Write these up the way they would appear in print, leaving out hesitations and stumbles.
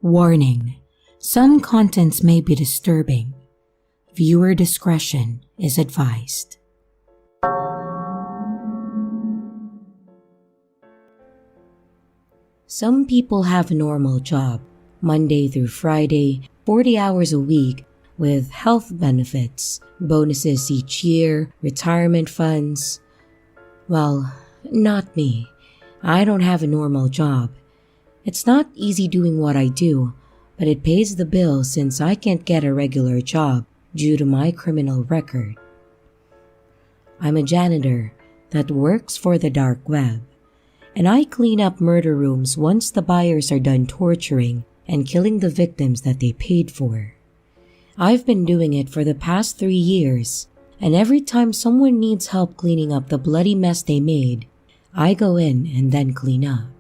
Warning: some contents may be disturbing. Viewer discretion is advised. Some people have a normal job, Monday through Friday, 40 hours a week, with health benefits, bonuses each year, retirement funds. Well, not me. I don't have a normal job. It's not easy doing what I do, but it pays the bills since I can't get a regular job due to my criminal record. I'm a janitor that works for the dark web, and I clean up murder rooms once the buyers are done torturing and killing the victims that they paid for. I've been doing it for the past 3 years, and every time someone needs help cleaning up the bloody mess they made, I go in and then clean up.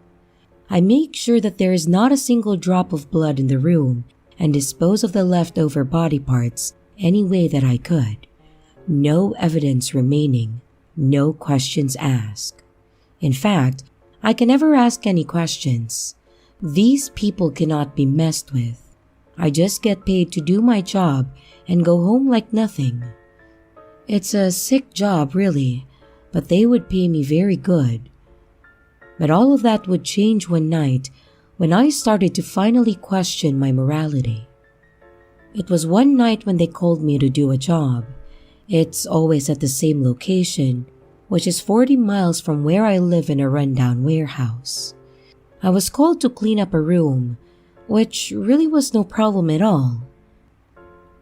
I make sure that there is not a single drop of blood in the room and dispose of the leftover body parts any way that I could. No evidence remaining, no questions asked. In fact, I can never ask any questions. These people cannot be messed with. I just get paid to do my job and go home like nothing. It's a sick job, really, but they would pay me very good. But all of that would change one night when I started to finally question my morality. It was one night when they called me to do a job. It's always at the same location, which is 40 miles from where I live in a rundown warehouse. I was called to clean up a room, which really was no problem at all.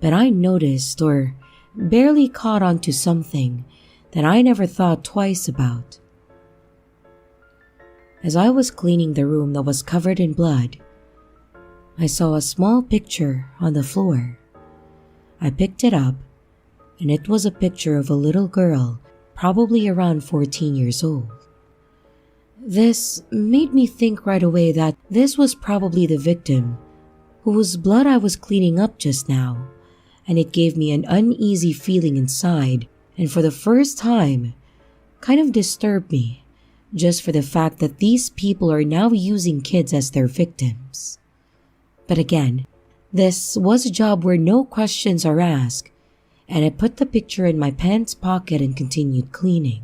But I noticed or barely caught on to something that I never thought twice about. As I was cleaning the room that was covered in blood, I saw a small picture on the floor. I picked it up, and it was a picture of a little girl, probably around 14 years old. This made me think right away that this was probably the victim whose blood I was cleaning up just now, and it gave me an uneasy feeling inside, and for the first time, kind of disturbed me. Just for the fact that these people are now using kids as their victims. But again, this was a job where no questions are asked, and I put the picture in my pants pocket and continued cleaning.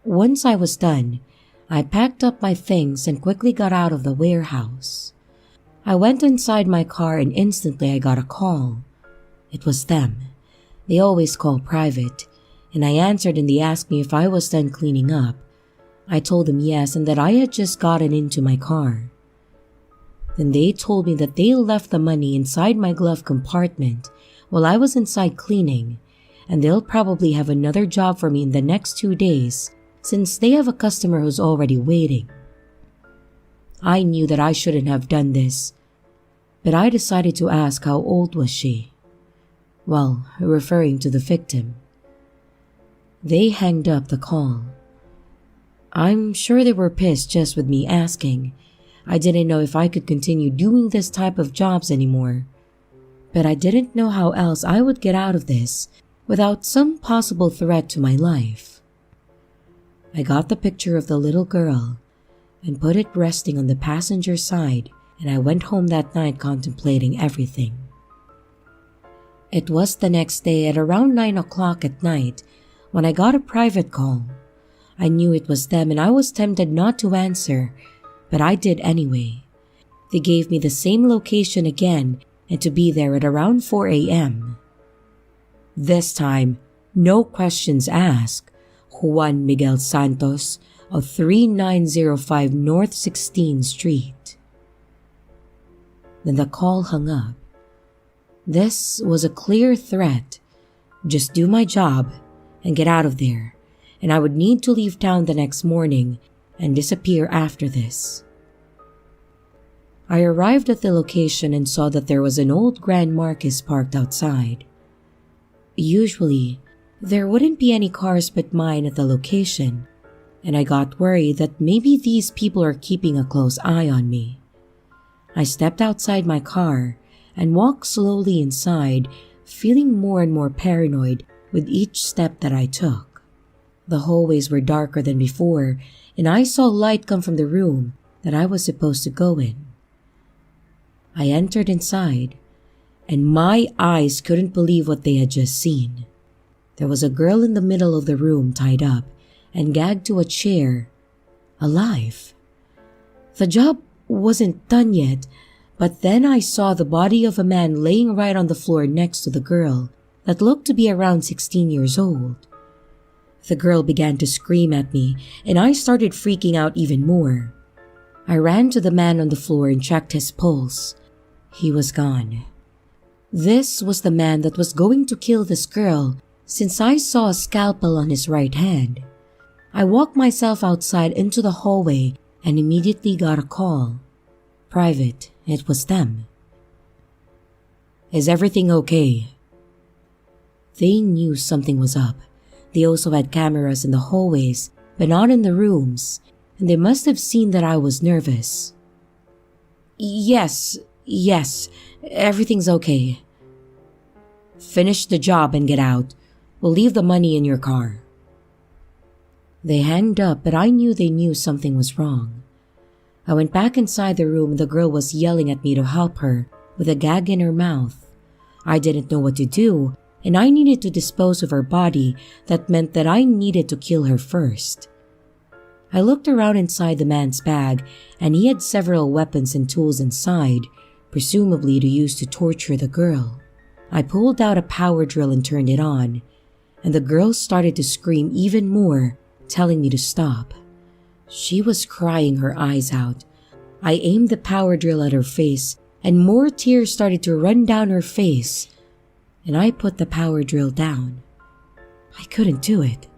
Once I was done, I packed up my things and quickly got out of the warehouse. I went inside my car and instantly I got a call. It was them. They always call private, and I answered and they asked me if I was done cleaning up. I told them yes and that I had just gotten into my car. Then they told me that they left the money inside my glove compartment while I was inside cleaning, and they'll probably have another job for me in the next 2 days since they have a customer who's already waiting. I knew that I shouldn't have done this, but I decided to ask how old was she. Well, referring to the victim. They hanged up the call. I'm sure they were pissed just with me asking. I didn't know if I could continue doing this type of jobs anymore. But I didn't know how else I would get out of this without some possible threat to my life. I got the picture of the little girl and put it resting on the passenger side, and I went home that night contemplating everything. It was the next day at around 9 o'clock at night when I got a private call. I knew it was them and I was tempted not to answer, but I did anyway. They gave me the same location again and to be there at around 4 a.m. This time, no questions asked. Juan Miguel Santos of 3905 North 16th Street. Then the call hung up. This was a clear threat. Just do my job and get out of there, and I would need to leave town the next morning and disappear after this. I arrived at the location and saw that there was an old Grand Marquis parked outside. Usually, there wouldn't be any cars but mine at the location, and I got worried that maybe these people are keeping a close eye on me. I stepped outside my car and walked slowly inside, feeling more and more paranoid with each step that I took. The hallways were darker than before, and I saw light come from the room that I was supposed to go in. I entered inside, and my eyes couldn't believe what they had just seen. There was a girl in the middle of the room tied up and gagged to a chair, alive. The job wasn't done yet, but then I saw the body of a man laying right on the floor next to the girl that looked to be around 16 years old. The girl began to scream at me, and I started freaking out even more. I ran to the man on the floor and checked his pulse. He was gone. This was the man that was going to kill this girl, since I saw a scalpel on his right hand. I walked myself outside into the hallway and immediately got a call. Private, it was them. "Is everything okay?" They knew something was up. They also had cameras in the hallways, but not in the rooms, and they must have seen that I was nervous. Yes, everything's okay." "Finish the job and get out. We'll leave the money in your car." They hanged up, but I knew they knew something was wrong. I went back inside the room and the girl was yelling at me to help her with a gag in her mouth. I didn't know what to do, and I needed to dispose of her body. That meant that I needed to kill her first. I looked around inside the man's bag, and he had several weapons and tools inside, presumably to use to torture the girl. I pulled out a power drill and turned it on, and the girl started to scream even more, telling me to stop. She was crying her eyes out. I aimed the power drill at her face, and more tears started to run down her face, and I put the power drill down. I couldn't do it.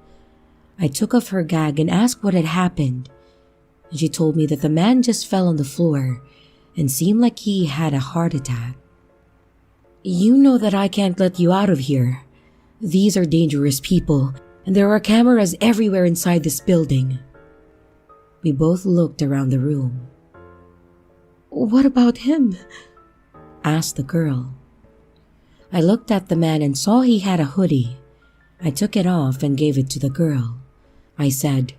I took off her gag and asked what had happened, and she told me that the man just fell on the floor and seemed like he had a heart attack. "You know that I can't let you out of here. These are dangerous people, and there are cameras everywhere inside this building." We both looked around the room. "What about him?" asked the girl. I looked at the man and saw he had a hoodie. I took it off and gave it to the girl. I said,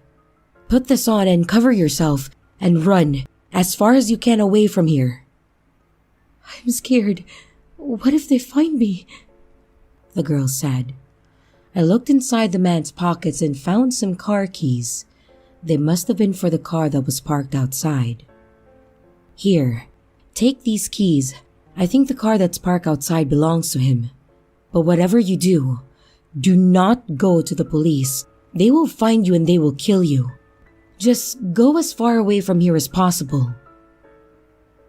"Put this on and cover yourself and run as far as you can away from here." "I'm scared. What if they find me?" the girl said. I looked inside the man's pockets and found some car keys. They must have been for the car that was parked outside. "Here, take these keys. I think the car that's parked outside belongs to him. But whatever you do not go to the police. They will find you and they will kill you. Just go as far away from here as possible."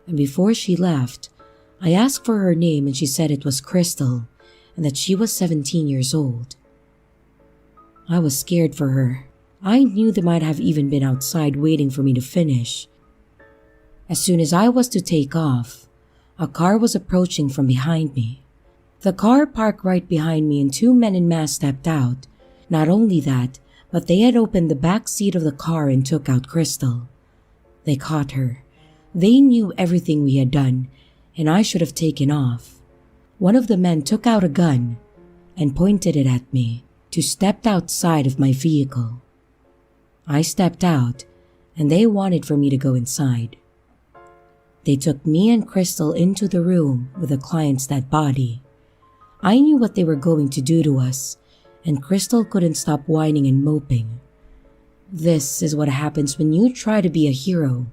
And before she left, I asked for her name and she said it was Crystal and that she was 17 years old. I was scared for her. I knew they might have even been outside waiting for me to finish. As soon as I was to take off, a car was approaching from behind me. The car parked right behind me and two men in masks stepped out. Not only that, but they had opened the back seat of the car and took out Crystal. They caught her. They knew everything we had done, and I should have taken off. One of the men took out a gun and pointed it at me to step outside of my vehicle. I stepped out, and they wanted for me to go inside. They took me and Crystal into the room with the client's dead body. I knew what they were going to do to us, and Crystal couldn't stop whining and moping. This is what happens when you try to be a hero.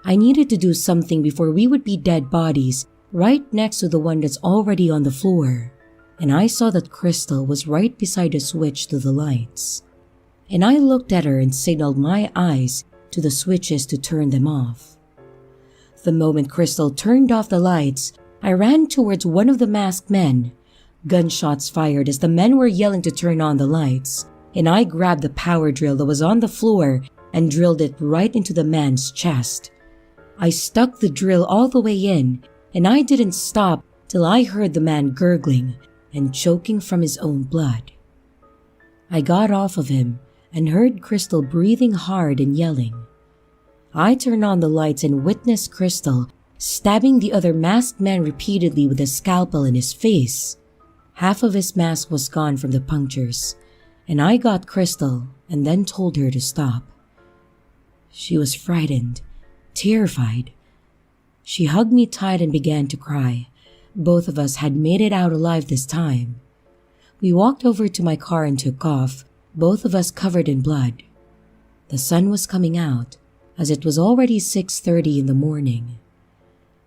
I needed to do something before we would be dead bodies right next to the one that's already on the floor, and I saw that Crystal was right beside the switch to the lights. And I looked at her and signaled my eyes to the switches to turn them off. The moment Crystal turned off the lights, I ran towards one of the masked men. Gunshots fired as the men were yelling to turn on the lights, and I grabbed the power drill that was on the floor and drilled it right into the man's chest. I stuck the drill all the way in, and I didn't stop till I heard the man gurgling and choking from his own blood. I got off of him and heard Crystal breathing hard and yelling. I turned on the lights and witnessed Crystal stabbing the other masked man repeatedly with a scalpel in his face. Half of his mask was gone from the punctures, and I got Crystal and then told her to stop. She was frightened, terrified. She hugged me tight and began to cry. Both of us had made it out alive this time. We walked over to my car and took off, both of us covered in blood. The sun was coming out, as it was already 6:30 in the morning.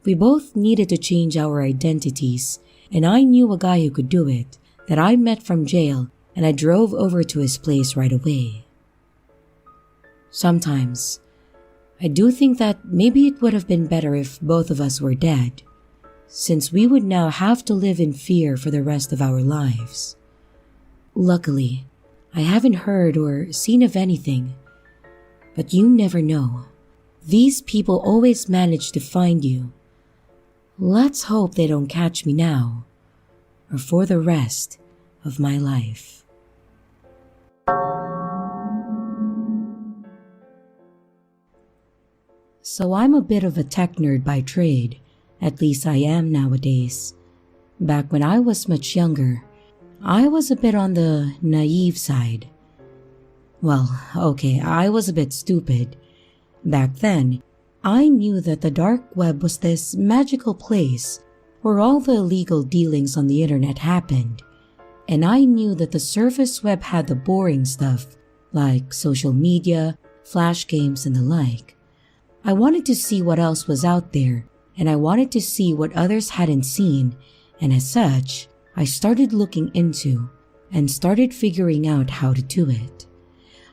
We both needed to change our identities, and I knew a guy who could do it, that I met from jail, and I drove over to his place right away. Sometimes, I do think that maybe it would have been better if both of us were dead, since we would now have to live in fear for the rest of our lives. Luckily, I haven't heard or seen of anything, but you never know. These people always manage to find you. Let's hope they don't catch me now, or for the rest of my life. So I'm a bit of a tech nerd by trade, at least I am nowadays. Back when I was much younger, I was a bit on the naive side. Well, okay, I was a bit stupid. Back then, I knew that the dark web was this magical place where all the illegal dealings on the internet happened, and I knew that the surface web had the boring stuff like social media, flash games, and the like. I wanted to see what else was out there, and I wanted to see what others hadn't seen, and as such, I started looking into and started figuring out how to do it.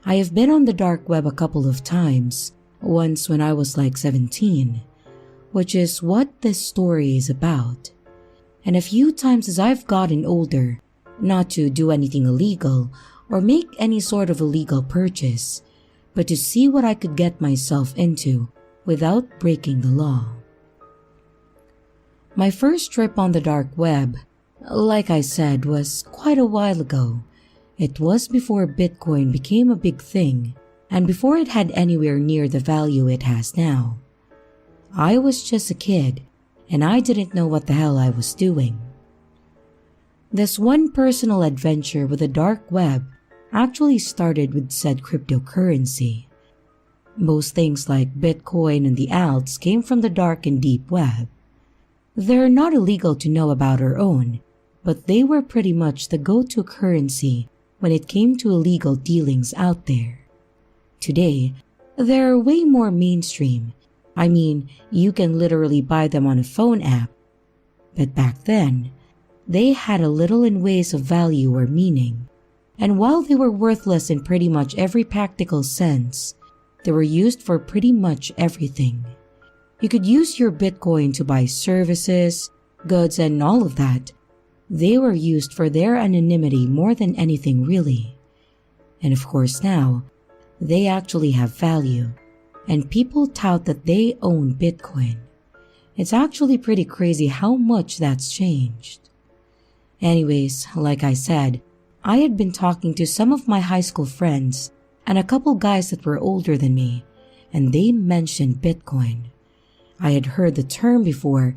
I have been on the dark web a couple of times, once when I was like 17, which is what this story is about, and a few times as I've gotten older, not to do anything illegal or make any sort of illegal purchase, but to see what I could get myself into without breaking the law. My first trip on the dark web, like I said, was quite a while ago. It was before Bitcoin became a big thing and before it had anywhere near the value it has now. I was just a kid and I didn't know what the hell I was doing. This one personal adventure with the dark web actually started with said cryptocurrency. Most things like Bitcoin and the alts came from the dark and deep web. They're not illegal to know about or own, but they were pretty much the go-to currency when it came to illegal dealings out there. Today, they're way more mainstream. I mean, you can literally buy them on a phone app. But back then, they had a little in ways of value or meaning. And while they were worthless in pretty much every practical sense, they were used for pretty much everything. You could use your Bitcoin to buy services, goods, and all of that. They were used for their anonymity more than anything really. And of course now, they actually have value, and people tout that they own Bitcoin. It's actually pretty crazy how much that's changed. Anyways, like I said, I had been talking to some of my high school friends and a couple guys that were older than me, and they mentioned Bitcoin. I had heard the term before,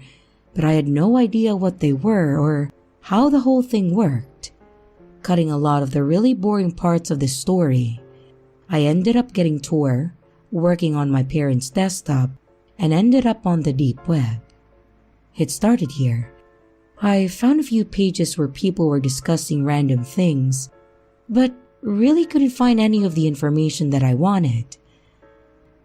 but I had no idea what they were or how the whole thing worked. Cutting a lot of the really boring parts of the story, I ended up getting Tor, working on my parents' desktop, and ended up on the deep web. It started here. I found a few pages where people were discussing random things, but really couldn't find any of the information that I wanted.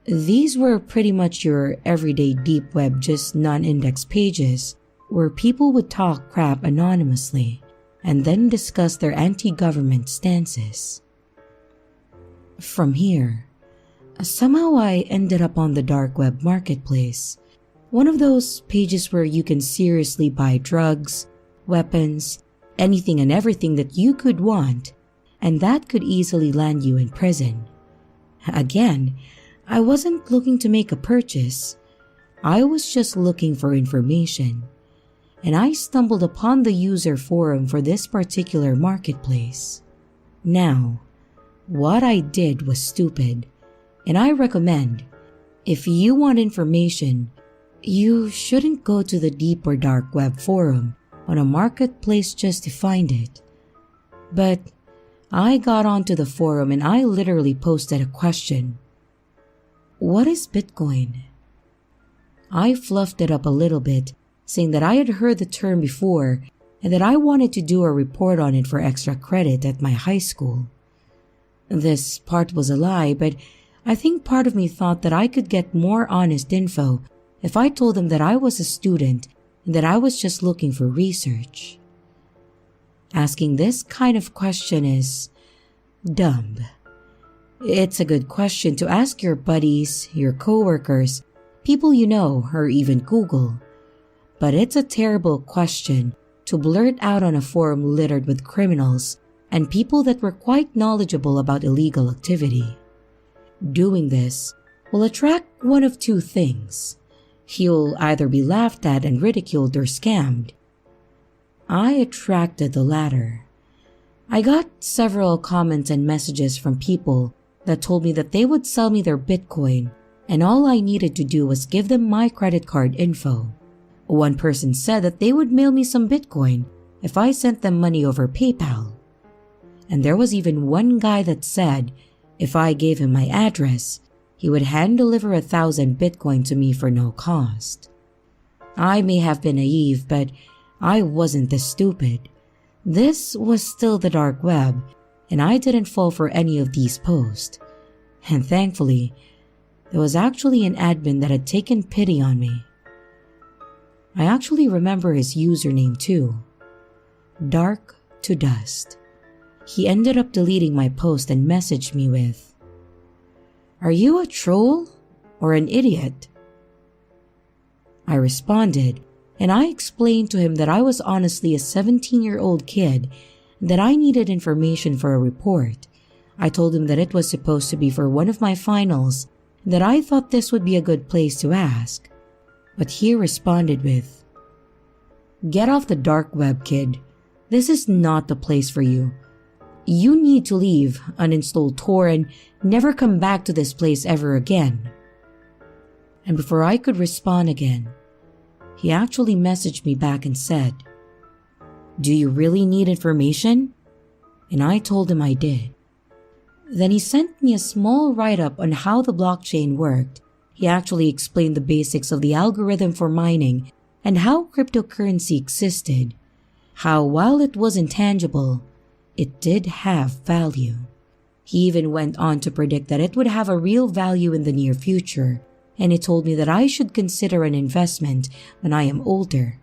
These were pretty much your everyday deep web, just non-indexed pages where people would talk crap anonymously and then discuss their anti-government stances. From here, somehow I ended up on the dark web marketplace, one of those pages where you can seriously buy drugs, weapons, anything and everything that you could want, and that could easily land you in prison. Again, I wasn't looking to make a purchase. I was just looking for information, and I stumbled upon the user forum for this particular marketplace. Now, what I did was stupid, and I recommend, if you want information, you shouldn't go to the deep or dark web forum on a marketplace just to find it. But I got onto the forum and I literally posted a question. What is Bitcoin? I fluffed it up a little bit, saying that I had heard the term before and that I wanted to do a report on it for extra credit at my high school. This part was a lie, but I think part of me thought that I could get more honest info if I told them that I was a student and that I was just looking for research. Asking this kind of question is dumb. It's a good question to ask your buddies, your coworkers, people you know, or even Google. But it's a terrible question to blurt out on a forum littered with criminals and people that were quite knowledgeable about illegal activity. Doing this will attract one of two things. You'll either be laughed at and ridiculed or scammed. I attracted the latter. I got several comments and messages from people that told me that they would sell me their Bitcoin and all I needed to do was give them my credit card info. One person said that they would mail me some Bitcoin if I sent them money over PayPal. And there was even one guy that said if I gave him my address, he would hand deliver 1,000 Bitcoin to me for no cost. I may have been naive, but I wasn't this stupid. This was still the dark web, and I didn't fall for any of these posts. And thankfully, there was actually an admin that had taken pity on me. I actually remember his username too. Dark to Dust. He ended up deleting my post and messaged me with, "Are you a troll or an idiot?" I responded, and I explained to him that I was honestly a 17-year-old kid and that I needed information for a report. I told him that it was supposed to be for one of my finals and that I thought this would be a good place to ask. But he responded with, "Get off the dark web, kid. This is not the place for you. You need to leave, uninstall Tor, and never come back to this place ever again." And before I could respond again, he actually messaged me back and said, "Do you really need information?" And I told him I did. Then he sent me a small write-up on how the blockchain worked. He actually explained the basics of the algorithm for mining and how cryptocurrency existed, how while it was intangible, it did have value. He even went on to predict that it would have a real value in the near future, and he told me that I should consider an investment when I am older,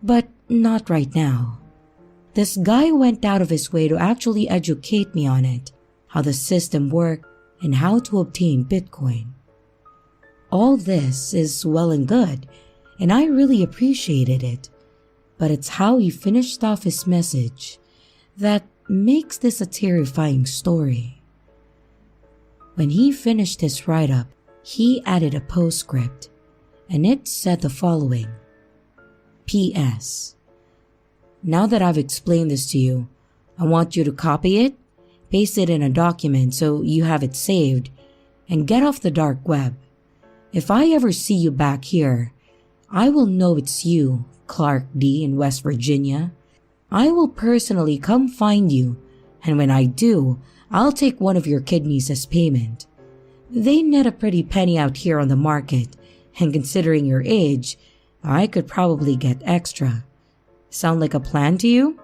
but not right now. This guy went out of his way to actually educate me on it, how the system worked, and how to obtain Bitcoin. All this is well and good, and I really appreciated it, but it's how he finished off his message that makes this a terrifying story. When he finished his write-up, he added a postscript, and it said the following: P.S. Now that I've explained this to you, I want you to copy it, paste it in a document so you have it saved, and get off the dark web. If I ever see you back here, I will know it's you, Clark D. in West Virginia. I will personally come find you, and when I do, I'll take one of your kidneys as payment. They net a pretty penny out here on the market, and considering your age, I could probably get extra. Sound like a plan to you?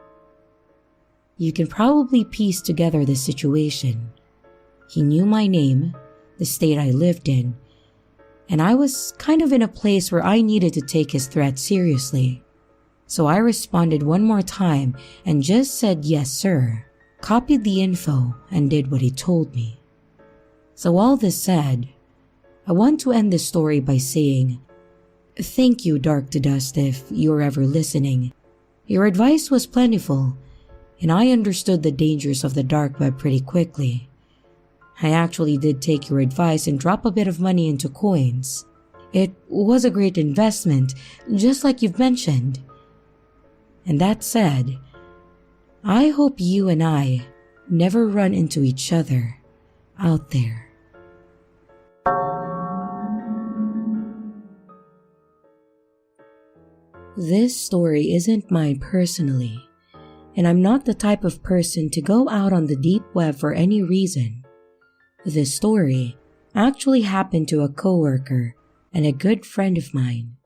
You can probably piece together this situation. He knew my name, the state I lived in, and I was kind of in a place where I needed to take his threat seriously. So I responded one more time and just said yes sir, copied the info, and did what he told me. So all this said, I want to end this story by saying, thank you Dark to Dust if you're ever listening. Your advice was plentiful, and I understood the dangers of the dark web pretty quickly. I actually did take your advice and drop a bit of money into coins. It was a great investment, just like you've mentioned. And that said, I hope you and I never run into each other out there. This story isn't mine personally, and I'm not the type of person to go out on the deep web for any reason. This story actually happened to a coworker and a good friend of mine,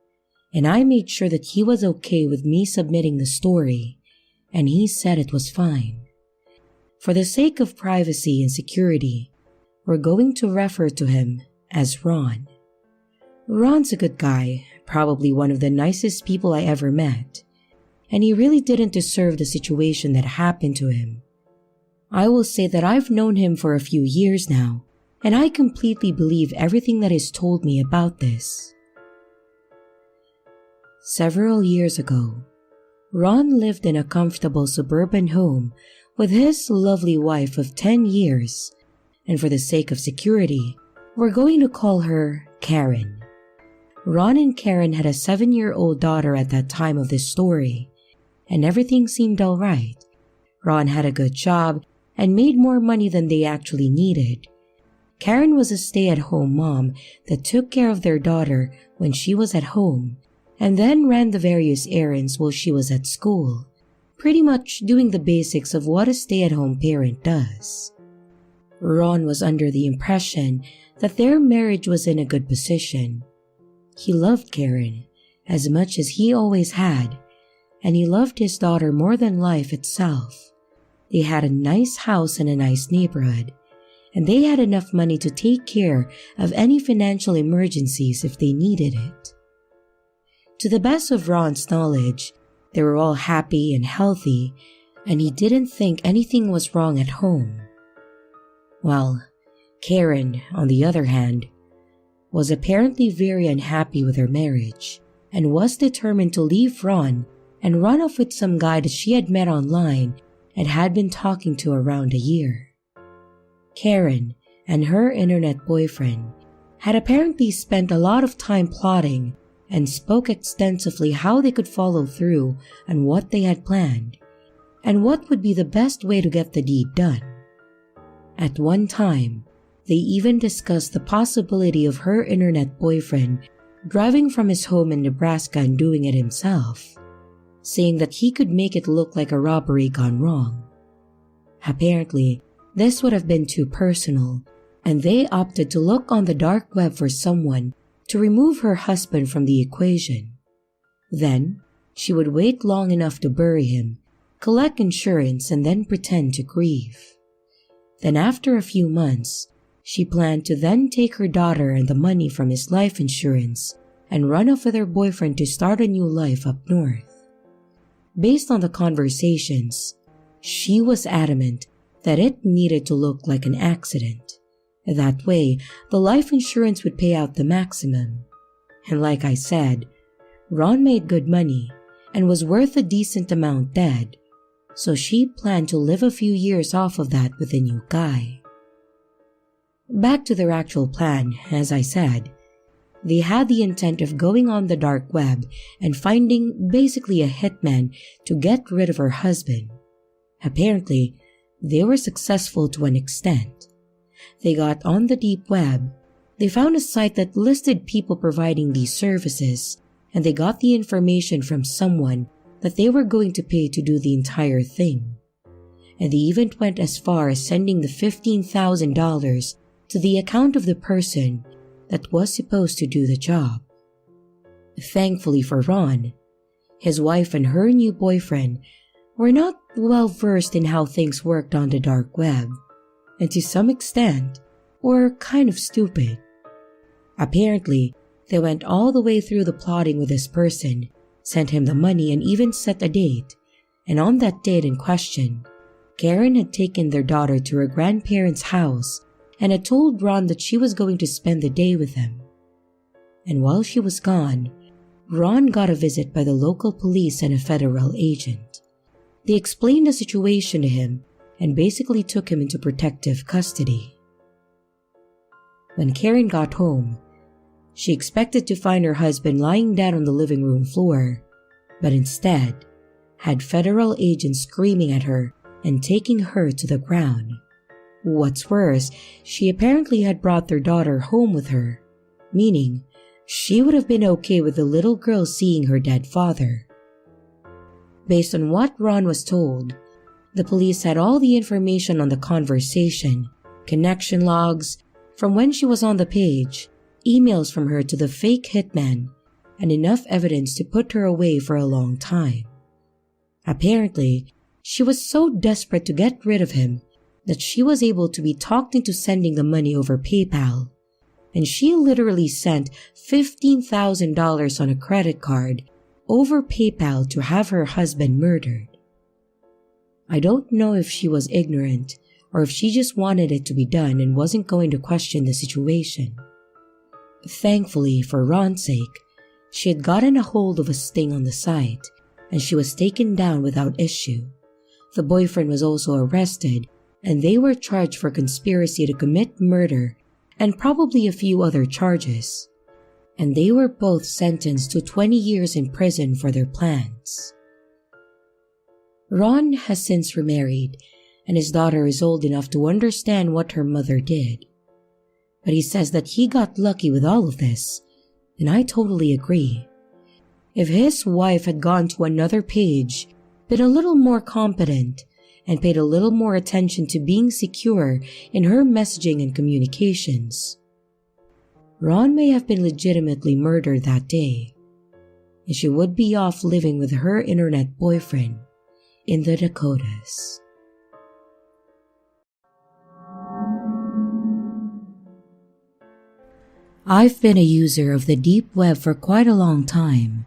and I made sure that he was okay with me submitting the story, and he said it was fine. For the sake of privacy and security, we're going to refer to him as Ron. Ron's a good guy, probably one of the nicest people I ever met, and he really didn't deserve the situation that happened to him. I will say that I've known him for a few years now, and I completely believe everything that is told me about this. Several years ago, Ron lived in a comfortable suburban home with his lovely wife of 10 years, and for the sake of security, we're going to call her Karen. Ron and Karen had a 7-year-old daughter at that time of this story, and everything seemed alright. Ron had a good job and made more money than they actually needed. Karen was a stay-at-home mom that took care of their daughter when she was at home, and then ran the various errands while she was at school, pretty much doing the basics of what a stay-at-home parent does. Ron was under the impression that their marriage was in a good position. He loved Karen as much as he always had, and he loved his daughter more than life itself. They had a nice house in a nice neighborhood, and they had enough money to take care of any financial emergencies if they needed it. To the best of Ron's knowledge, they were all happy and healthy, and he didn't think anything was wrong at home. Well, Karen, on the other hand, was apparently very unhappy with her marriage and was determined to leave Ron and run off with some guy that she had met online and had been talking to around a year. Karen and her internet boyfriend had apparently spent a lot of time plotting and spoke extensively how they could follow through on what they had planned and what would be the best way to get the deed done. At one time, they even discussed the possibility of her internet boyfriend driving from his home in Nebraska and doing it himself, saying that he could make it look like a robbery gone wrong. Apparently, this would have been too personal, and they opted to look on the dark web for someone to remove her husband from the equation. Then, she would wait long enough to bury him, collect insurance, and then pretend to grieve. Then after a few months, she planned to then take her daughter and the money from his life insurance and run off with her boyfriend to start a new life up north. Based on the conversations, she was adamant that it needed to look like an accident. That way, the life insurance would pay out the maximum. And like I said, Ron made good money and was worth a decent amount dead, so she planned to live a few years off of that with a new guy. Back to their actual plan, as I said, they had the intent of going on the dark web and finding basically a hitman to get rid of her husband. Apparently, they were successful to an extent. They got on the deep web, they found a site that listed people providing these services, and they got the information from someone that they were going to pay to do the entire thing. And they even went as far as sending the $15,000 to the account of the person that was supposed to do the job. Thankfully for Ron, his wife and her new boyfriend were not well versed in how things worked on the dark web, and to some extent were kind of stupid. Apparently, they went all the way through the plotting with this person, sent him the money, and even set a date. And on that date in question, Karen had taken their daughter to her grandparents' house and had told Ron that she was going to spend the day with them. And while she was gone, Ron got a visit by the local police and a federal agent. They explained the situation to him and basically took him into protective custody. When Karen got home, she expected to find her husband lying dead on the living room floor, but instead had federal agents screaming at her and taking her to the ground. What's worse, she apparently had brought their daughter home with her, meaning she would have been okay with the little girl seeing her dead father. Based on what Ron was told, the police had all the information on the conversation, connection logs, from when she was on the page, emails from her to the fake hitman, and enough evidence to put her away for a long time. Apparently, she was so desperate to get rid of him that she was able to be talked into sending the money over PayPal, and she literally sent $15,000 on a credit card over PayPal to have her husband murdered. I don't know if she was ignorant or if she just wanted it to be done and wasn't going to question the situation. Thankfully, for Ron's sake, she had gotten a hold of a sting on the site, and she was taken down without issue. The boyfriend was also arrested, and they were charged for conspiracy to commit murder and probably a few other charges. And they were both sentenced to 20 years in prison for their plans. Ron has since remarried, and his daughter is old enough to understand what her mother did. But he says that he got lucky with all of this, and I totally agree. If his wife had gone to another page, been a little more competent, and paid a little more attention to being secure in her messaging and communications, Ron may have been legitimately murdered that day, and she would be off living with her internet boyfriend in the Dakotas. I've been a user of the deep web for quite a long time,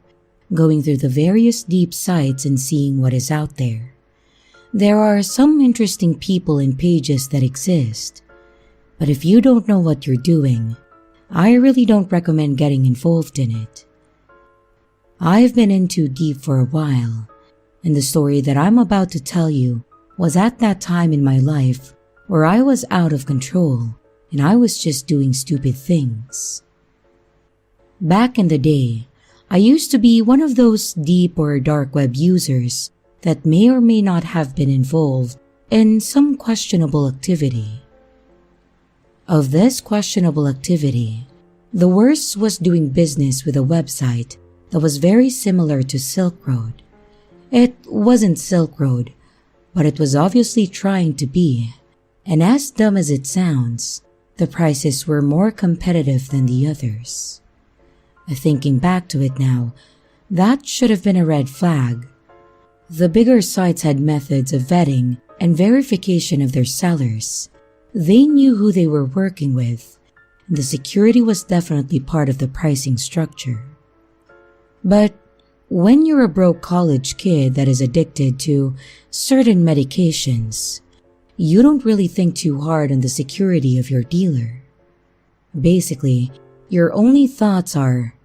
going through the various deep sites and seeing what is out there. There are some interesting people and pages that exist, but if you don't know what you're doing, I really don't recommend getting involved in it. I've been in too deep for a while, and the story that I'm about to tell you was at that time in my life where I was out of control and I was just doing stupid things. Back in the day, I used to be one of those deep or dark web users that may or may not have been involved in some questionable activity. Of this questionable activity, the worst was doing business with a website that was very similar to Silk Road. It wasn't Silk Road, but it was obviously trying to be, and as dumb as it sounds, the prices were more competitive than the others. Thinking back to it now, that should have been a red flag. The bigger sites had methods of vetting and verification of their sellers. They knew who they were working with, and the security was definitely part of the pricing structure. But when you're a broke college kid that is addicted to certain medications, you don't really think too hard on the security of your dealer. Basically, your only thoughts are,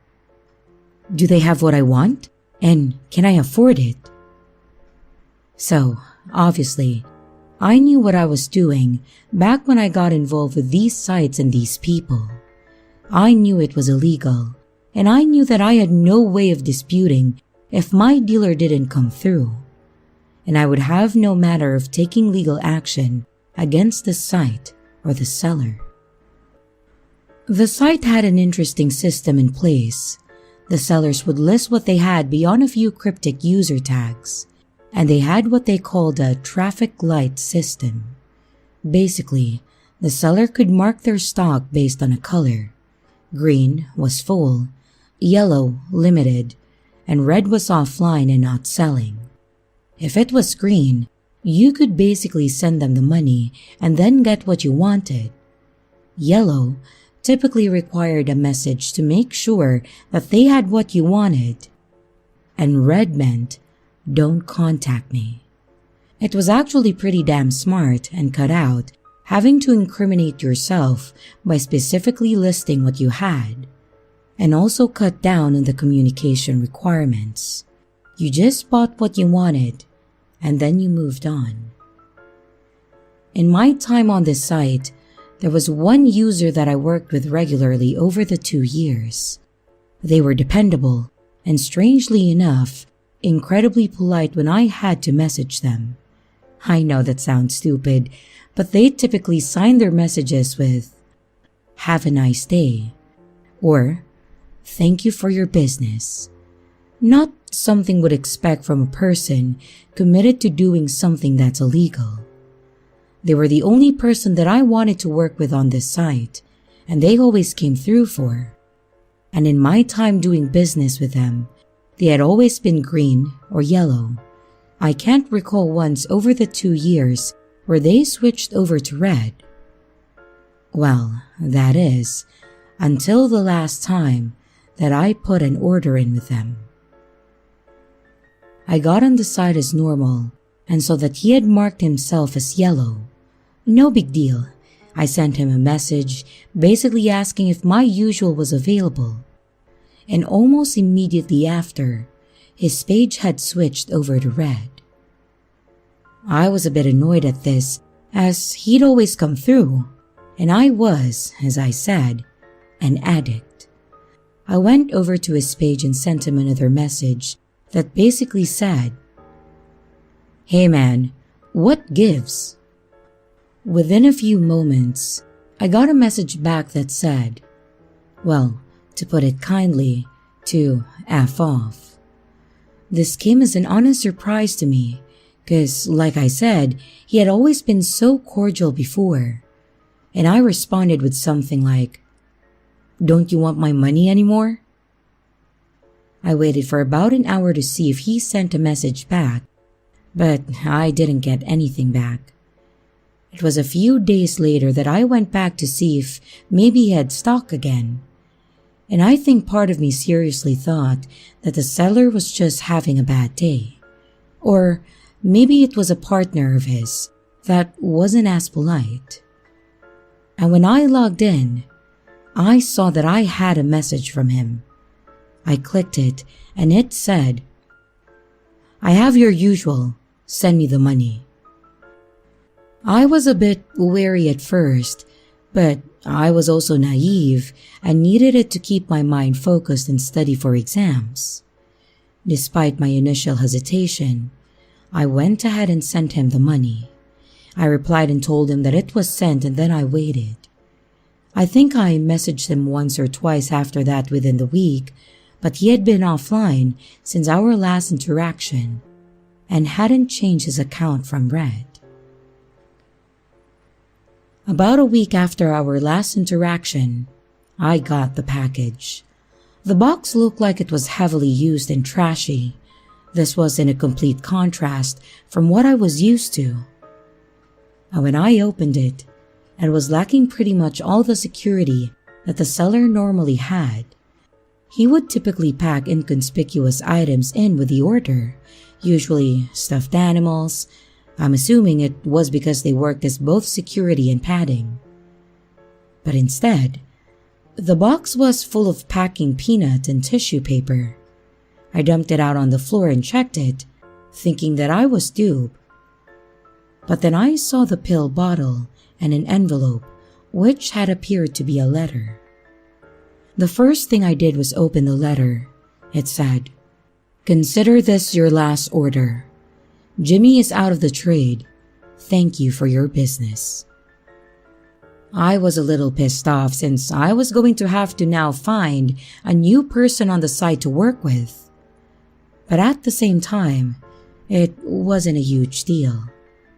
do they have what I want? And can I afford it? So, obviously, I knew what I was doing back when I got involved with these sites and these people. I knew it was illegal, and I knew that I had no way of disputing if my dealer didn't come through, and I would have no matter of taking legal action against the site or the seller. The site had an interesting system in place. The sellers would list what they had beyond a few cryptic user tags, and they had what they called a traffic light system. Basically, the seller could mark their stock based on a color. Green was full, yellow limited, and red was offline and not selling. If it was green, you could basically send them the money and then get what you wanted. Yellow typically required a message to make sure that they had what you wanted. And red meant, don't contact me. It was actually pretty damn smart and cut out having to incriminate yourself by specifically listing what you had, and also cut down on the communication requirements. You just bought what you wanted, and then you moved on. In my time on this site, there was one user that I worked with regularly over the 2 years. They were dependable, and strangely enough, incredibly polite when I had to message them. I know that sounds stupid, but they typically sign their messages with, "Have a nice day," or "Thank you for your business." Not something would expect from a person committed to doing something that's illegal. They were the only person that I wanted to work with on this site, and they always came through for. And in my time doing business with them, they had always been green or yellow. I can't recall once over the 2 years where they switched over to red. Well, that is, until the last time that I put an order in with them. I got on the site as normal and saw that he had marked himself as yellow. No big deal. I sent him a message basically asking if my usual was available. And almost immediately after, his page had switched over to red. I was a bit annoyed at this as he'd always come through, and I was, as I said, an addict. I went over to his page and sent him another message that basically said, "Hey man, what gives?" Within a few moments, I got a message back that said, well, to put it kindly, to F off. This came as an honest surprise to me, because, like I said, he had always been so cordial before. And I responded with something like, "Don't you want my money anymore?" I waited for about an hour to see if he sent a message back, but I didn't get anything back. It was a few days later that I went back to see if maybe he had stock again. And I think part of me seriously thought that the seller was just having a bad day. Or maybe it was a partner of his that wasn't as polite. And when I logged in, I saw that I had a message from him. I clicked it and it said, "I have your usual, send me the money." I was a bit wary at first, but I was also naive and needed it to keep my mind focused and study for exams. Despite my initial hesitation, I went ahead and sent him the money. I replied and told him that it was sent, and then I waited. I think I messaged him once or twice after that within the week, but he had been offline since our last interaction and hadn't changed his account from red. About a week after our last interaction, I got the package. The box looked like it was heavily used and trashy. This was in a complete contrast from what I was used to. And when I opened it, it was lacking pretty much all the security that the seller normally had. He would typically pack inconspicuous items in with the order, usually stuffed animals. I'm assuming it was because they worked as both security and padding. But instead, the box was full of packing peanut and tissue paper. I dumped it out on the floor and checked it, thinking that I was duped. But then I saw the pill bottle and an envelope, which had appeared to be a letter. The first thing I did was open the letter. It said, "Consider this your last order. Jimmy is out of the trade. Thank you for your business." I was a little pissed off since I was going to have to now find a new person on the site to work with. But at the same time, it wasn't a huge deal.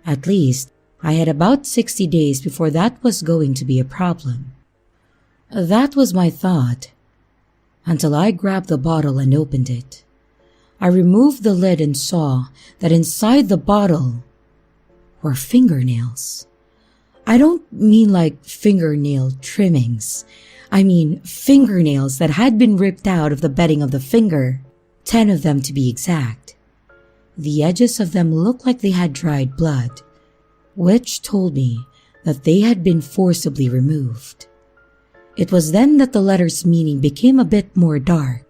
At least, I had about 60 days before that was going to be a problem. That was my thought, until I grabbed the bottle and opened it. I removed the lid and saw that inside the bottle were fingernails. I don't mean like fingernail trimmings. I mean fingernails that had been ripped out of the bedding of the finger, 10 of them to be exact. The edges of them looked like they had dried blood, which told me that they had been forcibly removed. It was then that the letter's meaning became a bit more dark,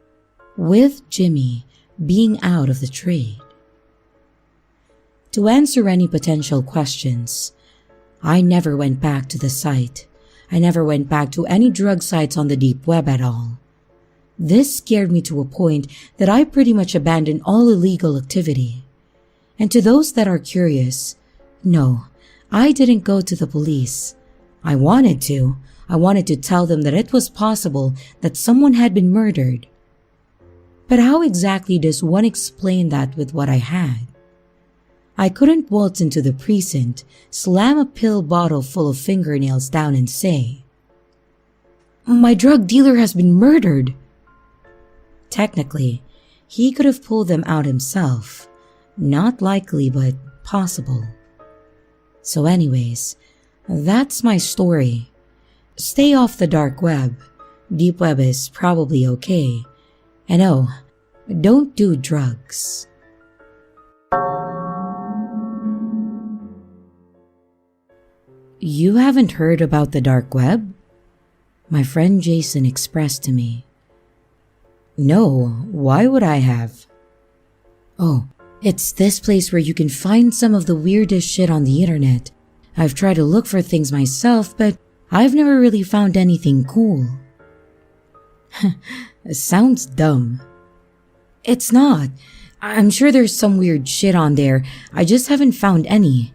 with Jimmy being out of the trade. To answer any potential questions, I never went back to the site. I never went back to any drug sites on the deep web at all. This scared me to a point that I pretty much abandoned all illegal activity. And to those that are curious, no, I didn't go to the police. I wanted to. I wanted to tell them that it was possible that someone had been murdered. But how exactly does one explain that with what I had? I couldn't waltz into the precinct, slam a pill bottle full of fingernails down and say, My drug dealer has been murdered. Technically, he could have pulled them out himself. Not likely, but possible. So anyways, that's my story. Stay off the dark web. Deep web is probably okay. And oh, don't do drugs. You haven't heard about the dark web? My friend Jason expressed to me. No, why would I have? Oh, it's this place where you can find some of the weirdest shit on the internet. I've tried to look for things myself, but I've never really found anything cool. Sounds dumb. It's not. I'm sure there's some weird shit on there. I just haven't found any.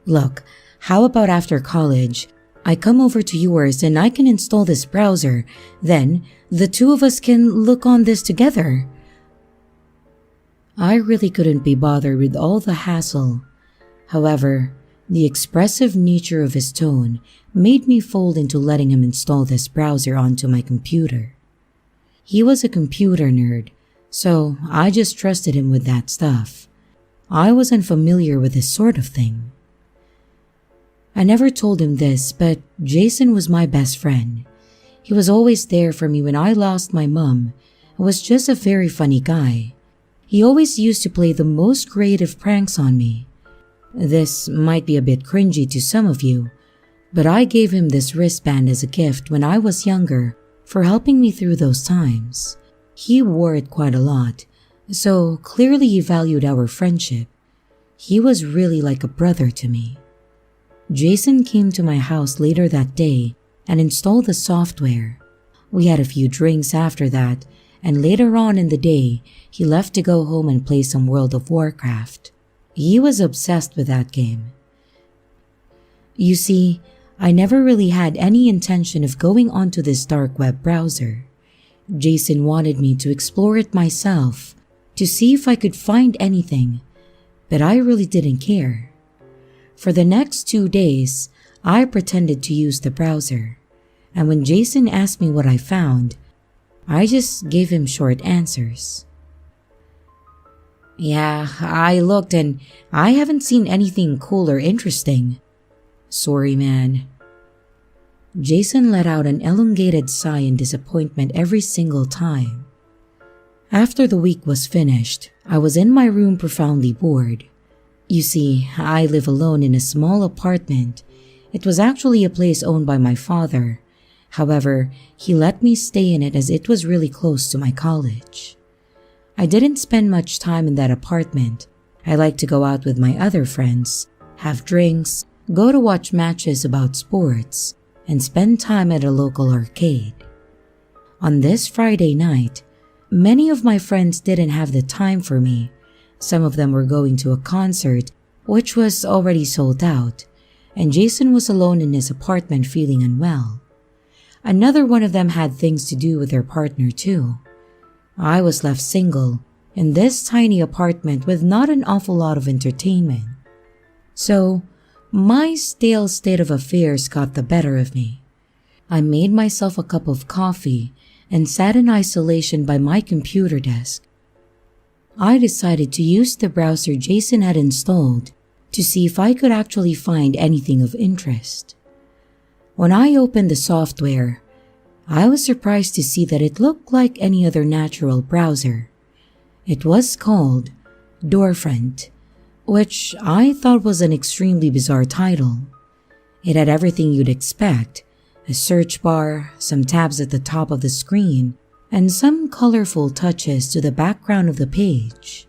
Look, how about after college, I come over to yours and I can install this browser. Then, the two of us can look on this together. I really couldn't be bothered with all the hassle. However, the expressive nature of his tone made me fold into letting him install this browser onto my computer. He was a computer nerd, so I just trusted him with that stuff. I was unfamiliar with this sort of thing. I never told him this, but Jason was my best friend. He was always there for me when I lost my mom and was just a very funny guy. He always used to play the most creative pranks on me. This might be a bit cringy to some of you, but I gave him this wristband as a gift when I was younger for helping me through those times. He wore it quite a lot, so clearly he valued our friendship. He was really like a brother to me. Jason came to my house later that day and installed the software. We had a few drinks after that, and later on in the day, he left to go home and play some World of Warcraft. He was obsessed with that game. You see, I never really had any intention of going onto this dark web browser. Jason wanted me to explore it myself, to see if I could find anything, but I really didn't care. For the next 2 days, I pretended to use the browser, and when Jason asked me what I found, I just gave him short answers. Yeah, I looked and I haven't seen anything cool or interesting. Sorry, man. Jason let out an elongated sigh in disappointment every single time. After the week was finished, I was in my room profoundly bored. You see, I live alone in a small apartment. It was actually a place owned by my father. However, he let me stay in it as it was really close to my college. I didn't spend much time in that apartment. I liked to go out with my other friends, have drinks, go to watch matches about sports, and spend time at a local arcade. On this Friday night, many of my friends didn't have the time for me. Some of them were going to a concert, which was already sold out, and Jason was alone in his apartment feeling unwell. Another one of them had things to do with their partner too. I was left single in this tiny apartment with not an awful lot of entertainment. So, my stale state of affairs got the better of me. I made myself a cup of coffee and sat in isolation by my computer desk. I decided to use the browser Jason had installed to see if I could actually find anything of interest. When I opened the software, I was surprised to see that it looked like any other natural browser. It was called Doorfront, which I thought was an extremely bizarre title. It had everything you'd expect, a search bar, some tabs at the top of the screen, and some colorful touches to the background of the page.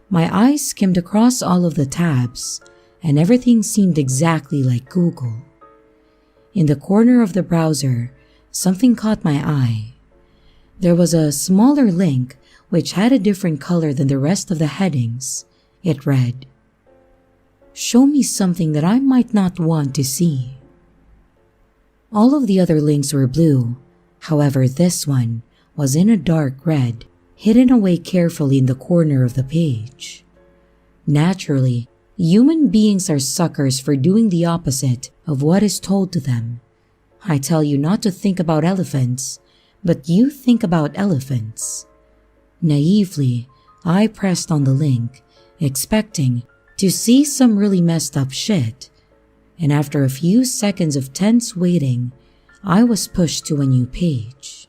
My eyes skimmed across all of the tabs, and everything seemed exactly like Google. In the corner of the browser, something caught my eye. There was a smaller link which had a different color than the rest of the headings. It read, "Show me something that I might not want to see." All of the other links were blue. However, this one was in a dark red, hidden away carefully in the corner of the page. Naturally, human beings are suckers for doing the opposite of what is told to them. I tell you not to think about elephants, but you think about elephants. Naively, I pressed on the link, expecting to see some really messed up shit. And after a few seconds of tense waiting, I was pushed to a new page.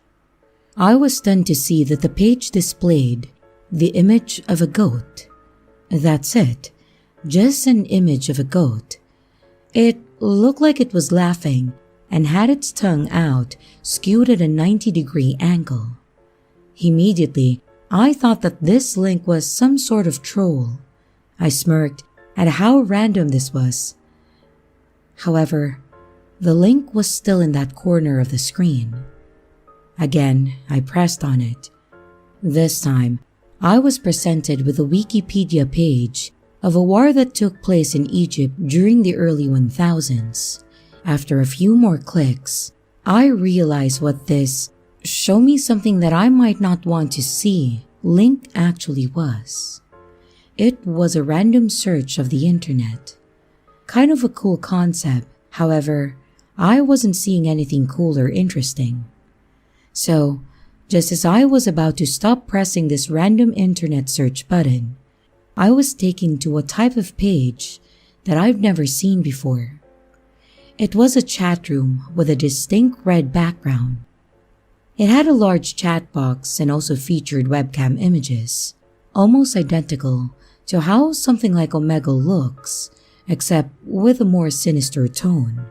I was stunned to see that the page displayed the image of a goat. That's it, just an image of a goat. It looked like it was laughing and had its tongue out, skewed at a 90-degree angle. Immediately, I thought that this link was some sort of troll. I smirked at how random this was. However, the link was still in that corner of the screen. Again, I pressed on it. This time, I was presented with a Wikipedia page of a war that took place in Egypt during the early 1000s. After a few more clicks, I realized what this "show me something that I might not want to see" link actually was. It was a random search of the internet. Kind of a cool concept, however, I wasn't seeing anything cool or interesting. So, just as I was about to stop pressing this random internet search button, I was taken to a type of page that I've never seen before. It was a chat room with a distinct red background. It had a large chat box and also featured webcam images, almost identical to how something like Omegle looks, except with a more sinister tone.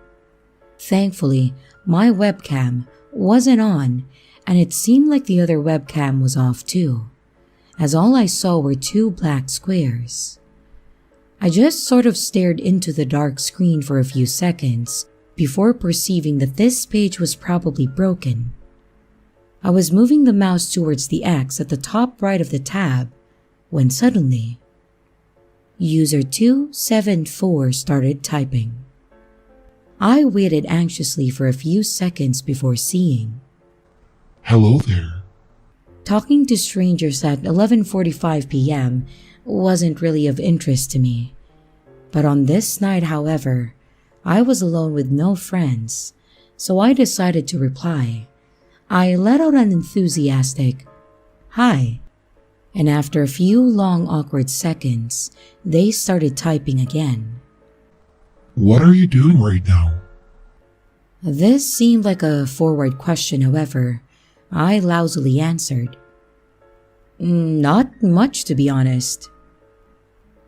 Thankfully, my webcam wasn't on, and it seemed like the other webcam was off too, as all I saw were two black squares. I just sort of stared into the dark screen for a few seconds before perceiving that this page was probably broken. I was moving the mouse towards the X at the top right of the tab when suddenly, User 274 started typing. I waited anxiously for a few seconds before seeing, "Hello there." Talking to strangers at 11:45 p.m. wasn't really of interest to me. But on this night, however, I was alone with no friends, so I decided to reply. I let out an enthusiastic, "Hi," and after a few long awkward seconds, they started typing again. "What are you doing right now?" This seemed like a forward question, however, I lousily answered, "Not much, to be honest."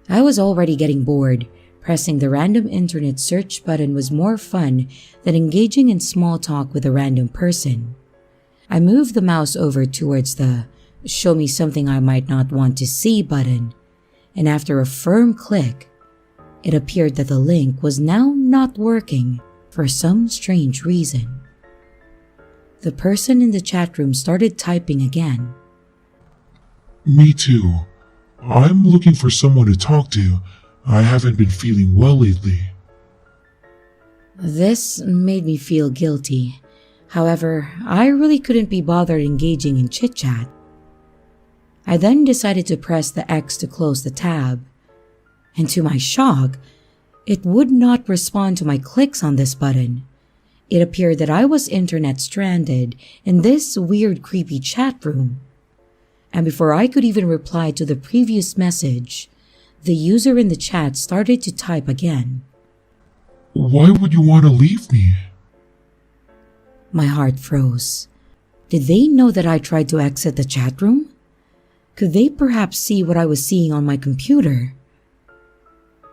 I was already getting bored. Pressing the random internet search button was more fun than engaging in small talk with a random person. I moved the mouse over towards the "show me something I might not want to see" button, and after a firm click, it appeared that the link was now not working for some strange reason. The person in the chat room started typing again. "Me too. I'm looking for someone to talk to. I haven't been feeling well lately." This made me feel guilty. However, I really couldn't be bothered engaging in chit-chat. I then decided to press the X to close the tab, and to my shock, it would not respond to my clicks on this button. It appeared that I was internet stranded in this weird, creepy chat room. And before I could even reply to the previous message, the user in the chat started to type again. "Why would you want to leave me?" My heart froze. Did they know that I tried to exit the chat room? Could they perhaps see what I was seeing on my computer?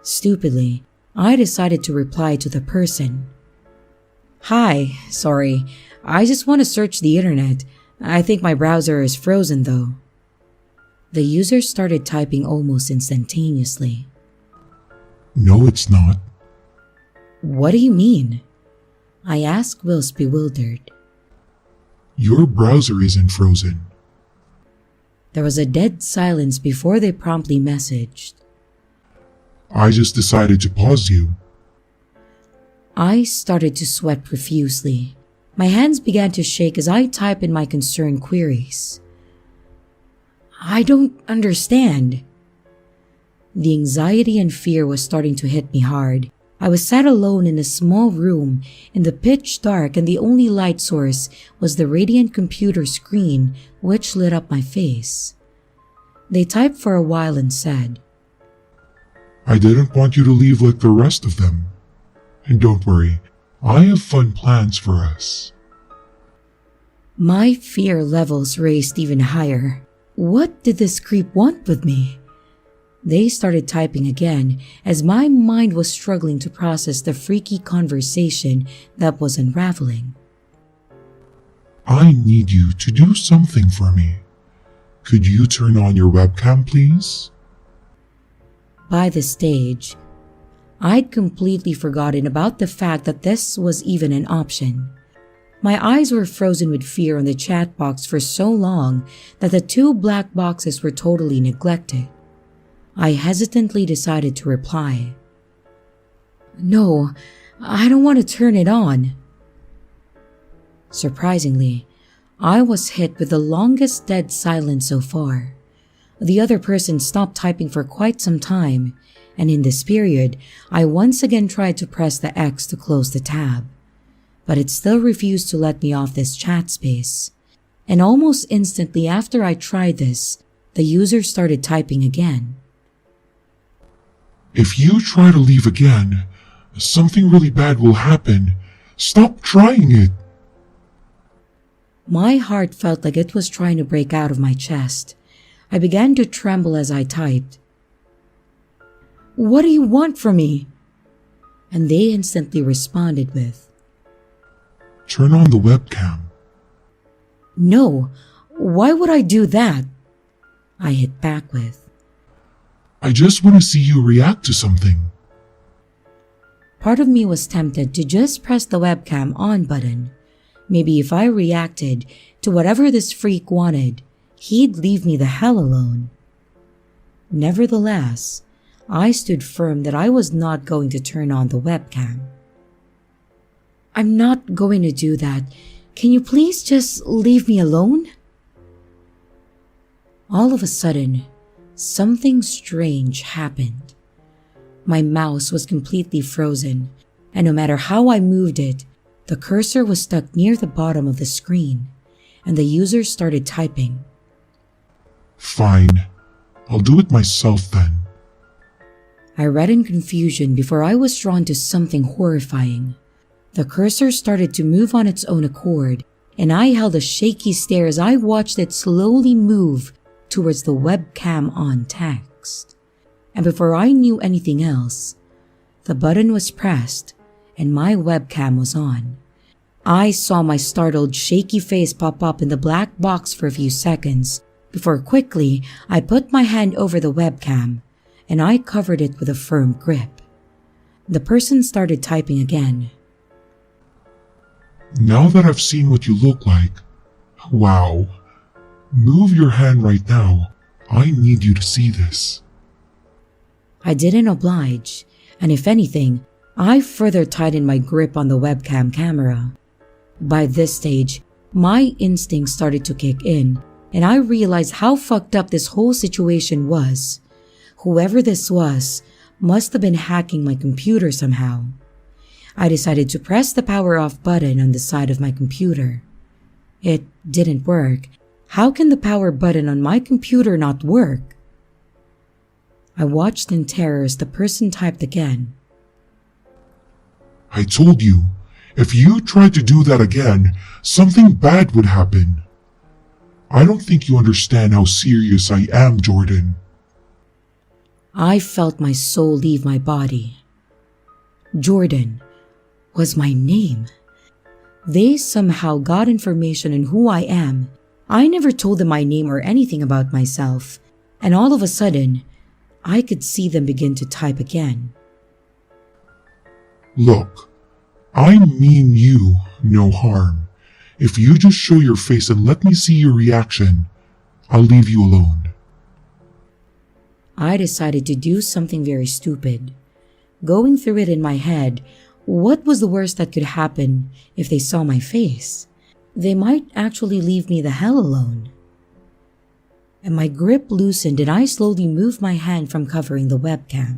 Stupidly, I decided to reply to the person. "Hi, sorry, I just want to search the internet. I think my browser is frozen though." The user started typing almost instantaneously. "No, it's not." "What do you mean?" I asked whilst bewildered. "Your browser isn't frozen." There was a dead silence before they promptly messaged. "I just decided to pause you." I started to sweat profusely. My hands began to shake as I typed in my concerned queries. "I don't understand." The anxiety and fear was starting to hit me hard I was sat alone in a small room in the pitch dark, and the only light source was the radiant computer screen which lit up my face. They typed for a while and said, "I didn't want you to leave like the rest of them. And don't worry, I have fun plans for us." My fear levels raised even higher. What did this creep want with me? They started typing again as my mind was struggling to process the freaky conversation that was unraveling. "I need you to do something for me. Could you turn on your webcam, please?" By this stage, I'd completely forgotten about the fact that this was even an option. My eyes were frozen with fear on the chat box for so long that the two black boxes were totally neglected. I hesitantly decided to reply, "No, I don't want to turn it on." Surprisingly, I was hit with the longest dead silence so far. The other person stopped typing for quite some time, and in this period, I once again tried to press the X to close the tab. But it still refused to let me off this chat space. And almost instantly after I tried this, the user started typing again. "If you try to leave again, something really bad will happen. Stop trying it." My heart felt like it was trying to break out of my chest. I began to tremble as I typed, "What do you want from me?" And they instantly responded with, "Turn on the webcam." "No, why would I do that?" I hit back with. "I just want to see you react to something." Part of me was tempted to just press the webcam on button. Maybe if I reacted to whatever this freak wanted, he'd leave me the hell alone. Nevertheless, I stood firm that I was not going to turn on the webcam. "I'm not going to do that. Can you please just leave me alone?" All of a sudden, something strange happened. My mouse was completely frozen, and no matter how I moved it, the cursor was stuck near the bottom of the screen, and the user started typing. "Fine, I'll do it myself then." I read in confusion before I was drawn to something horrifying. The cursor started to move on its own accord, and I held a shaky stare as I watched it slowly move towards the webcam on text. And before I knew anything else, the button was pressed and my webcam was on. I saw my startled, shaky face pop up in the black box for a few seconds before quickly I put my hand over the webcam and I covered it with a firm grip. The person started typing again. "Now that I've seen what you look like, wow. Move your hand right now. I need you to see this." I didn't oblige, and if anything, I further tightened my grip on the webcam camera. By this stage, my instincts started to kick in, and I realized how fucked up this whole situation was. Whoever this was must have been hacking my computer somehow. I decided to press the power off button on the side of my computer. It didn't work. How can the power button on my computer not work? I watched in terror as the person typed again. "I told you, if you tried to do that again, something bad would happen. I don't think you understand how serious I am, Jordan." I felt my soul leave my body. Jordan was my name. They somehow got information on who I am. I never told them my name or anything about myself, and all of a sudden, I could see them begin to type again. "Look, I mean you no harm. If you just show your face and let me see your reaction, I'll leave you alone." I decided to do something very stupid. Going through it in my head, what was the worst that could happen if they saw my face? They might actually leave me the hell alone. And my grip loosened and I slowly moved my hand from covering the webcam.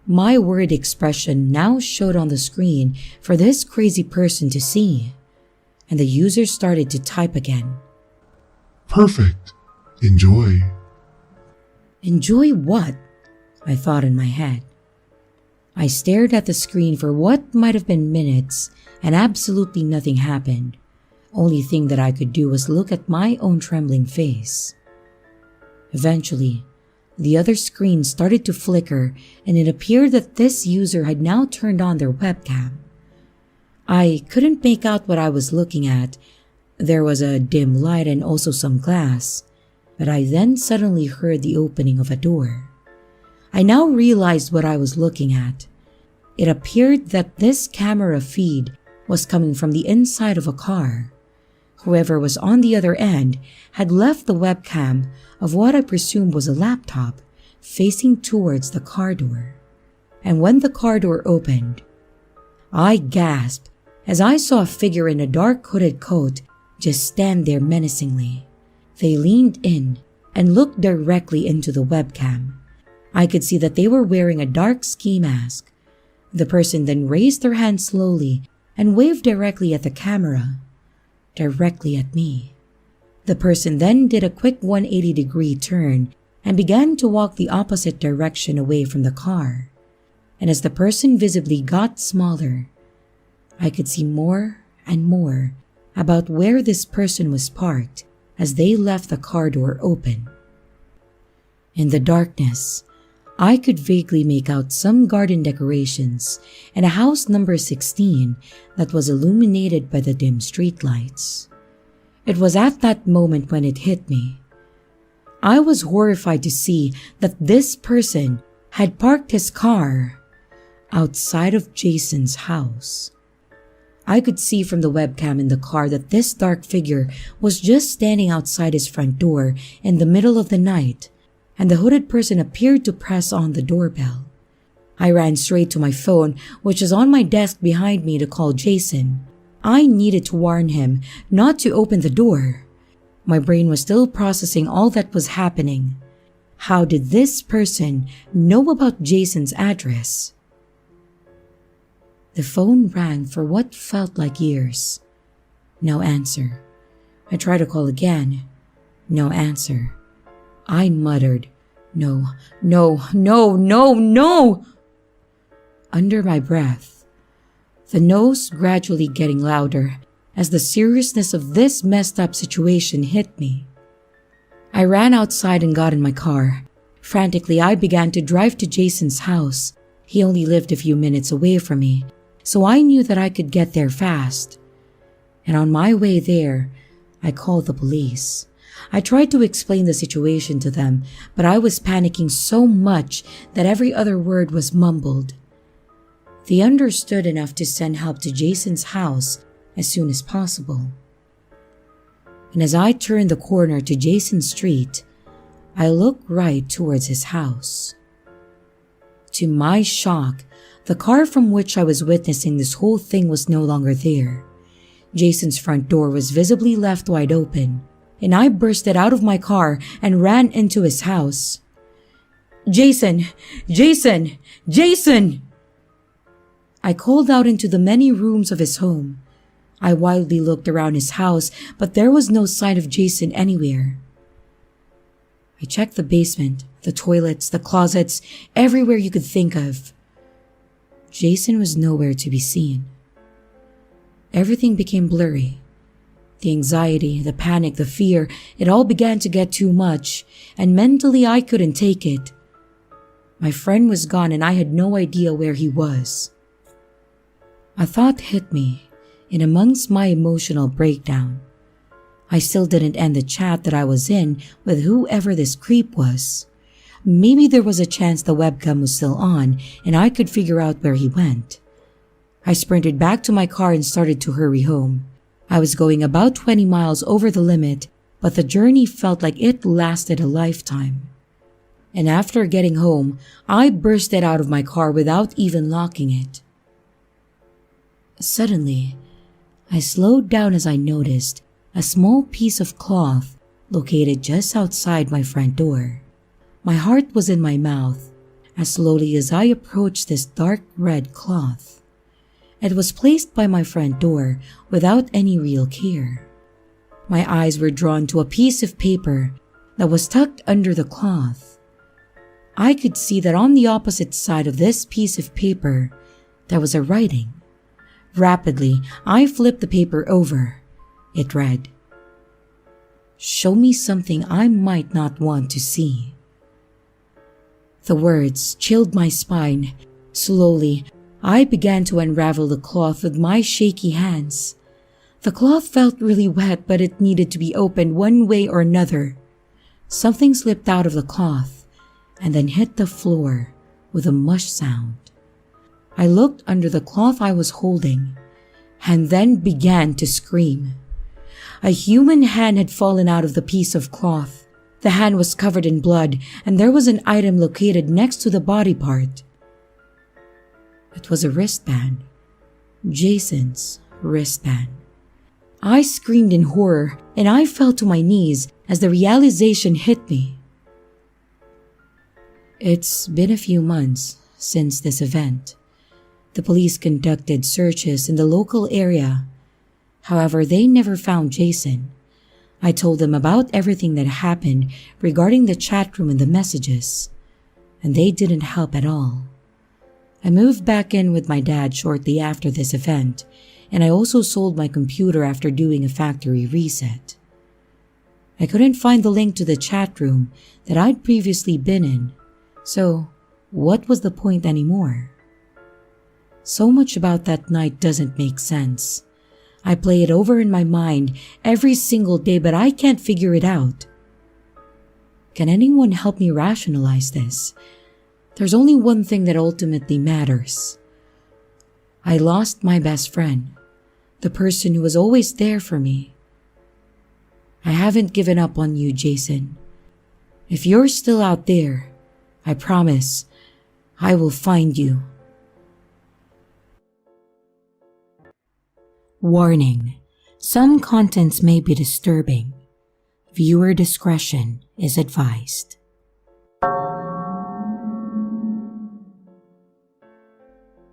My worried expression now showed on the screen for this crazy person to see, and the user started to type again. Perfect. Enjoy. Enjoy what? I thought in my head. I stared at the screen for what might have been minutes, and absolutely nothing happened. Only thing that I could do was look at my own trembling face. Eventually, the other screen started to flicker, and it appeared that this user had now turned on their webcam. I couldn't make out what I was looking at. There was a dim light and also some glass, but I then suddenly heard the opening of a door. I now realized what I was looking at. It appeared that this camera feed was coming from the inside of a car. Whoever was on the other end had left the webcam of what I presumed was a laptop facing towards the car door. And when the car door opened, I gasped as I saw a figure in a dark hooded coat just stand there menacingly. They leaned in and looked directly into the webcam. I could see that they were wearing a dark ski mask. The person then raised their hand slowly and waved directly at the camera, directly at me. The person then did a quick 180-degree turn and began to walk the opposite direction away from the car. And as the person visibly got smaller, I could see more and more about where this person was parked as they left the car door open. In the darkness, I could vaguely make out some garden decorations and a house number 16 that was illuminated by the dim streetlights. It was at that moment when it hit me. I was horrified to see that this person had parked his car outside of Jason's house. I could see from the webcam in the car that this dark figure was just standing outside his front door in the middle of the night, and the hooded person appeared to press on the doorbell. I ran straight to my phone, which was on my desk behind me, to call Jason. I needed to warn him not to open the door. My brain was still processing all that was happening. How did this person know about Jason's address? The phone rang for what felt like years. No answer. I tried to call again. No answer. I muttered, "No, no, no, no, no!" under my breath. The no's gradually getting louder as the seriousness of this messed up situation hit me. I ran outside and got in my car. Frantically, I began to drive to Jason's house. He only lived a few minutes away from me, so I knew that I could get there fast. And on my way there, I called the police. I tried to explain the situation to them, but I was panicking so much that every other word was mumbled. They understood enough to send help to Jason's house as soon as possible. And as I turned the corner to Jason's street, I looked right towards his house. To my shock, the car from which I was witnessing this whole thing was no longer there. Jason's front door was visibly left wide open, and I bursted out of my car and ran into his house. "Jason! Jason! Jason!" I called out into the many rooms of his home. I wildly looked around his house, but there was no sign of Jason anywhere. I checked the basement, the toilets, the closets, everywhere you could think of. Jason was nowhere to be seen. Everything became blurry. The anxiety, the panic, the fear, it all began to get too much, and mentally I couldn't take it. My friend was gone and I had no idea where he was. A thought hit me, in amongst my emotional breakdown. I still didn't end the chat that I was in with whoever this creep was. Maybe there was a chance the webcam was still on and I could figure out where he went. I sprinted back to my car and started to hurry home. I was going about 20 miles over the limit, but the journey felt like it lasted a lifetime. And after getting home, I bursted out of my car without even locking it. Suddenly, I slowed down as I noticed a small piece of cloth located just outside my front door. My heart was in my mouth. as slowly as I approached this dark red cloth. It was placed by my front door without any real care. My eyes were drawn to a piece of paper that was tucked under the cloth. I could see that on the opposite side of this piece of paper, there was a writing. Rapidly, I flipped the paper over. It read, "Show me something I might not want to see." The words chilled my spine. Slowly, I began to unravel the cloth with my shaky hands. The cloth felt really wet, but it needed to be opened one way or another. Something slipped out of the cloth and then hit the floor with a mush sound. I looked under the cloth I was holding and then began to scream. A human hand had fallen out of the piece of cloth. The hand was covered in blood, and there was an item located next to the body part. It was a wristband. Jason's wristband. I screamed in horror, and I fell to my knees as the realization hit me. It's been a few months since this event. The police conducted searches in the local area. However, they never found Jason. I told them about everything that happened regarding the chat room and the messages, and they didn't help at all. I moved back in with my dad shortly after this event, and I also sold my computer after doing a factory reset. I couldn't find the link to the chat room that I'd previously been in, so what was the point anymore? So much about that night doesn't make sense. I play it over in my mind every single day, but I can't figure it out. Can anyone help me rationalize this? There's only one thing that ultimately matters. I lost my best friend, the person who was always there for me. I haven't given up on you, Jason. If you're still out there, I promise I will find you. Warning: some contents may be disturbing. Viewer discretion is advised.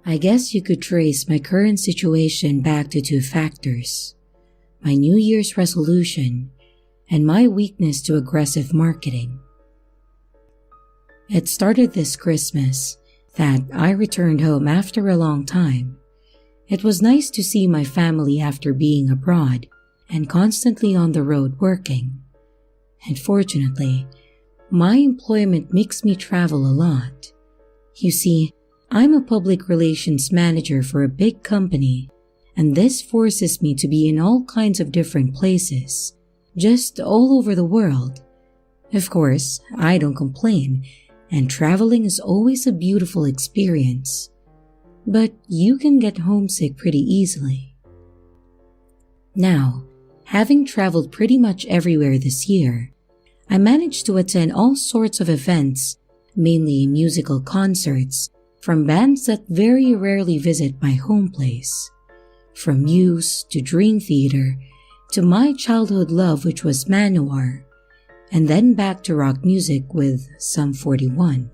I guess you could trace my current situation back to two factors: my New Year's resolution and my weakness to aggressive marketing. It started this Christmas that I returned home after a long time. It was nice to see my family after being abroad and constantly on the road working. Unfortunately, my employment makes me travel a lot. You see, I'm a public relations manager for a big company, and this forces me to be in all kinds of different places, just all over the world. Of course, I don't complain, and traveling is always a beautiful experience. But you can get homesick pretty easily. Now, having traveled pretty much everywhere this year, I managed to attend all sorts of events, mainly musical concerts, from bands that very rarely visit my home place. From Muse to Dream Theater to my childhood love, which was Manowar, and then back to rock music with Sum 41.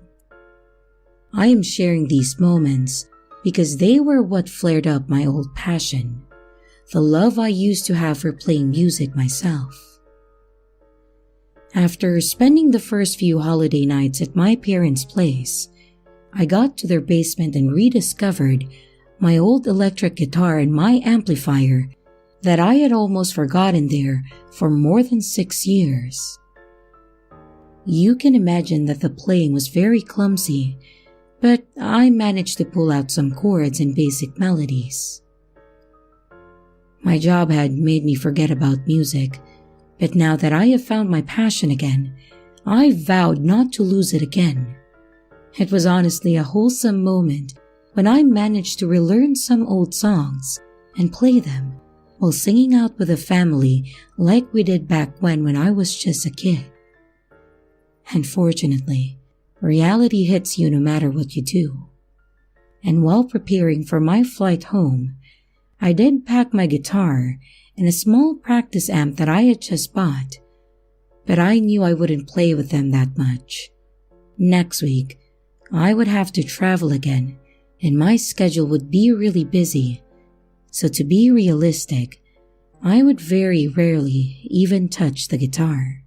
I am sharing these moments because they were what flared up my old passion, the love I used to have for playing music myself. After spending the first few holiday nights at my parents' place, I got to their basement and rediscovered my old electric guitar and my amplifier that I had almost forgotten there for more than 6 years. You can imagine that the playing was very clumsy, but I managed to pull out some chords and basic melodies. My job had made me forget about music, but now that I have found my passion again, I vowed not to lose it again. It was honestly a wholesome moment when I managed to relearn some old songs and play them while singing out with the family like we did back when I was just a kid. Unfortunately, reality hits you no matter what you do. And while preparing for my flight home, I did pack my guitar and a small practice amp that I had just bought, but I knew I wouldn't play with them that much. Next week, I would have to travel again and my schedule would be really busy. So to be realistic, I would very rarely even touch the guitar.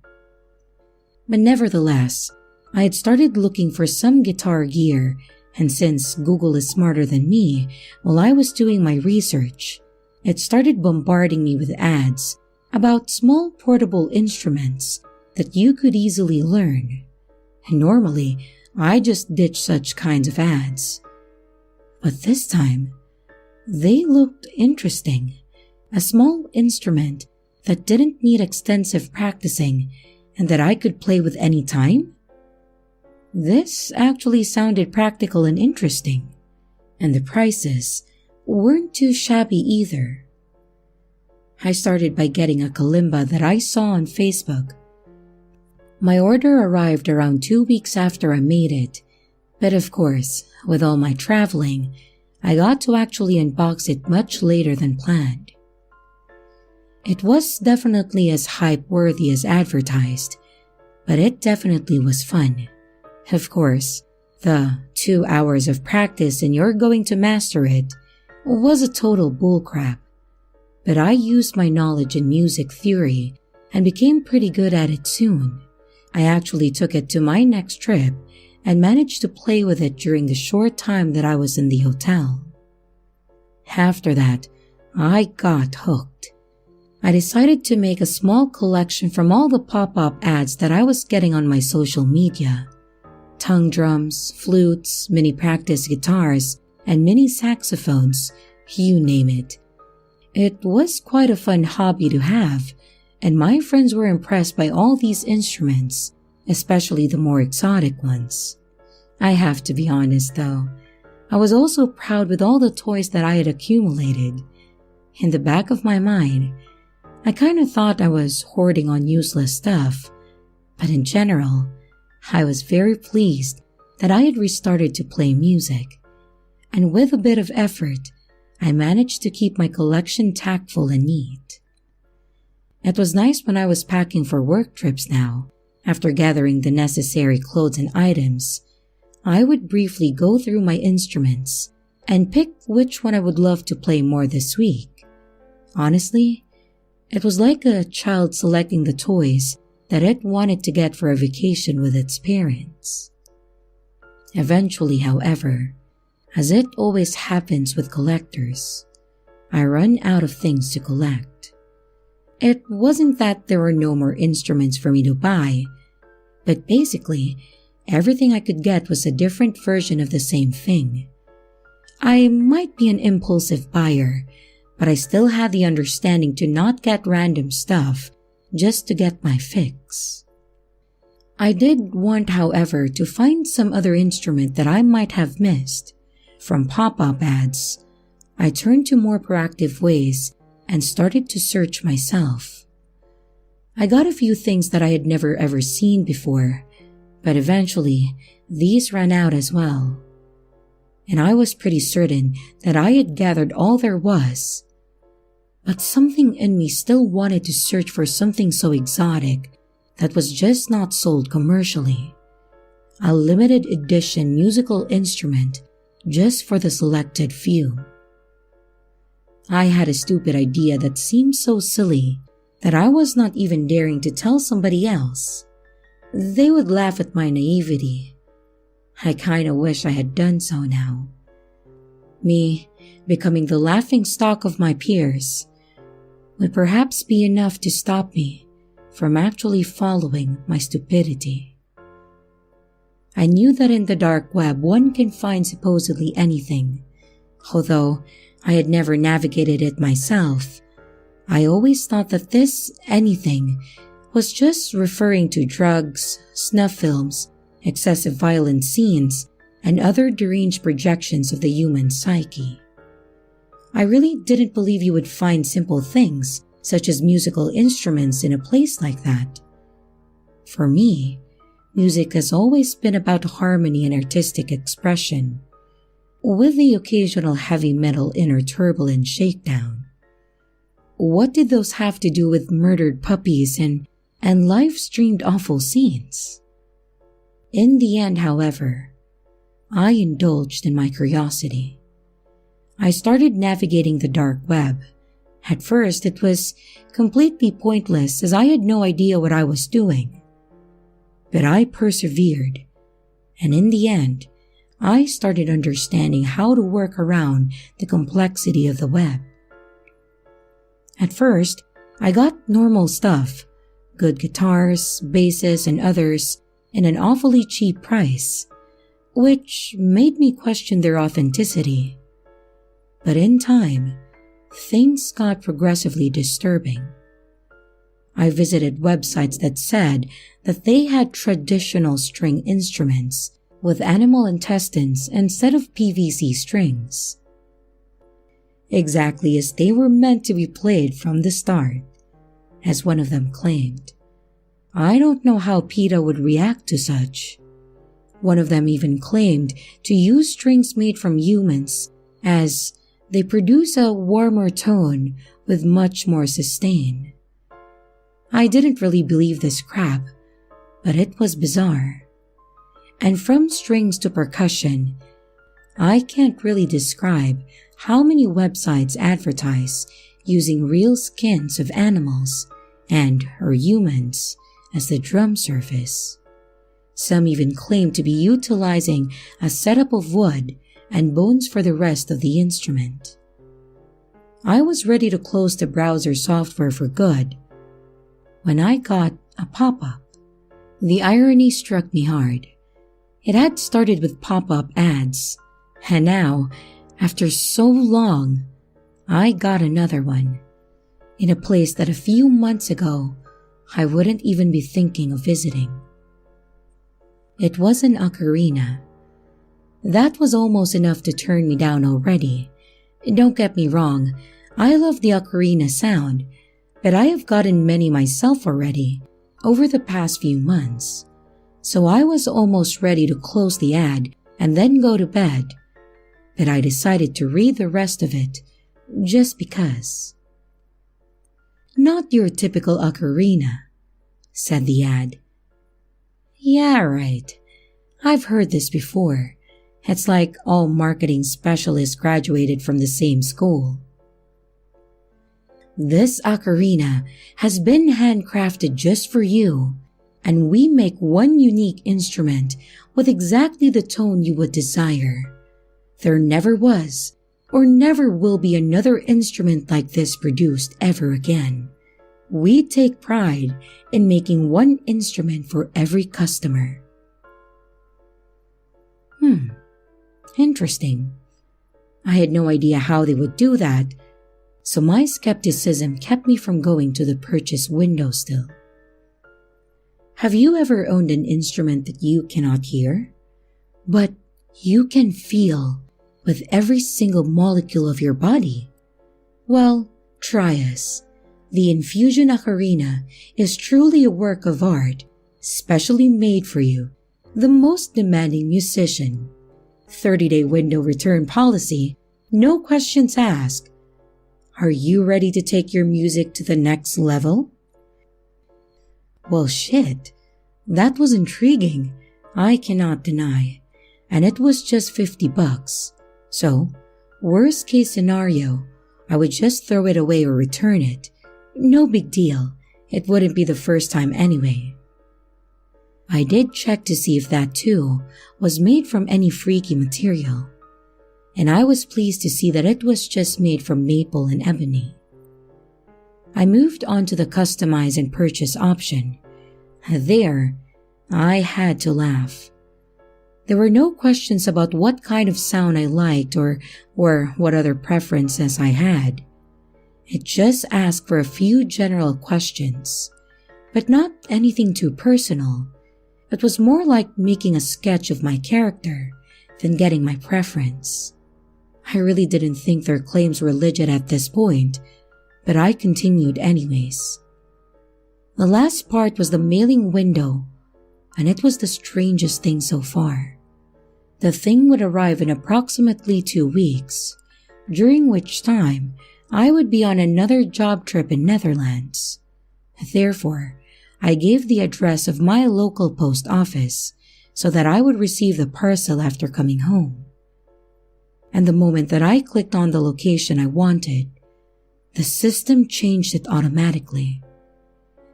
But nevertheless, I had started looking for some guitar gear, and since Google is smarter than me, while I was doing my research, it started bombarding me with ads about small portable instruments that you could easily learn. And normally, I just ditch such kinds of ads. But this time, they looked interesting. A small instrument that didn't need extensive practicing and that I could play with any time? This actually sounded practical and interesting, and the prices weren't too shabby either. I started by getting a kalimba that I saw on Facebook. My order arrived around 2 weeks after I made it, but of course, with all my traveling, I got to actually unbox it much later than planned. It was definitely as hype-worthy as advertised, but it definitely was fun. Of course, the 2 hours of practice and you're going to master it was a total bullcrap, but I used my knowledge in music theory and became pretty good at it soon. I actually took it to my next trip and managed to play with it during the short time that I was in the hotel. After that, I got hooked. I decided to make a small collection from all the pop-up ads that I was getting on my social media. Tongue drums, flutes, mini practice guitars, and mini saxophones, you name it. It was quite a fun hobby to have, and my friends were impressed by all these instruments, especially the more exotic ones. I have to be honest though, I was also proud with all the toys that I had accumulated. In the back of my mind, I kind of thought I was hoarding on useless stuff, but in general, I was very pleased that I had restarted to play music, and with a bit of effort, I managed to keep my collection tactful and neat. It was nice when I was packing for work trips now. After gathering the necessary clothes and items, I would briefly go through my instruments and pick which one I would love to play more this week. Honestly, it was like a child selecting the toys that it wanted to get for a vacation with its parents. Eventually, however, as it always happens with collectors, I run out of things to collect. It wasn't that there were no more instruments for me to buy, but basically, everything I could get was a different version of the same thing. I might be an impulsive buyer, but I still had the understanding to not get random stuff just to get my fix. I did want, however, to find some other instrument that I might have missed. From pop-up ads, I turned to more proactive ways and started to search myself. I got a few things that I had never ever seen before, but eventually these ran out as well. And I was pretty certain that I had gathered all there was. But something in me still wanted to search for something so exotic that was just not sold commercially. A limited edition musical instrument just for the selected few. I had a stupid idea that seemed so silly that I was not even daring to tell somebody else. They would laugh at my naivety. I kinda wish I had done so now. Me becoming the laughing stock of my peers would perhaps be enough to stop me from actually following my stupidity. I knew that in the dark web one can find supposedly anything. Although I had never navigated it myself, I always thought that this anything was just referring to drugs, snuff films, excessive violent scenes, and other deranged projections of the human psyche. I really didn't believe you would find simple things, such as musical instruments, in a place like that. For me, music has always been about harmony and artistic expression, with the occasional heavy metal inner turbulent shakedown. What did those have to do with murdered puppies and live-streamed awful scenes? In the end, however, I indulged in my curiosity. I started navigating the dark web. At first, it was completely pointless as I had no idea what I was doing. But I persevered, and in the end, I started understanding how to work around the complexity of the web. At first, I got normal stuff, good guitars, basses, and others, in an awfully cheap price, which made me question their authenticity. But in time, things got progressively disturbing. I visited websites that said that they had traditional string instruments with animal intestines instead of PVC strings, exactly as they were meant to be played from the start, as one of them claimed. I don't know how PETA would react to such. One of them even claimed to use strings made from humans as they produce a warmer tone with much more sustain. I didn't really believe this crap, but it was bizarre. And from strings to percussion, I can't really describe how many websites advertise using real skins of animals or humans as the drum surface. Some even claim to be utilizing a setup of wood and bones for the rest of the instrument. I was ready to close the browser software for good when I got a pop-up. The irony struck me hard. It had started with pop-up ads, and now, after so long, I got another one, in a place that a few months ago I wouldn't even be thinking of visiting. It was an ocarina. That was almost enough to turn me down already. Don't get me wrong, I love the ocarina sound, but I have gotten many myself already over the past few months. So I was almost ready to close the ad and then go to bed, but I decided to read the rest of it just because. "Not your typical ocarina," said the ad. "Yeah, right. I've heard this before. It's like all marketing specialists graduated from the same school. This ocarina has been handcrafted just for you, and we make one unique instrument with exactly the tone you would desire. There never was or never will be another instrument like this produced ever again. We take pride in making one instrument for every customer." Interesting. I had no idea how they would do that, so my skepticism kept me from going to the purchase window still. Have you ever owned an instrument that you cannot hear, but you can feel with every single molecule of your body? Well, try us. The Infusion Ocarina is truly a work of art, specially made for you, the most demanding musician. 30-day window return policy, no questions asked. Are you ready to take your music to the next level? Well, shit. That was intriguing, I cannot deny. And it was just $50. So, worst case scenario, I would just throw it away or return it. No big deal. It wouldn't be the first time anyway. I did check to see if that too was made from any freaky material, and I was pleased to see that it was just made from maple and ebony. I moved on to the customize and purchase option. There, I had to laugh. There were no questions about what kind of sound I liked or what other preferences I had. It just asked for a few general questions, but not anything too personal. It was more like making a sketch of my character than getting my preference. I really didn't think their claims were legit at this point, but I continued anyways. The last part was the mailing window, and it was the strangest thing so far. The thing would arrive in approximately 2 weeks, during which time I would be on another job trip in Netherlands. Therefore, I gave the address of my local post office, so that I would receive the parcel after coming home. And the moment that I clicked on the location I wanted, the system changed it automatically.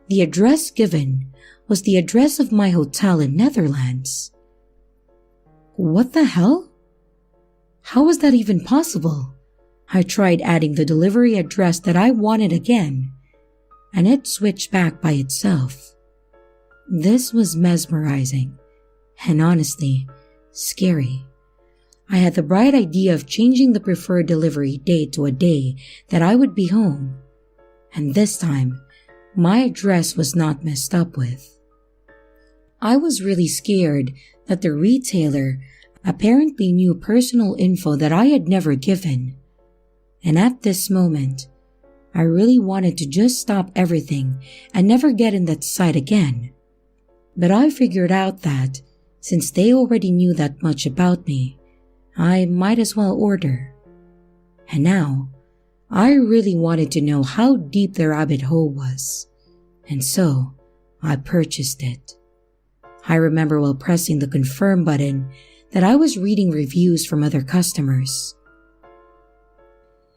The address given was the address of my hotel in Netherlands. What the hell? How was that even possible? I tried adding the delivery address that I wanted again, and it switched back by itself. This was mesmerizing, and honestly, scary. I had the bright idea of changing the preferred delivery date to a day that I would be home, and this time, my address was not messed up with. I was really scared that the retailer apparently knew personal info that I had never given, and at this moment, I really wanted to just stop everything and never get in that site again. But I figured out that, since they already knew that much about me, I might as well order. And now, I really wanted to know how deep the rabbit hole was, and so I purchased it. I remember while pressing the confirm button that I was reading reviews from other customers.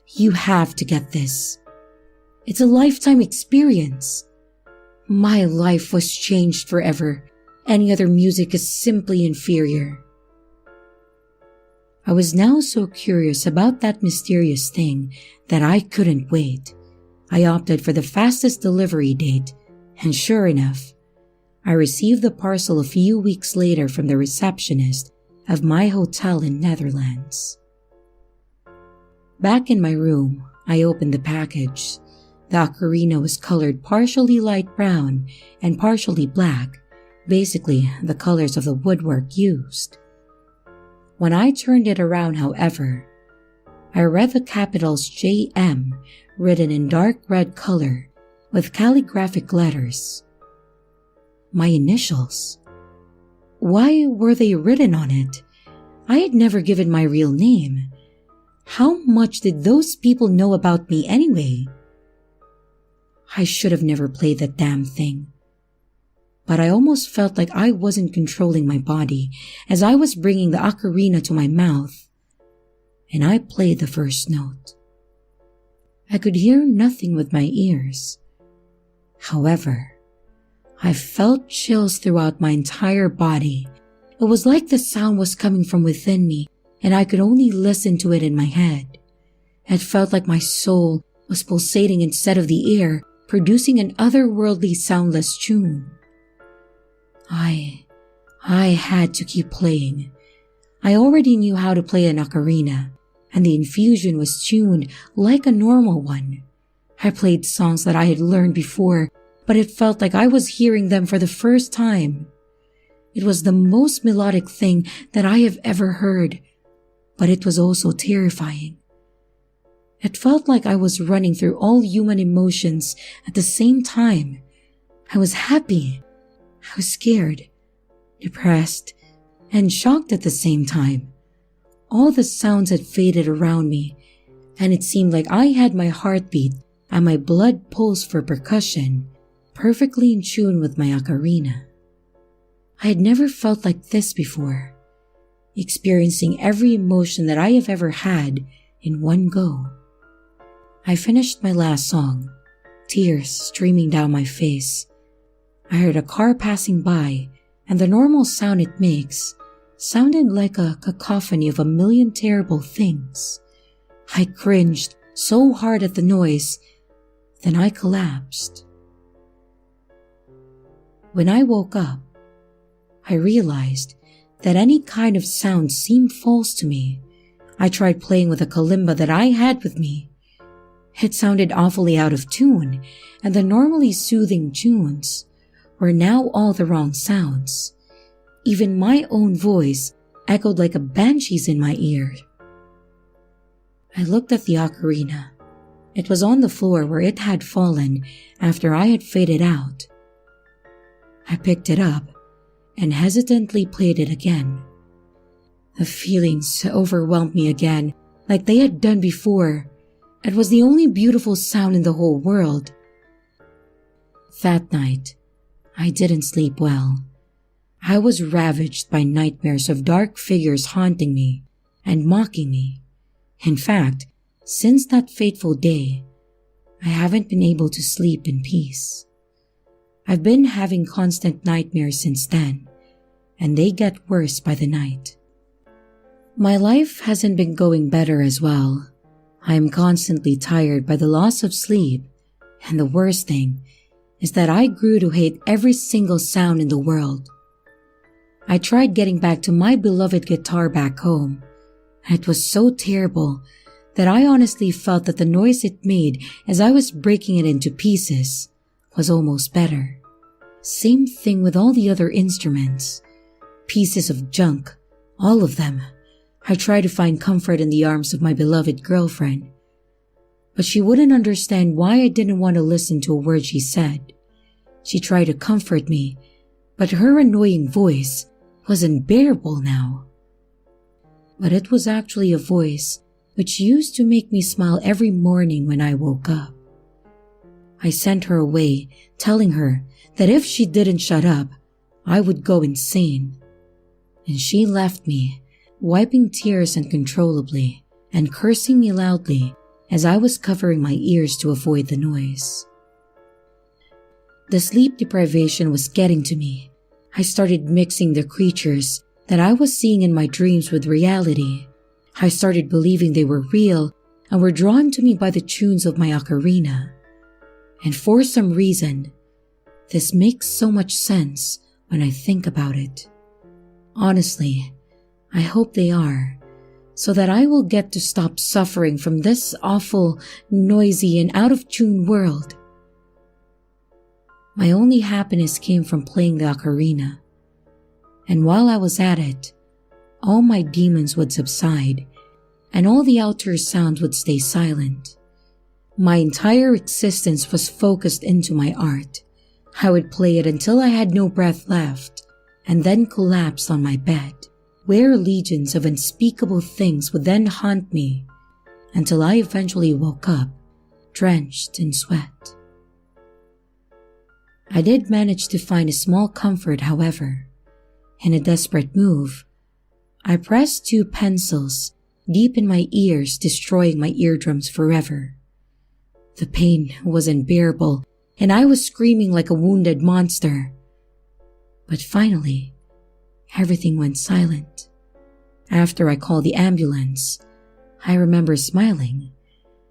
You have to get this. It's a lifetime experience. My life was changed forever. Any other music is simply inferior. I was now so curious about that mysterious thing that I couldn't wait. I opted for the fastest delivery date, and sure enough, I received the parcel a few weeks later from the receptionist of my hotel in Netherlands. Back in my room, I opened the package. The ocarina was colored partially light brown and partially black, basically the colors of the woodwork used. When I turned it around, however, I read the capitals JM written in dark red color with calligraphic letters. My initials. Why were they written on it? I had never given my real name. How much did those people know about me anyway? I should have never played that damn thing. But I almost felt like I wasn't controlling my body as I was bringing the ocarina to my mouth, and I played the first note. I could hear nothing with my ears. However, I felt chills throughout my entire body. It was like the sound was coming from within me, and I could only listen to it in my head. It felt like my soul was pulsating instead of the air, producing an otherworldly soundless tune. I had to keep playing. I already knew how to play an ocarina, and the infusion was tuned like a normal one. I played songs that I had learned before, but it felt like I was hearing them for the first time. It was the most melodic thing that I have ever heard, but it was also terrifying. It felt like I was running through all human emotions at the same time. I was happy. I was scared, depressed, and shocked at the same time. All the sounds had faded around me, and it seemed like I had my heartbeat and my blood pulse for percussion perfectly in tune with my ocarina. I had never felt like this before, experiencing every emotion that I have ever had in one go. I finished my last song, tears streaming down my face. I heard a car passing by, and the normal sound it makes sounded like a cacophony of a million terrible things. I cringed so hard at the noise, then I collapsed. When I woke up, I realized that any kind of sound seemed false to me. I tried playing with a kalimba that I had with me. It sounded awfully out of tune, and the normally soothing tunes were now all the wrong sounds. Even my own voice echoed like a banshee's in my ear. I looked at the ocarina. It was on the floor where it had fallen after I had faded out. I picked it up and hesitantly played it again. The feelings overwhelmed me again, like they had done before. It was the only beautiful sound in the whole world. That night, I didn't sleep well. I was ravaged by nightmares of dark figures haunting me and mocking me. In fact, since that fateful day, I haven't been able to sleep in peace. I've been having constant nightmares since then, and they get worse by the night. My life hasn't been going better as well. I am constantly tired by the loss of sleep, and the worst thing is that I grew to hate every single sound in the world. I tried getting back to my beloved guitar back home, and it was so terrible that I honestly felt that the noise it made as I was breaking it into pieces was almost better. Same thing with all the other instruments. Pieces of junk, all of them. I tried to find comfort in the arms of my beloved girlfriend, but she wouldn't understand why I didn't want to listen to a word she said. She tried to comfort me, but her annoying voice was unbearable now. But it was actually a voice which used to make me smile every morning when I woke up. I sent her away, telling her that if she didn't shut up, I would go insane. And she left me, wiping tears uncontrollably and cursing me loudly as I was covering my ears to avoid the noise. The sleep deprivation was getting to me. I started mixing the creatures that I was seeing in my dreams with reality. I started believing they were real and were drawn to me by the tunes of my ocarina. And for some reason, this makes so much sense when I think about it. Honestly, I hope they are, so that I will get to stop suffering from this awful, noisy, and out-of-tune world. My only happiness came from playing the ocarina, and while I was at it, all my demons would subside, and all the outer sounds would stay silent. My entire existence was focused into my art. I would play it until I had no breath left, and then collapse on my bed, where legions of unspeakable things would then haunt me, until I eventually woke up, drenched in sweat. I did manage to find a small comfort, however. In a desperate move, I pressed 2 pencils deep in my ears, destroying my eardrums forever. The pain was unbearable, and I was screaming like a wounded monster. But finally, everything went silent. After I called the ambulance, I remember smiling,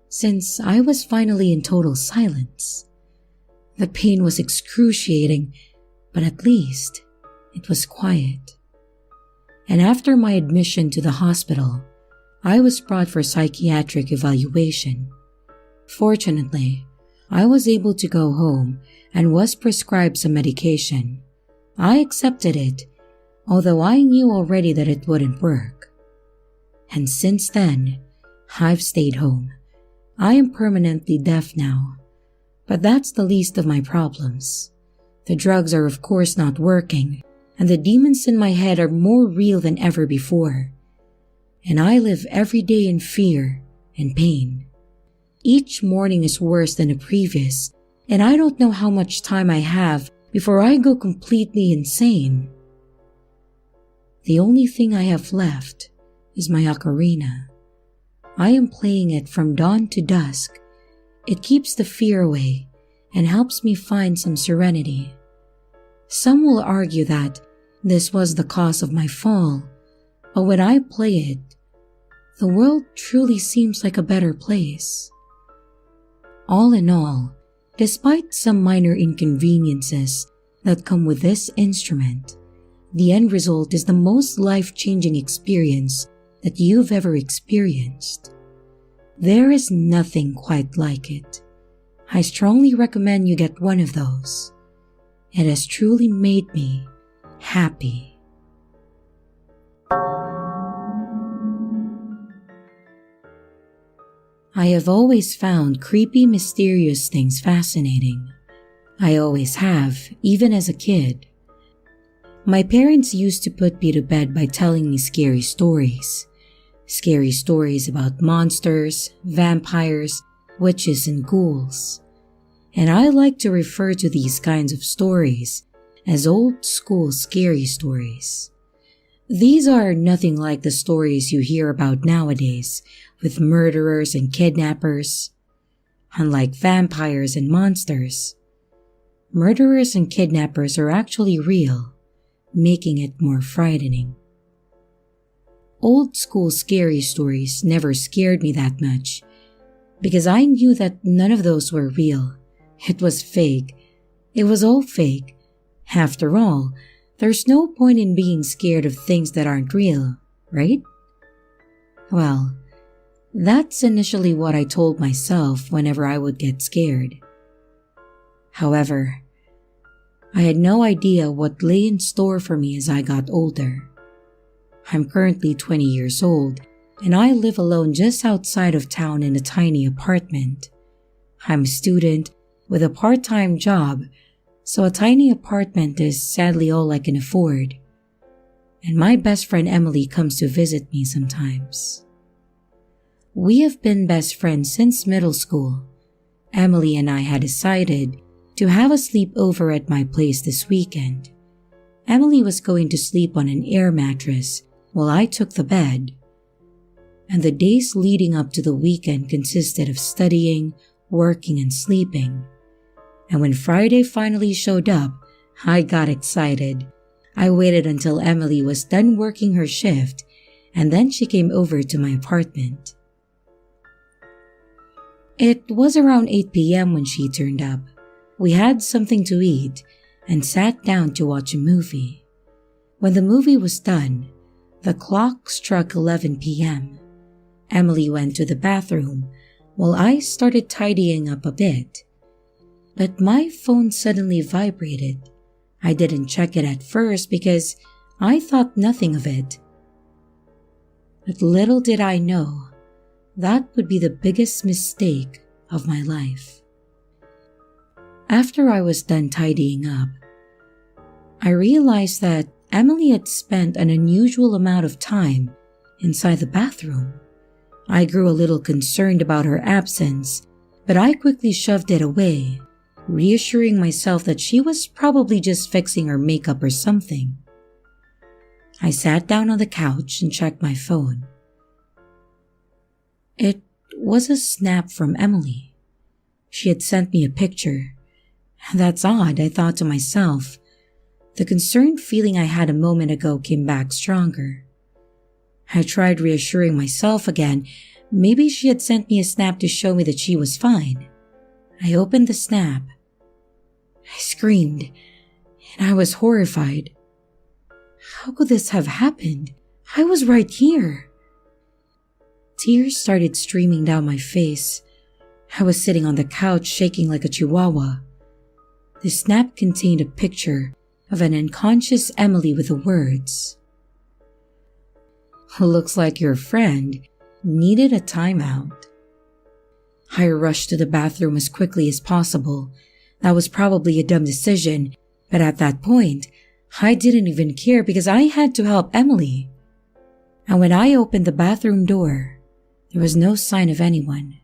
since I was finally in total silence. The pain was excruciating, but at least it was quiet. And after my admission to the hospital, I was brought for psychiatric evaluation. Fortunately, I was able to go home and was prescribed some medication. I accepted it, although I knew already that it wouldn't work. And since then, I've stayed home. I am permanently deaf now, but that's the least of my problems. The drugs are of course not working, and the demons in my head are more real than ever before. And I live every day in fear and pain. Each morning is worse than the previous, and I don't know how much time I have before I go completely insane. The only thing I have left is my ocarina. I am playing it from dawn to dusk. It keeps the fear away and helps me find some serenity. Some will argue that this was the cause of my fall, but when I play it, the world truly seems like a better place. All in all, despite some minor inconveniences that come with this instrument, the end result is the most life-changing experience that you've ever experienced. There is nothing quite like it. I strongly recommend you get one of those. It has truly made me happy. I have always found creepy, mysterious things fascinating. I always have, even as a kid. My parents used to put me to bed by telling me scary stories. Scary stories about monsters, vampires, witches, and ghouls. And I like to refer to these kinds of stories as old school scary stories. These are nothing like the stories you hear about nowadays with murderers and kidnappers. Unlike vampires and monsters, murderers and kidnappers are actually real, making it more frightening. Old school scary stories never scared me that much because I knew that none of those were real. It was fake. It was all fake. After all, there's no point in being scared of things that aren't real, right? Well, that's initially what I told myself whenever I would get scared. However, I had no idea what lay in store for me as I got older. I'm currently 20 years old, and I live alone just outside of town in a tiny apartment. I'm a student with a part-time job, so a tiny apartment is sadly all I can afford. And my best friend Emily comes to visit me sometimes. We have been best friends since middle school. Emily and I had decided to have a sleepover at my place this weekend. Emily was going to sleep on an air mattress while I took the bed. And the days leading up to the weekend consisted of studying, working, and sleeping. And when Friday finally showed up, I got excited. I waited until Emily was done working her shift, and then she came over to my apartment. It was around 8 p.m. when she turned up. We had something to eat and sat down to watch a movie. When the movie was done, the clock struck 11 p.m. Emily went to the bathroom while I started tidying up a bit. But my phone suddenly vibrated. I didn't check it at first because I thought nothing of it. But little did I know, that would be the biggest mistake of my life. After I was done tidying up, I realized that Emily had spent an unusual amount of time inside the bathroom. I grew a little concerned about her absence, but I quickly shoved it away, reassuring myself that she was probably just fixing her makeup or something. I sat down on the couch and checked my phone. It was a snap from Emily. She had sent me a picture. That's odd, I thought to myself. The concerned feeling I had a moment ago came back stronger. I tried reassuring myself again. Maybe she had sent me a snap to show me that she was fine. I opened the snap. I screamed, and I was horrified. How could this have happened? I was right here. Tears started streaming down my face. I was sitting on the couch shaking like a chihuahua. The snap contained a picture of an unconscious Emily with the words, "Looks like your friend needed a timeout." I rushed to the bathroom as quickly as possible. That was probably a dumb decision, but at that point, I didn't even care because I had to help Emily. And when I opened the bathroom door, there was no sign of anyone.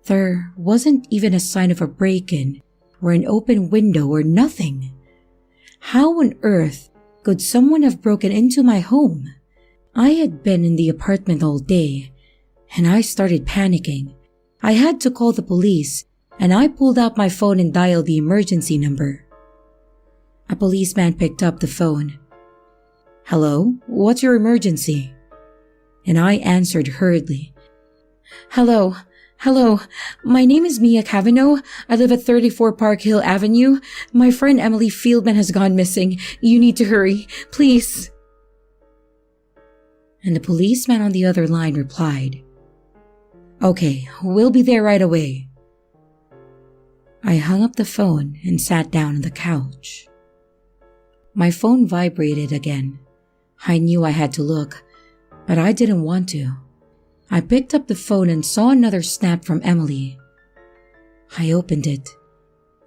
There wasn't even a sign of a break-in or an open window or nothing. How on earth could someone have broken into my home? I had been in the apartment all day, and I started panicking. I had to call the police, and I pulled out my phone and dialed the emergency number. A policeman picked up the phone. "Hello, what's your emergency?" And I answered hurriedly. Hello, my name is Mia Cavanaugh. I live at 34 Park Hill Avenue. My friend Emily Fieldman has gone missing. You need to hurry, please." And the policeman on the other line replied, "Okay, we'll be there right away." I hung up the phone and sat down on the couch. My phone vibrated again. I knew I had to look, but I didn't want to. I picked up the phone and saw another snap from Emily. I opened it.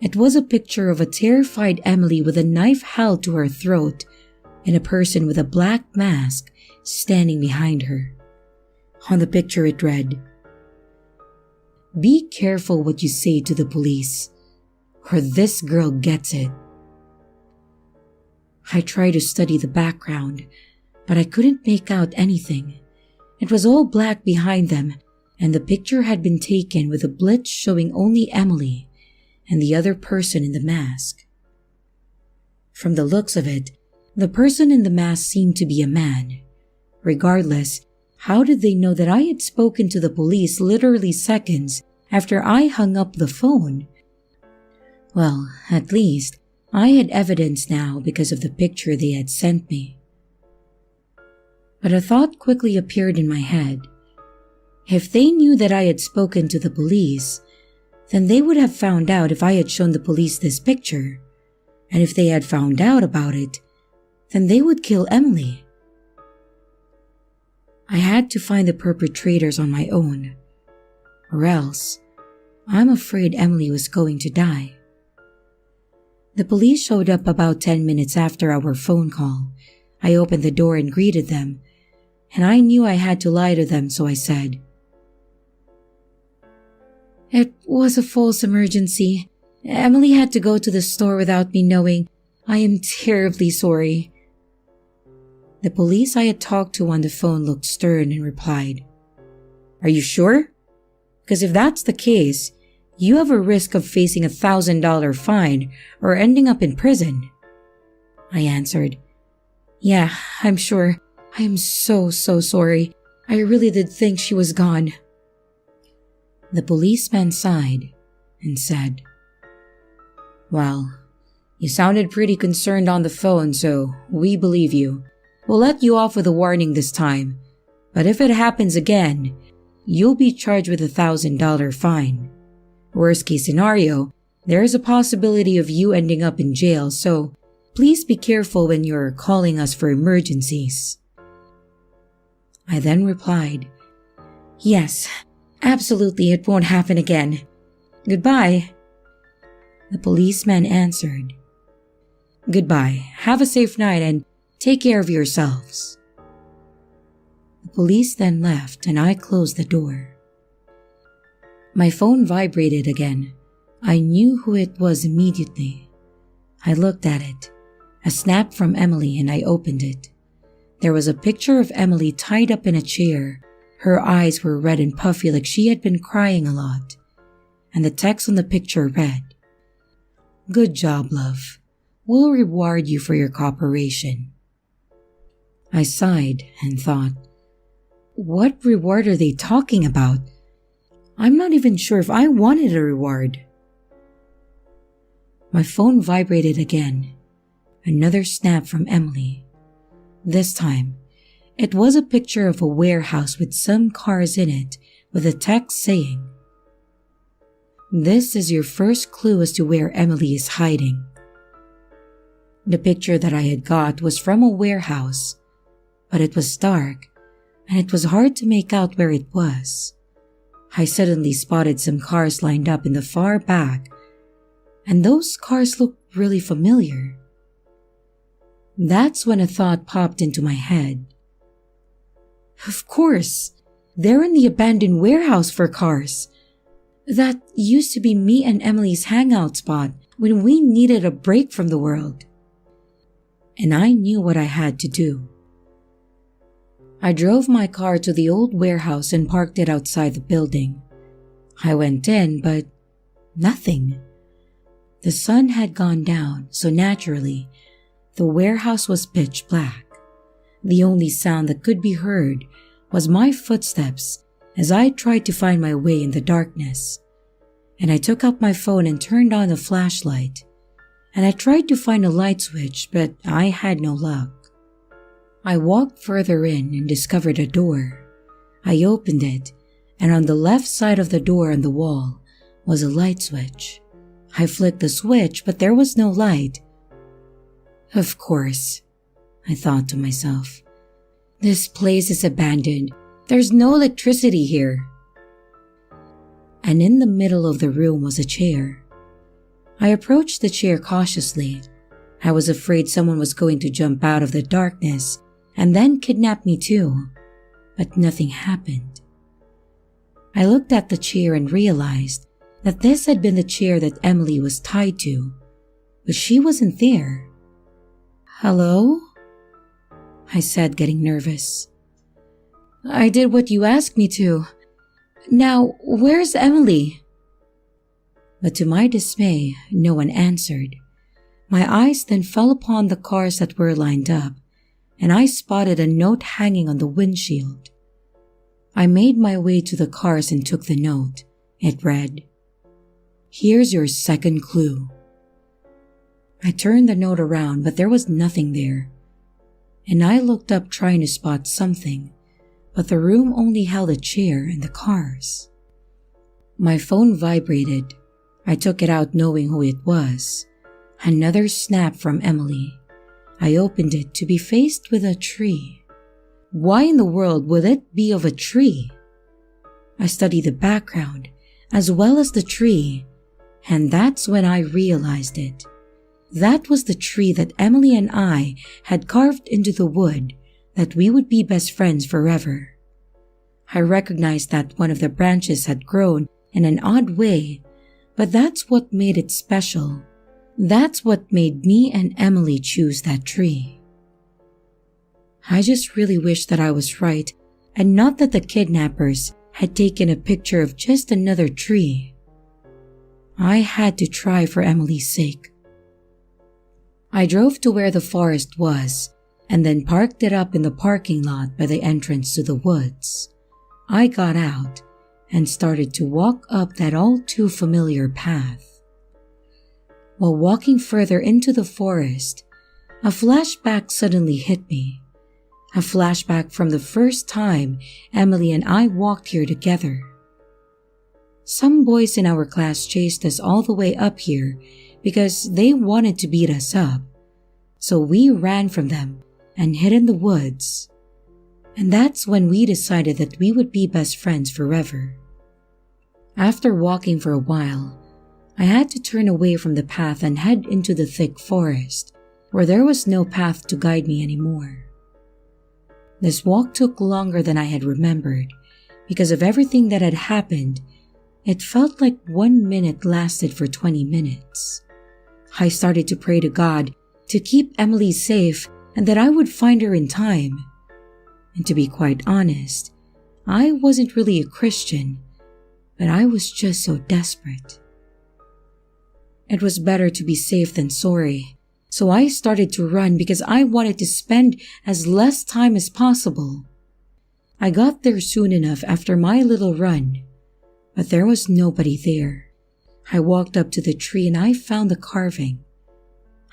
It was a picture of a terrified Emily with a knife held to her throat and a person with a black mask standing behind her. On the picture it read, "Be careful what you say to the police, or this girl gets it." I tried to study the background, but I couldn't make out anything. It was all black behind them, and the picture had been taken with a blitz showing only Emily and the other person in the mask. From the looks of it, the person in the mask seemed to be a man. Regardless, how did they know that I had spoken to the police literally seconds after I hung up the phone? Well, at least, I had evidence now because of the picture they had sent me. But a thought quickly appeared in my head. If they knew that I had spoken to the police, then they would have found out if I had shown the police this picture. And if they had found out about it, then they would kill Emily. I had to find the perpetrators on my own, or else I'm afraid Emily was going to die. The police showed up about 10 minutes after our phone call. I opened the door and greeted them, and I knew I had to lie to them, so I said, "It was a false emergency. Emily had to go to the store without me knowing. I am terribly sorry." The police I had talked to on the phone looked stern and replied, "Are you sure? Because if that's the case, you have a risk of facing a $1,000 fine or ending up in prison." I answered, "Yeah, I'm sure. I am so sorry. I really did think she was gone." The policeman sighed and said, "Well, you sounded pretty concerned on the phone, so we believe you. We'll let you off with a warning this time, but if it happens again, you'll be charged with a $1,000 fine. Worst case scenario, there is a possibility of you ending up in jail, so please be careful when you're calling us for emergencies." I then replied, "Yes, absolutely, it won't happen again. Goodbye." The policeman answered, "Goodbye, have a safe night and take care of yourselves." The police then left and I closed the door. My phone vibrated again. I knew who it was immediately. I looked at it, a snap from Emily, and I opened it. There was a picture of Emily tied up in a chair. Her eyes were red and puffy like she had been crying a lot. And the text on the picture read, "Good job, love. We'll reward you for your cooperation." I sighed and thought, what reward are they talking about? I'm not even sure if I wanted a reward. My phone vibrated again. Another snap from Emily. This time, it was a picture of a warehouse with some cars in it with a text saying, "This is your first clue as to where Emily is hiding." The picture that I had got was from a warehouse, but it was dark and it was hard to make out where it was. I suddenly spotted some cars lined up in the far back, and those cars looked really familiar. That's when a thought popped into my head. Of course, they're in the abandoned warehouse for cars. That used to be me and Emily's hangout spot when we needed a break from the world. And I knew what I had to do. I drove my car to the old warehouse and parked it outside the building. I went in, but nothing. The sun had gone down, so naturally, the warehouse was pitch black. The only sound that could be heard was my footsteps as I tried to find my way in the darkness. And I took out my phone and turned on the flashlight. And I tried to find a light switch, but I had no luck. I walked further in and discovered a door. I opened it, and on the left side of the door on the wall was a light switch. I flicked the switch, but there was no light. Of course, I thought to myself. This place is abandoned. There's no electricity here. And in the middle of the room was a chair. I approached the chair cautiously. I was afraid someone was going to jump out of the darkness and then kidnap me too, but nothing happened. I looked at the chair and realized that this had been the chair that Emily was tied to, but she wasn't there. Hello? I said, getting nervous. I did what you asked me to. Now, where's Emily? But to my dismay, no one answered. My eyes then fell upon the cars that were lined up, and I spotted a note hanging on the windshield. I made my way to the cars and took the note. It read, "Here's your second clue." I turned the note around, but there was nothing there. And I looked up trying to spot something, but the room only held a chair and the cars. My phone vibrated. I took it out knowing who it was. Another snap from Emily. I opened it to be faced with a tree. Why in the world would it be of a tree? I studied the background as well as the tree, and that's when I realized it. That was the tree that Emily and I had carved into the wood that we would be best friends forever. I recognized that one of the branches had grown in an odd way, but that's what made it special. That's what made me and Emily choose that tree. I just really wish that I was right and not that the kidnappers had taken a picture of just another tree. I had to try for Emily's sake. I drove to where the forest was and then parked it up in the parking lot by the entrance to the woods. I got out and started to walk up that all too familiar path. While walking further into the forest, a flashback suddenly hit me. A flashback from the first time Emily and I walked here together. Some boys in our class chased us all the way up here because they wanted to beat us up. So we ran from them and hid in the woods. And that's when we decided that we would be best friends forever. After walking for a while, I had to turn away from the path and head into the thick forest, where there was no path to guide me anymore. This walk took longer than I had remembered. Because of everything that had happened, it felt like 1 minute lasted for 20 minutes. I started to pray to God to keep Emily safe and that I would find her in time. And to be quite honest, I wasn't really a Christian, but I was just so desperate. It was better to be safe than sorry, so I started to run because I wanted to spend as less time as possible. I got there soon enough after my little run, but there was nobody there. I walked up to the tree and I found the carving.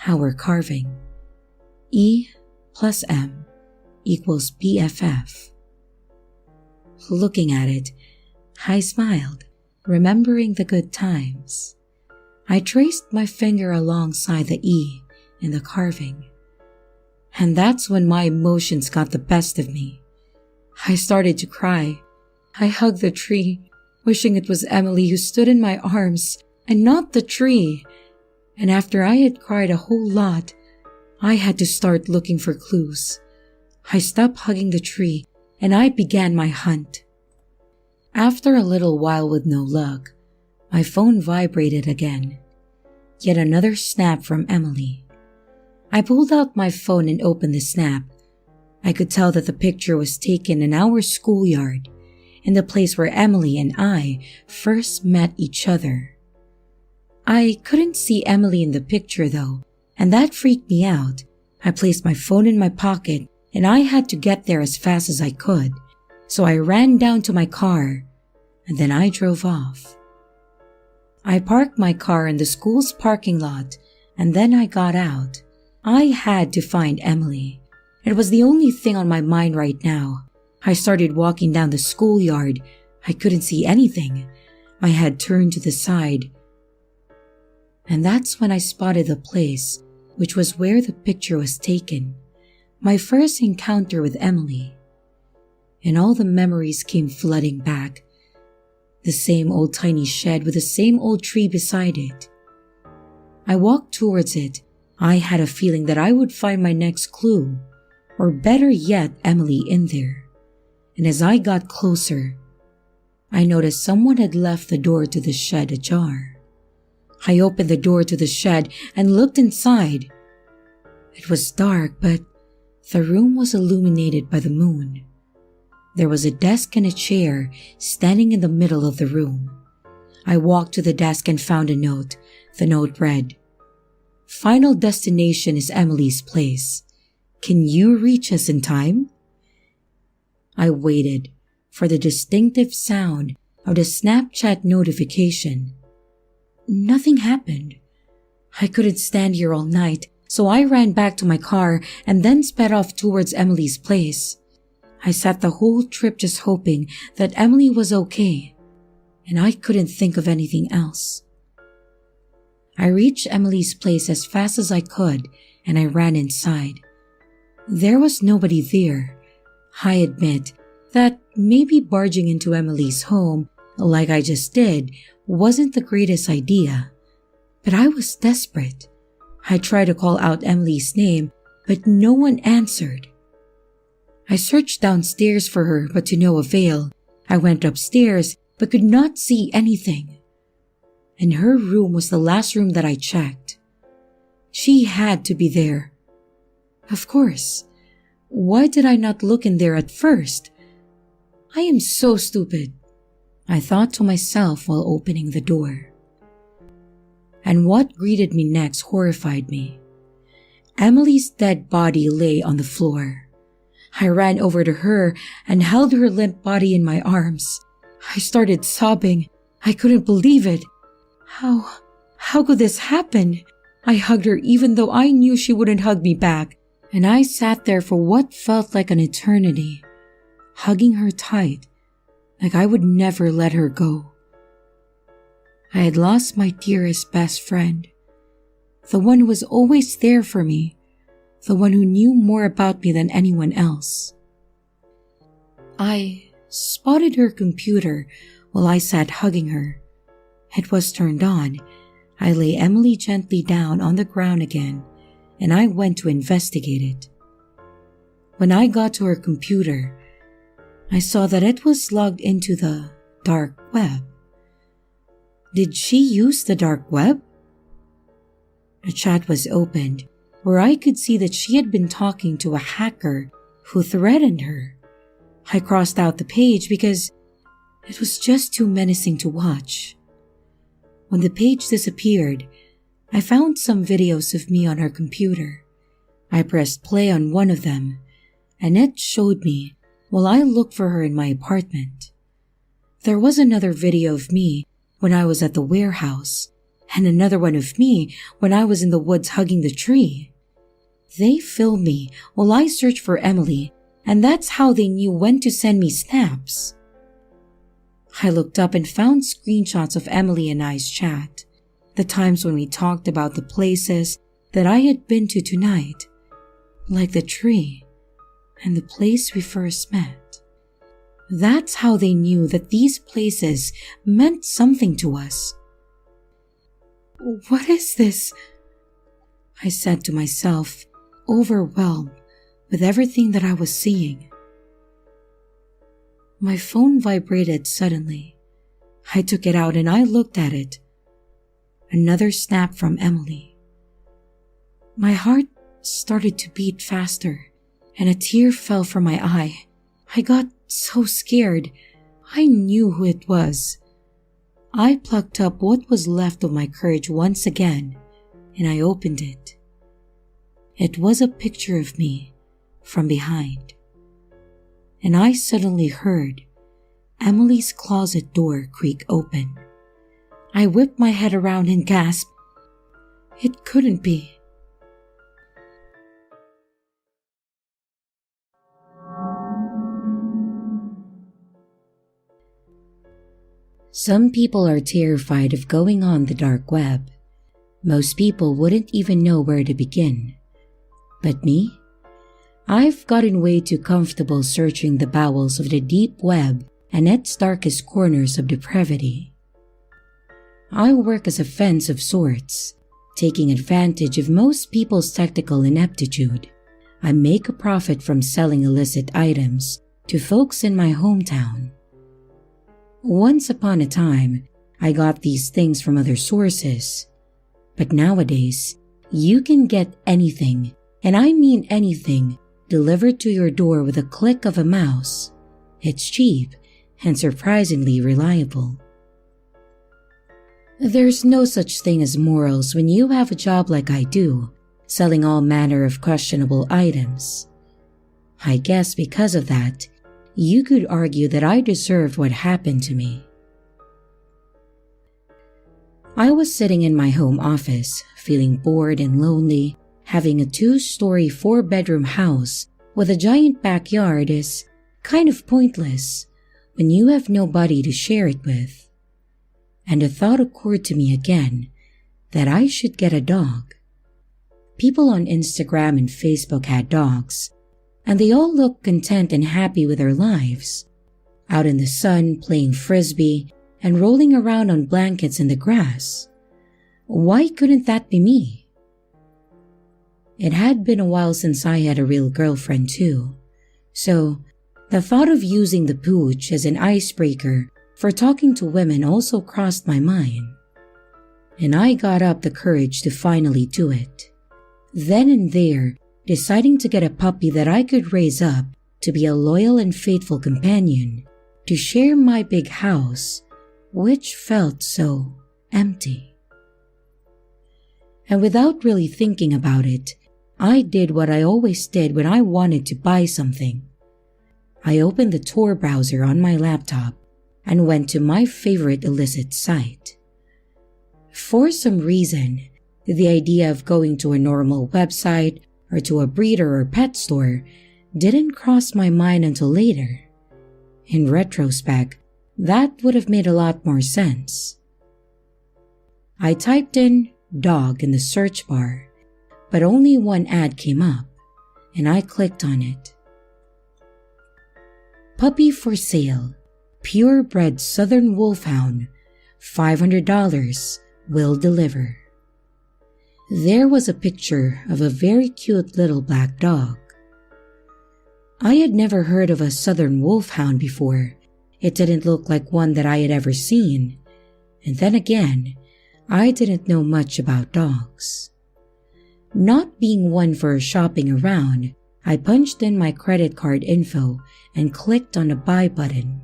Our carving. E plus M equals BFF. Looking at it, I smiled, remembering the good times. I traced my finger alongside the E in the carving. And that's when my emotions got the best of me. I started to cry. I hugged the tree, wishing it was Emily who stood in my arms and not the tree. And after I had cried a whole lot, I had to start looking for clues. I stopped hugging the tree and I began my hunt. After a little while with no luck, my phone vibrated again. Yet another snap from Emily. I pulled out my phone and opened the snap. I could tell that the picture was taken in our schoolyard, in the place where Emily and I first met each other. I couldn't see Emily in the picture though, and that freaked me out. I placed my phone in my pocket and I had to get there as fast as I could, so I ran down to my car and then I drove off. I parked my car in the school's parking lot and then I got out. I had to find Emily. It was the only thing on my mind right now. I started walking down the schoolyard. I couldn't see anything. My head turned to the side. And that's when I spotted the place, which was where the picture was taken. My first encounter with Emily. And all the memories came flooding back. The same old tiny shed with the same old tree beside it. I walked towards it. I had a feeling that I would find my next clue, or better yet, Emily in there. And as I got closer, I noticed someone had left the door to the shed ajar. I opened the door to the shed and looked inside. It was dark, but the room was illuminated by the moon. There was a desk and a chair standing in the middle of the room. I walked to the desk and found a note. The note read, "Final destination is Emily's place. Can you reach us in time?" I waited for the distinctive sound of the Snapchat notification. Nothing happened. I couldn't stand here all night, so I ran back to my car and then sped off towards Emily's place. I sat the whole trip just hoping that Emily was okay, and I couldn't think of anything else. I reached Emily's place as fast as I could, and I ran inside. There was nobody there. I admit that maybe barging into Emily's home, like I just did, wasn't the greatest idea. But I was desperate. I tried to call out Emily's name, but no one answered. I searched downstairs for her, but to no avail. I went upstairs, but could not see anything. And her room was the last room that I checked. She had to be there. Of course. Why did I not look in there at first? I am so stupid, I thought to myself while opening the door. And what greeted me next horrified me. Emily's dead body lay on the floor. I ran over to her and held her limp body in my arms. I started sobbing. I couldn't believe it. How could this happen? I hugged her even though I knew she wouldn't hug me back, and I sat there for what felt like an eternity, hugging her tight, like I would never let her go. I had lost my dearest best friend, the one who was always there for me, the one who knew more about me than anyone else. I spotted her computer while I sat hugging her. It was turned on. I lay Emily gently down on the ground again, and I went to investigate it. When I got to her computer, I saw that it was logged into the dark web. Did she use the dark web? The chat was opened, where I could see that she had been talking to a hacker who threatened her. I crossed out the page because it was just too menacing to watch. When the page disappeared, I found some videos of me on her computer. I pressed play on one of them, and it showed me while I looked for her in my apartment. There was another video of me when I was at the warehouse, and another one of me when I was in the woods hugging the tree. They filmed me while I searched for Emily, and that's how they knew when to send me snaps. I looked up and found screenshots of Emily and I's chat, the times when we talked about the places that I had been to tonight, like the tree and the place we first met. That's how they knew that these places meant something to us. What is this? I said to myself, overwhelmed with everything that I was seeing. My phone vibrated suddenly. I took it out and I looked at it. Another snap from Emily. My heart started to beat faster, and a tear fell from my eye. I got so scared. I knew who it was. I plucked up what was left of my courage once again, and I opened it. It was a picture of me from behind. And I suddenly heard Emily's closet door creak open. I whipped my head around and gasped. It couldn't be. Some people are terrified of going on the dark web. Most people wouldn't even know where to begin. But me? I've gotten way too comfortable searching the bowels of the deep web and its darkest corners of depravity. I work as a fence of sorts, taking advantage of most people's technical ineptitude. I make a profit from selling illicit items to folks in my hometown. Once upon a time, I got these things from other sources, but nowadays, you can get anything and I mean anything, delivered to your door with a click of a mouse. It's cheap and surprisingly reliable. There's no such thing as morals when you have a job like I do, selling all manner of questionable items. I guess because of that, you could argue that I deserved what happened to me. I was sitting in my home office, feeling bored and lonely. Having a 2-story 4-bedroom house with a giant backyard is kind of pointless when you have nobody to share it with. And the thought occurred to me again that I should get a dog. People on Instagram and Facebook had dogs, and they all looked content and happy with their lives, out in the sun playing frisbee and rolling around on blankets in the grass. Why couldn't that be me? It had been a while since I had a real girlfriend too, so the thought of using the pooch as an icebreaker for talking to women also crossed my mind. And I got up the courage to finally do it. Then and there, deciding to get a puppy that I could raise up to be a loyal and faithful companion, to share my big house, which felt so empty. And without really thinking about it, I did what I always did when I wanted to buy something. I opened the Tor browser on my laptop and went to my favorite illicit site. For some reason, the idea of going to a normal website or to a breeder or pet store didn't cross my mind until later. In retrospect, that would have made a lot more sense. I typed in dog in the search bar, but only one ad came up, and I clicked on it. Puppy for sale, purebred Southern Wolfhound, $500, will deliver. There was a picture of a very cute little black dog. I had never heard of a Southern Wolfhound before. It didn't look like one that I had ever seen. And then again, I didn't know much about dogs. Not being one for shopping around, I punched in my credit card info and clicked on the buy button.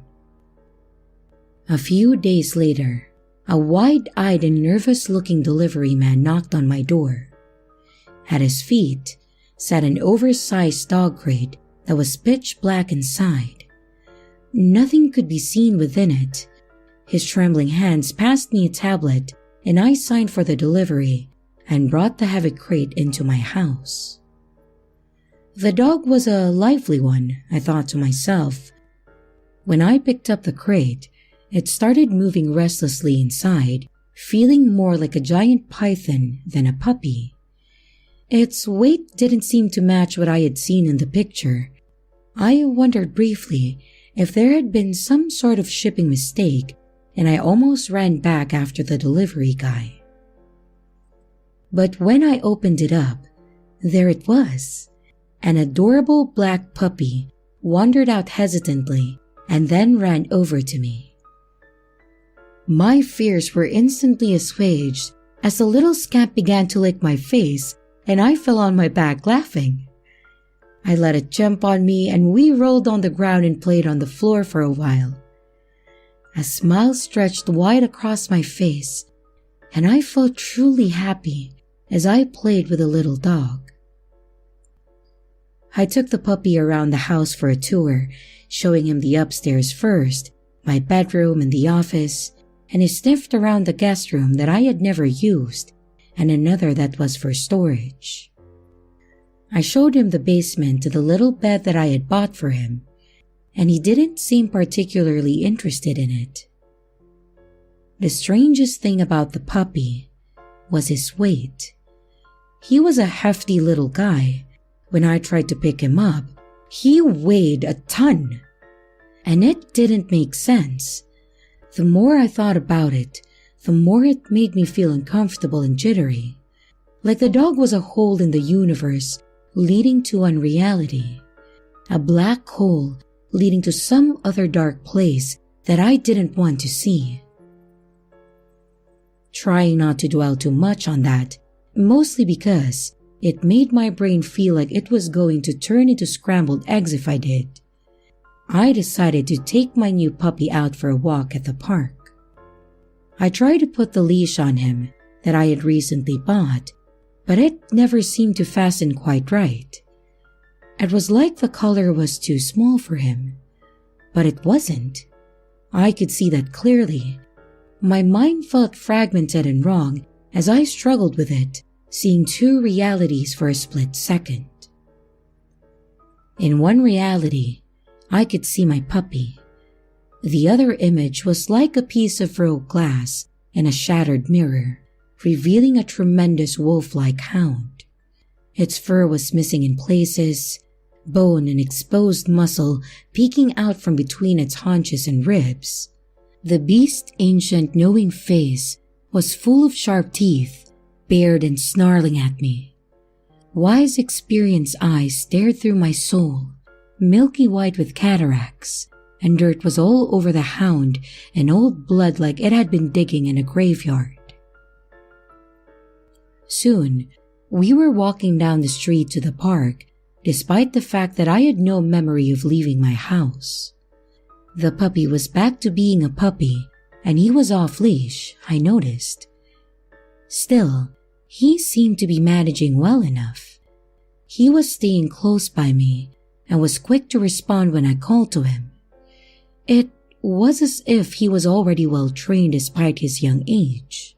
A few days later, a wide-eyed and nervous-looking delivery man knocked on my door. At his feet sat an oversized dog crate that was pitch black inside. Nothing could be seen within it. His trembling hands passed me a tablet, and I signed for the delivery and brought the heavy crate into my house. The dog was a lively one, I thought to myself. When I picked up the crate, it started moving restlessly inside, feeling more like a giant python than a puppy. Its weight didn't seem to match what I had seen in the picture. I wondered briefly if there had been some sort of shipping mistake, and I almost ran back after the delivery guy. But when I opened it up, there it was. An adorable black puppy wandered out hesitantly and then ran over to me. My fears were instantly assuaged as the little scamp began to lick my face, and I fell on my back laughing. I let it jump on me, and we rolled on the ground and played on the floor for a while. A smile stretched wide across my face, and I felt truly happy as I played with the little dog. I took the puppy around the house for a tour, showing him the upstairs first, my bedroom and the office, and he sniffed around the guest room that I had never used, and another that was for storage. I showed him the basement to the little bed that I had bought for him, and he didn't seem particularly interested in it. The strangest thing about the puppy was his weight. He was a hefty little guy. When I tried to pick him up, he weighed a ton. And it didn't make sense. The more I thought about it, the more it made me feel uncomfortable and jittery. Like the dog was a hole in the universe leading to unreality. A black hole leading to some other dark place that I didn't want to see. Trying not to dwell too much on that, mostly because It made my brain feel like it was going to turn into scrambled eggs if I did. I decided to take my new puppy out for a walk at the park. I tried to put the leash on him that I had recently bought, but it never seemed to fasten quite right. It was like the collar was too small for him, but it wasn't. I could see that clearly. My mind felt fragmented and wrong as I struggled with it, seeing two realities for a split second. In one reality, I could see my puppy. The other image was like a piece of rolled glass in a shattered mirror, revealing a tremendous wolf-like hound. Its fur was missing in places, bone and exposed muscle peeking out from between its haunches and ribs. The beast's ancient knowing face was full of sharp teeth, bared and snarling at me. Wise, experienced eyes stared through my soul, milky white with cataracts, and dirt was all over the hound and old blood like it had been digging in a graveyard. Soon, we were walking down the street to the park, despite the fact that I had no memory of leaving my house. The puppy was back to being a puppy, and he was off leash, I noticed. Still, he seemed to be managing well enough. He was staying close by me and was quick to respond when I called to him. It was as if he was already well trained despite his young age.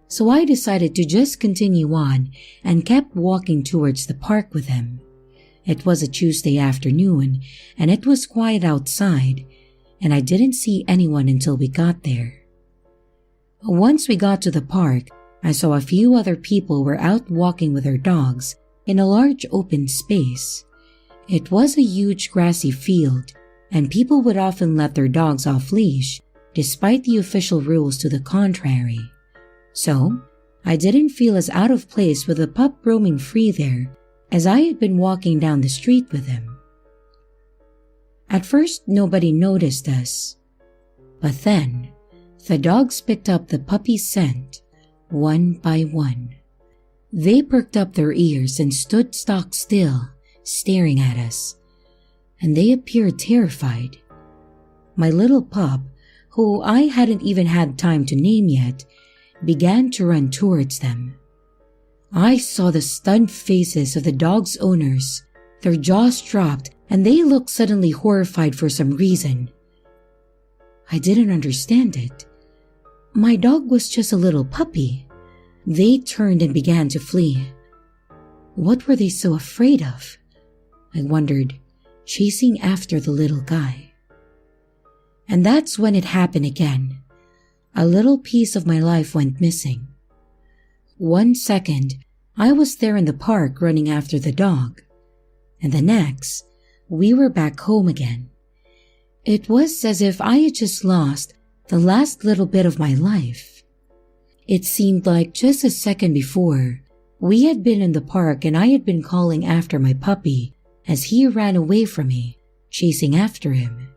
So I decided to just continue on and kept walking towards the park with him. It was a Tuesday afternoon and it was quiet outside, and I didn't see anyone until we got there. Once we got to the park, I saw a few other people were out walking with their dogs in a large open space. It was a huge grassy field, and people would often let their dogs off leash despite the official rules to the contrary. So, I didn't feel as out of place with the pup roaming free there as I had been walking down the street with him. At first, nobody noticed us, but then the dogs picked up the puppy's scent one by one. They perked up their ears and stood stock still, staring at us, and they appeared terrified. My little pup, who I hadn't even had time to name yet, began to run towards them. I saw the stunned faces of the dog's owners. Their jaws dropped and they looked suddenly horrified for some reason. I didn't understand it. My dog was just a little puppy. They turned and began to flee. What were they so afraid of? I wondered, chasing after the little guy. And that's when it happened again. A little piece of my life went missing. 1 second, I was there in the park running after the dog, and the next, we were back home again. It was as if I had just lost the last little bit of my life. It seemed like just a second before, we had been in the park and I had been calling after my puppy as he ran away from me, chasing after him.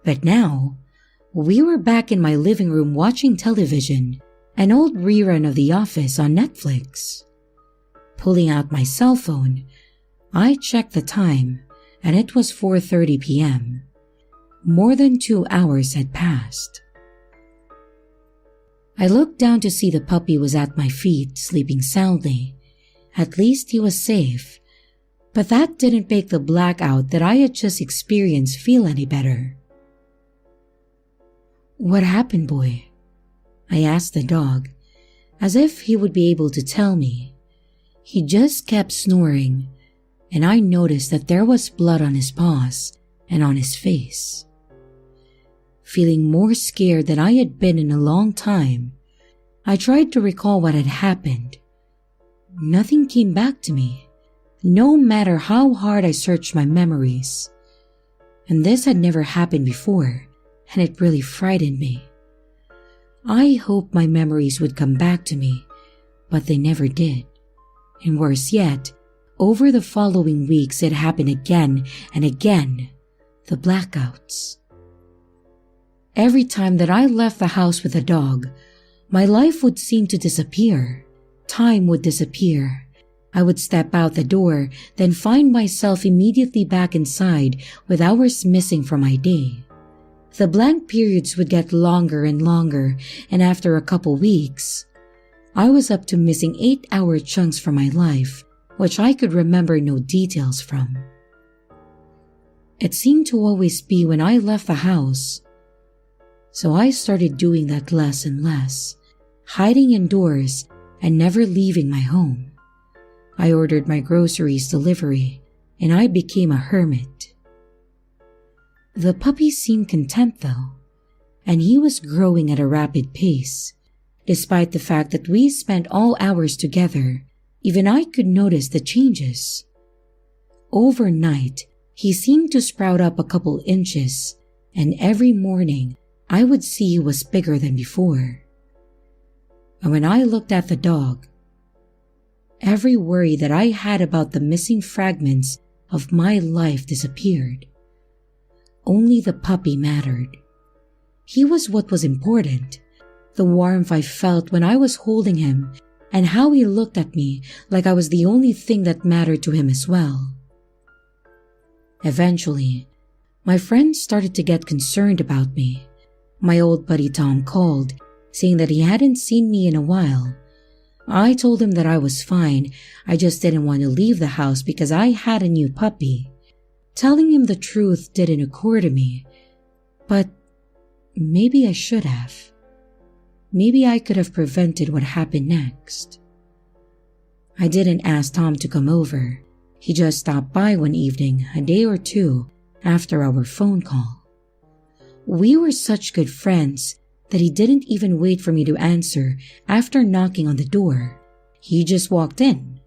But now, we were back in my living room watching television, an old rerun of The Office on Netflix. Pulling out my cell phone, I checked the time and it was 4:30 p.m. More than 2 hours had passed. I looked down to see the puppy was at my feet, sleeping soundly. At least he was safe. But that didn't make the blackout that I had just experienced feel any better. "What happened, boy?" I asked the dog, as if he would be able to tell me. He just kept snoring, and I noticed that there was blood on his paws and on his face. Feeling more scared than I had been in a long time, I tried to recall what had happened. Nothing came back to me, no matter how hard I searched my memories. And this had never happened before, and it really frightened me. I hoped my memories would come back to me, but they never did. And worse yet, over the following weeks it happened again and again, the blackouts. Every time that I left the house with a dog, my life would seem to disappear. time would disappear. I would step out the door, then find myself immediately back inside with hours missing from my day. The blank periods would get longer and longer, and after a couple weeks, I was up to missing 8-hour chunks from my life, which I could remember no details from. It seemed to always be when I left the house, so I started doing that less and less, hiding indoors and never leaving my home. I ordered my groceries delivery, and I became a hermit. The puppy seemed content though, and he was growing at a rapid pace. Despite the fact that we spent all hours together, even I could notice the changes. Overnight, he seemed to sprout up a couple inches, and every morning I would see he was bigger than before. And when I looked at the dog, every worry that I had about the missing fragments of my life disappeared. Only the puppy mattered. He was what was important. The warmth I felt when I was holding him, and how he looked at me like I was the only thing that mattered to him as well. Eventually, my friends started to get concerned about me. My old buddy Tom called, saying that he hadn't seen me in a while. I told him that I was fine, I just didn't want to leave the house because I had a new puppy. Telling him the truth didn't occur to me, but maybe I should have. Maybe I could have prevented what happened next. I didn't ask Tom to come over. He just stopped by one evening, a day or two after our phone call. We were such good friends that he didn't even wait for me to answer after knocking on the door. He just walked in.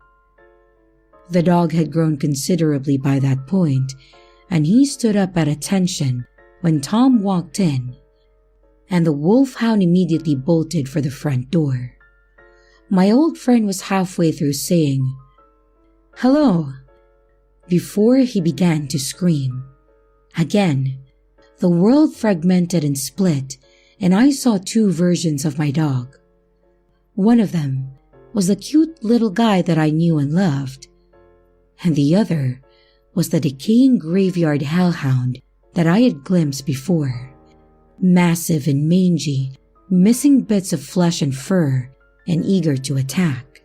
The dog had grown considerably by that point, and he stood up at attention when Tom walked in, and the wolfhound immediately bolted for the front door. My old friend was halfway through saying, "Hello," before he began to scream. Again, the world fragmented and split, and I saw two versions of my dog. One of them was the cute little guy that I knew and loved, and the other was the decaying graveyard hellhound that I had glimpsed before. Massive and mangy, missing bits of flesh and fur, and eager to attack.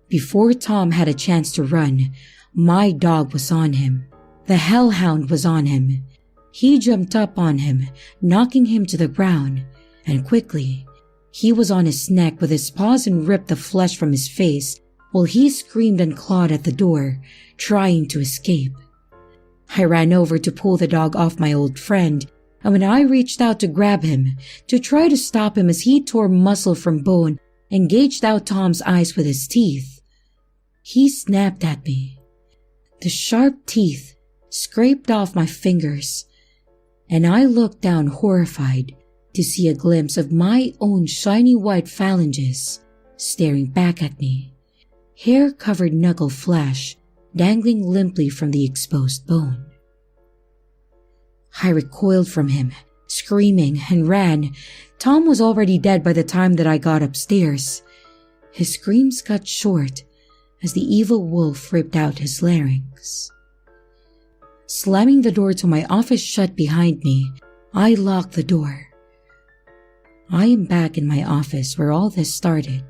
Before Tom had a chance to run, my dog was on him. The hellhound was on him. He jumped up on him, knocking him to the ground, and quickly, he was on his neck with his paws and ripped the flesh from his face while he screamed and clawed at the door, trying to escape. I ran over to pull the dog off my old friend, and when I reached out to grab him, to try to stop him as he tore muscle from bone and gouged out Tom's eyes with his teeth, he snapped at me. The sharp teeth scraped off my fingers, and I looked down horrified to see a glimpse of my own shiny white phalanges staring back at me, hair-covered knuckle flesh dangling limply from the exposed bone. I recoiled from him, screaming, and ran. Tom was already dead by the time that I got upstairs. His screams cut short as the evil wolf ripped out his larynx. Slamming the door to my office shut behind me, I locked the door. I am back in my office where all this started.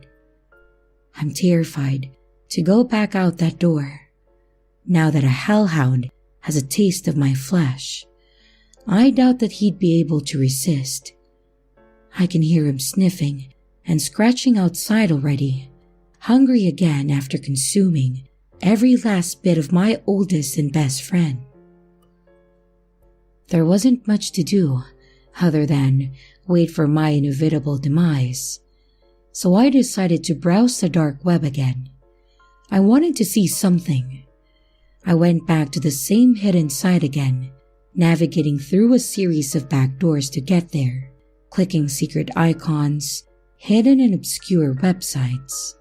I'm terrified to go back out that door, now that a hellhound has a taste of my flesh. I doubt that he'd be able to resist. I can hear him sniffing and scratching outside already, hungry again after consuming every last bit of my oldest and best friend. There wasn't much to do other than wait for my inevitable demise, so I decided to browse the dark web again. I wanted to see something. I went back to the same hidden site again, navigating through a series of back doors to get there, clicking secret icons, hidden and obscure websites.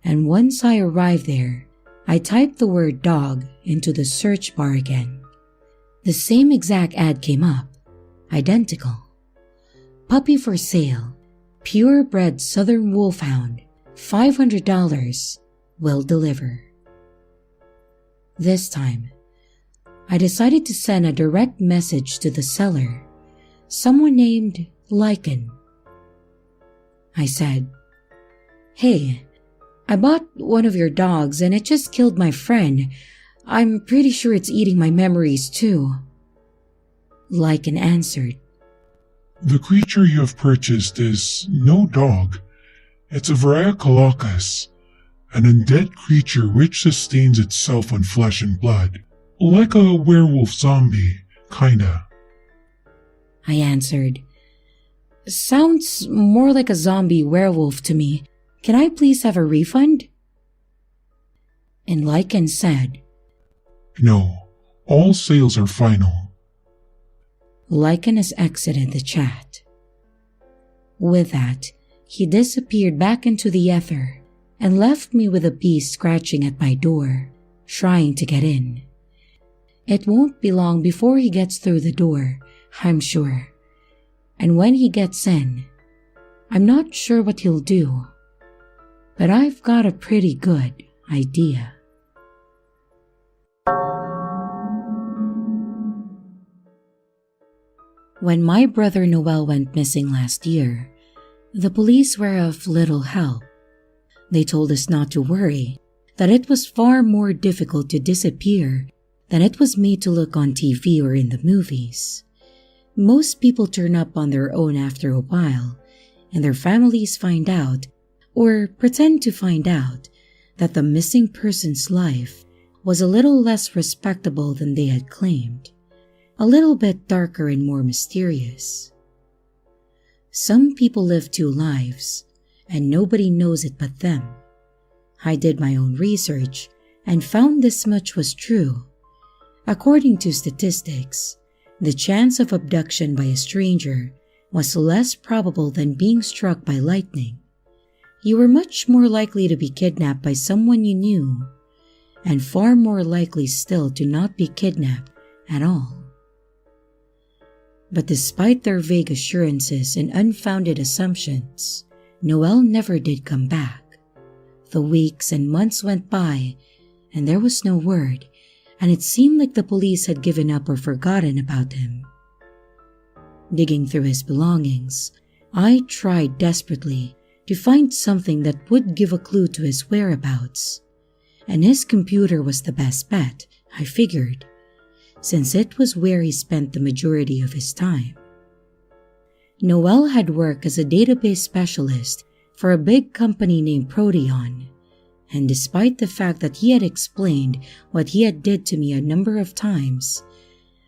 And once I arrived there, I typed the word dog into the search bar again. The same exact ad came up, identical. Puppy for sale, purebred southern wolfhound, $500 will deliver. This time, I decided to send a direct message to the seller, someone named Lycan. I said, "Hey, I bought one of your dogs and it just killed my friend. I'm pretty sure it's eating my memories too." Lycan answered, The creature you have purchased is no dog. It's a Variocolocus, an undead creature which sustains itself on flesh and blood, like a werewolf zombie, kinda. I answered. "Sounds more like a zombie werewolf to me. Can I please have a refund?" And Lycan said, No, all sales are final. Lycan has exited the chat. With that, he disappeared back into the ether and left me with a beast scratching at my door, trying to get in. It won't be long before he gets through the door, I'm sure. And when he gets in, I'm not sure what he'll do, but I've got a pretty good idea. When my brother Noel went missing last year, the police were of little help. They told us not to worry, that it was far more difficult to disappear than it was made to look on TV or in the movies. Most people turn up on their own after a while, and their families find out, or pretend to find out, that the missing person's life was a little less respectable than they had claimed, a little bit darker and more mysterious. Some people live two lives, and nobody knows it but them. I did my own research and found this much was true. According to statistics, the chance of abduction by a stranger was less probable than being struck by lightning. You were much more likely to be kidnapped by someone you knew, and far more likely still to not be kidnapped at all. But despite their vague assurances and unfounded assumptions, Noel never did come back. The weeks and months went by, and there was no word, and it seemed like the police had given up or forgotten about him. Digging through his belongings, I tried desperately to find something that would give a clue to his whereabouts, and his computer was the best bet, I figured, since it was where he spent the majority of his time. Noel had worked as a database specialist for a big company named Proteon, and despite the fact that he had explained what he had did to me a number of times,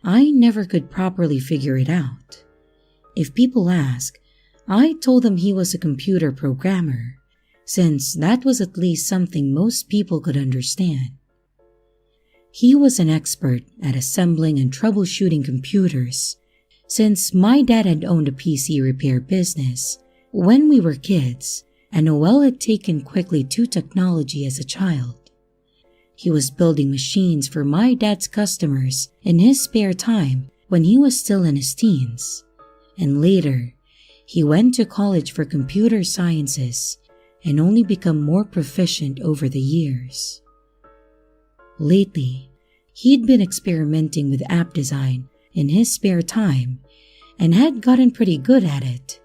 I never could properly figure it out. If people ask, I told them he was a computer programmer, since that was at least something most people could understand. He was an expert at assembling and troubleshooting computers, since my dad had owned a PC repair business when we were kids, and Noel had taken quickly to technology as a child. He was building machines for my dad's customers in his spare time when he was still in his teens, and later, he went to college for computer sciences and only become more proficient over the years. Lately, he'd been experimenting with app design in his spare time and had gotten pretty good at it.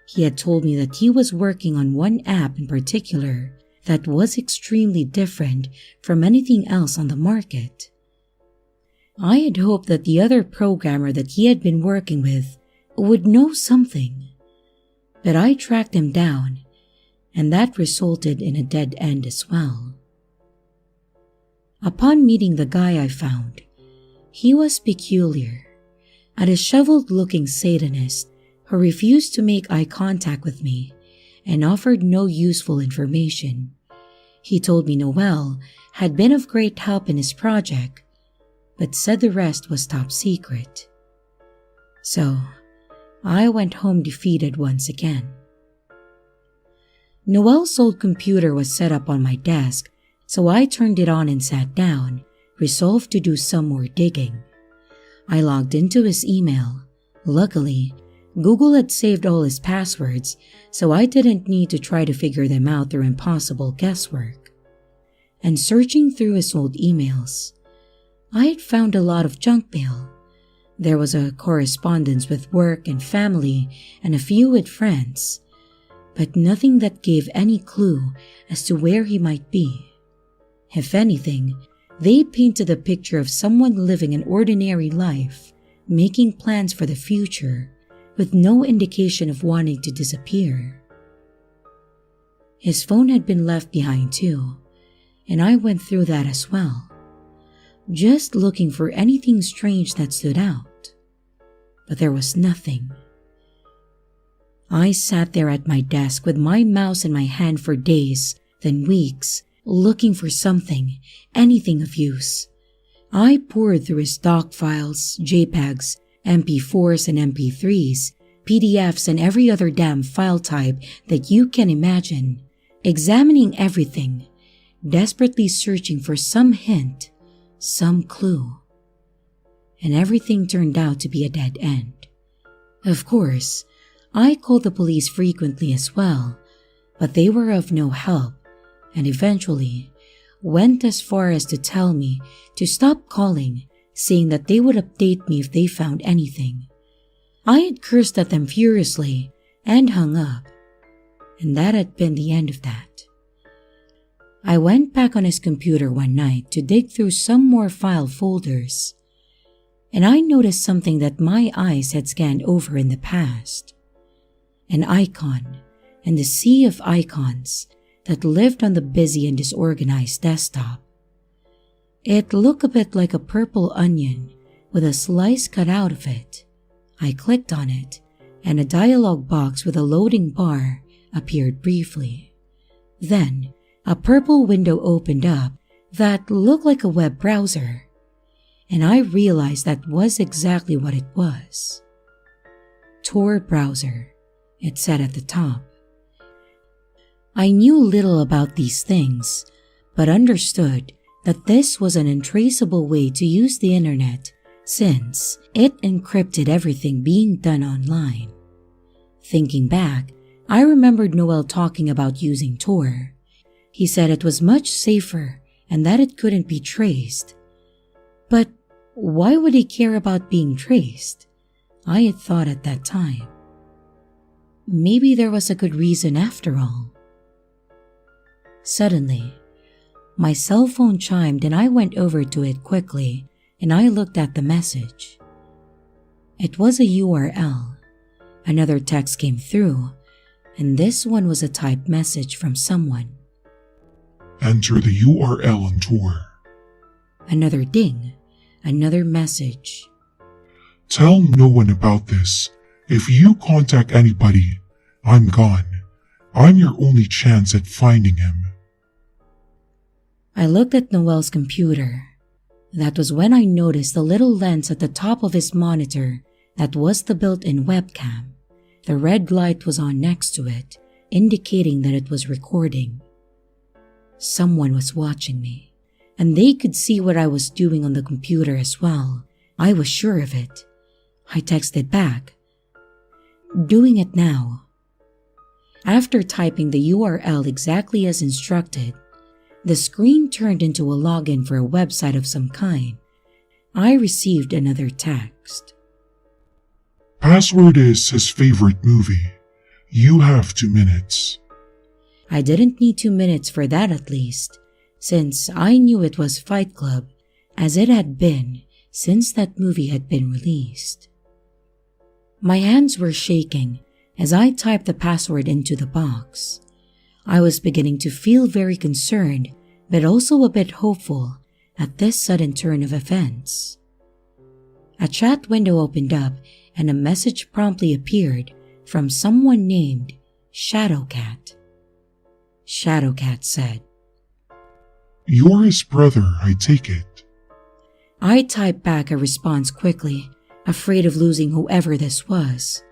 He had told me that he was working on one app in particular that was extremely different from anything else on the market. I had hoped that the other programmer that he had been working with would know something, but I tracked him down, and that resulted in a dead end as well. Upon meeting the guy I found, he was peculiar, a disheveled-looking Satanist who refused to make eye contact with me and offered no useful information. He told me Noel had been of great help in his project, but said the rest was top secret. So, I went home defeated once again. Noel's old computer was set up on my desk, so I turned it on and sat down, resolved to do some more digging. I logged into his email. Luckily, Google had saved all his passwords, so I didn't need to try to figure them out through impossible guesswork. And searching through his old emails, I had found a lot of junk mail. There was a correspondence with work and family and a few with friends, but nothing that gave any clue as to where he might be. If anything, they painted a picture of someone living an ordinary life, making plans for the future, with no indication of wanting to disappear. His phone had been left behind too, and I went through that as well, just looking for anything strange that stood out. But there was nothing. I sat there at my desk with my mouse in my hand for days, then weeks, looking for something, anything of use. I pored through his doc files, JPEGs, MP4s and MP3s, PDFs and every other damn file type that you can imagine, examining everything, desperately searching for some hint, some clue. And everything turned out to be a dead end. Of course, I called the police frequently as well, but they were of no help, and eventually went as far as to tell me to stop calling, saying that they would update me if they found anything. I had cursed at them furiously and hung up, and that had been the end of that. I went back on his computer one night to dig through some more file folders, and I noticed something that my eyes had scanned over in the past. An icon and the sea of icons that lived on the busy and disorganized desktop. It looked a bit like a purple onion with a slice cut out of it. I clicked on it, and a dialog box with a loading bar appeared briefly. Then, a purple window opened up that looked like a web browser, and I realized that was exactly what it was. Tor browser, it said at the top. I knew little about these things, but understood that this was an untraceable way to use the internet since it encrypted everything being done online. Thinking back, I remembered Noel talking about using Tor. He said it was much safer and that it couldn't be traced. But why would he care about being traced? I had thought at that time. Maybe there was a good reason after all. Suddenly, my cell phone chimed and I went over to it quickly and I looked at the message. It was a URL. Another text came through, and this one was a typed message from someone. Enter the URL on Tor. Another ding, another message. Tell no one about this. If you contact anybody, I'm gone. I'm your only chance at finding him. I looked at Noel's computer. That was when I noticed the little lens at the top of his monitor that was the built-in webcam. The red light was on next to it, indicating that it was recording. Someone was watching me, and they could see what I was doing on the computer as well. I was sure of it. I texted back, "Doing it now." After typing the URL exactly as instructed, the screen turned into a login for a website of some kind. I received another text. Password is his favorite movie. You have 2 minutes. I didn't need 2 minutes for that at least, since I knew it was Fight Club, as it had been since that movie had been released. My hands were shaking as I typed the password into the box. I was beginning to feel very concerned, but also a bit hopeful at this sudden turn of events. A chat window opened up and a message promptly appeared from someone named Shadowcat. Shadowcat said, You're his brother, I take it. I typed back a response quickly, afraid of losing whoever this was.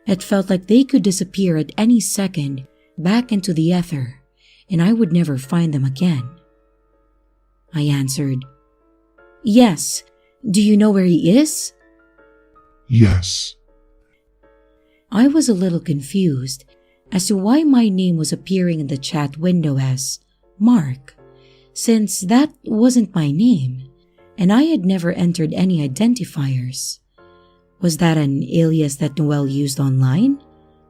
It felt like they could disappear at any second back into the ether, and I would never find them again. I answered, Yes. Do you know where he is? Yes. I was a little confused as to why my name was appearing in the chat window as Mark, since that wasn't my name and I had never entered any identifiers. Was that an alias that Noel used online?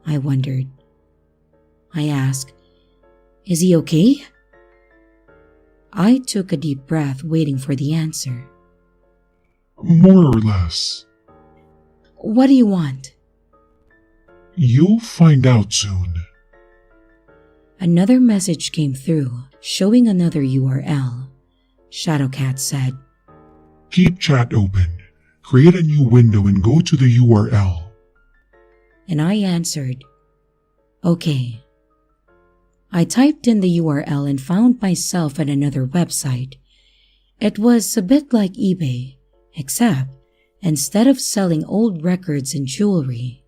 I wondered. I asked, "Is he okay?" I took a deep breath, waiting for the answer. More or less. What do you want? You'll find out soon. Another message came through, showing another URL. Shadowcat said, Keep chat open. Create a new window and go to the URL. And I answered, "Okay." I typed in the URL and found myself at another website. It was a bit like eBay, except instead of selling old records and jewelry,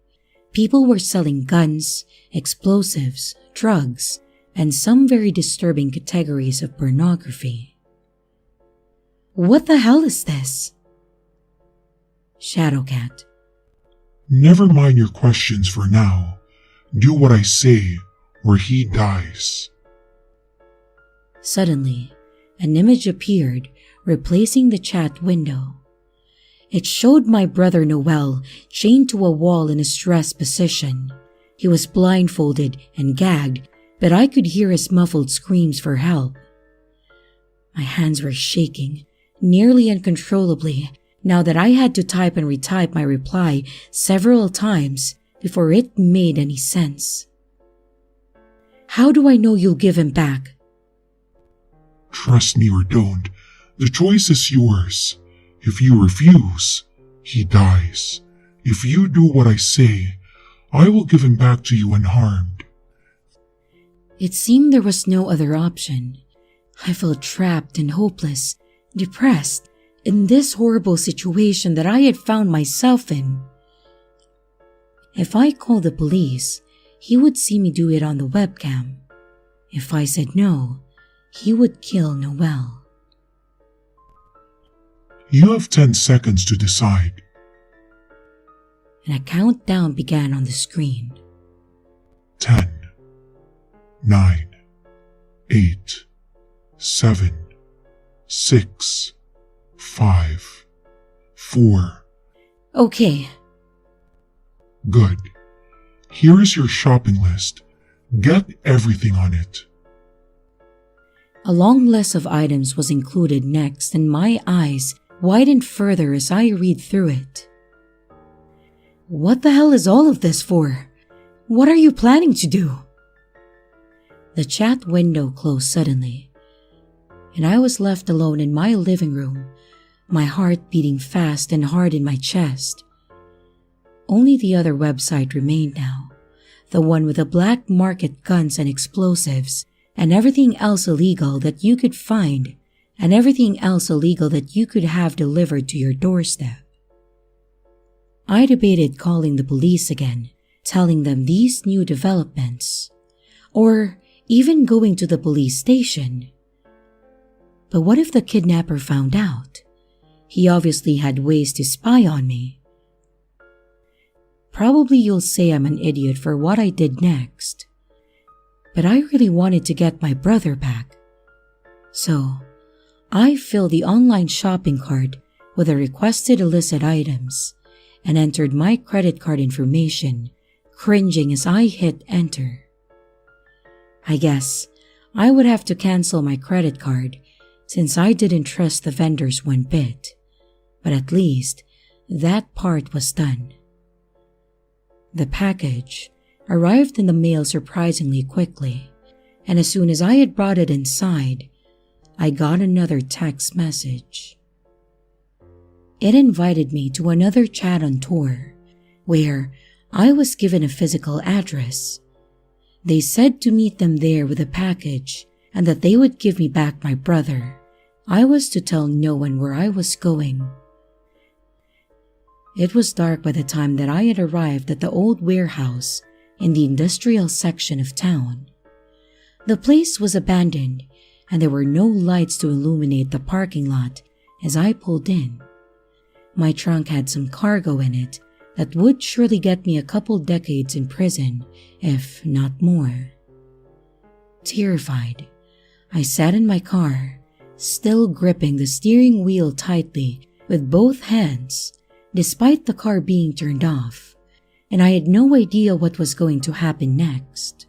people were selling guns, explosives, drugs, and some very disturbing categories of pornography. What the hell is this? Shadowcat. Never mind your questions for now. Do what I say, or he dies. Suddenly, an image appeared, replacing the chat window. It showed my brother Noel chained to a wall in a stressed position. He was blindfolded and gagged, but I could hear his muffled screams for help. My hands were shaking, nearly uncontrollably, now that I had to type and retype my reply several times before it made any sense. How do I know you'll give him back? Trust me or don't. The choice is yours. If you refuse, he dies. If you do what I say, I will give him back to you unharmed. It seemed there was no other option. I felt trapped and hopeless, depressed, in this horrible situation that I had found myself in. If I called the police, he would see me do it on the webcam. If I said no, he would kill Noel. You have 10 seconds to decide. And a countdown began on the screen. 10, 9, 8, 7, 6, 5, 4. Okay. Good. Here is your shopping list. Get everything on it. A long list of items was included next, and my eyes widened further as I read through it. What the hell is all of this for? What are you planning to do? The chat window closed suddenly, and I was left alone in my living room, my heart beating fast and hard in my chest. Only the other website remained now, the one with the black market guns and explosives, and everything else illegal that you could find, and everything else illegal that you could have delivered to your doorstep. I debated calling the police again, telling them these new developments, or even going to the police station. But what if the kidnapper found out? He obviously had ways to spy on me. Probably you'll say I'm an idiot for what I did next, but I really wanted to get my brother back. So, I filled the online shopping cart with the requested illicit items and entered my credit card information, cringing as I hit enter. I guess I would have to cancel my credit card since I didn't trust the vendors one bit, but at least that part was done. The package arrived in the mail surprisingly quickly, and as soon as I had brought it inside, I got another text message. It invited me to another chat on tour, where I was given a physical address. They said to meet them there with a package and that they would give me back my brother. I was to tell no one where I was going. It was dark by the time that I had arrived at the old warehouse in the industrial section of town. The place was abandoned, and there were no lights to illuminate the parking lot as I pulled in. My trunk had some cargo in it that would surely get me a couple decades in prison, if not more. Terrified, I sat in my car, still gripping the steering wheel tightly with both hands, despite the car being turned off, and I had no idea what was going to happen next.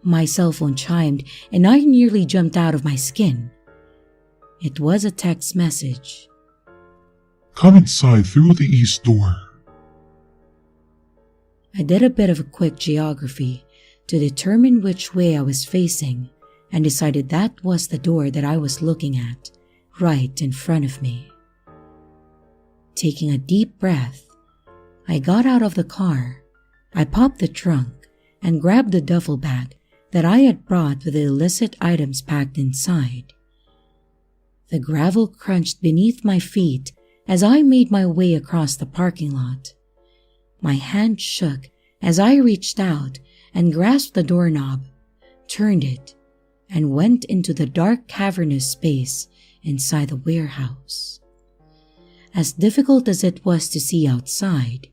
My cell phone chimed and I nearly jumped out of my skin. It was a text message. Come inside through the east door. I did a bit of a quick geography to determine which way I was facing and decided that was the door that I was looking at, right in front of me. Taking a deep breath, I got out of the car. I popped the trunk and grabbed the duffel bag that I had brought with the illicit items packed inside. The gravel crunched beneath my feet as I made my way across the parking lot. My hand shook as I reached out and grasped the doorknob, turned it, and went into the dark cavernous space inside the warehouse. As difficult as it was to see outside,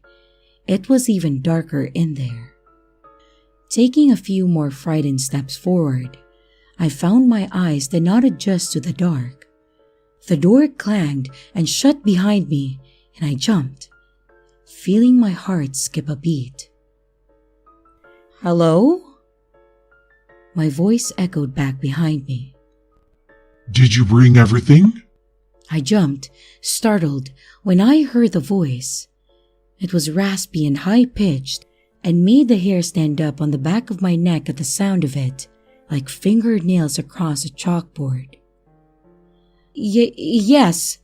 it was even darker in there. Taking a few more frightened steps forward, I found my eyes did not adjust to the dark. The door clanged and shut behind me, and I jumped, feeling my heart skip a beat. "Hello?" My voice echoed back behind me. Did you bring everything? I jumped, startled, when I heard the voice. It was raspy and high-pitched and made the hair stand up on the back of my neck at the sound of it, like fingernails across a chalkboard. Yes.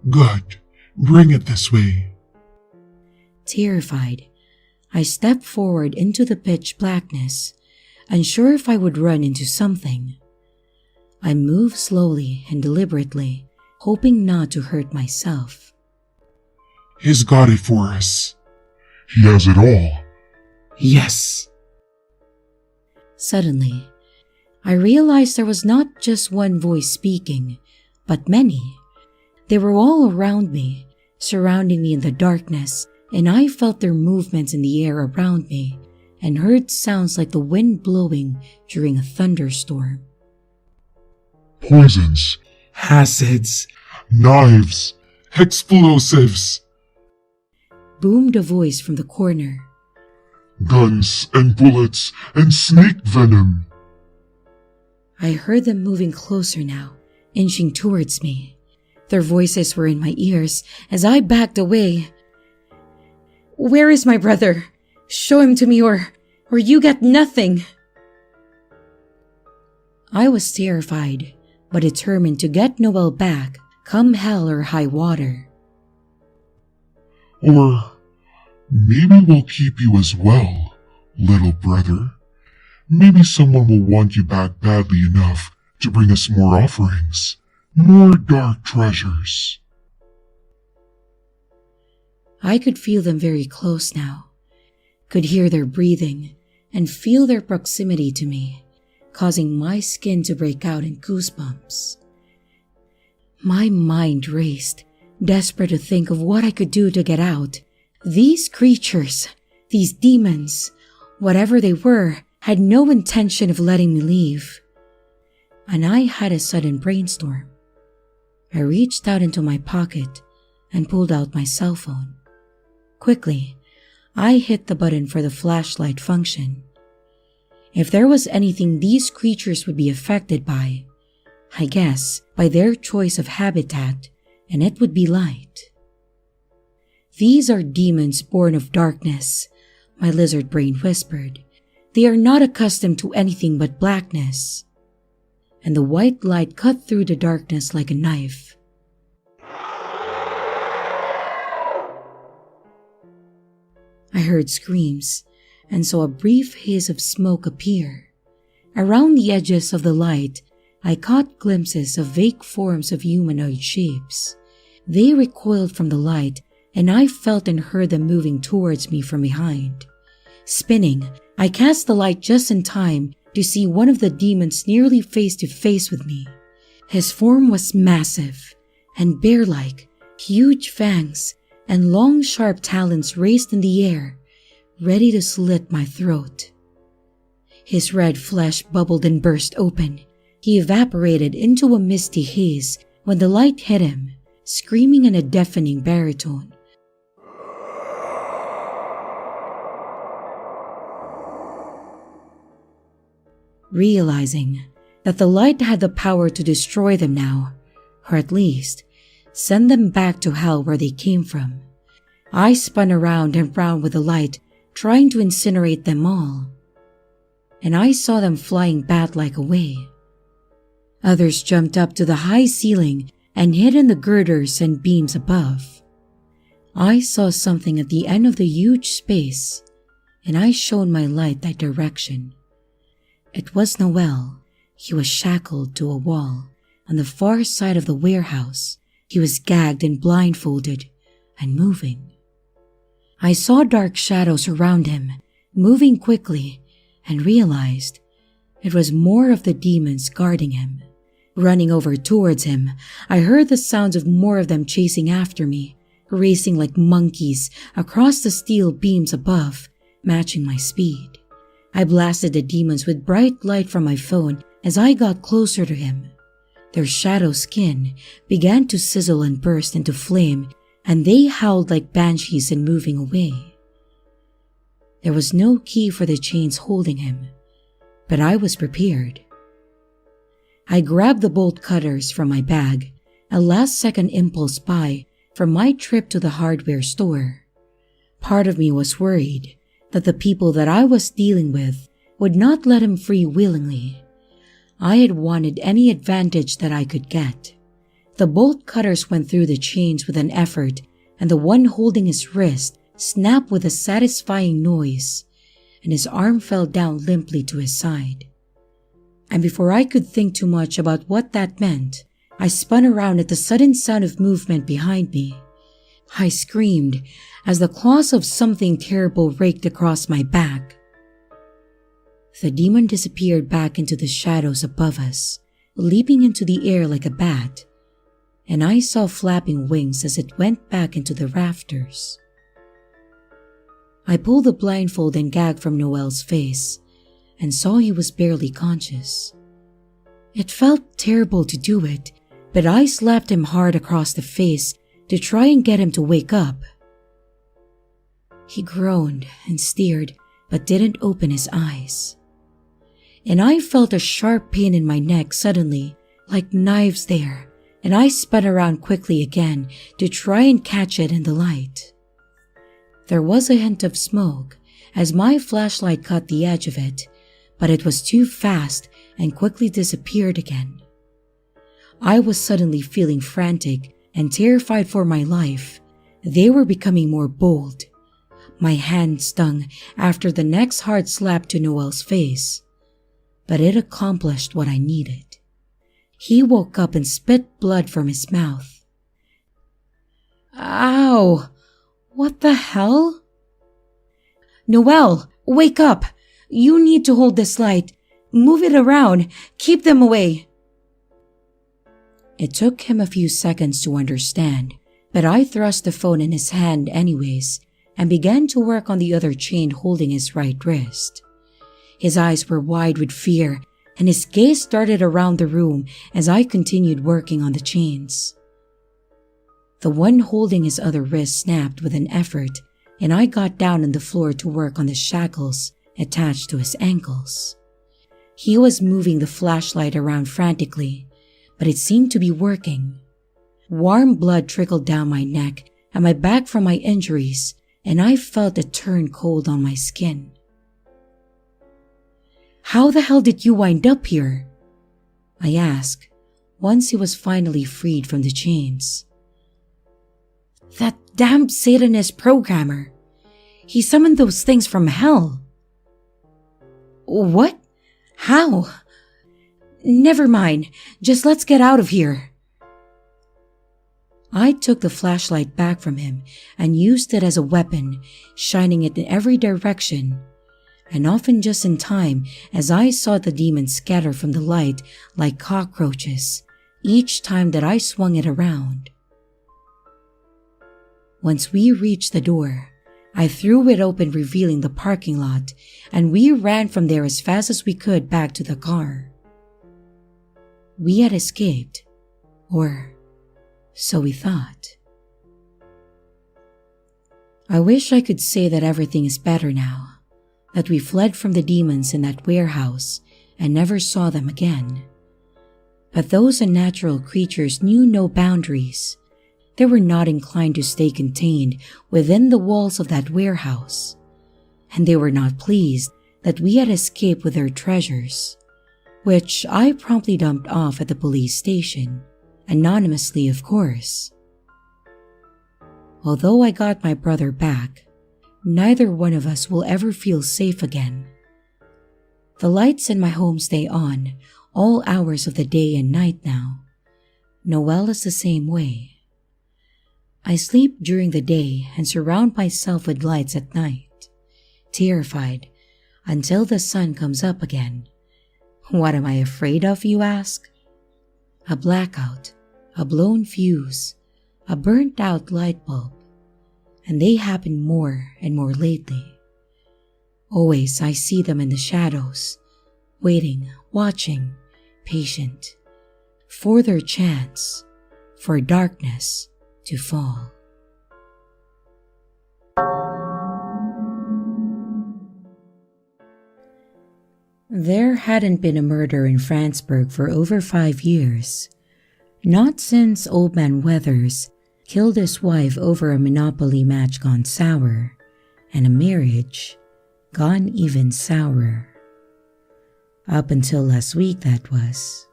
Good. Bring it this way. Terrified, I stepped forward into the pitch blackness, unsure if I would run into something. I moved slowly and deliberately, hoping not to hurt myself. He's got it for us. He has it all. Yes. Suddenly, I realized there was not just one voice speaking, but many. They were all around me, surrounding me in the darkness, and I felt their movements in the air around me and heard sounds like the wind blowing during a thunderstorm. Poisons. Acids. Knives. Explosives. Boomed a voice from the corner. Guns and bullets and snake venom. I heard them moving closer now, inching towards me. Their voices were in my ears as I backed away. "Where is my brother? Show him to me or you get nothing." I was terrified, but determined to get Noel back, come hell or high water. Or maybe we'll keep you as well, little brother. Maybe someone will want you back badly enough to bring us more offerings, more dark treasures. I could feel them very close now, could hear their breathing and feel their proximity to me, causing my skin to break out in goosebumps. My mind raced, desperate to think of what I could do to get out. These creatures, these demons, whatever they were, had no intention of letting me leave. And I had a sudden brainstorm. I reached out into my pocket and pulled out my cell phone. Quickly, I hit the button for the flashlight function. If there was anything these creatures would be affected by, I guess by their choice of habitat, and it would be light. "These are demons born of darkness," my lizard brain whispered. "They are not accustomed to anything but blackness." And the white light cut through the darkness like a knife. I heard screams and saw a brief haze of smoke appear. Around the edges of the light, I caught glimpses of vague forms of humanoid shapes. They recoiled from the light, and I felt and heard them moving towards me from behind. Spinning, I cast the light just in time to see one of the demons nearly face to face with me. His form was massive and bear-like, huge fangs and long sharp talons raised in the air, ready to slit my throat. His red flesh bubbled and burst open. He evaporated into a misty haze when the light hit him, screaming in a deafening baritone. Realizing that the light had the power to destroy them now, or at least send them back to hell where they came from, I spun around and round with the light, trying to incinerate them all. And I saw them flying bat-like away. Others jumped up to the high ceiling and hid in the girders and beams above. I saw something at the end of the huge space, and I shone my light that direction. It was Noel. He was shackled to a wall on the far side of the warehouse. He was gagged and blindfolded and moving. I saw dark shadows around him, moving quickly, and realized it was more of the demons guarding him. Running over towards him, I heard the sounds of more of them chasing after me, racing like monkeys across the steel beams above, matching my speed. I blasted the demons with bright light from my phone as I got closer to him. Their shadow skin began to sizzle and burst into flame, and they howled like banshees in moving away. There was no key for the chains holding him, but I was prepared. I grabbed the bolt cutters from my bag, a last-second impulse buy from my trip to the hardware store. Part of me was worried that the people that I was dealing with would not let him free willingly. I had wanted any advantage that I could get. The bolt cutters went through the chains with an effort, and the one holding his wrist snapped with a satisfying noise, and his arm fell down limply to his side. And before I could think too much about what that meant, I spun around at the sudden sound of movement behind me. I screamed as the claws of something terrible raked across my back. The demon disappeared back into the shadows above us, leaping into the air like a bat, and I saw flapping wings as it went back into the rafters. I pulled the blindfold and gag from Noel's face and saw he was barely conscious. It felt terrible to do it, but I slapped him hard across the face to try and get him to wake up. He groaned and stared but didn't open his eyes. And I felt a sharp pain in my neck suddenly, like knives there, and I spun around quickly again to try and catch it in the light. There was a hint of smoke as my flashlight caught the edge of it, but it was too fast and quickly disappeared again. I was suddenly feeling frantic and terrified for my life. They were becoming more bold. My hand stung after the next hard slap to Noel's face, but it accomplished what I needed. He woke up and spit blood from his mouth. Ow! What the hell? Noel, wake up! You need to hold this light. Move it around. Keep them away. It took him a few seconds to understand, but I thrust the phone in his hand anyways and began to work on the other chain holding his right wrist. His eyes were wide with fear, and his gaze darted around the room as I continued working on the chains. The one holding his other wrist snapped with an effort, and I got down on the floor to work on the shackles attached to his ankles. He was moving the flashlight around frantically, but it seemed to be working. Warm blood trickled down my neck and my back from my injuries, and I felt it turn cold on my skin. How the hell did you wind up here? I asked, once he was finally freed from the chains. That damn Satanist programmer. He summoned those things from hell. What? How? Never mind. Just let's get out of here. I took the flashlight back from him and used it as a weapon, shining it in every direction, and often just in time as I saw the demons scatter from the light like cockroaches each time that I swung it around. Once we reached the door, I threw it open, revealing the parking lot, and we ran from there as fast as we could back to the car. We had escaped, or so we thought. I wish I could say that everything is better now, that we fled from the demons in that warehouse and never saw them again. But those unnatural creatures knew no boundaries. They were not inclined to stay contained within the walls of that warehouse, and they were not pleased that we had escaped with their treasures, which I promptly dumped off at the police station, anonymously of course. Although I got my brother back, neither one of us will ever feel safe again. The lights in my home stay on all hours of the day and night now. Noelle is the same way. I sleep during the day and surround myself with lights at night, terrified until the sun comes up again. What am I afraid of, you ask? A blackout, a blown fuse, a burnt-out light bulb, and they happen more and more lately. Always I see them in the shadows, waiting, watching, patient, for their chance, for darkness to fall. There hadn't been a murder in Franceburg for over 5 years, not since Old Man Weathers killed his wife over a Monopoly match gone sour, and a marriage gone even sourer. Up until last week, that was.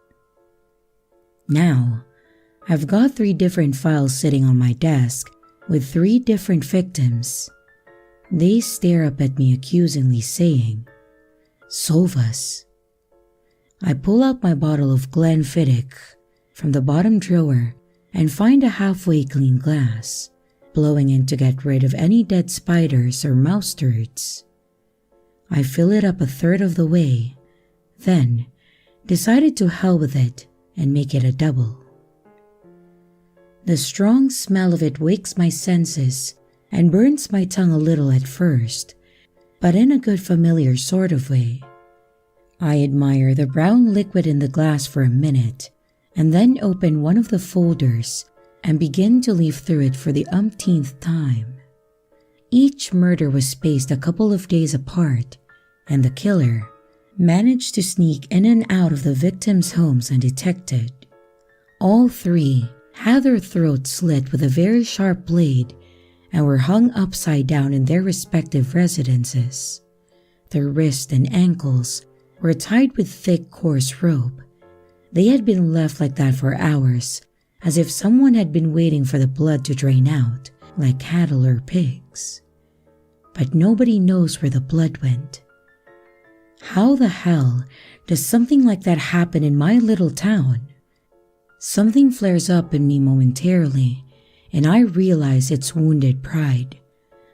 Now, I've got 3 different files sitting on my desk with 3 different victims. They stare up at me accusingly, saying, "Solve us." I pull out my bottle of Glenfiddich from the bottom drawer and find a halfway clean glass, blowing in to get rid of any dead spiders or mouse turds. I fill it up a third of the way, then decided to hell with it and make it a double. The strong smell of it wakes my senses and burns my tongue a little at first, but in a good familiar sort of way. I admire the brown liquid in the glass for a minute, and then open one of the folders and begin to leaf through it for the umpteenth time. Each murder was spaced a couple of days apart, and the killer managed to sneak in and out of the victims' homes undetected. All 3 had their throats slit with a very sharp blade and were hung upside down in their respective residences. Their wrists and ankles were tied with thick, coarse rope. They had been left like that for hours, as if someone had been waiting for the blood to drain out, like cattle or pigs. But nobody knows where the blood went. How the hell does something like that happen in my little town? Something flares up in me momentarily, and I realize it's wounded pride.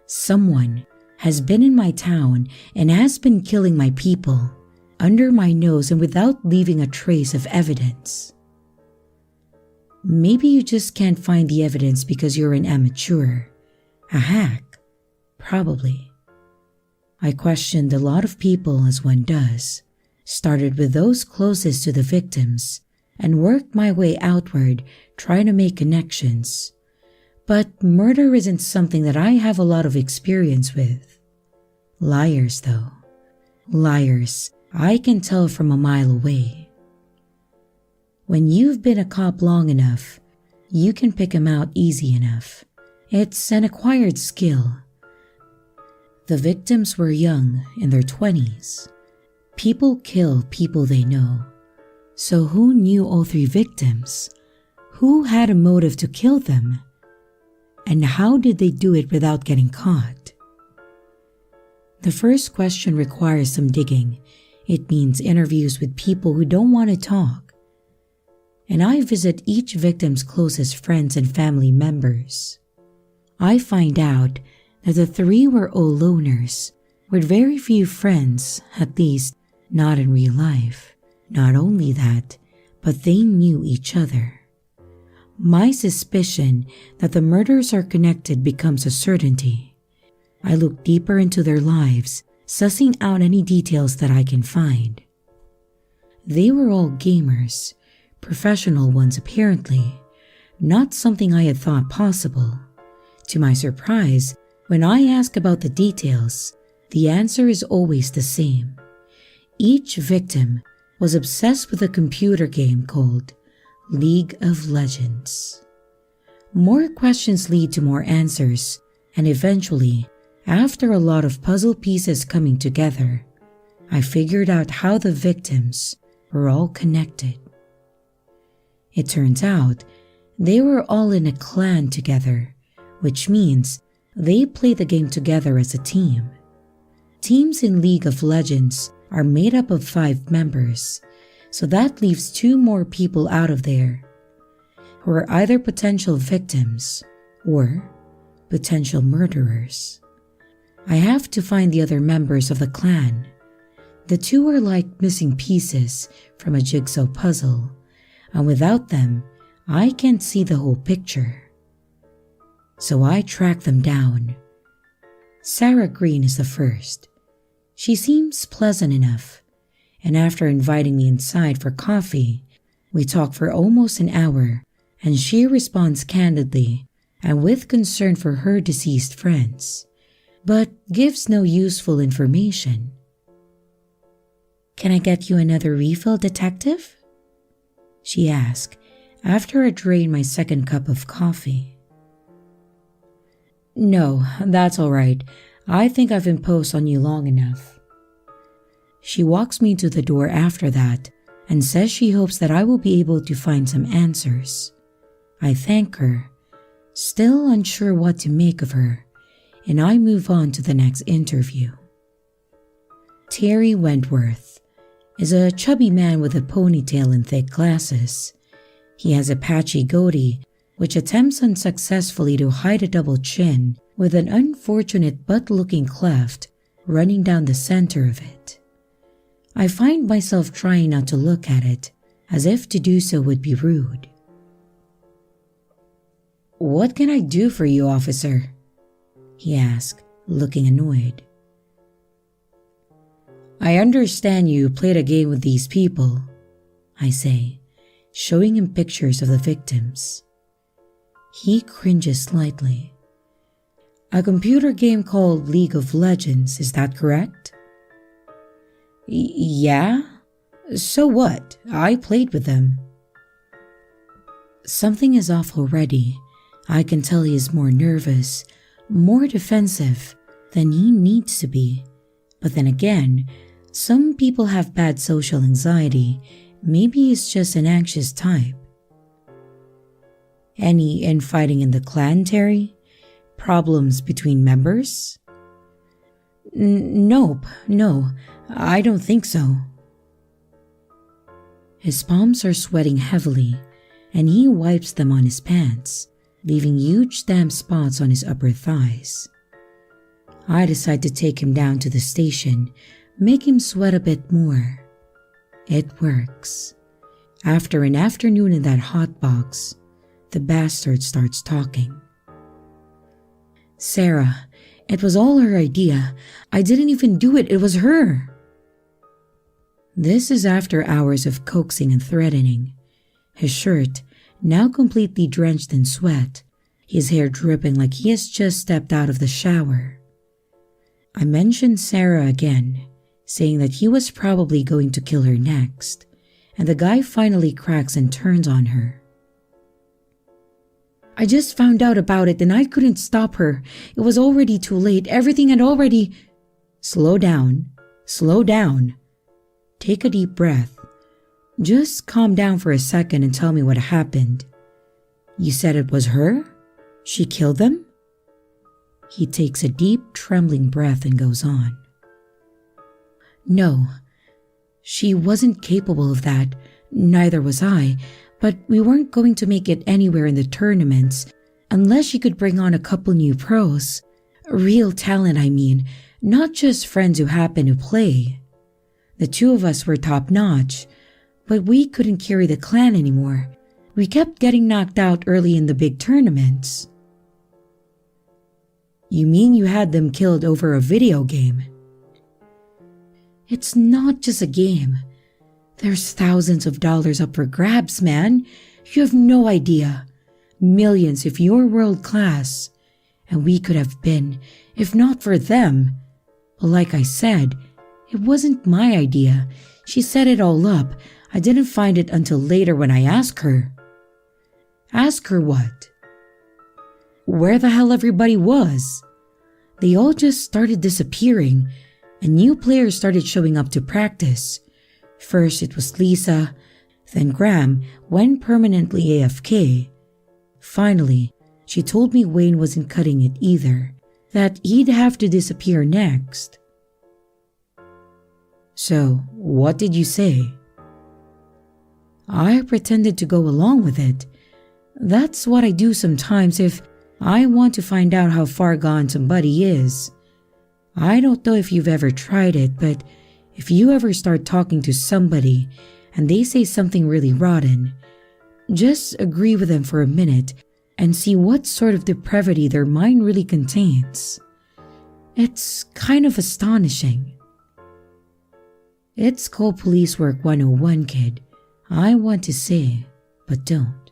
Someone has been in my town and has been killing my people, under my nose and without leaving a trace of evidence. Maybe you just can't find the evidence because you're an amateur, a hack, probably. I questioned a lot of people as one does, started with those closest to the victims, and worked my way outward trying to make connections. But murder isn't something that I have a lot of experience with. Liars, though. Liars, I can tell from a mile away. When you've been a cop long enough, you can pick 'em out easy enough. It's an acquired skill. The victims were young, in their 20s. People kill people they know. So who knew all 3 victims? Who had a motive to kill them? And how did they do it without getting caught? The first question requires some digging. It means interviews with people who don't want to talk. And I visit each victim's closest friends and family members. I find out that the 3 were all loners, with very few friends, at least not in real life. Not only that, but they knew each other. My suspicion that the murders are connected becomes a certainty. I look deeper into their lives, sussing out any details that I can find. They were all gamers, professional ones apparently, not something I had thought possible. To my surprise, when I ask about the details, the answer is always the same. Each victim was obsessed with a computer game called League of Legends. More questions lead to more answers, and eventually, after a lot of puzzle pieces coming together, I figured out how the victims were all connected. It turns out they were all in a clan together, which means they play the game together as a team. Teams in League of Legends are made up of 5 members, so that leaves 2 more people out of there, who are either potential victims or potential murderers. I have to find the other members of the clan. The 2 are like missing pieces from a jigsaw puzzle, and without them, I can't see the whole picture. So I track them down. Sarah Green is the first. She seems pleasant enough, and after inviting me inside for coffee, we talk for almost an hour, and she responds candidly and with concern for her deceased friends, but gives no useful information. "Can I get you another refill, detective?" she asked after I drained my second cup of coffee. "No, that's all right. I think I've imposed on you long enough." She walks me to the door after that and says she hopes that I will be able to find some answers. I thank her, still unsure what to make of her, and I move on to the next interview. Terry Wentworth is a chubby man with a ponytail and thick glasses. He has a patchy goatee which attempts unsuccessfully to hide a double chin with an unfortunate butt-looking cleft running down the center of it. I find myself trying not to look at it, as if to do so would be rude. "What can I do for you, officer?" he asked, looking annoyed. "I understand you played a game with these people," I say, showing him pictures of the victims. He cringes slightly. "A computer game called League of Legends, is that correct?" Yeah? So what? I played with them." Something is off already. I can tell he is more nervous, more defensive than he needs to be. But then again, some people have bad social anxiety. Maybe he's just an anxious type. "Any infighting in the clan, Terry? Problems between members?" Nope, no, I don't think so." His palms are sweating heavily, and he wipes them on his pants, leaving huge damp spots on his upper thighs. I decide to take him down to the station, make him sweat a bit more. It works. After an afternoon in that hot box, the bastard starts talking. "Sarah, it was all her idea. I didn't even do it. It was her." This is after hours of coaxing and threatening. His shirt, now completely drenched in sweat, his hair dripping like he has just stepped out of the shower. I mentioned Sarah again, saying that he was probably going to kill her next, and the guy finally cracks and turns on her. "I just found out about it and I couldn't stop her. It was already too late. Everything had already—" Slow down. Slow down. Take a deep breath. Just calm down for a second and tell me what happened. You said it was her? She killed them? He takes a deep, trembling breath and goes on. "No, she wasn't capable of that. Neither was I. But we weren't going to make it anywhere in the tournaments unless she could bring on a couple new pros. Real talent, I mean, not just friends who happen to play. The 2 of us were top-notch, but we couldn't carry the clan anymore. We kept getting knocked out early in the big tournaments. You mean you had them killed over a video game? It's not just a game. There's thousands of dollars up for grabs, man. You have no idea. Millions if you're world class. And we could have been, if not for them. But like I said, it wasn't my idea. She set it all up. I didn't find it until later when I asked her. Ask her what? Where the hell everybody was. They all just started disappearing, and new players started showing up to practice. First it was Lisa, then Graham went permanently AFK. Finally, she told me Wayne wasn't cutting it either, that he'd have to disappear next. So, what did you say? I pretended to go along with it. That's what I do sometimes if I want to find out how far gone somebody is. I don't know if you've ever tried it, but if you ever start talking to somebody and they say something really rotten, just agree with them for a minute and see what sort of depravity their mind really contains. It's kind of astonishing. It's called Police Work 101, kid. I want to say, but don't.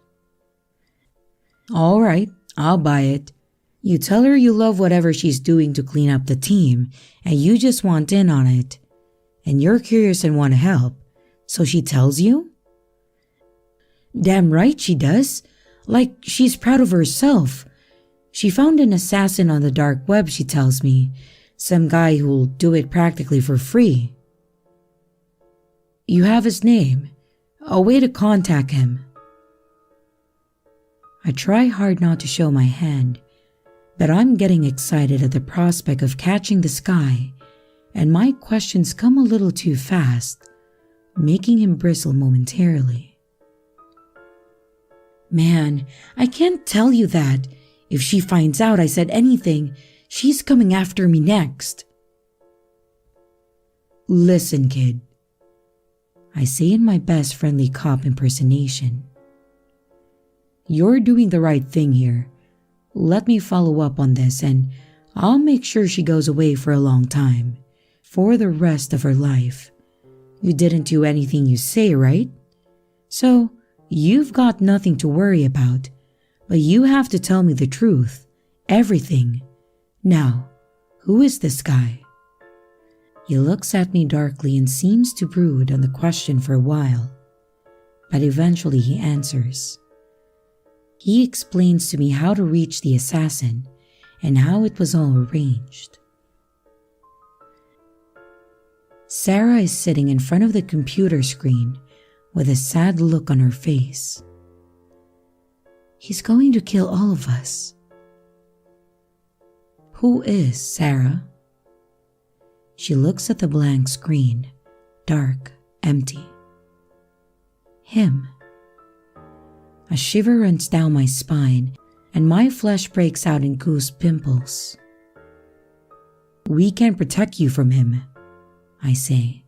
Alright, I'll buy it. You tell her you love whatever she's doing to clean up the team and you just want in on it. And you're curious and want to help, so she tells you? Damn right she does. Like she's proud of herself. She found an assassin on the dark web, she tells me. Some guy who'll do it practically for free. You have his name. A way to contact him. I try hard not to show my hand, but I'm getting excited at the prospect of catching this guy, and my questions come a little too fast, making him bristle momentarily. Man, I can't tell you that. If she finds out I said anything, she's coming after me next. Listen, kid. I say in my best friendly cop impersonation. You're doing the right thing here. Let me follow up on this and I'll make sure she goes away for a long time, for the rest of her life. You didn't do anything you say, right? So, you've got nothing to worry about, but you have to tell me the truth, everything. Now, who is this guy? He looks at me darkly and seems to brood on the question for a while, but eventually he answers. He explains to me how to reach the assassin and how it was all arranged. Sarah is sitting in front of the computer screen with a sad look on her face. He's going to kill all of us. Who is Sarah? She looks at the blank screen, dark, empty. Him. A shiver runs down my spine and my flesh breaks out in goose pimples. We can protect you from him, I say,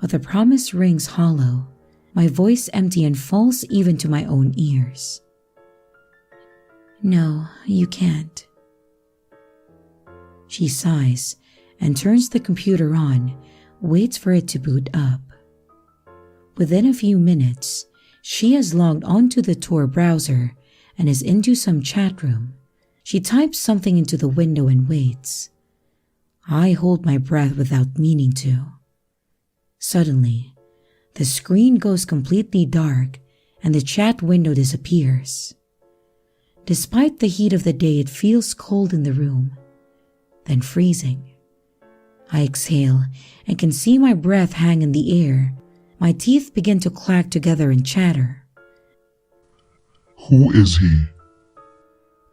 but the promise rings hollow, my voice empty and false even to my own ears. No, you can't. She sighs and turns the computer on, waits for it to boot up. Within a few minutes, she has logged onto the Tor browser and is into some chat room. She types something into the window and waits. I hold my breath without meaning to. Suddenly, the screen goes completely dark and the chat window disappears. Despite the heat of the day, it feels cold in the room, then freezing. I exhale and can see my breath hang in the air. My teeth begin to clack together and chatter. Who is he?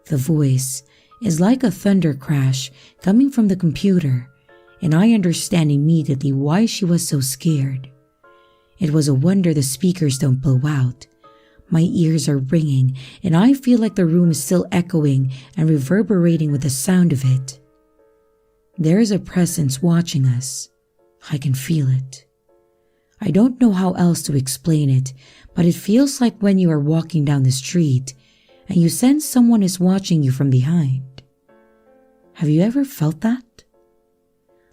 The voice is like a thunder crash coming from the computer, and I understand immediately why she was so scared. It was a wonder the speakers don't blow out. My ears are ringing, and I feel like the room is still echoing and reverberating with the sound of it. There is a presence watching us. I can feel it. I don't know how else to explain it, but it feels like when you are walking down the street and you sense someone is watching you from behind. Have you ever felt that?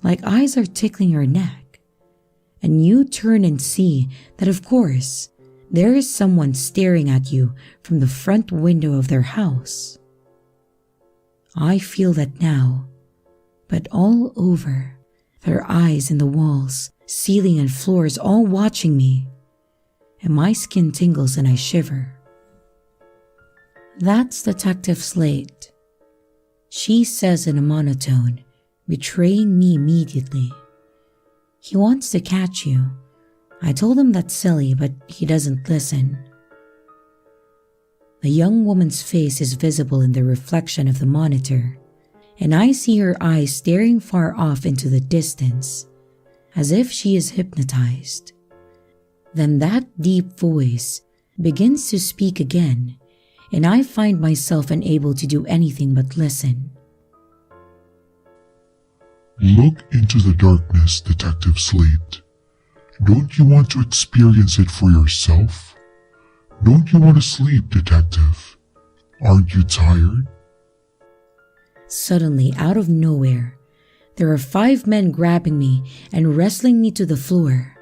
Like eyes are tickling your neck, and you turn and see that, of course, there is someone staring at you from the front window of their house. I feel that now, but all over, their eyes in the walls, ceiling and floors all watching me, and my skin tingles and I shiver. That's Detective Slate, she says in a monotone, betraying me immediately. He wants to catch you. I told him that's silly, but he doesn't listen. The young woman's face is visible in the reflection of the monitor, and I see her eyes staring far off into the distance, as if she is hypnotized. Then that deep voice begins to speak again, and I find myself unable to do anything but listen. Look into the darkness, Detective Slate. Don't you want to experience it for yourself? Don't you want to sleep, Detective? Aren't you tired? Suddenly, out of nowhere, there are 5 men grabbing me and wrestling me to the floor.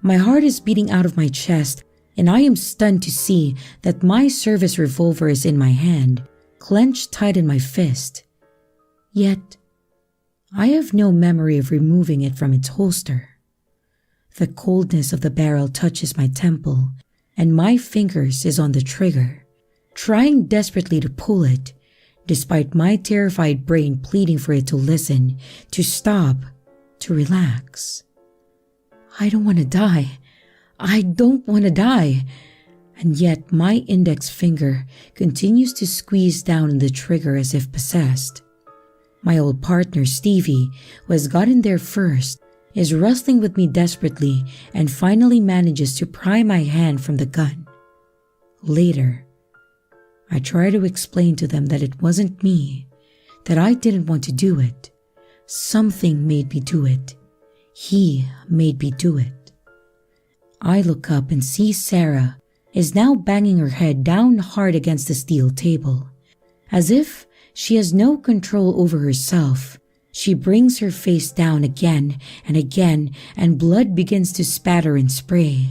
My heart is beating out of my chest, and I am stunned to see that my service revolver is in my hand, clenched tight in my fist. Yet, I have no memory of removing it from its holster. The coldness of the barrel touches my temple, and my fingers is on the trigger, trying desperately to pull it, despite my terrified brain pleading for it to listen, to stop, to relax. I don't want to die. I don't want to die. And yet my index finger continues to squeeze down on the trigger as if possessed. My old partner, Stevie, who has gotten there first, is wrestling with me desperately and finally manages to pry my hand from the gun. Later, I try to explain to them that it wasn't me, that I didn't want to do it. Something made me do it. He made me do it. I look up and see Sarah is now banging her head down hard against the steel table, as if she has no control over herself. She brings her face down again, and blood begins to spatter and spray.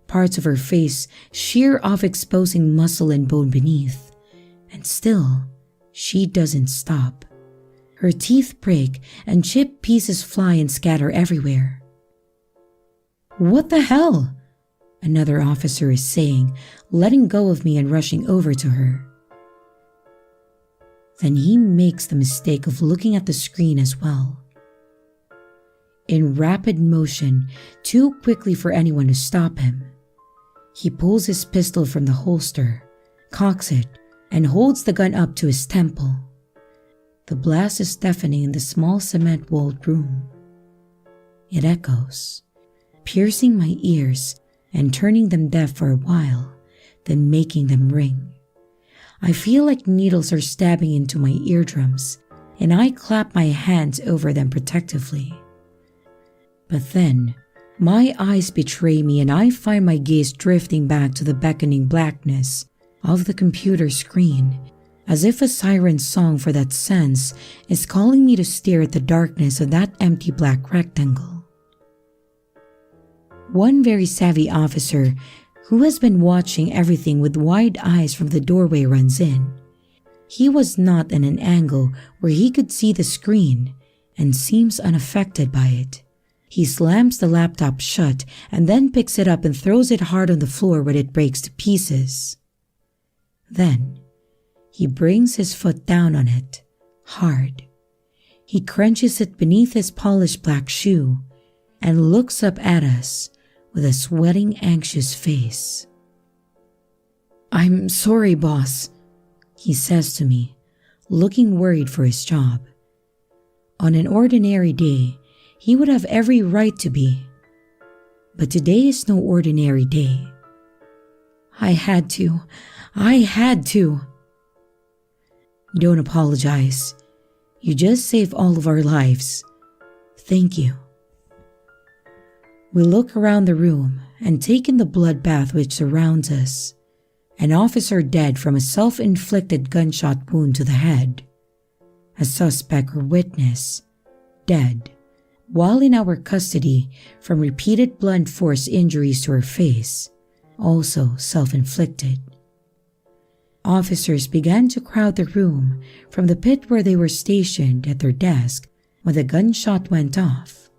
Parts of her face shear off, exposing muscle and bone beneath. And still, she doesn't stop. Her teeth break and chip pieces fly and scatter everywhere. "What the hell?" another officer is saying, letting go of me and rushing over to her. Then he makes the mistake of looking at the screen as well. In rapid motion, too quickly for anyone to stop him, he pulls his pistol from the holster, cocks it, and holds the gun up to his temple. The blast is deafening in the small cement-walled room. It echoes, piercing my ears and turning them deaf for a while, then making them ring. I feel like needles are stabbing into my eardrums, and I clap my hands over them protectively. But then, my eyes betray me and I find my gaze drifting back to the beckoning blackness of the computer screen, as if a siren song for that sense is calling me to stare at the darkness of that empty black rectangle. One very savvy officer who has been watching everything with wide eyes from the doorway runs in. He was not in an angle where he could see the screen and seems unaffected by it. He slams the laptop shut and then picks it up and throws it hard on the floor where it breaks to pieces. Then, he brings his foot down on it, hard. He crunches it beneath his polished black shoe and looks up at us with a sweating, anxious face. "I'm sorry, boss," he says to me, looking worried for his job. On an ordinary day, he would have every right to be. But today is no ordinary day. I had to. Don't apologize. You just saved all of our lives. Thank you. We look around the room and take in the bloodbath which surrounds us. An officer dead from a self-inflicted gunshot wound to the head. A suspect or witness dead, while in our custody from repeated blunt force injuries to her face, also self-inflicted. Officers began to crowd the room from the pit where they were stationed at their desk when the gunshot went off.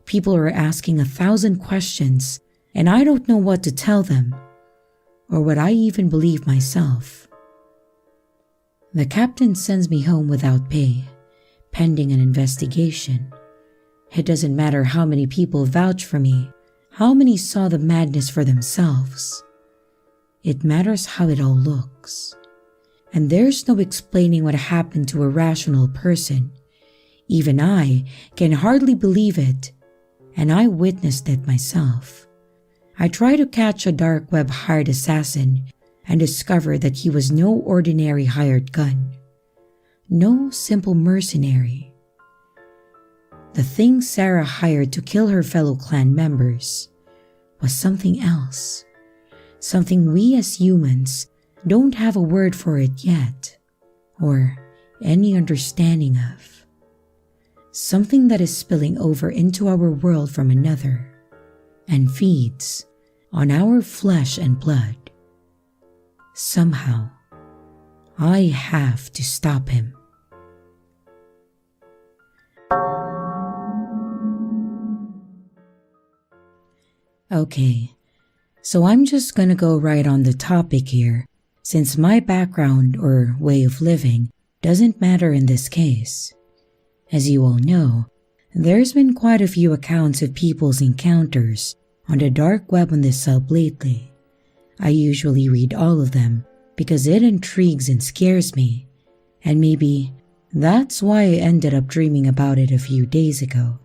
People are asking 1,000 questions, and I don't know what to tell them, or what I even believe myself. The captain sends me home without pay, pending an investigation. It doesn't matter how many people vouch for me, how many saw the madness for themselves. It matters how it all looks. And there's no explaining what happened to a rational person. Even I can hardly believe it, and I witnessed it myself. I try to catch a dark web hired assassin and discover that he was no ordinary hired gun. No simple mercenary. The thing Sarah hired to kill her fellow clan members was something else. Something we as humans don't have a word for it yet, or any understanding of. Something that is spilling over into our world from another, and feeds on our flesh and blood. Somehow, I have to stop him. Okay, so I'm just gonna go right on the topic here, since my background or way of living doesn't matter in this case. As you all know, there's been quite a few accounts of people's encounters on the dark web on this sub lately. I usually read all of them because it intrigues and scares me, and maybe that's why I ended up dreaming about it a few days ago.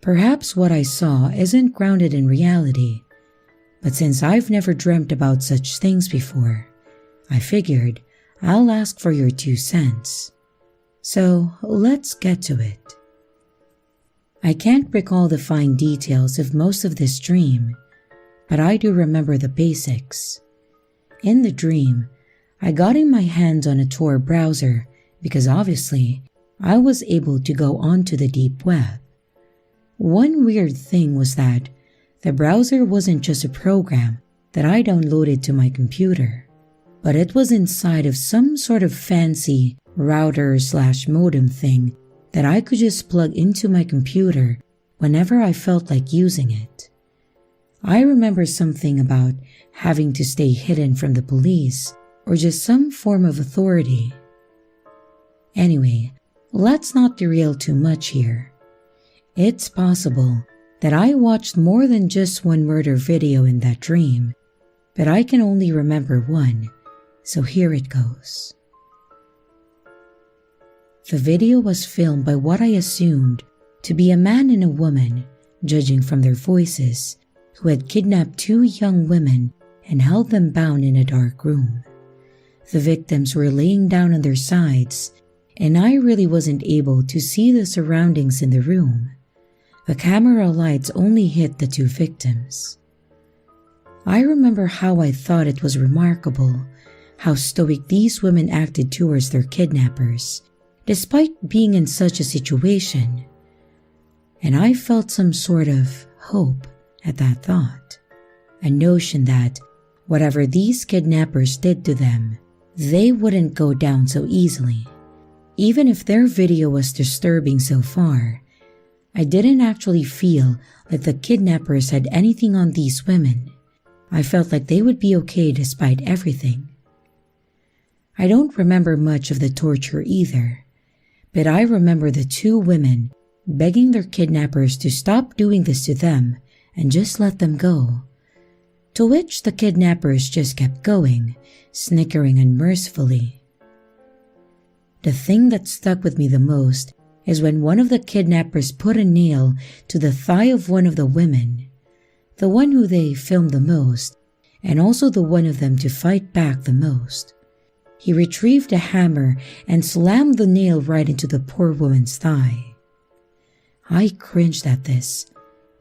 Perhaps what I saw isn't grounded in reality, but since I've never dreamt about such things before, I figured I'll ask for your 2 cents. So let's get to it. I can't recall the fine details of most of this dream, but I do remember the basics. In the dream, I got in my hands on a Tor browser because obviously I was able to go onto the deep web. One weird thing was that the browser wasn't just a program that I downloaded to my computer, but it was inside of some sort of fancy router/modem thing that I could just plug into my computer whenever I felt like using it. I remember something about having to stay hidden from the police or just some form of authority. Anyway, let's not derail too much here. It's possible that I watched more than just one murder video in that dream, but I can only remember one, so here it goes. The video was filmed by what I assumed to be a man and a woman, judging from their voices, who had kidnapped 2 young women and held them bound in a dark room. The victims were laying down on their sides, and I really wasn't able to see the surroundings in the room. The camera lights only hit the 2 victims. I remember how I thought it was remarkable how stoic these women acted towards their kidnappers, despite being in such a situation. And I felt some sort of hope at that thought, a notion that whatever these kidnappers did to them, they wouldn't go down so easily. Even if their video was disturbing so far, I didn't actually feel like the kidnappers had anything on these women. I felt like they would be okay despite everything. I don't remember much of the torture either, but I remember the 2 women begging their kidnappers to stop doing this to them and just let them go, to which the kidnappers just kept going, snickering unmercifully. The thing that stuck with me the most is when one of the kidnappers put a nail to the thigh of one of the women, the one who they filmed the most, and also the one of them to fight back the most. He retrieved a hammer and slammed the nail right into the poor woman's thigh. I cringed at this,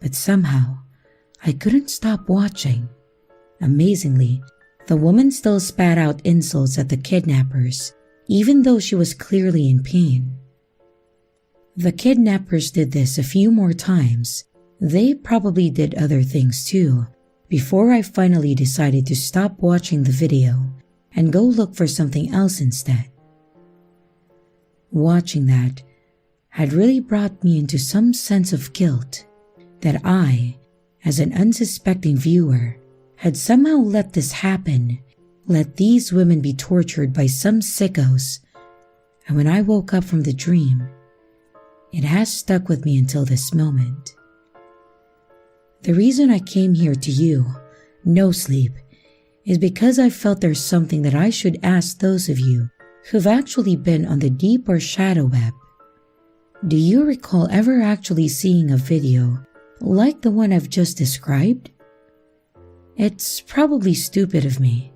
but somehow I couldn't stop watching. Amazingly, the woman still spat out insults at the kidnappers, even though she was clearly in pain. The kidnappers did this a few more times. They probably did other things too, before I finally decided to stop watching the video and go look for something else instead. Watching that had really brought me into some sense of guilt that I, as an unsuspecting viewer, had somehow let this happen, let these women be tortured by some sickos, and when I woke up from the dream, it has stuck with me until this moment. The reason I came here to you, No Sleep, is because I felt there's something that I should ask those of you who've actually been on the deep or shadow web. Do you recall ever actually seeing a video like the one I've just described? It's probably stupid of me,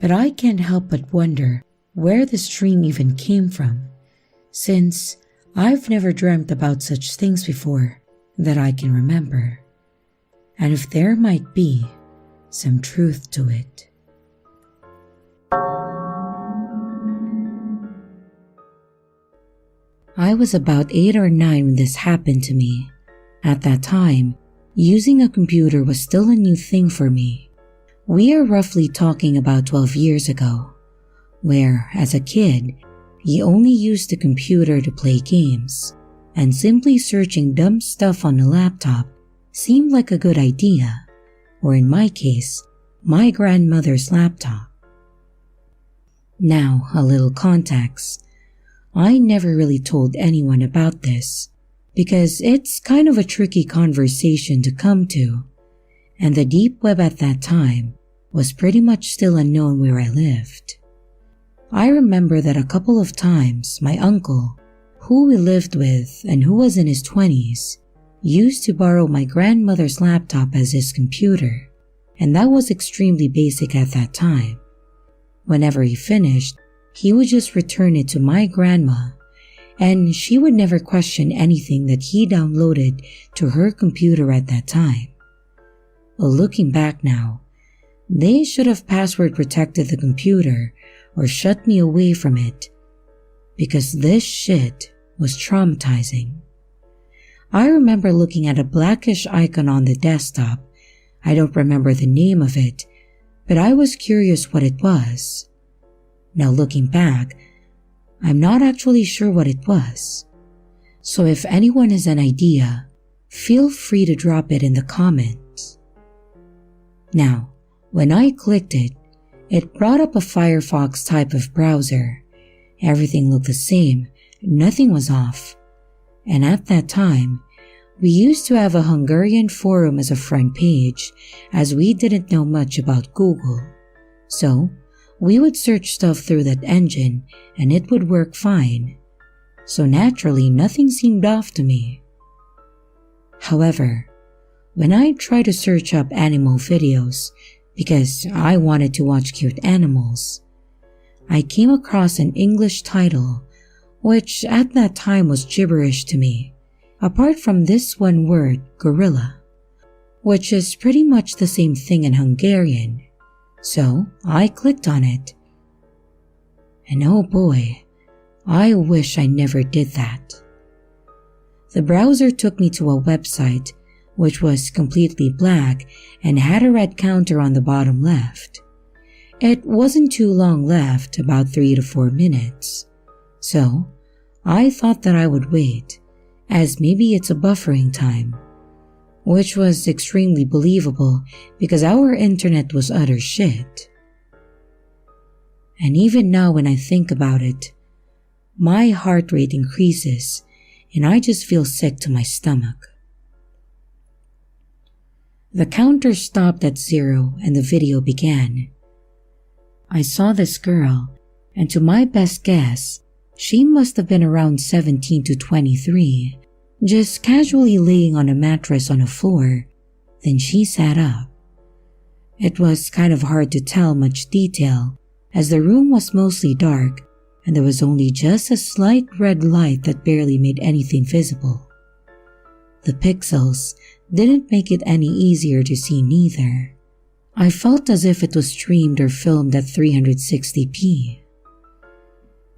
but I can't help but wonder where this dream even came from, since I've never dreamt about such things before that I can remember, and if there might be some truth to it. I was about 8 or 9 when this happened to me. At that time, using a computer was still a new thing for me. We are roughly talking about 12 years ago, where, as a kid, you only used the computer to play games, and simply searching dumb stuff on a laptop seemed like a good idea, or in my case, my grandmother's laptop. Now, a little context. I never really told anyone about this, because it's kind of a tricky conversation to come to, and the deep web at that time was pretty much still unknown where I lived. I remember that a couple of times my uncle, who we lived with and who was in his 20s, used to borrow my grandmother's laptop as his computer, and that was extremely basic at that time. Whenever he finished, he would just return it to my grandma, and she would never question anything that he downloaded to her computer at that time. Well, looking back now, they should have password protected the computer or shut me away from it, because this shit was traumatizing. I remember looking at a blackish icon on the desktop. I don't remember the name of it, but I was curious what it was. Now looking back, I'm not actually sure what it was. So if anyone has an idea, feel free to drop it in the comments. Now, when I clicked it, it brought up a Firefox type of browser. Everything looked the same, nothing was off. And at that time, we used to have a Hungarian forum as a front page, as we didn't know much about Google. So, we would search stuff through that engine and it would work fine. So naturally, nothing seemed off to me. However, when I tried to search up animal videos, because I wanted to watch cute animals, I came across an English title, which at that time was gibberish to me, apart from this one word, gorilla, which is pretty much the same thing in Hungarian. So I clicked on it. And oh boy, I wish I never did that. The browser took me to a website which was completely black and had a red counter on the bottom left. It wasn't too long left, about 3 to 4 minutes. So I thought that I would wait, as maybe it's a buffering time, which was extremely believable because our internet was utter shit. And even now when I think about it, my heart rate increases and I just feel sick to my stomach. The counter stopped at 0 and the video began. I saw this girl, and to my best guess, she must have been around 17 to 23, just casually laying on a mattress on a floor. Then she sat up. It was kind of hard to tell much detail, as the room was mostly dark and there was only just a slight red light that barely made anything visible. The pixels, didn't make it any easier to see neither. I felt as if it was streamed or filmed at 360p.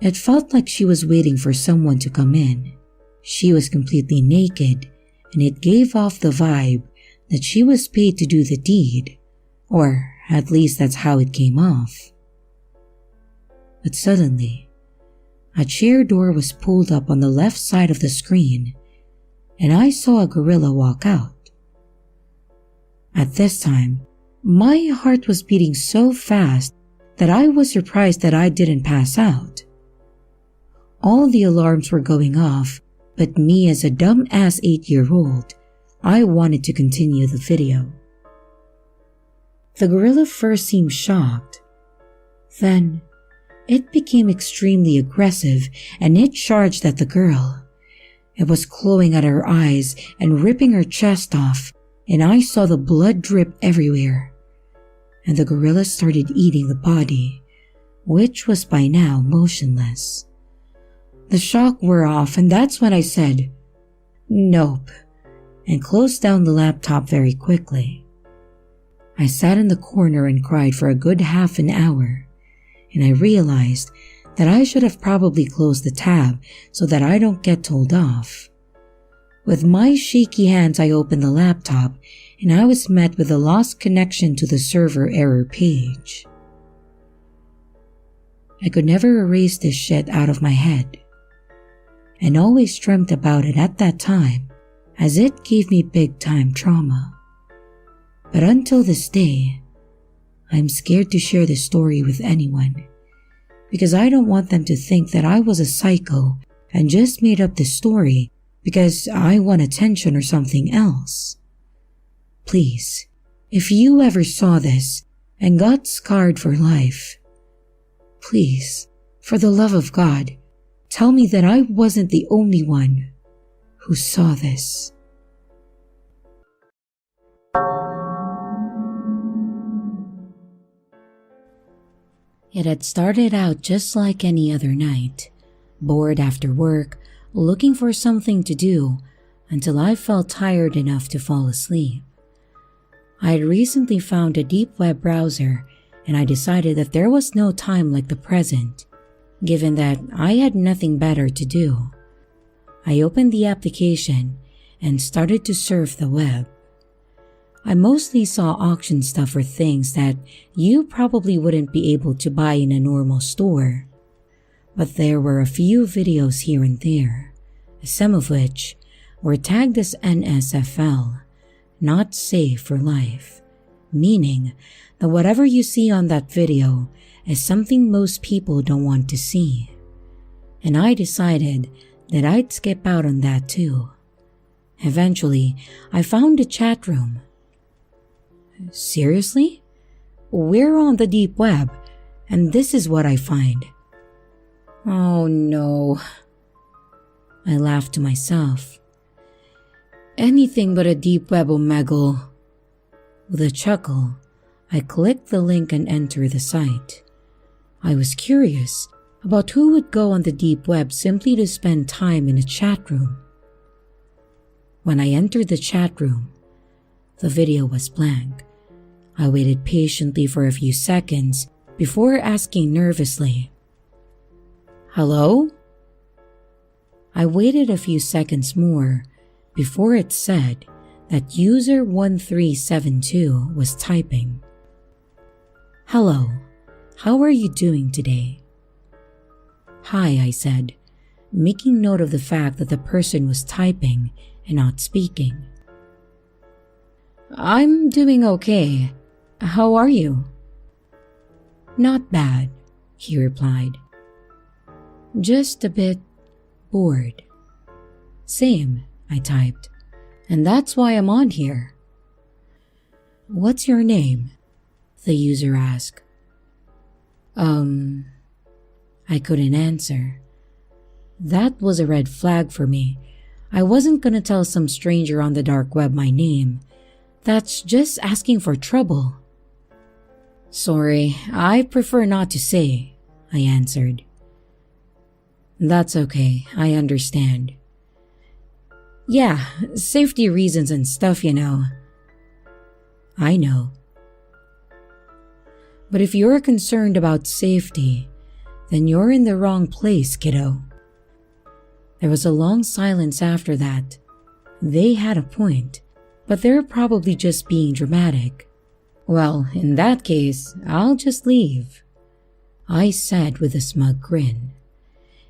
It felt like she was waiting for someone to come in. She was completely naked, and it gave off the vibe that she was paid to do the deed, or at least that's how it came off. But suddenly, a chair door was pulled up on the left side of the screen, and I saw a gorilla walk out. At this time, my heart was beating so fast that I was surprised that I didn't pass out. All the alarms were going off, but me as a dumb-ass 8-year-old, I wanted to continue the video. The gorilla first seemed shocked. Then, it became extremely aggressive and it charged at the girl. It was clawing at her eyes and ripping her chest off, and I saw the blood drip everywhere. And the gorilla started eating the body, which was by now motionless. The shock wore off, and that's when I said, "Nope," and closed down the laptop very quickly. I sat in the corner and cried for a good half an hour, and I realized that I should have probably closed the tab so that I don't get told off. With my shaky hands, I opened the laptop, and I was met with a lost connection to the server error page. I could never erase this shit out of my head, and always dreamt about it at that time, as it gave me big-time trauma. But until this day, I'm scared to share this story with anyone, because I don't want them to think that I was a psycho and just made up this story because I want attention or something else. Please, if you ever saw this and got scarred for life, please, for the love of God, tell me that I wasn't the only one who saw this. It had started out just like any other night, bored after work, looking for something to do, until I felt tired enough to fall asleep. I had recently found a deep web browser, and I decided that there was no time like the present, given that I had nothing better to do. I opened the application and started to surf the web. I mostly saw auction stuff for things that you probably wouldn't be able to buy in a normal store. But there were a few videos here and there, some of which were tagged as NSFL, not safe for life, meaning that whatever you see on that video is something most people don't want to see. And I decided that I'd skip out on that too. Eventually, I found a chat room. Seriously? We're on the deep web, and this is what I find. Oh no. I laughed to myself. Anything but a deep web, Omegle. With a chuckle, I clicked the link and entered the site. I was curious about who would go on the deep web simply to spend time in a chat room. When I entered the chat room, the video was blank. I waited patiently for a few seconds before asking nervously, "Hello?" I waited a few seconds more before it said that user 1372 was typing. "Hello, how are you doing today?" "Hi," I said, making note of the fact that the person was typing and not speaking. "I'm doing okay. How are you?" "Not bad," he replied. "Just a bit bored." "Same," I typed, "and that's why I'm on here." "What's your name?" the user asked. I couldn't answer. That was a red flag for me. I wasn't gonna tell some stranger on the dark web my name. That's just asking for trouble. "Sorry, I prefer not to say," I answered. "That's okay, I understand." Yeah, safety reasons and stuff, you know. I know. But if you're concerned about safety, then you're in the wrong place, kiddo. There was a long silence after that. They had a point, but they're probably just being dramatic. Well, in that case, I'll just leave, I said with a smug grin.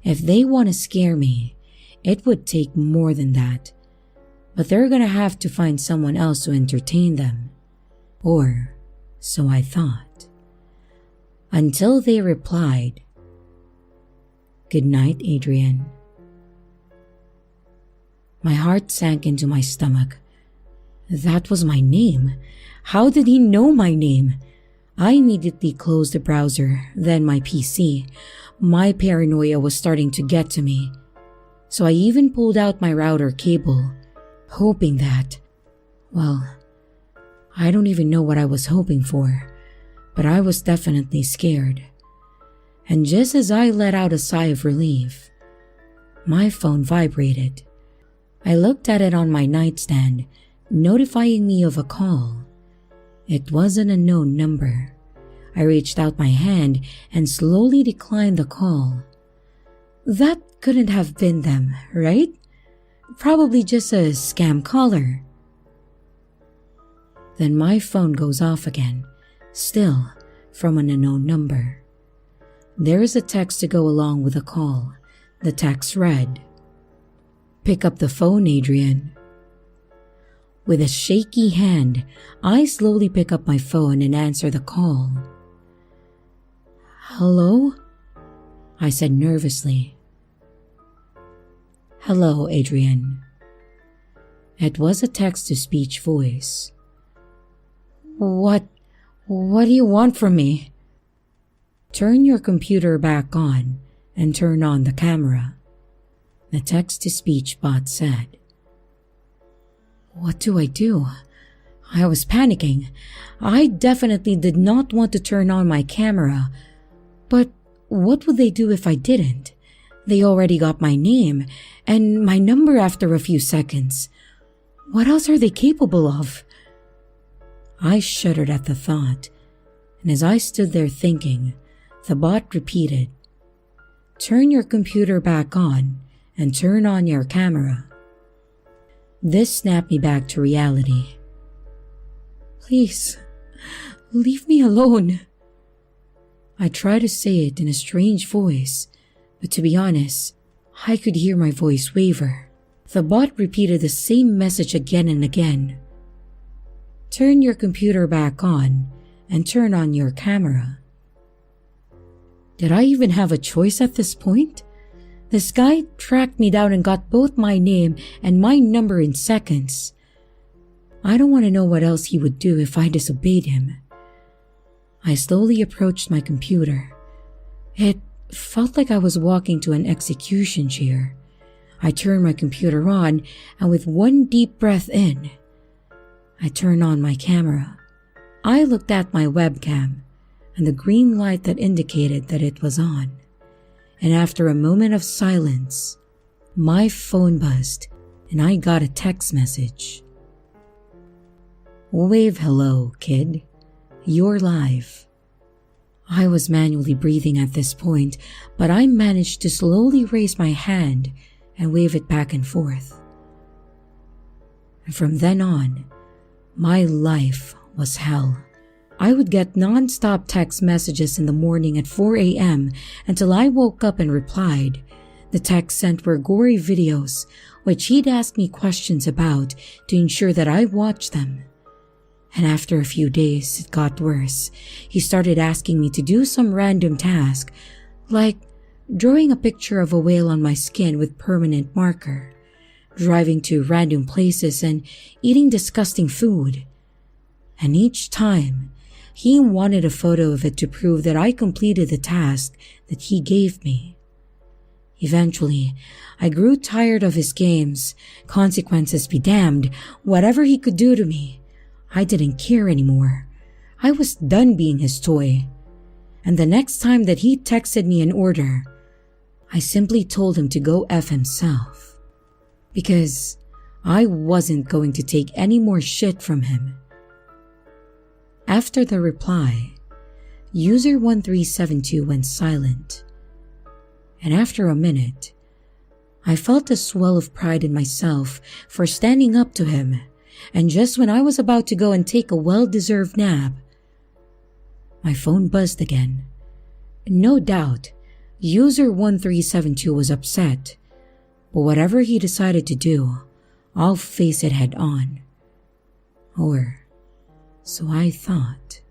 If they want to scare me, it would take more than that. But they're gonna have to find someone else to entertain them. Or so I thought. Until they replied, "Good night, Adrian." My heart sank into my stomach. That was my name. How did he know my name? I immediately closed the browser, then my PC. My paranoia was starting to get to me. So I even pulled out my router cable, hoping that, well, I don't even know what I was hoping for, but I was definitely scared. And just as I let out a sigh of relief, my phone vibrated. I looked at it on my nightstand, notifying me of a call. It was an unknown number. I reached out my hand and slowly declined the call. That couldn't have been them, right? Probably just a scam caller. Then my phone goes off again, still from an unknown number. There is a text to go along with the call. The text read, "Pick up the phone, Adrian." With a shaky hand, I slowly pick up my phone and answer the call. "Hello?" I said nervously. "Hello, Adrian." It was a text-to-speech voice. What do you want from me?" "Turn your computer back on and turn on the camera," the text-to-speech bot said. What do I do? I was panicking. I definitely did not want to turn on my camera. But what would they do if I didn't? They already got my name and my number after a few seconds. What else are they capable of? I shuddered at the thought, and as I stood there thinking, the bot repeated, "Turn your computer back on and turn on your camera." This snapped me back to reality. "Please, leave me alone." I tried to say it in a strange voice, but to be honest, I could hear my voice waver. The bot repeated the same message again and again. "Turn your computer back on and turn on your camera." Did I even have a choice at this point? This guy tracked me down and got both my name and my number in seconds. I don't want to know what else he would do if I disobeyed him. I slowly approached my computer. It felt like I was walking to an execution chair. I turned my computer on, and with one deep breath in, I turned on my camera. I looked at my webcam and the green light that indicated that it was on. And after a moment of silence, my phone buzzed and I got a text message. "Wave hello, kid. You're live." I was manually breathing at this point, but I managed to slowly raise my hand and wave it back and forth. And from then on, my life was hell. I would get non-stop text messages in the morning at 4 a.m. until I woke up and replied. The texts sent were gory videos, which he'd ask me questions about to ensure that I watched them. And after a few days, it got worse. He started asking me to do some random task, like drawing a picture of a whale on my skin with permanent marker, driving to random places, and eating disgusting food. And each time, he wanted a photo of it to prove that I completed the task that he gave me. Eventually, I grew tired of his games. Consequences be damned. Whatever he could do to me, I didn't care anymore. I was done being his toy. And the next time that he texted me an order, I simply told him to go F himself. Because I wasn't going to take any more shit from him. After the reply, user 1372 went silent. And after a minute, I felt a swell of pride in myself for standing up to him, and just when I was about to go and take a well-deserved nap, my phone buzzed again. No doubt, user 1372 was upset, but whatever he decided to do, I'll face it head on. Or so I thought.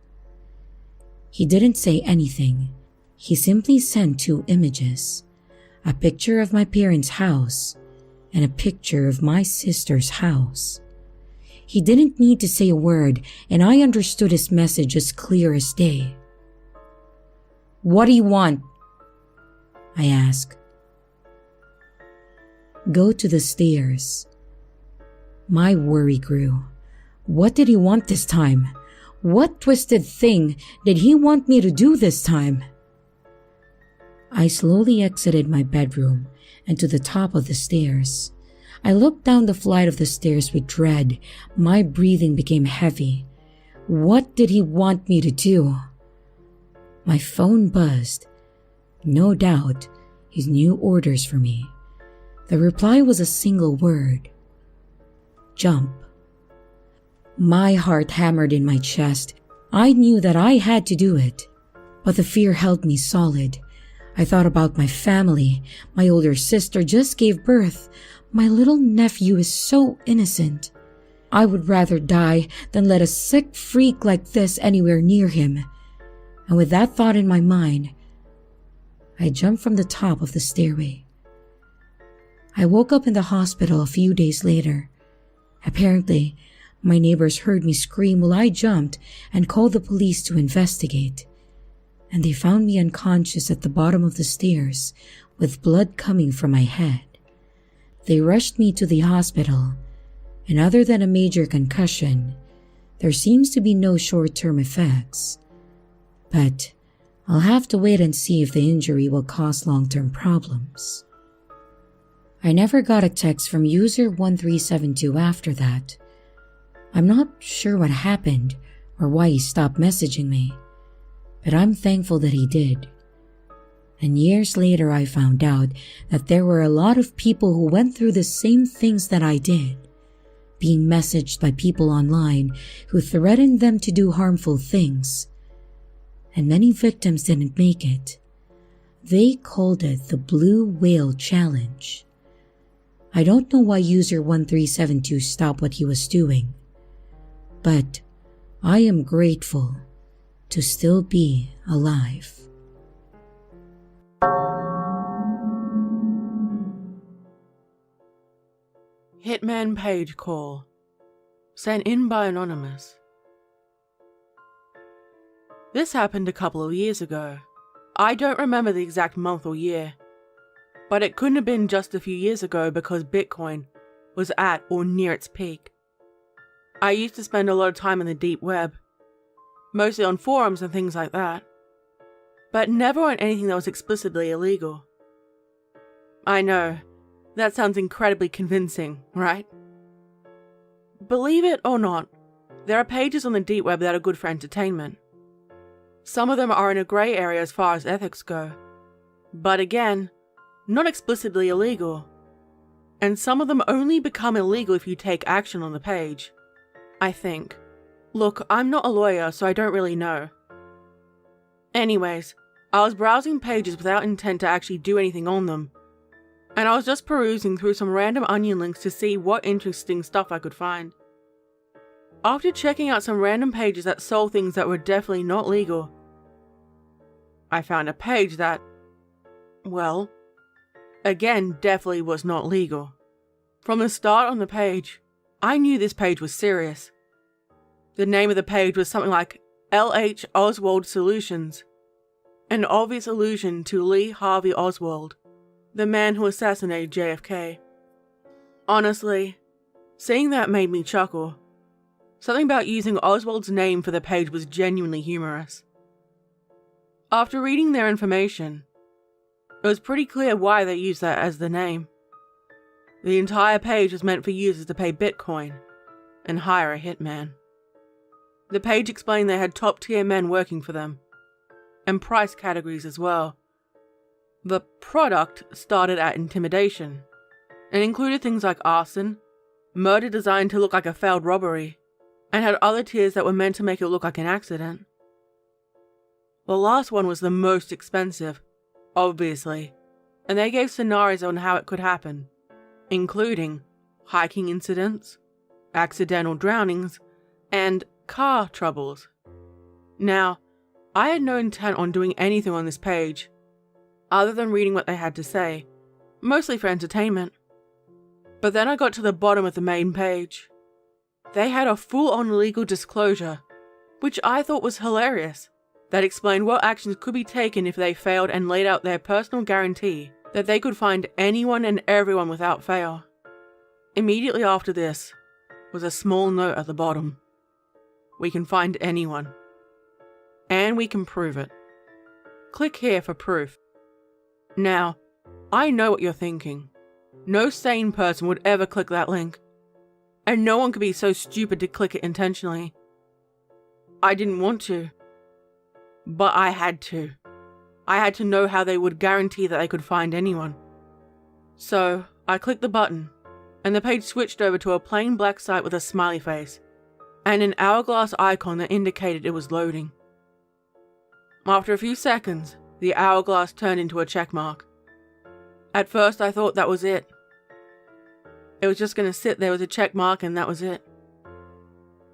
He didn't say anything. He simply sent 2 images, a picture of my parents' house and a picture of my sister's house. He didn't need to say a word, and I understood his message as clear as day. "What do you want?" I asked. "Go to the stairs." My worry grew. What did he want this time? What twisted thing did he want me to do this time? I slowly exited my bedroom and to the top of the stairs. I looked down the flight of the stairs with dread. My breathing became heavy. What did he want me to do? My phone buzzed. No doubt, his new orders for me. The reply was a single word. Jump. My heart hammered in my chest. I knew that I had to do it, but the fear held me solid. I thought about my family. My older sister just gave birth. My little nephew is so innocent. I would rather die than let a sick freak like this anywhere near him. And with that thought in my mind, I jumped from the top of the stairway. I woke up in the hospital a few days later. Apparently, my neighbors heard me scream while I jumped and called the police to investigate. And they found me unconscious at the bottom of the stairs with blood coming from my head. They rushed me to the hospital, and other than a major concussion, there seems to be no short-term effects. But I'll have to wait and see if the injury will cause long-term problems. I never got a text from user 1372 after that. I'm not sure what happened or why he stopped messaging me, but I'm thankful that he did. And years later I found out that there were a lot of people who went through the same things that I did, being messaged by people online who threatened them to do harmful things. And many victims didn't make it. They called it the Blue Whale Challenge. I don't know why user 1372 stopped what he was doing, but I am grateful to still be alive. Hitman page call. Sent in by Anonymous. This happened a couple of years ago. I don't remember the exact month or year, but it couldn't have been just a few years ago because Bitcoin was at or near its peak. I used to spend a lot of time in the deep web, mostly on forums and things like that, but never on anything that was explicitly illegal. I know, that sounds incredibly convincing, right? Believe it or not, there are pages on the deep web that are good for entertainment. Some of them are in a grey area as far as ethics go, but again, not explicitly illegal. And some of them only become illegal if you take action on the page, I think. Look, I'm not a lawyer, so I don't really know. Anyways, I was browsing pages without intent to actually do anything on them, and I was just perusing through some random onion links to see what interesting stuff I could find. After checking out some random pages that sold things that were definitely not legal, I found a page that, well, again definitely was not legal. From the start on the page, I knew this page was serious. The name of the page was something like L.H. Oswald Solutions, an obvious allusion to Lee Harvey Oswald, the man who assassinated JFK. Honestly, seeing that made me chuckle. Something about using Oswald's name for the page was genuinely humorous. After reading their information, it was pretty clear why they used that as the name. The entire page was meant for users to pay Bitcoin and hire a hitman. The page explained they had top-tier men working for them, and price categories as well. The product started at intimidation, and included things like arson, murder designed to look like a failed robbery, and had other tiers that were meant to make it look like an accident. The last one was the most expensive, obviously, and they gave scenarios on how it could happen, including hiking incidents, accidental drownings, and car troubles. Now, I had no intent on doing anything on this page, other than reading what they had to say, mostly for entertainment. But then I got to the bottom of the main page. They had a full-on legal disclosure, which I thought was hilarious, that explained what actions could be taken if they failed and laid out their personal guarantee that they could find anyone and everyone without fail. Immediately after this was a small note at the bottom. We can find anyone. And we can prove it. Click here for proof. Now, I know what you're thinking. No sane person would ever click that link. And no one could be so stupid to click it intentionally. I didn't want to. But I had to. I had to know how they would guarantee that they could find anyone. So, I clicked the button, and the page switched over to a plain black site with a smiley face, and an hourglass icon that indicated it was loading. After a few seconds, the hourglass turned into a check mark. At first I thought that was it. It was just going to sit there with a check mark and that was it.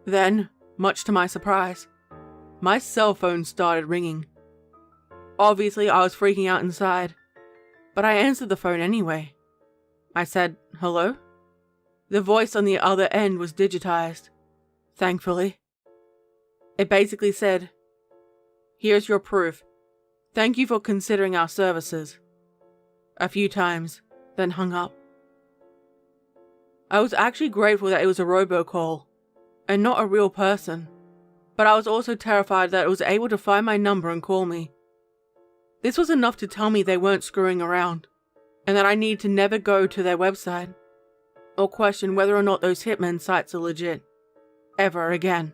Then, much to my surprise, my cell phone started ringing. Obviously I was freaking out inside, but I answered the phone anyway. I said, "Hello?" The voice on the other end was digitized, thankfully. It basically said, "Here's your proof. Thank you for considering our services." A few times, then hung up. I was actually grateful that it was a robocall, and not a real person, but I was also terrified that it was able to find my number and call me. This was enough to tell me they weren't screwing around, and that I need to never go to their website, or question whether or not those hitmen sites are legit, ever again.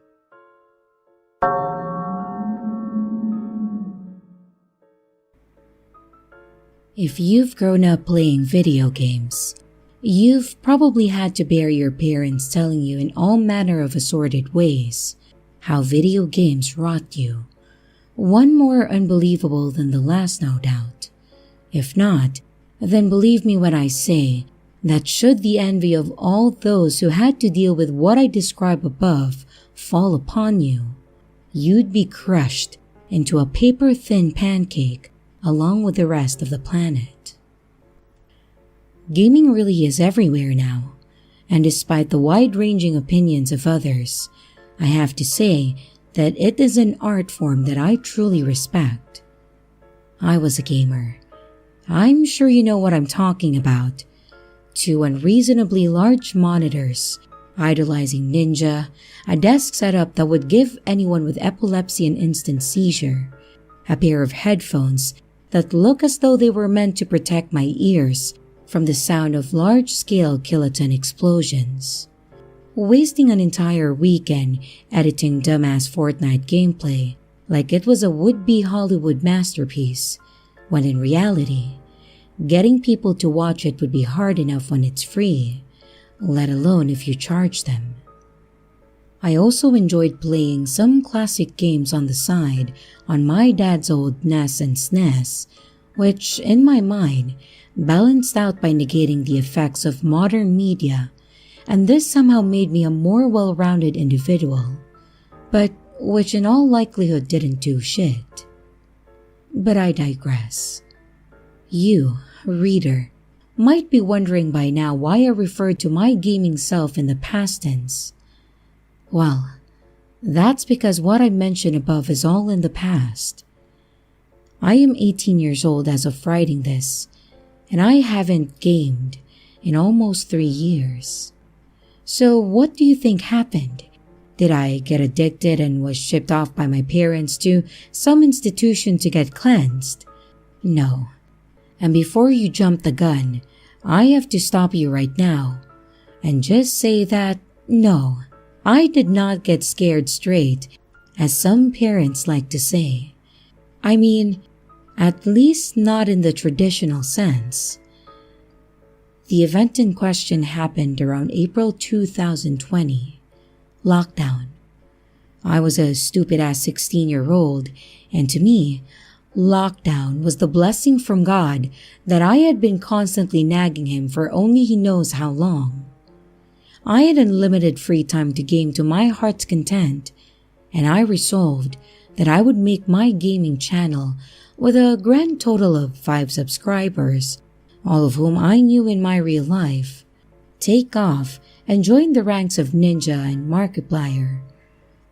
If you've grown up playing video games, you've probably had to bear your parents telling you in all manner of assorted ways how video games rot you. One more unbelievable than the last, no doubt. If not, then believe me when I say that should the envy of all those who had to deal with what I describe above fall upon you, you'd be crushed into a paper-thin pancake along with the rest of the planet. Gaming really is everywhere now, and despite the wide-ranging opinions of others, I have to say that it is an art form that I truly respect. I was a gamer. I'm sure you know what I'm talking about. 2 unreasonably large monitors, idolizing Ninja, a desk setup that would give anyone with epilepsy an instant seizure, a pair of headphones that look as though they were meant to protect my ears from the sound of large-scale kiloton explosions. Wasting an entire weekend editing dumbass Fortnite gameplay like it was a would-be Hollywood masterpiece, when in reality, getting people to watch it would be hard enough when it's free, let alone if you charge them. I also enjoyed playing some classic games on the side on my dad's old NES and SNES, which, in my mind, balanced out by negating the effects of modern media, and this somehow made me a more well-rounded individual, but which in all likelihood didn't do shit. But I digress. You, reader, might be wondering by now why I referred to my gaming self in the past tense. Well, that's because what I mentioned above is all in the past. I am 18 years old as of writing this, and I haven't gamed in almost 3 years. So what do you think happened? Did I get addicted and was shipped off by my parents to some institution to get cleansed? No. And before you jump the gun, I have to stop you right now and just say that no, I did not get scared straight, as some parents like to say. I mean, at least not in the traditional sense. The event in question happened around April 2020. Lockdown. I was a stupid-ass 16-year-old, and to me, lockdown was the blessing from God that I had been constantly nagging him for only he knows how long. I had unlimited free time to game to my heart's content, and I resolved that I would make my gaming channel with a grand total of 5 subscribers, all of whom I knew in my real life, take off and join the ranks of Ninja and Markiplier,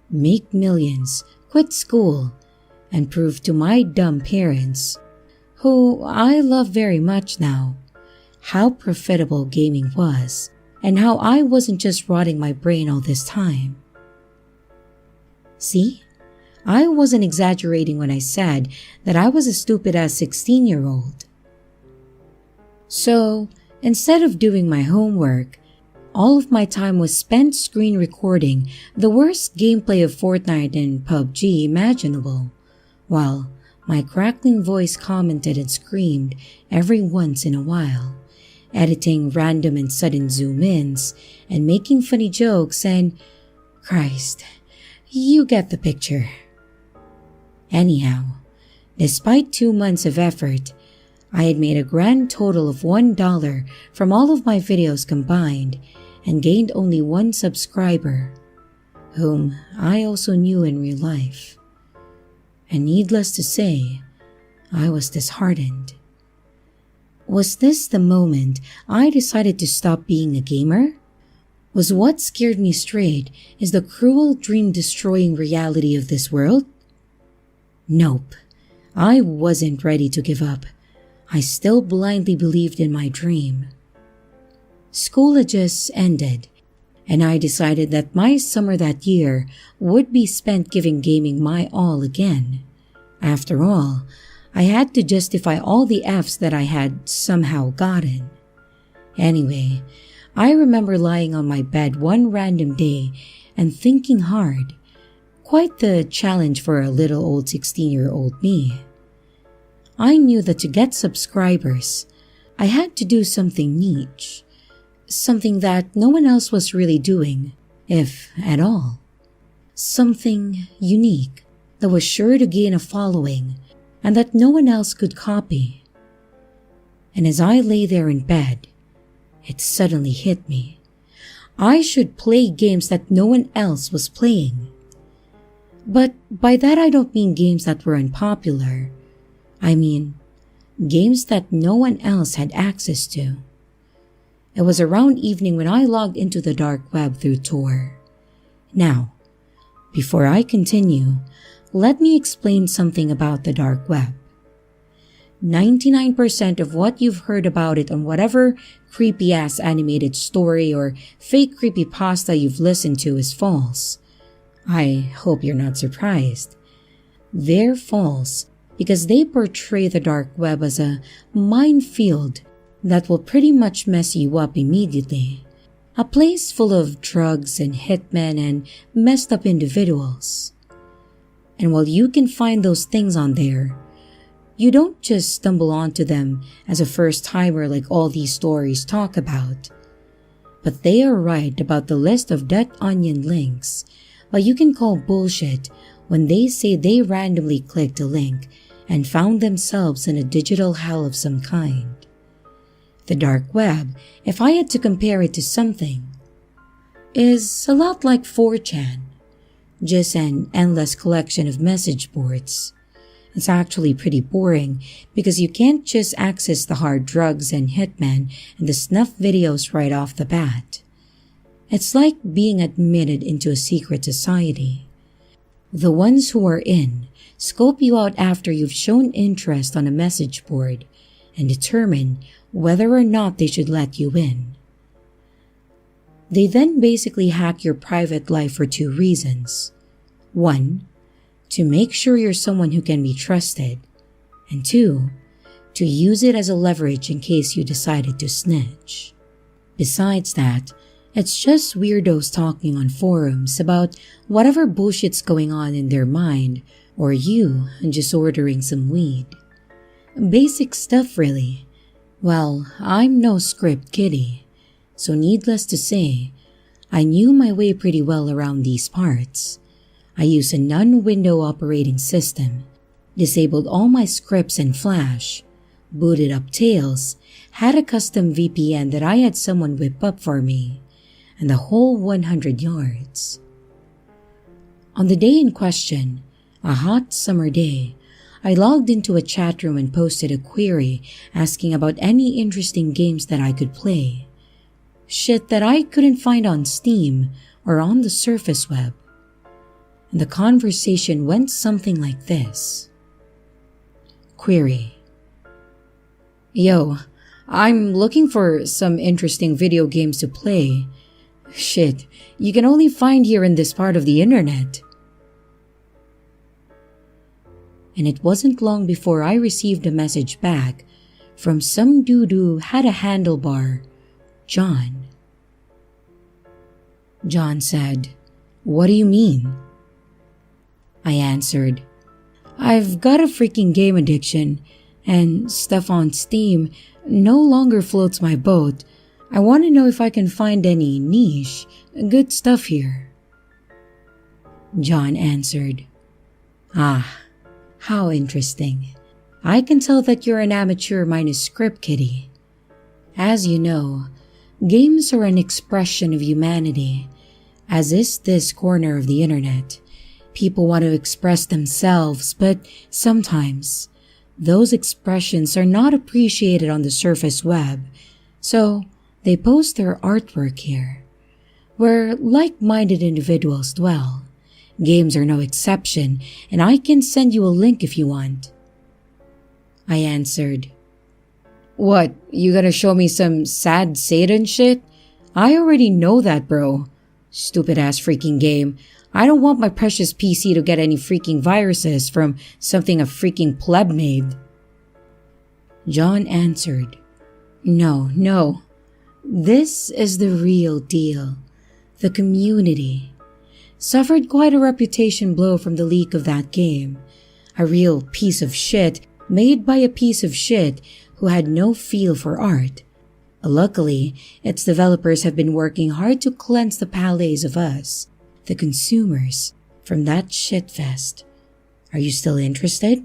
make millions, quit school, and prove to my dumb parents, who I love very much now, how profitable gaming was and how I wasn't just rotting my brain all this time. See? I wasn't exaggerating when I said that I was a stupid-ass 16-year-old. So, instead of doing my homework, all of my time was spent screen recording the worst gameplay of Fortnite and PUBG imaginable, while my crackling voice commented and screamed every once in a while, editing random and sudden zoom-ins and making funny jokes and, Christ, you get the picture. Anyhow, despite 2 months of effort, I had made a grand total of $1 from all of my videos combined and gained only 1 subscriber, whom I also knew in real life. And needless to say, I was disheartened. Was this the moment I decided to stop being a gamer? Was what scared me straight is the cruel dream-destroying reality of this world? Nope, I wasn't ready to give up. I still blindly believed in my dream. School had just ended, and I decided that my summer that year would be spent giving gaming my all again. After all, I had to justify all the Fs that I had somehow gotten. Anyway, I remember lying on my bed one random day and thinking hard. Quite the challenge for a little old 16-year-old me. I knew that to get subscribers, I had to do something niche, something that no one else was really doing, if at all. Something unique that was sure to gain a following and that no one else could copy. And as I lay there in bed, it suddenly hit me. I should play games that no one else was playing. But by that I don't mean games that were unpopular. I mean, games that no one else had access to. It was around evening when I logged into the dark web through Tor. Now, before I continue, let me explain something about the dark web. 99% of what you've heard about it on whatever creepy-ass animated story or fake creepypasta you've listened to is false. I hope you're not surprised. They're false because they portray the dark web as a minefield that will pretty much mess you up immediately. A place full of drugs and hitmen and messed up individuals. And while you can find those things on there, you don't just stumble onto them as a first-timer like all these stories talk about. But they are right about the list of dead onion links, but you can call bullshit when they say they randomly clicked a link and found themselves in a digital hell of some kind. The dark web, if I had to compare it to something, is a lot like 4chan, just an endless collection of message boards. It's actually pretty boring because you can't just access the hard drugs and hitmen and the snuff videos right off the bat. It's like being admitted into a secret society. The ones who are in scope you out after you've shown interest on a message board and determine whether or not they should let you in. They then basically hack your private life for 2 reasons. 1, to make sure you're someone who can be trusted, and 2, to use it as a leverage in case you decided to snitch. Besides that, it's just weirdos talking on forums about whatever bullshit's going on in their mind, or you just ordering some weed. Basic stuff really. Well, I'm no script kiddie, so needless to say, I knew my way pretty well around these parts. I used a non-window operating system, disabled all my scripts in Flash, booted up Tails, had a custom VPN that I had someone whip up for me, and the whole 100 yards. On the day in question, a hot summer day, I logged into a chat room and posted a query asking about any interesting games that I could play. Shit that I couldn't find on Steam or on the surface web. And the conversation went something like this. Query. Yo, I'm looking for some interesting video games to play. Shit, you can only find here in this part of the internet. And it wasn't long before I received a message back from some dude who had a handlebar, John. John said, "What do you mean?" I answered, "I've got a freaking game addiction, and stuff on Steam no longer floats my boat. I want to know if I can find any niche, good stuff here." John answered, "Ah, how interesting. I can tell that you're an amateur minus script kiddie. As you know, games are an expression of humanity, as is this corner of the internet. People want to express themselves, but sometimes those expressions are not appreciated on the surface web, so they post their artwork here, where like-minded individuals dwell. Games are no exception, and I can send you a link if you want." I answered, "What, you gonna show me some sad Satan shit? I already know that, bro. Stupid-ass freaking game. I don't want my precious PC to get any freaking viruses from something a freaking pleb made." John answered, No. This is the real deal. The community suffered quite a reputation blow from the leak of that game. A real piece of shit made by a piece of shit who had no feel for art. Luckily, its developers have been working hard to cleanse the palates of us, the consumers, from that shitfest. Are you still interested?"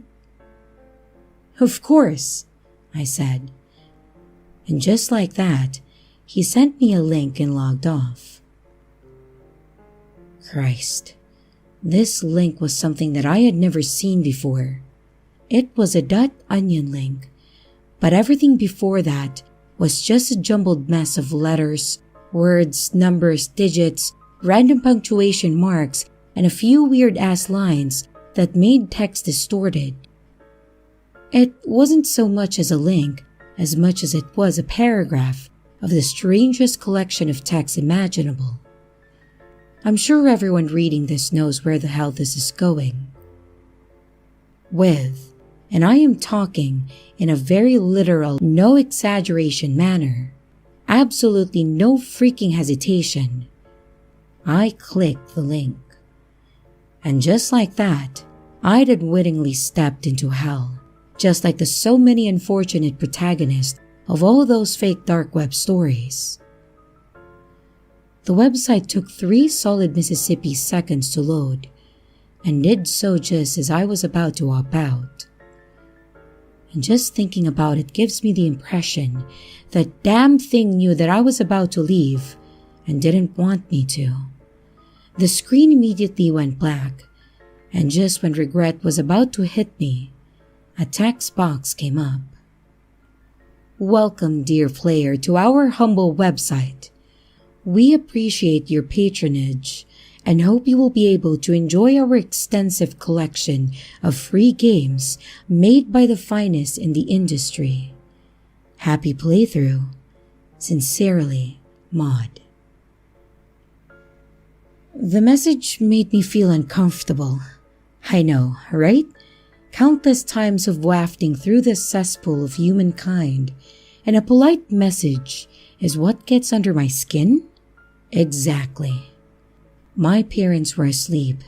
"Of course," I said. And just like that, he sent me a link and logged off. Christ, this link was something that I had never seen before. It was a .onion link, but everything before that was just a jumbled mess of letters, words, numbers, digits, random punctuation marks, and a few weird-ass lines that made text distorted. It wasn't so much as a link, as much as it was a paragraph of the strangest collection of text imaginable. I'm sure everyone reading this knows where the hell this is going. With, and I am talking in a very literal, no exaggeration manner, absolutely no freaking hesitation, I clicked the link. And just like that, I'd unwittingly stepped into hell, just like the so many unfortunate protagonists of all those fake dark web stories. The website took 3 solid Mississippi seconds to load, and did so just as I was about to opt out. And just thinking about it gives me the impression that damn thing knew that I was about to leave and didn't want me to. The screen immediately went black, and just when regret was about to hit me, a text box came up. "Welcome, dear player, to our humble website. We appreciate your patronage and hope you will be able to enjoy our extensive collection of free games made by the finest in the industry. Happy playthrough. Sincerely, Maud." The message made me feel uncomfortable. I know, right? countless times of wafting through this cesspool of humankind, and a polite message is what gets under my skin? Exactly. My parents were asleep,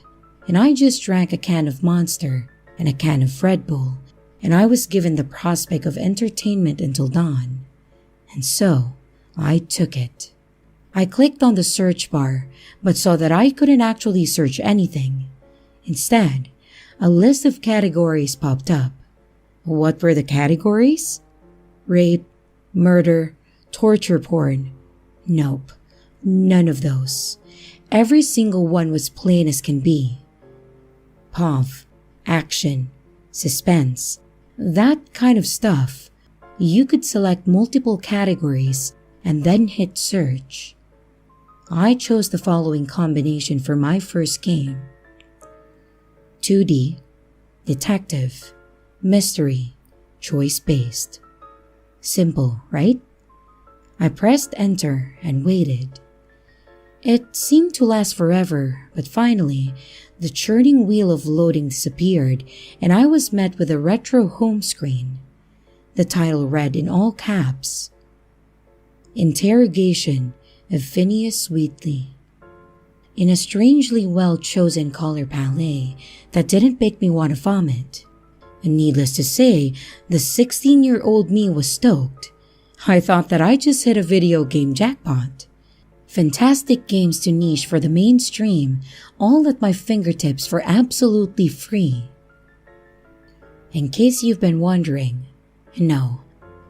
and I just drank a can of Monster and a can of Red Bull, and I was given the prospect of entertainment until dawn. And so, I took it. I clicked on the search bar, but saw that I couldn't actually search anything. Instead, a list of categories popped up. What were the categories? Rape, murder, torture porn. Nope, none of those. Every single one was plain as can be. POV, action, suspense, that kind of stuff. You could select multiple categories and then hit search. I chose the following combination for my first game: 2D, detective, mystery, choice-based. Simple, right? I pressed enter and waited. It seemed to last forever, but finally, the churning wheel of loading disappeared and I was met with a retro home screen. The title read in all caps, Interrogation of Phineas Wheatley. In a strangely well-chosen color palette that didn't make me want to vomit. And needless to say, the 16-year-old me was stoked. I thought that I just hit a video game jackpot. Fantastic games to niche for the mainstream, all at my fingertips for absolutely free. In case you've been wondering, no,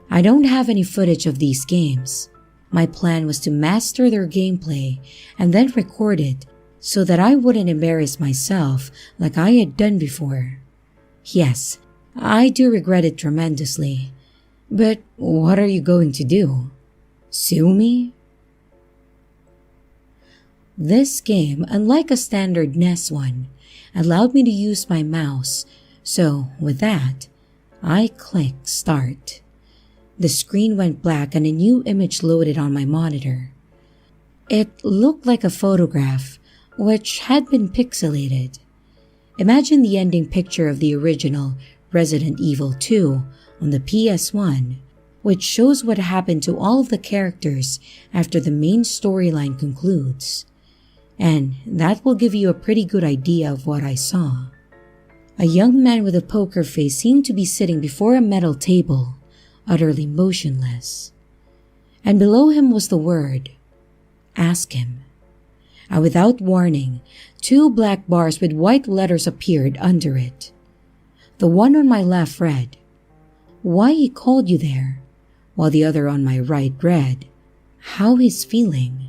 I don't have any footage of these games. My plan was to master their gameplay and then record it so that I wouldn't embarrass myself like I had done before. Yes, I do regret it tremendously. But what are you going to do? Sue me? This game, unlike a standard NES one, allowed me to use my mouse, so with that, I clicked start. The screen went black and a new image loaded on my monitor. It looked like a photograph, which had been pixelated. Imagine the ending picture of the original Resident Evil 2 on the PS1, which shows what happened to all of the characters after the main storyline concludes. And that will give you a pretty good idea of what I saw. A young man with a poker face seemed to be sitting before a metal table, utterly motionless. And below him was the word, ask him. And without warning, 2 black bars with white letters appeared under it. The one on my left read, why he called you there, while the other on my right read, how he's feeling.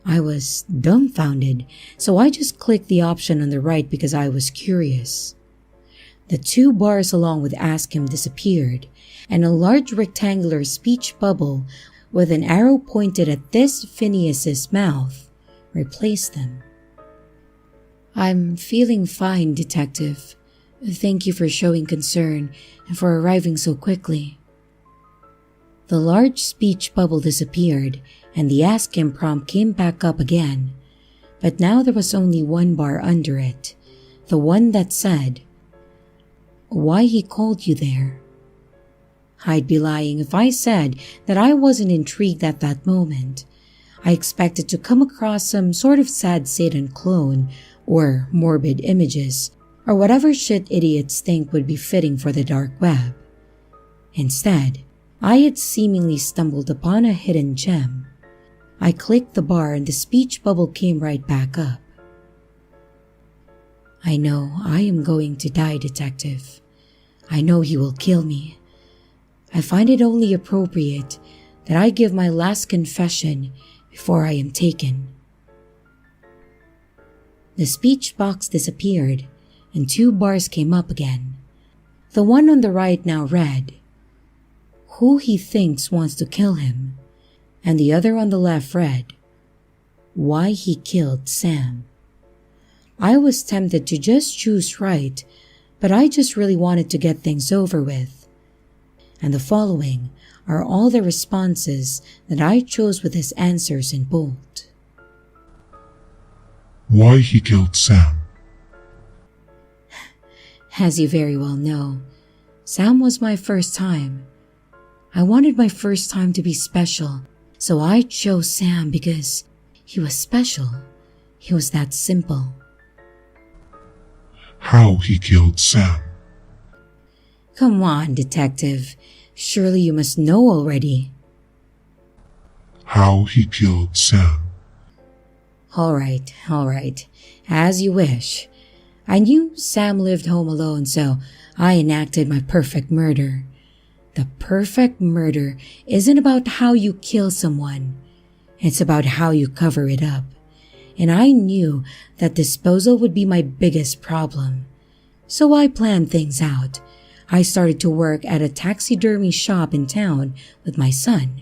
I was dumbfounded, so I just clicked the option on the right because I was curious. The 2 bars along with ask him disappeared, and a large rectangular speech bubble with an arrow pointed at this Phineas's mouth replaced them. I'm feeling fine, Detective. Thank you for showing concern and for arriving so quickly. The large speech bubble disappeared and the ask him prompt came back up again, but now there was only 1 bar under it, the one that said, why he called you there. I'd be lying if I said that I wasn't intrigued at that moment. I expected to come across some sort of sad Satan clone or morbid images or whatever shit idiots think would be fitting for the dark web. Instead, I had seemingly stumbled upon a hidden gem. I clicked the bar and the speech bubble came right back up. I know I am going to die, Detective. I know he will kill me. I find it only appropriate that I give my last confession before I am taken. The speech box disappeared and 2 bars came up again. The one on the right now read, who he thinks wants to kill him, and the other on the left read, why he killed Sam. I was tempted to just choose right, but I just really wanted to get things over with. And the following are all the responses that I chose with his answers in bold. Why he killed Sam. As you very well know, Sam was my first time. I wanted my first time to be special, so I chose Sam because he was special. He was that simple. How he killed Sam. Come on, detective. Surely you must know already. How he killed Sam. All right. As you wish. I knew Sam lived home alone, so I enacted my perfect murder. The perfect murder isn't about how you kill someone. It's about how you cover it up. And I knew that disposal would be my biggest problem. So I planned things out. I started to work at a taxidermy shop in town with my son,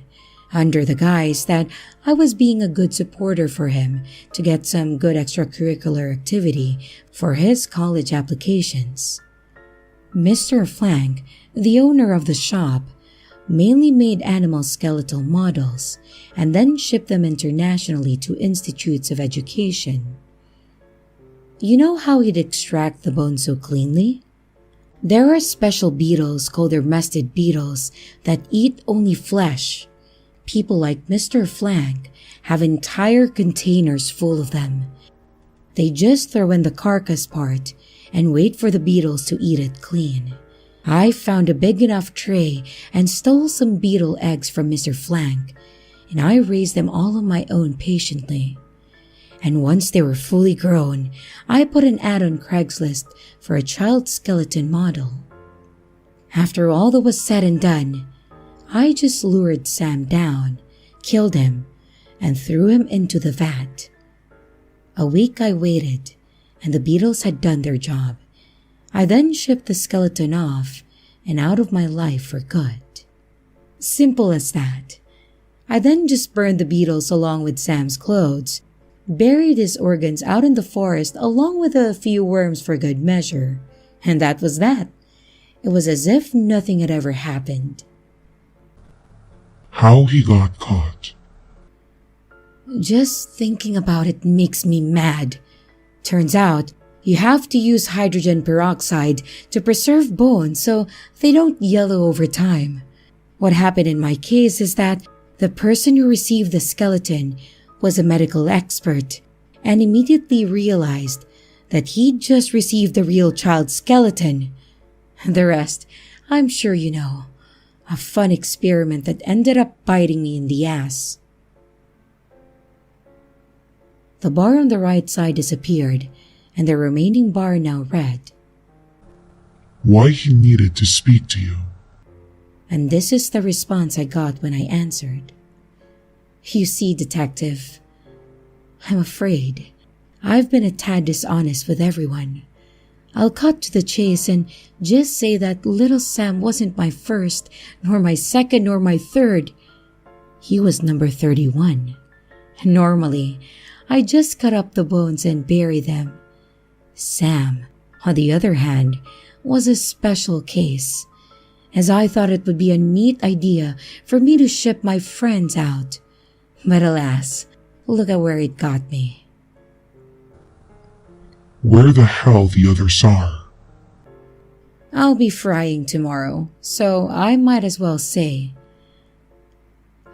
under the guise that I was being a good supporter for him to get some good extracurricular activity for his college applications. Mr. Flank, the owner of the shop, mainly made animal skeletal models and then shipped them internationally to institutes of education. You know how he'd extract the bone so cleanly? There are special beetles called hermestid beetles that eat only flesh. People like Mr. Flank have entire containers full of them. They just throw in the carcass part and wait for the beetles to eat it clean. I found a big enough tray and stole some beetle eggs from Mr. Flank, and I raised them all on my own patiently. And once they were fully grown, I put an ad on Craigslist for a child skeleton model. After all that was said and done, I just lured Sam down, killed him, and threw him into the vat. A week I waited, and the beetles had done their job. I then shipped the skeleton off and out of my life for good. Simple as that. I then just burned the beetles along with Sam's clothes, buried his organs out in the forest along with a few worms for good measure, and that was that. It was as if nothing had ever happened. How he got caught. Just thinking about it makes me mad. Turns out, you have to use hydrogen peroxide to preserve bones so they don't yellow over time. What happened in my case is that the person who received the skeleton was a medical expert and immediately realized that he'd just received a real child skeleton. The rest, I'm sure you know. A fun experiment that ended up biting me in the ass. The bar on the right side disappeared, and the remaining bar now read, Why he needed to speak to you. And this is the response I got when I answered. You see, detective, I'm afraid I've been a tad dishonest with everyone. I'll cut to the chase and just say that little Sam wasn't my first, nor my second, nor my third. He was number 31. Normally, I just cut up the bones and bury them. Sam, on the other hand, was a special case, as I thought it would be a neat idea for me to ship my friends out. But alas, look at where it got me. Where the hell the others are? I'll be frying tomorrow, so I might as well say,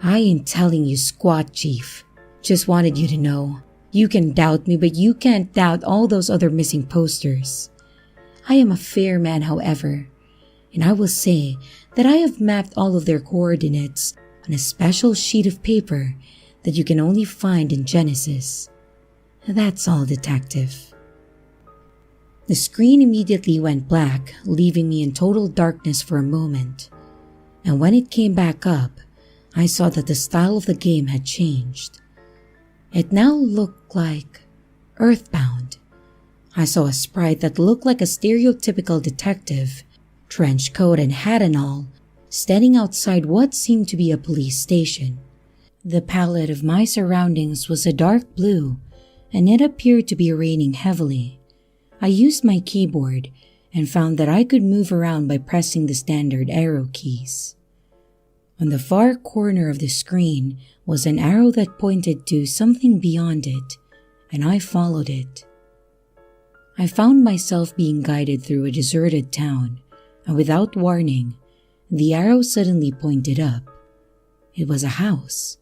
I ain't telling you squat, Chief. Just wanted you to know. You can doubt me, but you can't doubt all those other missing posters. I am a fair man, however, and I will say that I have mapped all of their coordinates on a special sheet of paper that you can only find in Genesis. That's all, detective. The screen immediately went black, leaving me in total darkness for a moment. And when it came back up, I saw that the style of the game had changed. It now looked like Earthbound. I saw a sprite that looked like a stereotypical detective, trench coat and hat and all, standing outside what seemed to be a police station. The palette of my surroundings was a dark blue, and it appeared to be raining heavily. I used my keyboard and found that I could move around by pressing the standard arrow keys. On the far corner of the screen was an arrow that pointed to something beyond it, and I followed it. I found myself being guided through a deserted town, and without warning, the arrow suddenly pointed up. It was a house,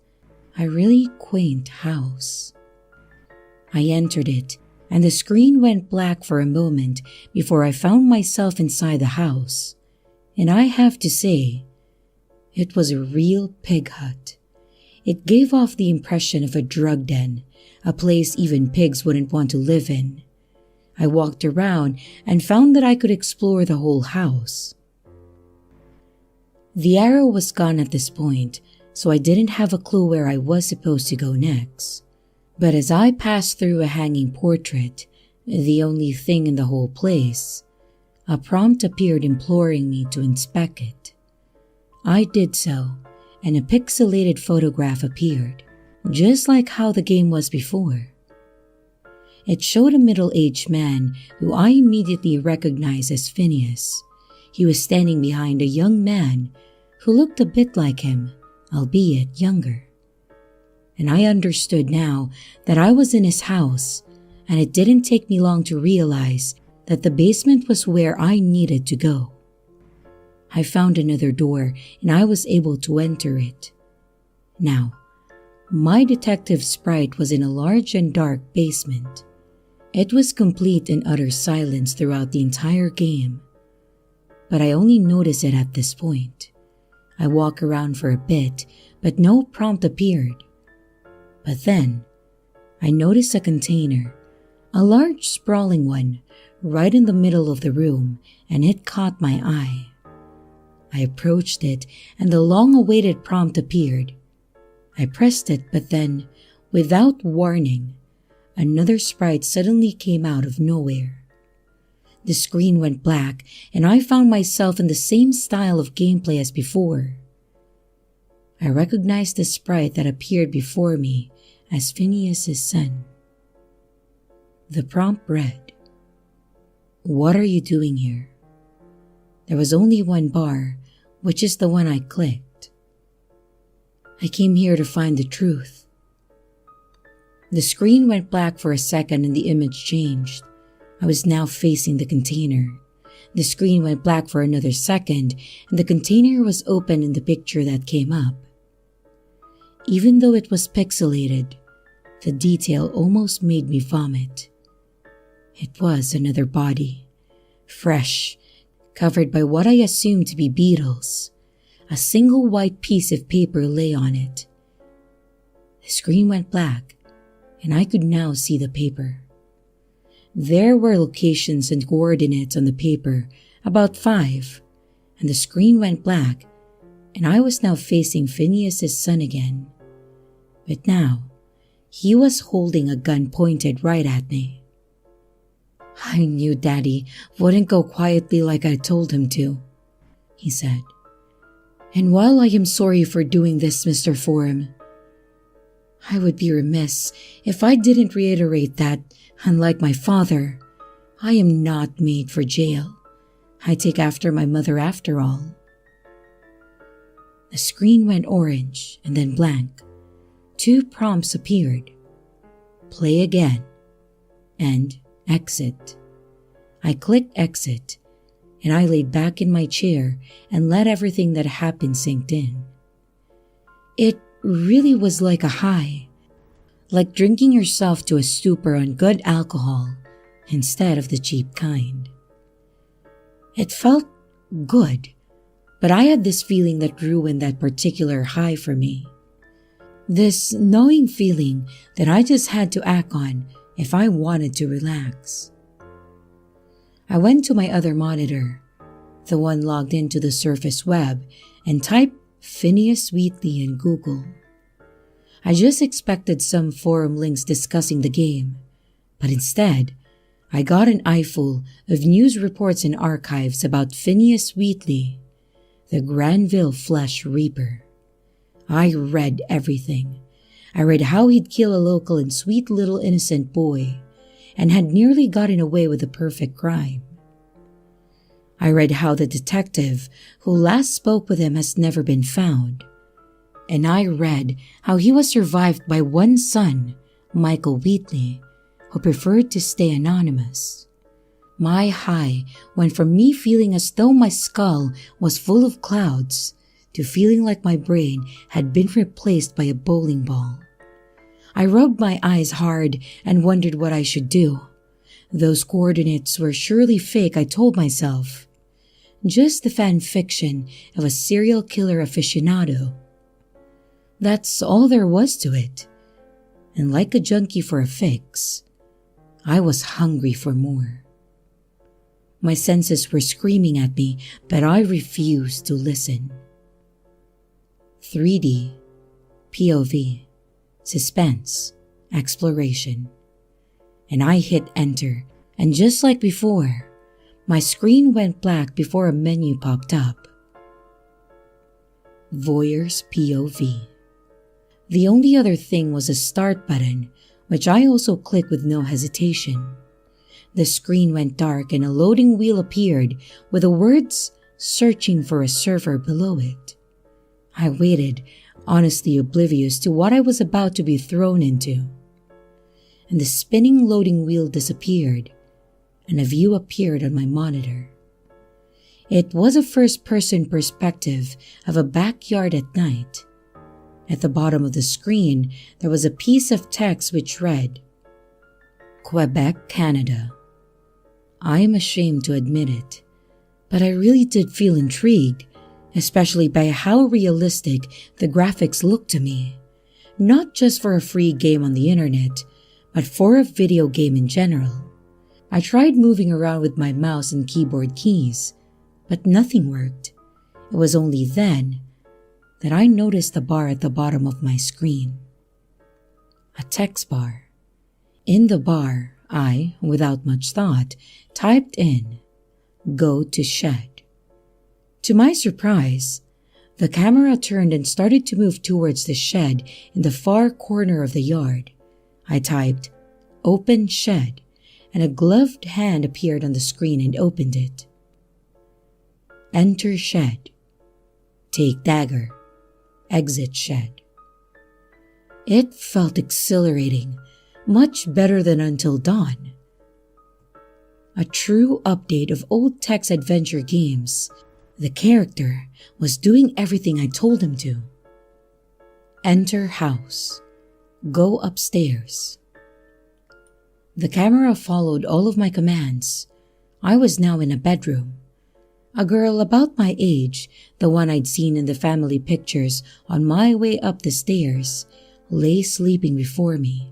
a really quaint house. I entered it, and the screen went black for a moment before I found myself inside the house. And I have to say, it was a real pig hut. It gave off the impression of a drug den, a place even pigs wouldn't want to live in. I walked around and found that I could explore the whole house. The arrow was gone at this point, so I didn't have a clue where I was supposed to go next. But as I passed through a hanging portrait, the only thing in the whole place, a prompt appeared imploring me to inspect it. I did so, and a pixelated photograph appeared, just like how the game was before. It showed a middle-aged man who I immediately recognized as Phineas. He was standing behind a young man who looked a bit like him, albeit younger. And I understood now that I was in his house, and it didn't take me long to realize that the basement was where I needed to go. I found another door and I was able to enter it. Now, my detective sprite was in a large and dark basement. It was complete and utter silence throughout the entire game, but I only noticed it at this point. I walked around for a bit, but no prompt appeared. But then, I noticed a container, a large sprawling one, right in the middle of the room, and it caught my eye. I approached it, and the long-awaited prompt appeared. I pressed it, but then, without warning, another sprite suddenly came out of nowhere. The screen went black, and I found myself in the same style of gameplay as before. I recognized the sprite that appeared before me as Phineas's son. The prompt read, "What are you doing here?" There was only one bar, which is the one I clicked. "I came here to find the truth." The screen went black for a second and the image changed. I was now facing the container. The screen went black for another second and the container was open in the picture that came up. Even though it was pixelated, the detail almost made me vomit. It was another body, fresh, covered by what I assumed to be beetles. A single white piece of paper lay on it. The screen went black, and I could now see the paper. There were locations and coordinates on the paper, about 5, and the screen went black, and I was now facing Phineas's son again. But now, he was holding a gun pointed right at me. "I knew Daddy wouldn't go quietly like I told him to," he said. "And while I am sorry for doing this, Mr. Forum, I would be remiss if I didn't reiterate that, unlike my father, I am not made for jail. I take after my mother after all." The screen went orange and then blank. 2 prompts appeared. Play again and exit. I clicked exit and I laid back in my chair and let everything that happened sink in. It really was like a high, like drinking yourself to a stupor on good alcohol instead of the cheap kind. It felt good, but I had this feeling that ruined that particular high for me. This knowing feeling that I just had to act on if I wanted to relax. I went to my other monitor, the one logged into the surface web, and typed Phineas Wheatley in Google. I just expected some forum links discussing the game, but instead, I got an eyeful of news reports and archives about Phineas Wheatley, the Granville Flesh Reaper. I read everything. I read how he'd kill a local and sweet little innocent boy, and had nearly gotten away with a perfect crime. I read how the detective who last spoke with him has never been found. And I read how he was survived by one son, Michael Wheatley, who preferred to stay anonymous. My high went from me feeling as though my skull was full of clouds to feeling like my brain had been replaced by a bowling ball. I rubbed my eyes hard and wondered what I should do. Those coordinates were surely fake, I told myself. Just the fan fiction of a serial killer aficionado. That's all there was to it. And like a junkie for a fix, I was hungry for more. My senses were screaming at me, but I refused to listen. 3D, POV, suspense, exploration. And I hit enter, and just like before, my screen went black before a menu popped up. Voyeur's POV. The only other thing was a start button, which I also clicked with no hesitation. The screen went dark and a loading wheel appeared with the words "searching for a server" below it. I waited, honestly oblivious to what I was about to be thrown into. And the spinning loading wheel disappeared, and a view appeared on my monitor. It was a first-person perspective of a backyard at night. At the bottom of the screen, there was a piece of text which read, "Quebec, Canada." I am ashamed to admit it, but I really did feel intrigued, especially by how realistic the graphics looked to me, not just for a free game on the internet, but for a video game in general. I tried moving around with my mouse and keyboard keys, but nothing worked. It was only then that I noticed the bar at the bottom of my screen. A text bar. In the bar, I, without much thought, typed in, "Go to shed." To my surprise, the camera turned and started to move towards the shed in the far corner of the yard. I typed, "Open shed," and a gloved hand appeared on the screen and opened it. Enter shed. Take dagger. Exit shed. It felt exhilarating, much better than Until Dawn. A true update of old text adventure games. The character was doing everything I told him to. Enter house. Go upstairs. The camera followed all of my commands. I was now in a bedroom. A girl about my age, the one I'd seen in the family pictures on my way up the stairs, lay sleeping before me.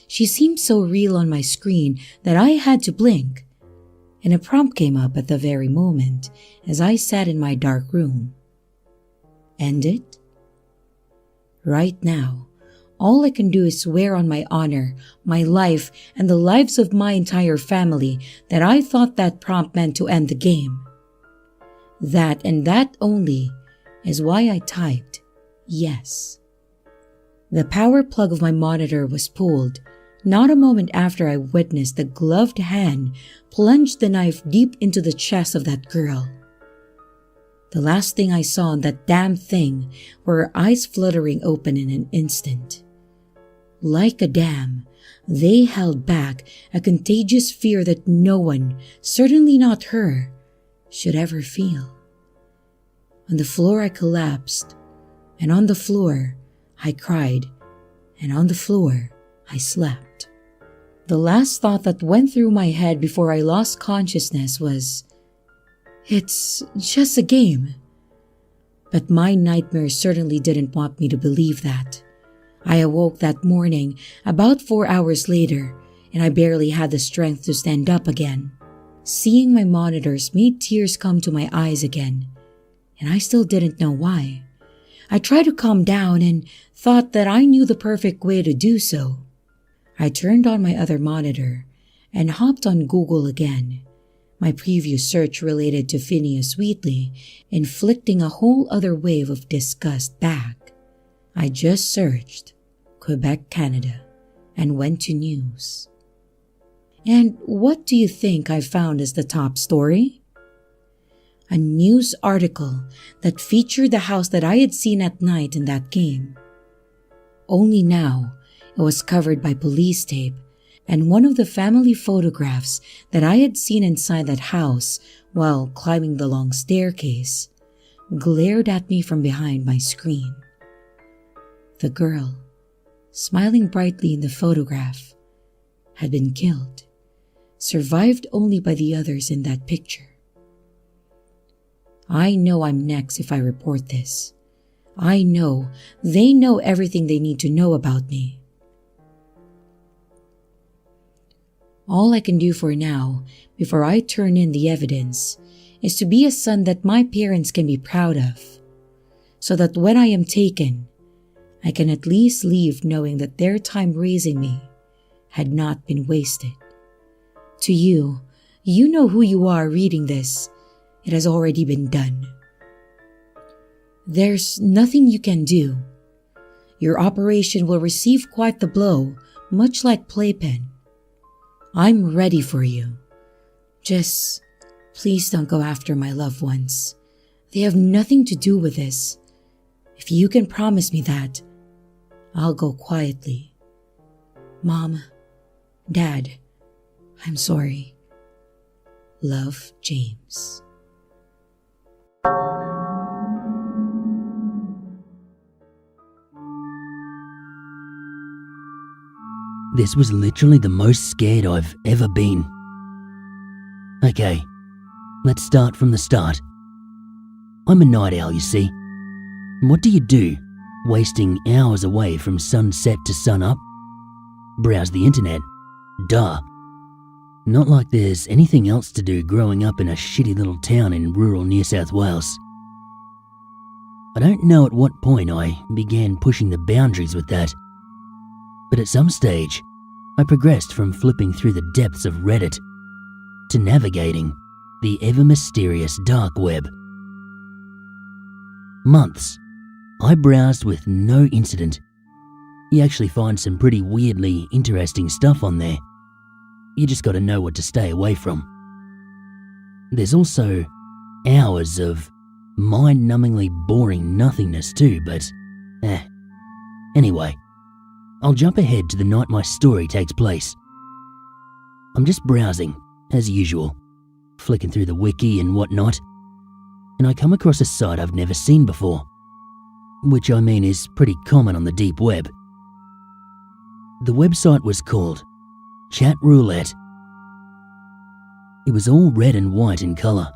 She seemed so real on my screen that I had to blink, and a prompt came up at the very moment as I sat in my dark room. End it? Right now, all I can do is swear on my honor, my life, and the lives of my entire family that I thought that prompt meant to end the game. That and that only is why I typed yes. The power plug of my monitor was pulled. Not a moment after I witnessed the gloved hand plunge the knife deep into the chest of that girl. The last thing I saw on that damn thing were her eyes fluttering open in an instant. Like a dam, they held back a contagious fear that no one, certainly not her, should ever feel. On the floor I collapsed, and on the floor I cried, and on the floor I slept. The last thought that went through my head before I lost consciousness was, "It's just a game." But my nightmare certainly didn't want me to believe that. I awoke that morning about 4 hours later, and I barely had the strength to stand up again. Seeing my monitors made tears come to my eyes again, and I still didn't know why. I tried to calm down and thought that I knew the perfect way to do so. I turned on my other monitor and hopped on Google again. My previous search related to Phineas Wheatley, inflicting a whole other wave of disgust back. I just searched Quebec, Canada, and went to news. And what do you think I found as the top story? A news article that featured the house that I had seen at night in that game. Only now, it was covered by police tape, and one of the family photographs that I had seen inside that house while climbing the long staircase glared at me from behind my screen. The girl, smiling brightly in the photograph, had been killed, survived only by the others in that picture. I know I'm next if I report this. I know they know everything they need to know about me. All I can do for now, before I turn in the evidence, is to be a son that my parents can be proud of, so that when I am taken, I can at least leave knowing that their time raising me had not been wasted. To you, you know who you are reading this. It has already been done. There's nothing you can do. Your operation will receive quite the blow, much like Playpen. I'm ready for you. Just please don't go after my loved ones. They have nothing to do with this. If you can promise me that, I'll go quietly. Mom, Dad, I'm sorry. Love, James. This was literally the most scared I've ever been. Okay, let's start from the start. I'm a night owl, you see. What do you do, wasting hours away from sunset to sunup? Browse the internet. Duh. Not like there's anything else to do growing up in a shitty little town in rural New South Wales. I don't know at what point I began pushing the boundaries with that. But at some stage, I progressed from flipping through the depths of Reddit to navigating the ever-mysterious dark web. Months, I browsed with no incident. You actually find some pretty weirdly interesting stuff on there. You just gotta know what to stay away from. There's also hours of mind-numbingly boring nothingness too, but Anyway, I'll jump ahead to the night my story takes place. I'm just browsing, as usual, flicking through the wiki and whatnot, and I come across a site I've never seen before, which I mean is pretty common on the deep web. The website was called Chat Roulette. It was all red and white in colour,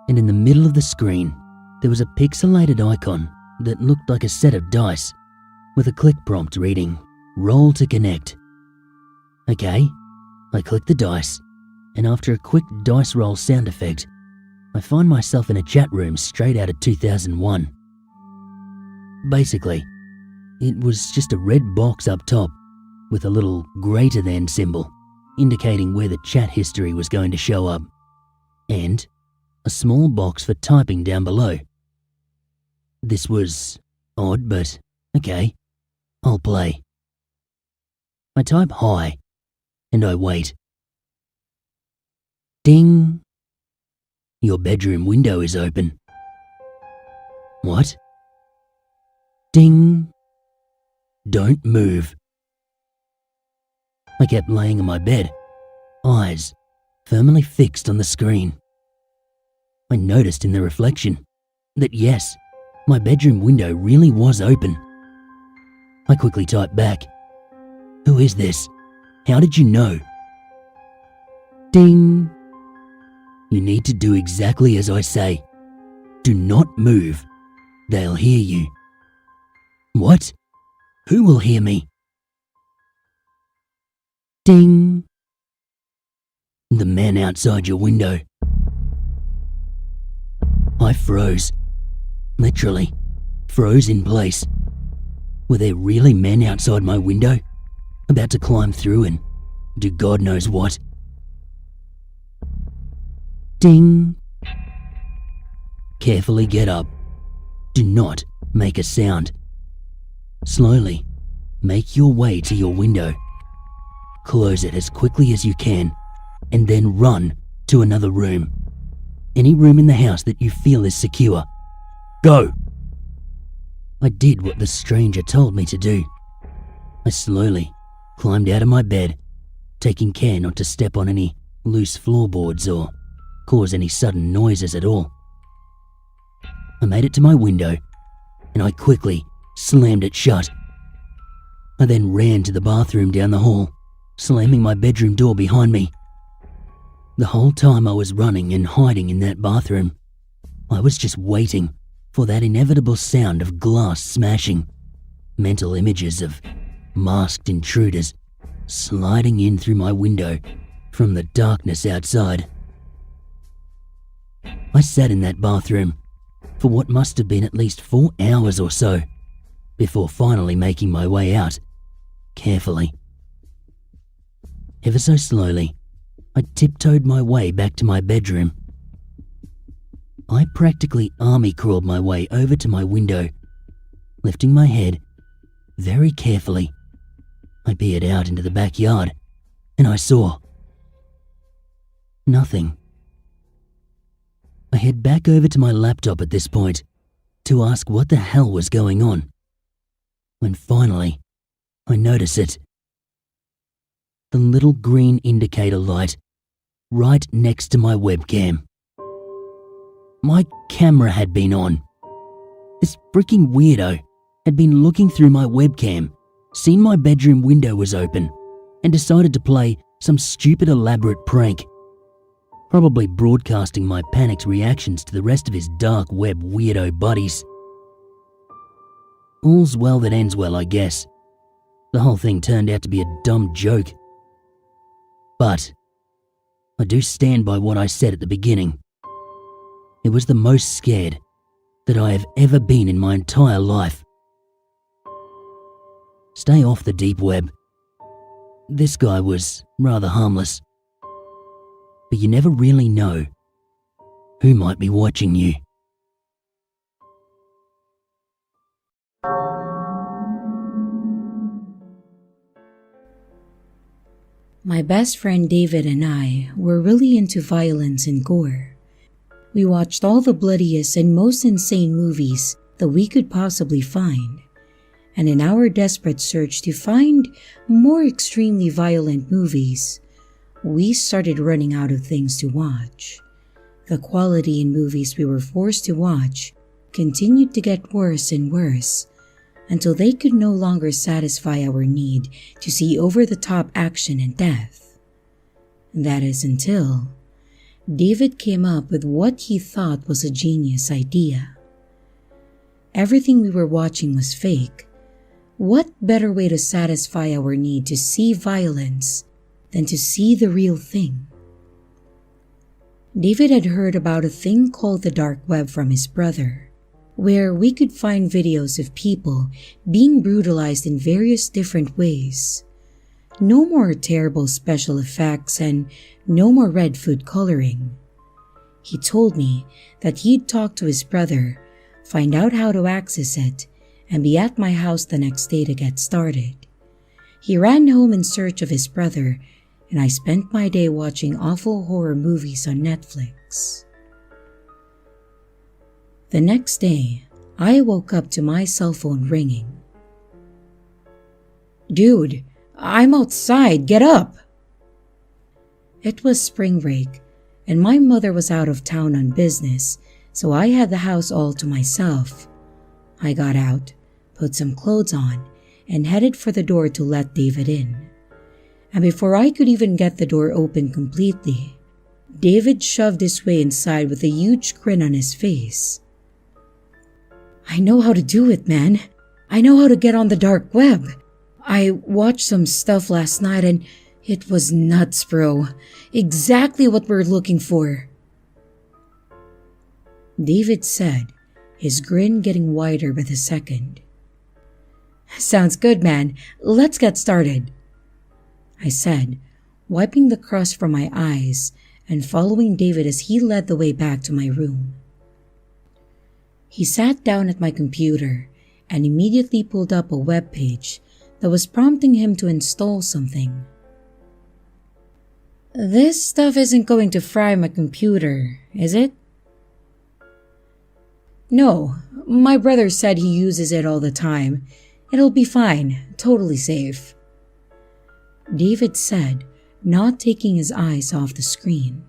and in the middle of the screen there was a pixelated icon that looked like a set of dice with a click prompt reading, "Roll to connect." Okay, I click the dice, and after a quick dice roll sound effect, I find myself in a chat room straight out of 2001. Basically, it was just a red box up top with a little greater than symbol indicating where the chat history was going to show up, and a small box for typing down below. This was odd, but okay, I'll play. I type hi, and I wait. Ding! Your bedroom window is open. What? Ding! Don't move. I kept laying on my bed, eyes firmly fixed on the screen. I noticed in the reflection that yes, my bedroom window really was open. I quickly typed back, "Who is this? How did you know?" Ding! You need to do exactly as I say. Do not move. They'll hear you. What? Who will hear me? Ding! The man outside your window. I froze. Literally, froze in place. Were there really men outside my window, about to climb through and do God knows what? Ding! Carefully get up. Do not make a sound. Slowly, make your way to your window. Close it as quickly as you can, and then run to another room. Any room in the house that you feel is secure. Go! I did what the stranger told me to do. I slowly climbed out of my bed taking care not to step on any loose floorboards or cause any sudden noises at all. I made it to my window and I quickly slammed it shut. I then ran to the bathroom down the hall, slamming my bedroom door behind me. The whole time I was running and hiding in that bathroom, I was just waiting for that inevitable sound of glass smashing, mental images of masked intruders sliding in through my window from the darkness outside. I sat in that bathroom for what must have been at least 4 hours or so before finally making my way out, carefully. Ever so slowly, I tiptoed my way back to my bedroom. I practically army crawled my way over to my window, lifting my head very carefully. I peered out into the backyard and I saw nothing. I head back over to my laptop at this point to ask what the hell was going on, when finally I notice it. The little green indicator light right next to my webcam. My camera had been on. This freaking weirdo had been looking through my webcam, seen my bedroom window was open, and decided to play some stupid elaborate prank, probably broadcasting my panicked reactions to the rest of his dark web weirdo buddies. All's well that ends well, I guess. The whole thing turned out to be a dumb joke. But I do stand by what I said at the beginning. It was the most scared that I have ever been in my entire life. Stay off the deep web. This guy was rather harmless. But you never really know who might be watching you. My best friend David and I were really into violence and gore. We watched all the bloodiest and most insane movies that we could possibly find. And in our desperate search to find more extremely violent movies, we started running out of things to watch. The quality in movies we were forced to watch continued to get worse and worse until they could no longer satisfy our need to see over-the-top action and death. That is until David came up with what he thought was a genius idea. Everything we were watching was fake. What better way to satisfy our need to see violence than to see the real thing? David had heard about a thing called the dark web from his brother, where we could find videos of people being brutalized in various different ways. No more terrible special effects and no more red food coloring. He told me that he'd talk to his brother, find out how to access it, and be at my house the next day to get started. He ran home in search of his brother, and I spent my day watching awful horror movies on Netflix. The next day, I woke up to my cell phone ringing. "Dude, I'm outside, get up!" It was spring break, and my mother was out of town on business, so I had the house all to myself. I got out, put some clothes on, and headed for the door to let David in. And before I could even get the door open completely, David shoved his way inside with a huge grin on his face. "I know how to do it, man. I know how to get on the dark web. I watched some stuff last night and it was nuts, bro. Exactly what we're looking for," David said, his grin getting wider with the second. "Sounds good, man. Let's get started," I said, wiping the crust from my eyes and following David as he led the way back to my room. He sat down at my computer and immediately pulled up a web page that was prompting him to install something. "This stuff isn't going to fry my computer, is it?" "No, my brother said he uses it all the time. It'll be fine, totally safe," David said, not taking his eyes off the screen.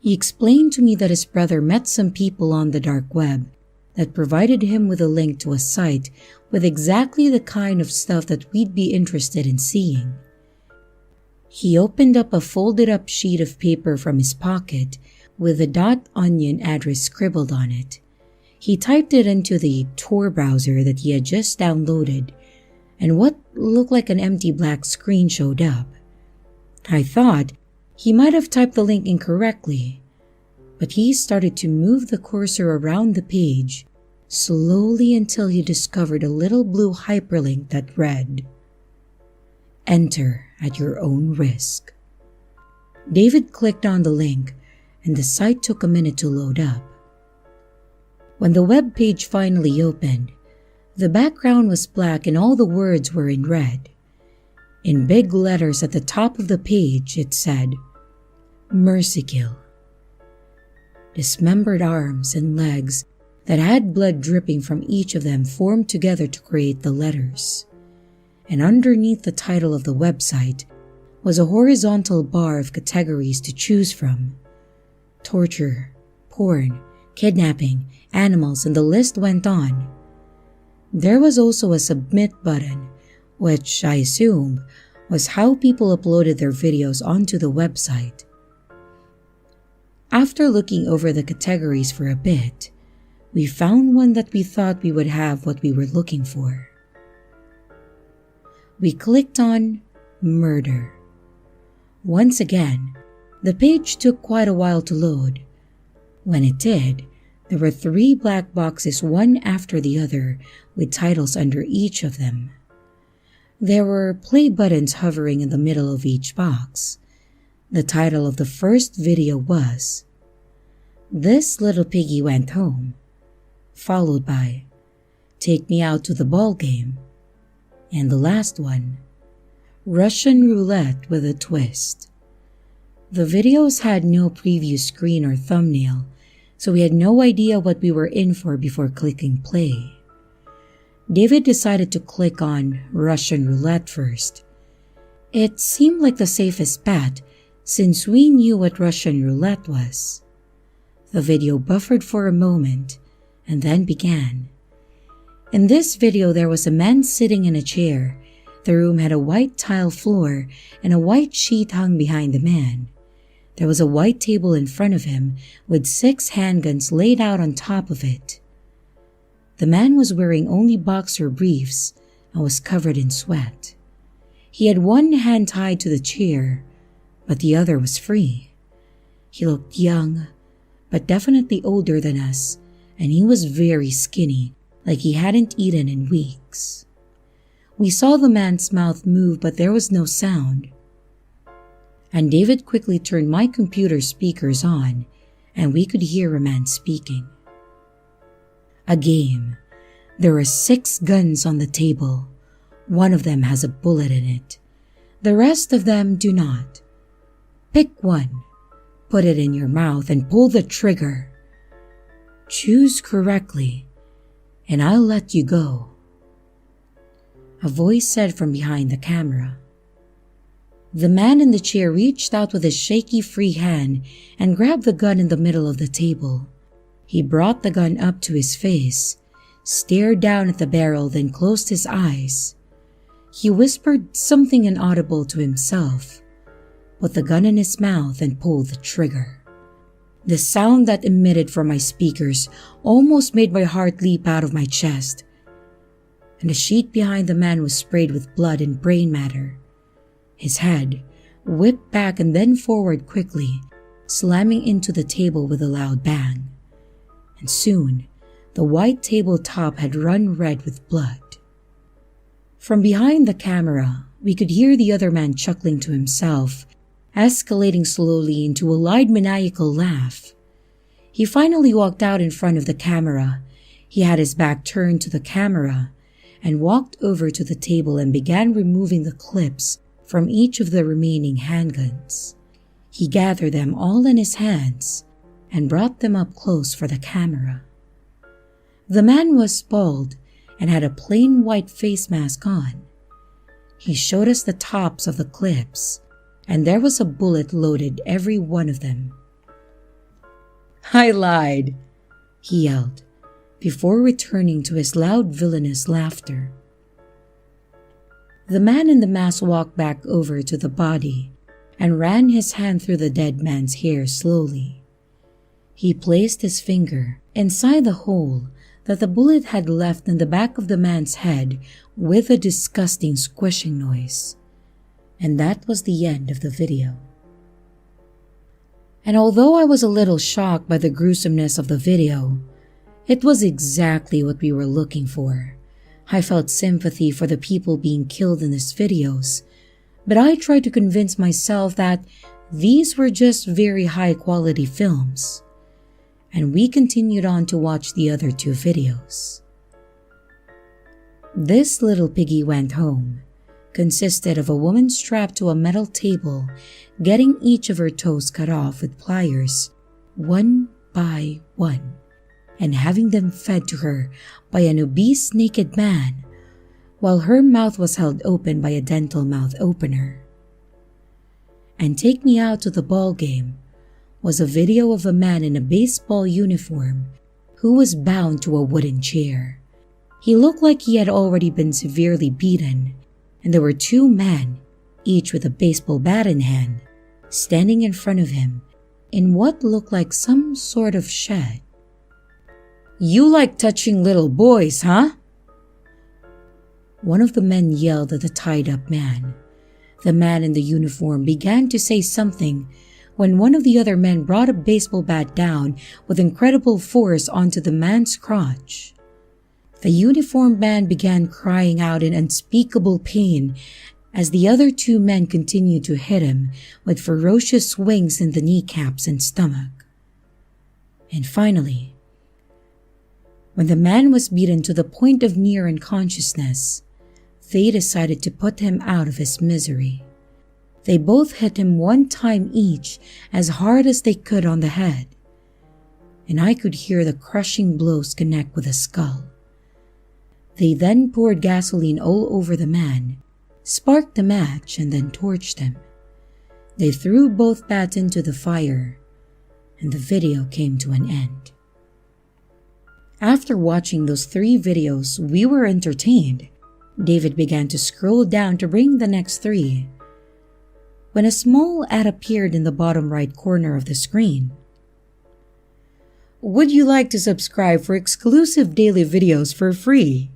He explained to me that his brother met some people on the dark web that provided him with a link to a site with exactly the kind of stuff that we'd be interested in seeing. He opened up a folded up sheet of paper from his pocket with the .onion address scribbled on it. He typed it into the Tor browser that he had just downloaded, and what looked like an empty black screen showed up. I thought he might have typed the link incorrectly, but he started to move the cursor around the page slowly until he discovered a little blue hyperlink that read, "Enter at your own risk." David clicked on the link, and the site took a minute to load up. When the web page finally opened, the background was black and all the words were in red. In big letters at the top of the page, it said, "Mercy Kill." Dismembered arms and legs that had blood dripping from each of them formed together to create the letters. And underneath the title of the website was a horizontal bar of categories to choose from: torture, porn, kidnapping, animals, and the list went on. There was also a submit button, which I assumed was how people uploaded their videos onto the website. After looking over the categories for a bit, we found one that we thought we would have what we were looking for. We clicked on Murder. Once again, the page took quite a while to load. When it did, there were 3 black boxes one after the other with titles under each of them. There were play buttons hovering in the middle of each box. The title of the first video was "This Little Piggy Went Home," followed by "Take Me Out to the Ball Game," and the last one, "Russian Roulette with a Twist." The videos had no preview screen or thumbnail, so we had no idea what we were in for before clicking play. David decided to click on Russian Roulette first. It seemed like the safest bet since we knew what Russian Roulette was. The video buffered for a moment and then began. In this video, there was a man sitting in a chair. The room had a white tile floor and a white sheet hung behind the man. There was a white table in front of him with 6 handguns laid out on top of it. The man was wearing only boxer briefs and was covered in sweat. He had one hand tied to the chair, but the other was free. He looked young, but definitely older than us, and he was very skinny, like he hadn't eaten in weeks. We saw the man's mouth move, but there was no sound. And David quickly turned my computer speakers on, and we could hear a man speaking. A game. There are 6 guns on the table. One of them has a bullet in it. The rest of them do not. Pick one, put it in your mouth, and pull the trigger. Choose correctly, and I'll let you go. A voice said from behind the camera. The man in the chair reached out with his shaky free hand and grabbed the gun in the middle of the table. He brought the gun up to his face, stared down at the barrel, then closed his eyes. He whispered something inaudible to himself, put the gun in his mouth, and pulled the trigger. The sound that emitted from my speakers almost made my heart leap out of my chest, and the sheet behind the man was sprayed with blood and brain matter. His head whipped back and then forward quickly, slamming into the table with a loud bang. And soon, the white tabletop had run red with blood. From behind the camera, we could hear the other man chuckling to himself, escalating slowly into a loud maniacal laugh. He finally walked out in front of the camera. He had his back turned to the camera and walked over to the table and began removing the clips from each of the remaining handguns. He gathered them all in his hands and brought them up close for the camera. The man was bald and had a plain white face mask on. He showed us the tops of the clips, and there was a bullet loaded every one of them. "I lied," he yelled, before returning to his loud villainous laughter. The man in the mask walked back over to the body and ran his hand through the dead man's hair slowly. He placed his finger inside the hole that the bullet had left in the back of the man's head with a disgusting squishing noise. And that was the end of the video. And although I was a little shocked by the gruesomeness of the video, it was exactly what we were looking for. I felt sympathy for the people being killed in these videos, but I tried to convince myself that these were just very high-quality films. And we continued on to watch the other two videos. This little piggy went home consisted of a woman strapped to a metal table, getting each of her toes cut off with pliers, one by one, and having them fed to her by an obese naked man, while her mouth was held open by a dental mouth opener. And Take Me Out to the Ball Game was a video of a man in a baseball uniform who was bound to a wooden chair. He looked like he had already been severely beaten, and there were two men, each with a baseball bat in hand, standing in front of him in what looked like some sort of shed. "You like touching little boys, huh?" One of the men yelled at the tied-up man. The man in the uniform began to say something when one of the other men brought a baseball bat down with incredible force onto the man's crotch. The uniformed man began crying out in unspeakable pain as the other two men continued to hit him with ferocious swings in the kneecaps and stomach. And finally, when the man was beaten to the point of near unconsciousness, they decided to put him out of his misery. They both hit him one time each as hard as they could on the head, and I could hear the crushing blows connect with the skull. They then poured gasoline all over the man, sparked a match, and then torched him. They threw both bats into the fire, and the video came to an end. After watching those 3 videos, we were entertained. David began to scroll down to bring the next 3, when a small ad appeared in the bottom right corner of the screen. "Would you like to subscribe for exclusive daily videos for free?"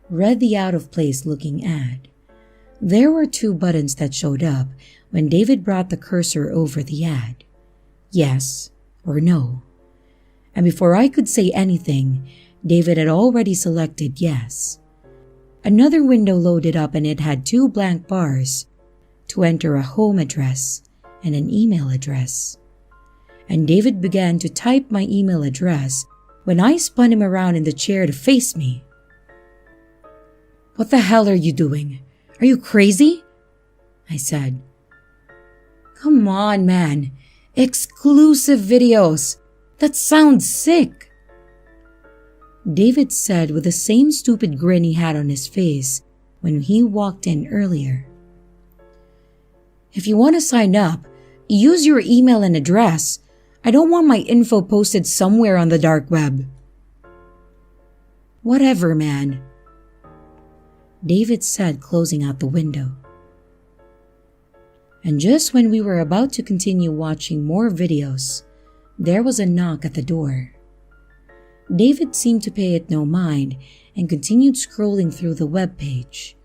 Read the out-of-place looking ad. There were 2 buttons that showed up when David brought the cursor over the ad. Yes or no. And before I could say anything, David had already selected yes. Another window loaded up and it had 2 blank bars to enter a home address and an email address. And David began to type my email address when I spun him around in the chair to face me. "What the hell are you doing? Are you crazy?" I said. "Come on, man. Exclusive videos. That sounds sick." David said with the same stupid grin he had on his face when he walked in earlier. "If you want to sign up, use your email and address. I don't want my info posted somewhere on the dark web." "Whatever, man," David said, closing out the window. And just when we were about to continue watching more videos, there was a knock at the door. David seemed to pay it no mind and continued scrolling through the web page.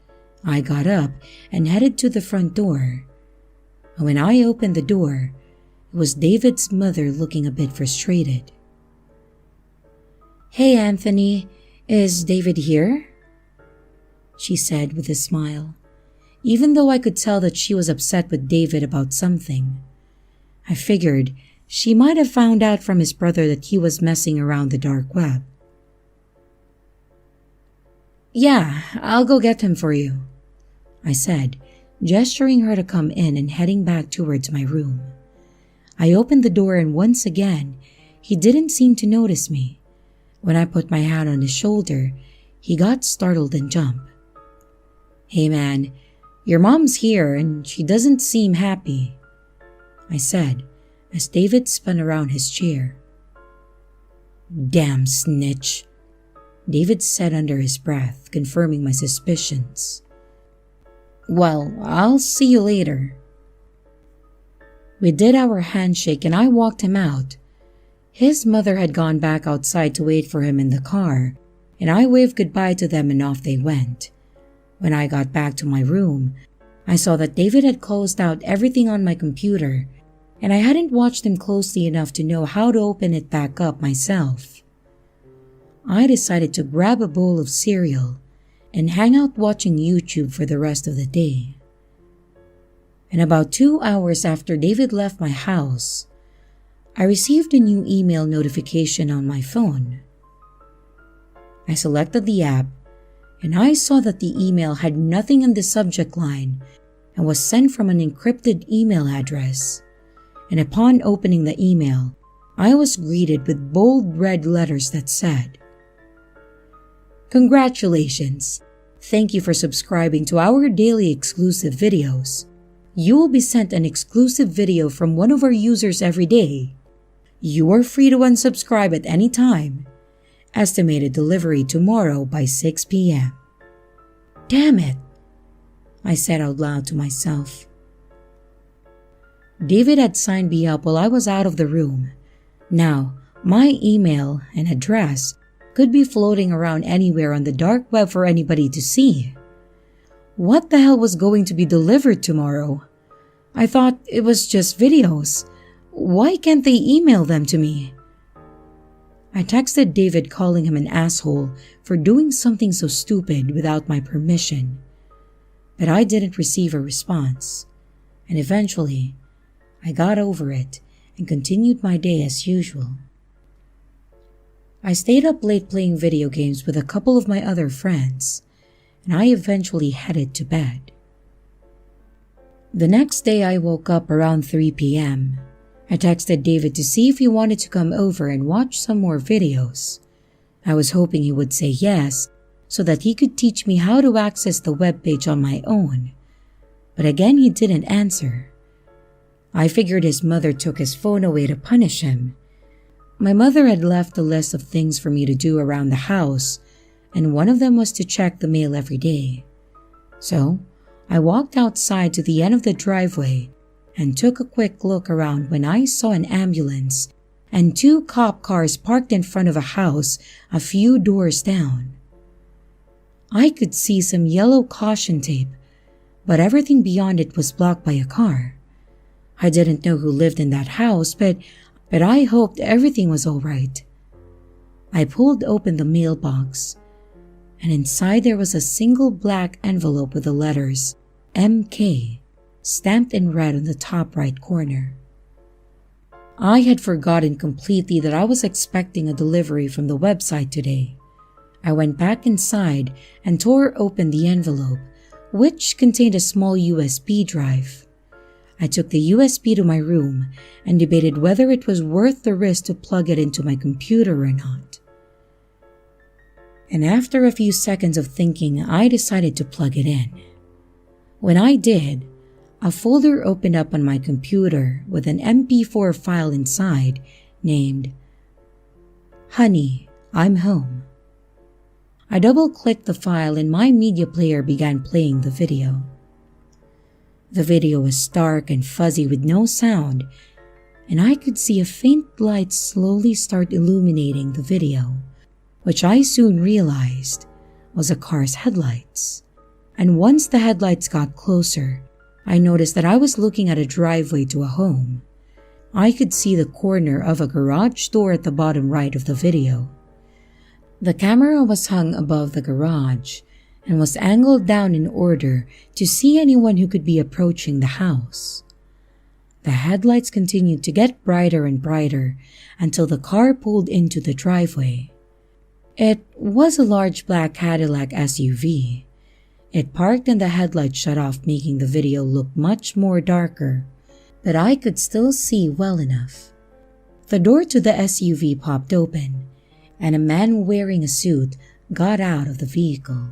I got up and headed to the front door. When I opened the door, it was David's mother looking a bit frustrated. "Hey, Anthony, is David here?" she said with a smile, even though I could tell that she was upset with David about something. I figured she might have found out from his brother that he was messing around the dark web. "Yeah, I'll go get him for you," I said, gesturing her to come in and heading back towards my room. I opened the door and once again, he didn't seem to notice me. When I put my hand on his shoulder, he got startled and jumped. "Hey man, "Your mom's here and she doesn't seem happy," I said as David spun around his chair. "Damn snitch," David said under his breath, confirming my suspicions. "Well, I'll see you later." We did our handshake and I walked him out. His mother had gone back outside to wait for him in the car, and I waved goodbye to them and off they went. When I got back to my room, I saw that David had closed out everything on my computer, and I hadn't watched him closely enough to know how to open it back up myself. I decided to grab a bowl of cereal and hang out watching YouTube for the rest of the day. And about 2 hours after David left my house, I received a new email notification on my phone. I selected the app, and I saw that the email had nothing in the subject line and was sent from an encrypted email address. And upon opening the email, I was greeted with bold red letters that said, "Congratulations! Thank you for subscribing to our daily exclusive videos. You will be sent an exclusive video from one of our users every day. You are free to unsubscribe at any time. Estimated delivery tomorrow by 6 p.m. Damn it, I said out loud to myself. David had signed me up while I was out of the room. Now, my email and address could be floating around anywhere on the dark web for anybody to see. What the hell was going to be delivered tomorrow? I thought it was just videos. Why can't they email them to me? I texted David calling him an asshole for doing something so stupid without my permission. But I didn't receive a response. And eventually, I got over it and continued my day as usual. I stayed up late playing video games with a couple of my other friends, and I eventually headed to bed. The next day I woke up around 3 p.m. I texted David to see if he wanted to come over and watch some more videos. I was hoping he would say yes, so that he could teach me how to access the webpage on my own. But again, he didn't answer. I figured his mother took his phone away to punish him. My mother had left a list of things for me to do around the house, and one of them was to check the mail every day. So, I walked outside to the end of the driveway and took a quick look around when I saw an ambulance and 2 cop cars parked in front of a house a few doors down. I could see some yellow caution tape, but everything beyond it was blocked by a car. I didn't know who lived in that house, but I hoped everything was all right. I pulled open the mailbox, and inside there was a single black envelope with the letters MK stamped in red on the top right corner. I had forgotten completely that I was expecting a delivery from the website today. I went back inside and tore open the envelope, which contained a small USB drive. I took the USB to my room and debated whether it was worth the risk to plug it into my computer or not. And after a few seconds of thinking, I decided to plug it in. When I did, a folder opened up on my computer with an MP4 file inside named Honey, I'm Home. I double-clicked the file and my media player began playing the video. The video was stark and fuzzy with no sound, and I could see a faint light slowly start illuminating the video, which I soon realized was a car's headlights. And once the headlights got closer, I noticed that I was looking at a driveway to a home. I could see the corner of a garage door at the bottom right of the video. The camera was hung above the garage and was angled down in order to see anyone who could be approaching the house. The headlights continued to get brighter and brighter until the car pulled into the driveway. It was a large black Cadillac SUV. It parked and the headlights shut off, making the video look much more darker, but I could still see well enough. The door to the SUV popped open, and a man wearing a suit got out of the vehicle.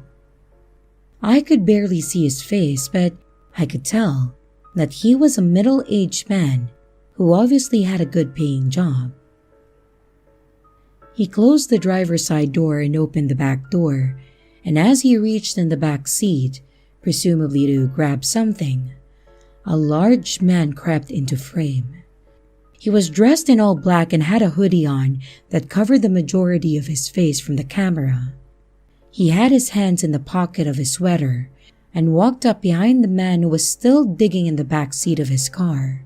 I could barely see his face, but I could tell that he was a middle-aged man who obviously had a good-paying job. He closed the driver's side door and opened the back door, and as he reached in the back seat, presumably to grab something, a large man crept into frame. He was dressed in all black and had a hoodie on that covered the majority of his face from the camera. He had his hands in the pocket of his sweater and walked up behind the man who was still digging in the back seat of his car.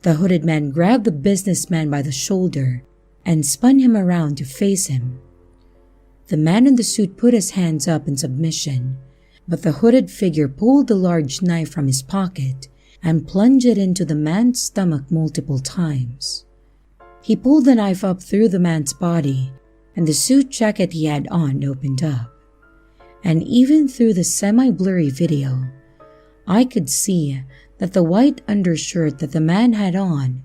The hooded man grabbed the businessman by the shoulder and spun him around to face him. The man in the suit put his hands up in submission, but the hooded figure pulled a large knife from his pocket and plunged it into the man's stomach multiple times. He pulled the knife up through the man's body, and the suit jacket he had on opened up. And even through the semi-blurry video, I could see that the white undershirt that the man had on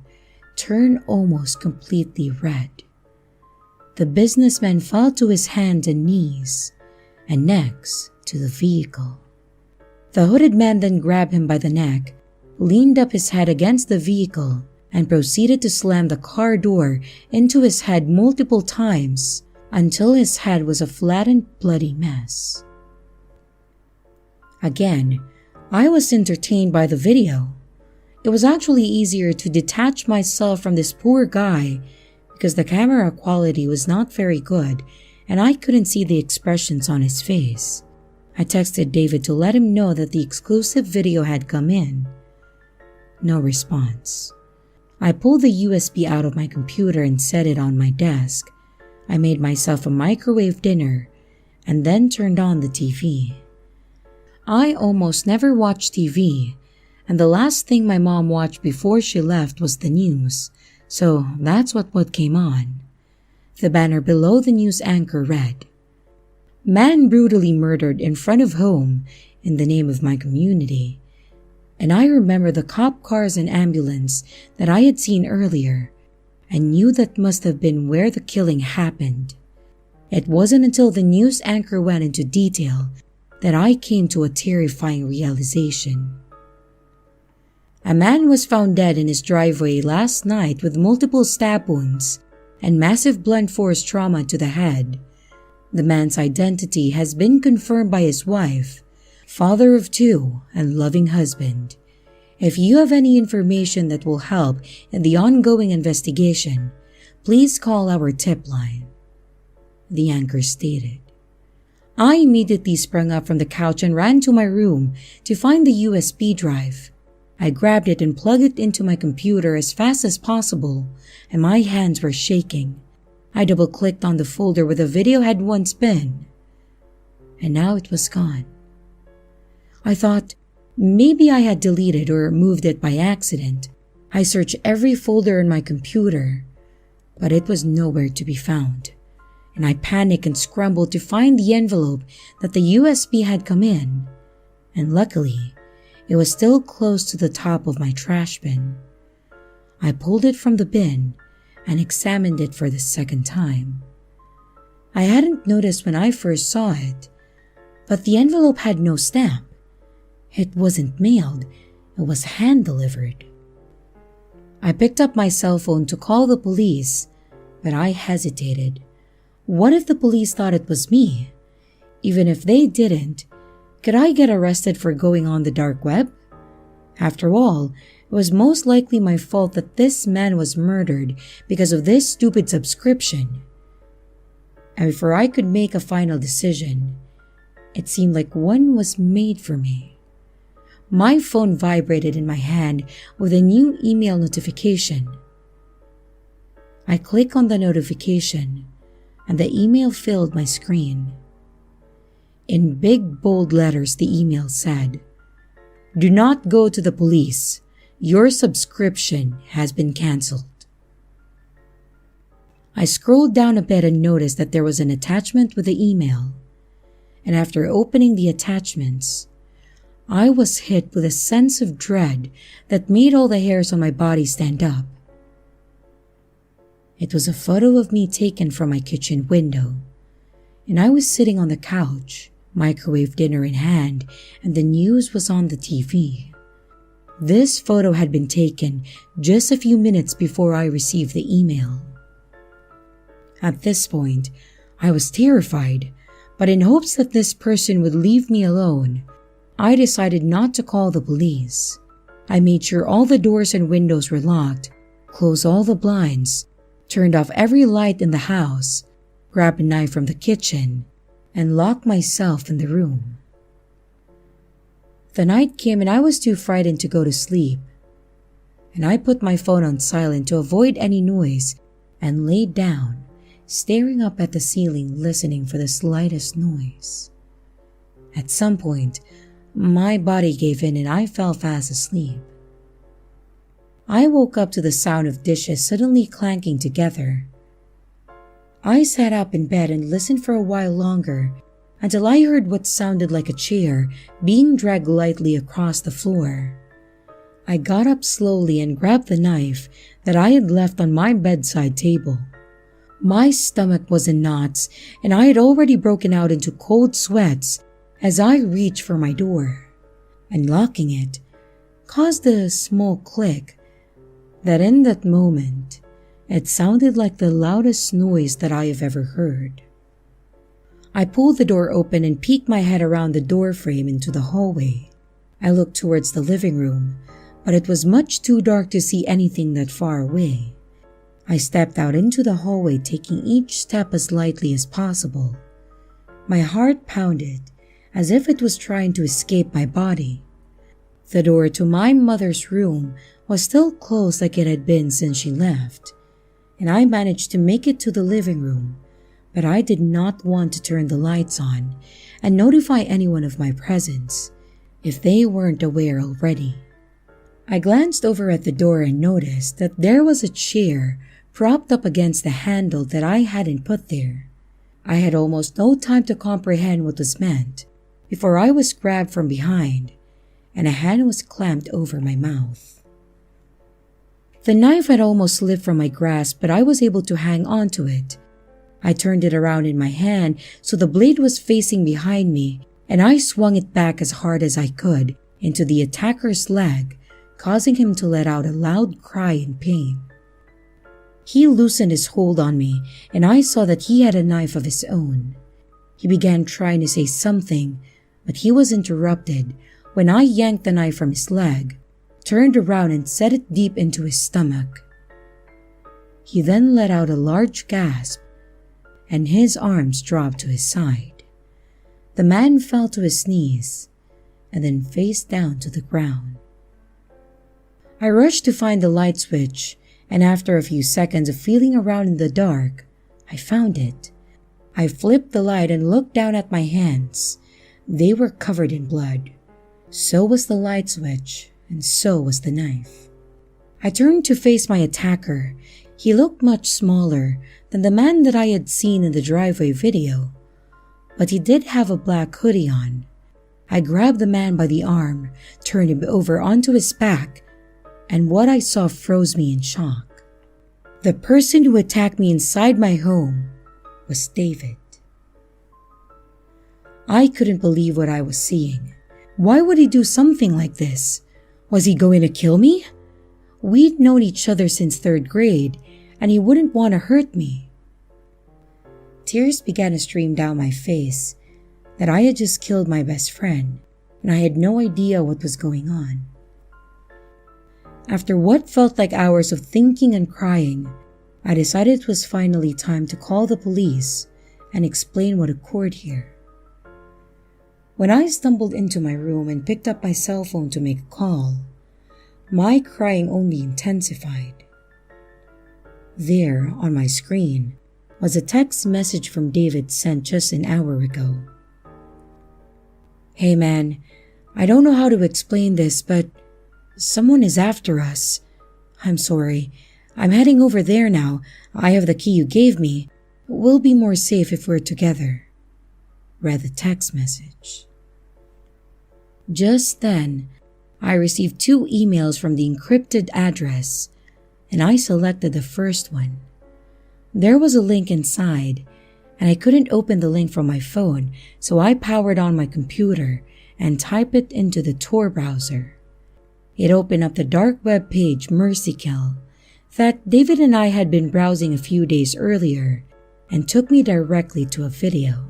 turned almost completely red. The businessman fell to his hands and knees, and next to the vehicle. The hooded man then grabbed him by the neck, leaned up his head against the vehicle, and proceeded to slam the car door into his head multiple times until his head was a flattened, bloody mess. Again, I was entertained by the video. It was actually easier to detach myself from this poor guy because the camera quality was not very good and I couldn't see the expressions on his face. I texted David to let him know that the exclusive video had come in. No response. I pulled the USB out of my computer and set it on my desk. I made myself a microwave dinner and then turned on the TV. I almost never watch TV, and the last thing my mom watched before she left was the news, so that's what came on. The banner below the news anchor read, "Man brutally murdered in front of home in the name of my community." And I remember the cop cars and ambulance that I had seen earlier and knew that must have been where the killing happened. It wasn't until the news anchor went into detail that I came to a terrifying realization. A man was found dead in his driveway last night with multiple stab wounds and massive blunt force trauma to the head. The man's identity has been confirmed by his wife, father of two, and loving husband. If you have any information that will help in the ongoing investigation, please call our tip line, the anchor stated. I immediately sprung up from the couch and ran to my room to find the USB drive. I grabbed it and plugged it into my computer as fast as possible, and my hands were shaking. I double-clicked on the folder where the video had once been, and now it was gone. I thought maybe I had deleted or moved it by accident. I searched every folder in my computer, but it was nowhere to be found. And I panicked and scrambled to find the envelope that the USB had come in, and luckily, it was still close to the top of my trash bin. I pulled it from the bin and examined it for the second time. I hadn't noticed when I first saw it, but the envelope had no stamp. It wasn't mailed, it was hand-delivered. I picked up my cell phone to call the police, but I hesitated. What if the police thought it was me? Even if they didn't, could I get arrested for going on the dark web? After all, it was most likely my fault that this man was murdered because of this stupid subscription. And before I could make a final decision, it seemed like one was made for me. My phone vibrated in my hand with a new email notification. I clicked on the notification, and the email filled my screen. In big bold letters, the email said, "Do not go to the police. Your subscription has been canceled." I scrolled down a bit and noticed that there was an attachment with the email. And after opening the attachments, I was hit with a sense of dread that made all the hairs on my body stand up. It was a photo of me taken from my kitchen window, and I was sitting on the couch microwave dinner in hand, and the news was on the TV. This photo had been taken just a few minutes before I received the email. At this point, I was terrified, but in hopes that this person would leave me alone, I decided not to call the police. I made sure all the doors and windows were locked, closed all the blinds, turned off every light in the house, grabbed a knife from the kitchen, and locked myself in the room. The night came and I was too frightened to go to sleep, and I put my phone on silent to avoid any noise and laid down, staring up at the ceiling, listening for the slightest noise. At some point, my body gave in and I fell fast asleep. I woke up to the sound of dishes suddenly clanking together. I sat up in bed and listened for a while longer until I heard what sounded like a chair being dragged lightly across the floor. I got up slowly and grabbed the knife that I had left on my bedside table. My stomach was in knots and I had already broken out into cold sweats as I reached for my door. Unlocking it caused a small click that in that moment, it sounded like the loudest noise that I have ever heard. I pulled the door open and peeked my head around the door frame into the hallway. I looked towards the living room, but it was much too dark to see anything that far away. I stepped out into the hallway, taking each step as lightly as possible. My heart pounded as if it was trying to escape my body. The door to my mother's room was still closed like it had been since she left, and I managed to make it to the living room, but I did not want to turn the lights on and notify anyone of my presence if they weren't aware already. I glanced over at the door and noticed that there was a chair propped up against the handle that I hadn't put there. I had almost no time to comprehend what was meant before I was grabbed from behind and a hand was clamped over my mouth. The knife had almost slipped from my grasp, but I was able to hang on to it. I turned it around in my hand so the blade was facing behind me, and I swung it back as hard as I could into the attacker's leg, causing him to let out a loud cry in pain. He loosened his hold on me, and I saw that he had a knife of his own. He began trying to say something, but he was interrupted when I yanked the knife from his leg, turned around and set it deep into his stomach. He then let out a large gasp, and his arms dropped to his side. The man fell to his knees and then face down to the ground. I rushed to find the light switch, and after a few seconds of feeling around in the dark, I found it. I flipped the light and looked down at my hands. They were covered in blood. So was the light switch, and so was the knife. I turned to face my attacker. He looked much smaller than the man that I had seen in the driveway video, but he did have a black hoodie on. I grabbed the man by the arm, turned him over onto his back, and what I saw froze me in shock. The person who attacked me inside my home was David. I couldn't believe what I was seeing. Why would he do something like this? Was he going to kill me? We'd known each other since 3rd grade, and he wouldn't want to hurt me. Tears began to stream down my face that I had just killed my best friend, and I had no idea what was going on. After what felt like hours of thinking and crying, I decided it was finally time to call the police and explain what occurred here. When I stumbled into my room and picked up my cell phone to make a call, my crying only intensified. There, on my screen, was a text message from David sent just an hour ago. "Hey man, I don't know how to explain this, but someone is after us. I'm sorry. I'm heading over there now. I have the key you gave me. We'll be more safe if we're together," read the text message. Just then, I received 2 emails from the encrypted address, and I selected the first one. There was a link inside, and I couldn't open the link from my phone, so I powered on my computer and typed it into the Tor browser. It opened up the dark web page Mercy Kill that David and I had been browsing a few days earlier and took me directly to a video.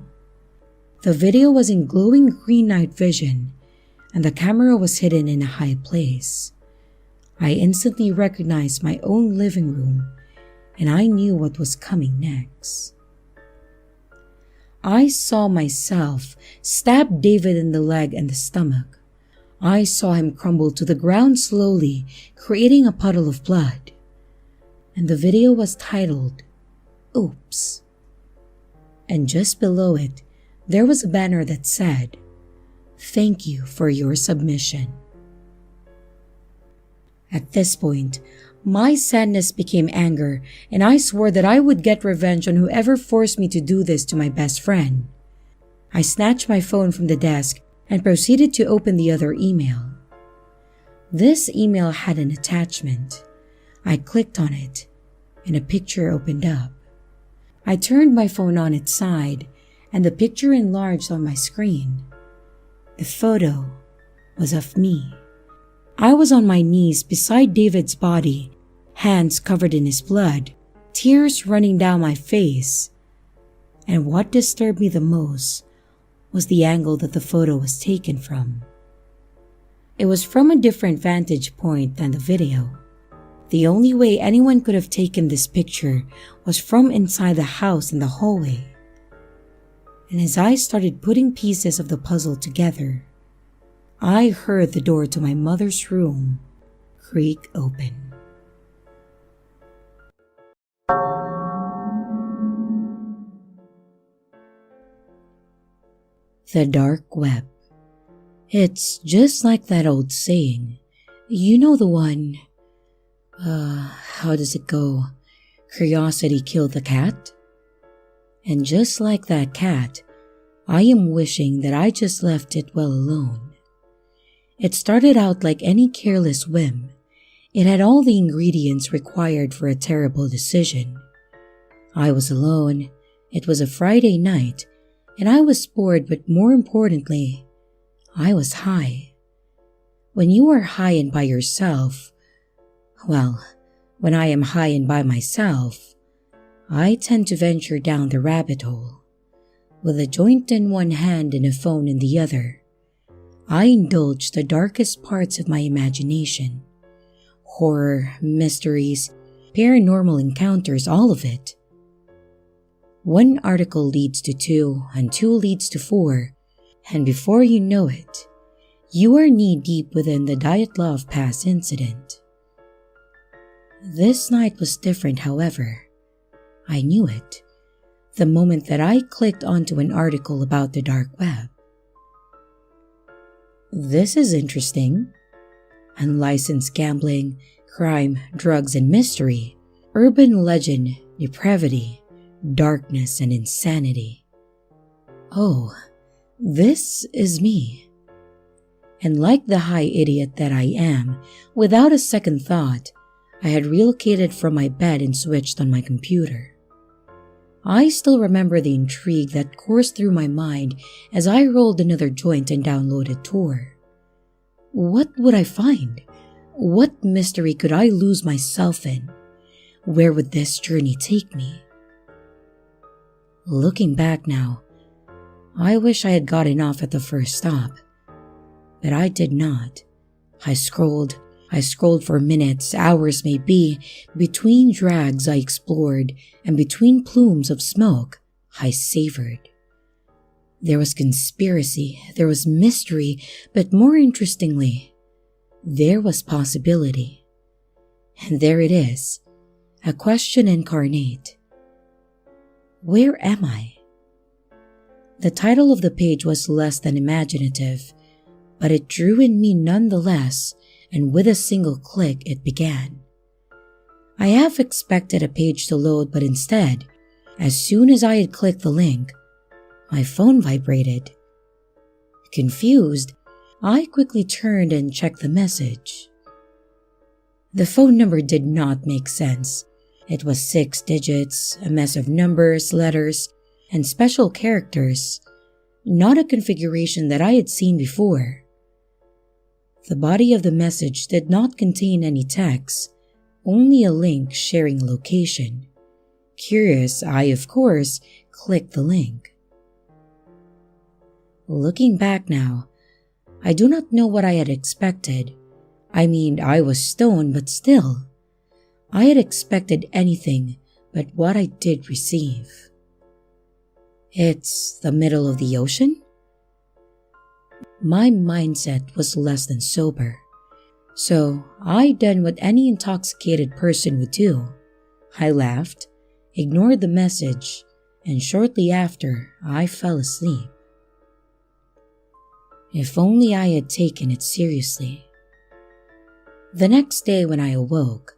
The video was in glowing green night vision and the camera was hidden in a high place. I instantly recognized my own living room and I knew what was coming next. I saw myself stab David in the leg and the stomach. I saw him crumble to the ground slowly, creating a puddle of blood. And the video was titled, Oops. And just below it, there was a banner that said, Thank you for your submission. At this point, my sadness became anger, and I swore that I would get revenge on whoever forced me to do this to my best friend. I snatched my phone from the desk and proceeded to open the other email. This email had an attachment. I clicked on it, and a picture opened up. I turned my phone on its side, and the picture enlarged on my screen. The photo was of me. I was on my knees beside David's body, hands covered in his blood, tears running down my face. And what disturbed me the most was the angle that the photo was taken from. It was from a different vantage point than the video. The only way anyone could have taken this picture was from inside the house in the hallway. And as I started putting pieces of the puzzle together, I heard the door to my mother's room creak open. The dark web. It's just like that old saying. You know the one, how does it go? Curiosity killed the cat? And just like that cat, I am wishing that I just left it well alone. It started out like any careless whim. It had all the ingredients required for a terrible decision. I was alone, it was a Friday night, and I was bored, but more importantly, I was high. When you are high and by yourself, well, when I am high and by myself, I tend to venture down the rabbit hole. With a joint in one hand and a phone in the other, I indulge the darkest parts of my imagination. Horror, mysteries, paranormal encounters, all of it. One article leads to two, and two leads to four, and before you know it, you are knee-deep within the Dyatlov Pass incident. This night was different, however. I knew it, the moment that I clicked onto an article about the dark web. This is interesting. Unlicensed gambling, crime, drugs, and mystery, urban legend, depravity, darkness, and insanity. Oh, this is me. And like the high idiot that I am, without a second thought, I had relocated from my bed and switched on my computer. I still remember the intrigue that coursed through my mind as I rolled another joint and downloaded Tor. What would I find? What mystery could I lose myself in? Where would this journey take me? Looking back now, I wish I had gotten off at the first stop, but I did not. I scrolled for minutes, hours maybe. Between drags I explored, and between plumes of smoke I savored. There was conspiracy, there was mystery, but more interestingly, there was possibility. And there it is, a question incarnate. Where am I? The title of the page was less than imaginative, but it drew in me nonetheless, and with a single click it began. I half expected a page to load, but instead, as soon as I had clicked the link, my phone vibrated. Confused, I quickly turned and checked the message. The phone number did not make sense. It was 6 digits, a mess of numbers, letters, and special characters, not a configuration that I had seen before. The body of the message did not contain any text, only a link sharing a location. Curious, I of course clicked the link. Looking back now, I do not know what I had expected. I mean, I was stoned, but still, I had expected anything but what I did receive. It's the middle of the ocean? My mindset was less than sober, so I done what any intoxicated person would do. I laughed, ignored the message, and shortly after, I fell asleep. If only I had taken it seriously. The next day when I awoke,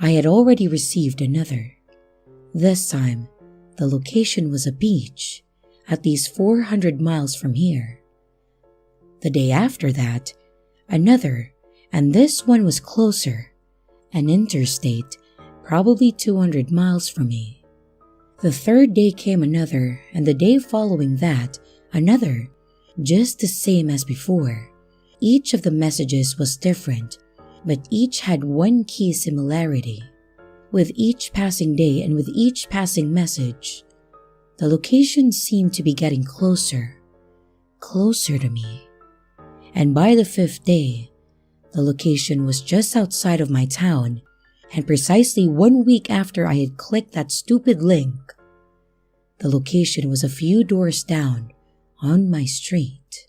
I had already received another. This time, the location was a beach, at least 400 miles from here. The day after that, another, and this one was closer, an interstate, probably 200 miles from me. The third day came another, and the day following that, another, just the same as before. Each of the messages was different, but each had one key similarity. With each passing day and with each passing message, the location seemed to be getting closer, closer to me. And by the fifth day, the location was just outside of my town, and precisely 1 week after I had clicked that stupid link, the location was a few doors down on my street.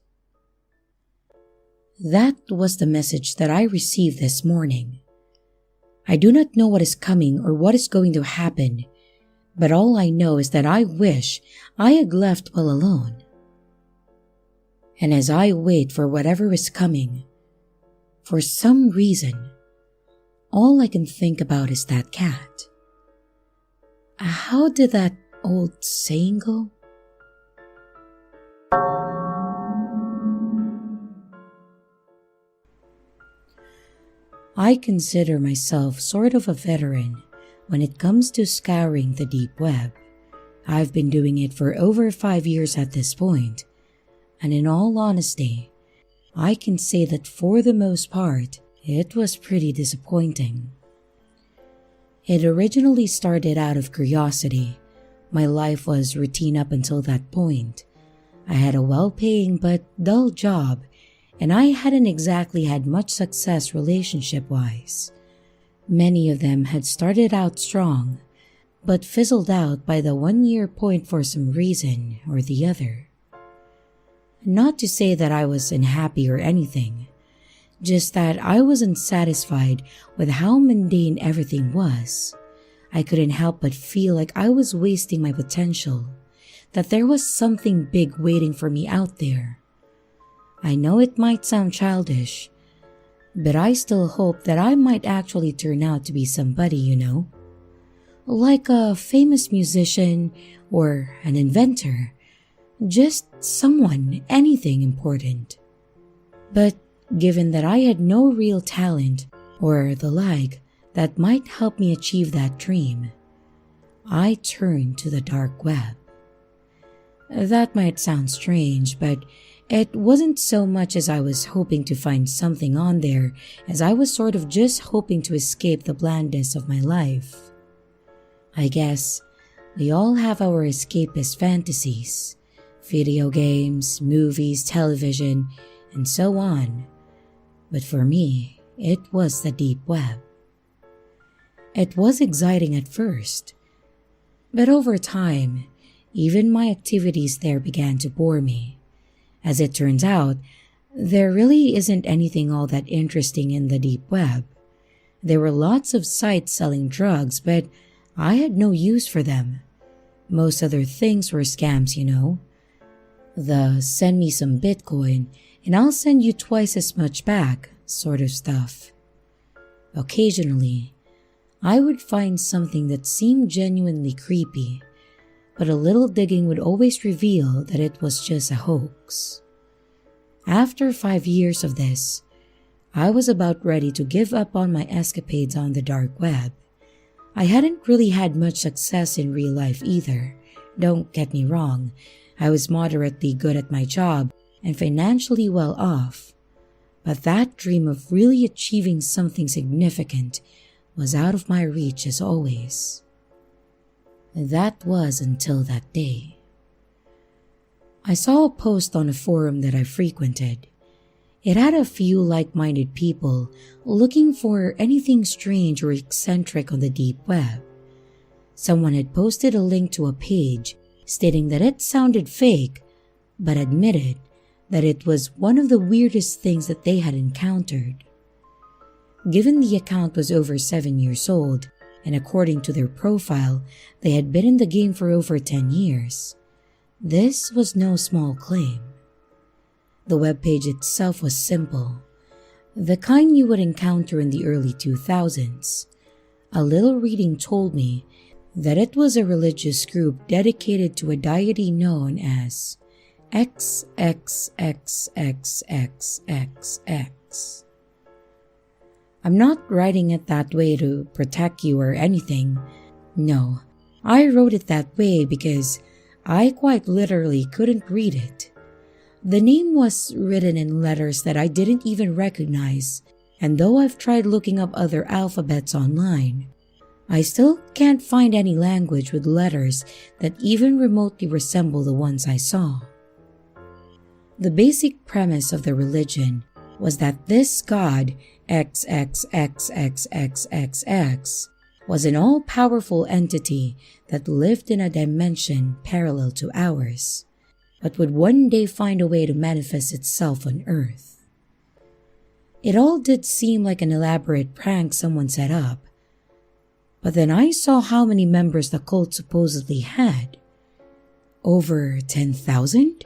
That was the message that I received this morning. I do not know what is coming or what is going to happen, but all I know is that I wish I had left well alone. And as I wait for whatever is coming, for some reason, all I can think about is that cat. How did that old saying go? I consider myself sort of a veteran when it comes to scouring the deep web. I've been doing it for over 5 years at this point, and in all honesty, I can say that for the most part, it was pretty disappointing. It originally started out of curiosity. My life was routine up until that point. I had a well-paying but dull job, and I hadn't exactly had much success relationship-wise. Many of them had started out strong, but fizzled out by the 1-year point for some reason or the other. Not to say that I was unhappy or anything, just that I wasn't satisfied with how mundane everything was. I couldn't help but feel like I was wasting my potential, that there was something big waiting for me out there. I know it might sound childish, but I still hope that I might actually turn out to be somebody, you know? Like a famous musician or an inventor, just someone, anything important. But given that I had no real talent or the like that might help me achieve that dream, I turned to the dark web. That might sound strange, but it wasn't so much as I was hoping to find something on there as I was sort of just hoping to escape the blandness of my life. I guess we all have our escapist fantasies, video games, movies, television, and so on. But for me, it was the deep web. It was exciting at first, but over time, even my activities there began to bore me. As it turns out, there really isn't anything all that interesting in the deep web. There were lots of sites selling drugs, but I had no use for them. Most other things were scams, you know. The send me some Bitcoin and I'll send you twice as much back sort of stuff. Occasionally, I would find something that seemed genuinely creepy, but a little digging would always reveal that it was just a hoax. After 5 years of this, I was about ready to give up on my escapades on the dark web. I hadn't really had much success in real life either, Don't get me wrong, I was moderately good at my job and financially well off. But that dream of really achieving something significant was out of my reach as always. That was until that day. I saw a post on a forum that I frequented. It had a few like-minded people looking for anything strange or eccentric on the deep web. Someone had posted a link to a page stating that it sounded fake, but admitted that it was one of the weirdest things that they had encountered. Given the account was over 7 years old, and according to their profile, they had been in the game for over 10 years, this was no small claim. The webpage itself was simple, the kind you would encounter in the early 2000s. A little reading told me that it was a religious group dedicated to a deity known as XXXXXXX. I'm not writing it that way to protect you or anything. No, I wrote it that way because I quite literally couldn't read it. The name was written in letters that I didn't even recognize, and though I've tried looking up other alphabets online, I still can't find any language with letters that even remotely resemble the ones I saw. The basic premise of the religion was that this god, XXXXXXX, was an all-powerful entity that lived in a dimension parallel to ours, but would one day find a way to manifest itself on Earth. It all did seem like an elaborate prank someone set up, but then I saw how many members the cult supposedly had. Over 10,000?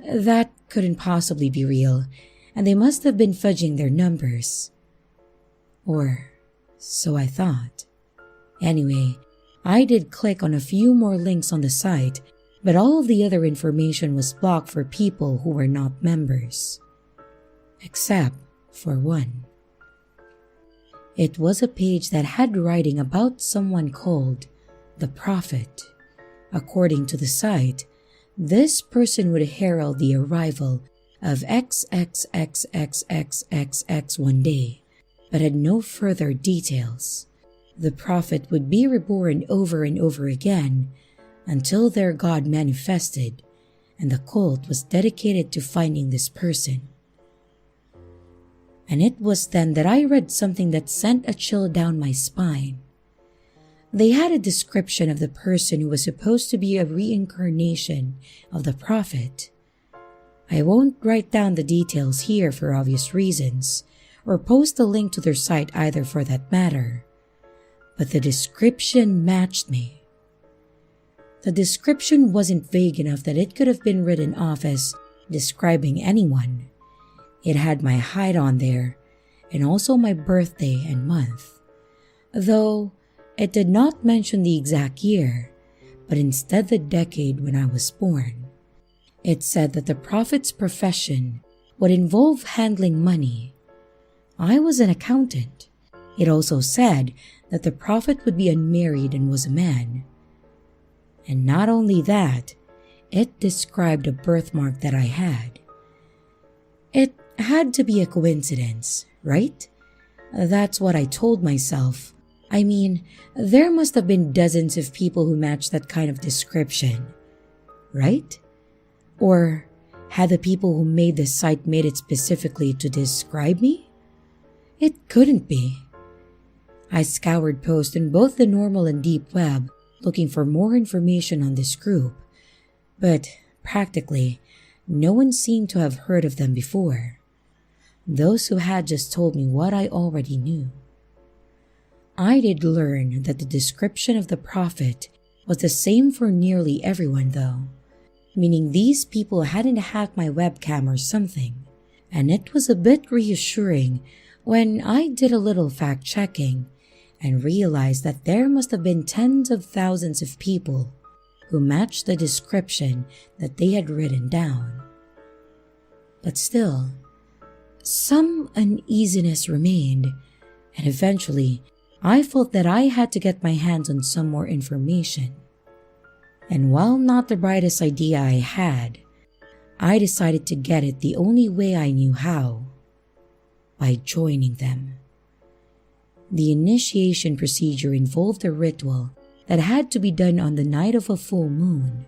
That couldn't possibly be real, and they must have been fudging their numbers. Or so I thought. Anyway, I did click on a few more links on the site, but all of the other information was blocked for people who were not members. Except for one. It was a page that had writing about someone called the Prophet. According to the site, this person would herald the arrival of XXXXXXX one day, but had no further details. The Prophet would be reborn over and over again until their God manifested, and the cult was dedicated to finding this person. And it was then that I read something that sent a chill down my spine. They had a description of the person who was supposed to be a reincarnation of the Prophet. I won't write down the details here for obvious reasons, or post a link to their site either for that matter, but the description matched me. The description wasn't vague enough that it could have been written off as describing anyone. It had my height on there, and also my birthday and month, though it did not mention the exact year, but instead the decade when I was born. It said that the Prophet's profession would involve handling money. I was an accountant. It also said that the Prophet would be unmarried and was a man. And not only that, it described a birthmark that I had. It had to be a coincidence, right? That's what I told myself. I mean, there must have been dozens of people who matched that kind of description, right? Or had the people who made this site made it specifically to describe me? It couldn't be. I scoured posts in both the normal and deep web looking for more information on this group, but practically no one seemed to have heard of them before. Those who had just told me what I already knew. I did learn that the description of the Prophet was the same for nearly everyone though, meaning these people hadn't hacked my webcam or something, and it was a bit reassuring when I did a little fact-checking and realized that there must have been tens of thousands of people who matched the description that they had written down. But still, some uneasiness remained, and eventually I felt that I had to get my hands on some more information. And while not the brightest idea I had, I decided to get it the only way I knew how, by joining them. The initiation procedure involved a ritual that had to be done on the night of a full moon.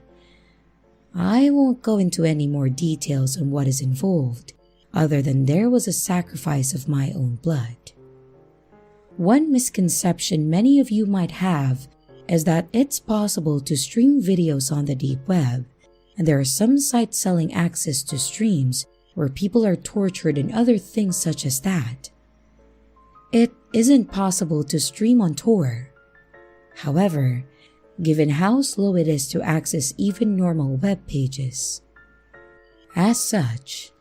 I won't go into any more details on what is involved, other than there was a sacrifice of my own blood. One misconception many of you might have is that it's possible to stream videos on the deep web, and there are some sites selling access to streams where people are tortured and other things such as that. It isn't possible to stream on Tor. However, given how slow it is to access even normal web pages. As such,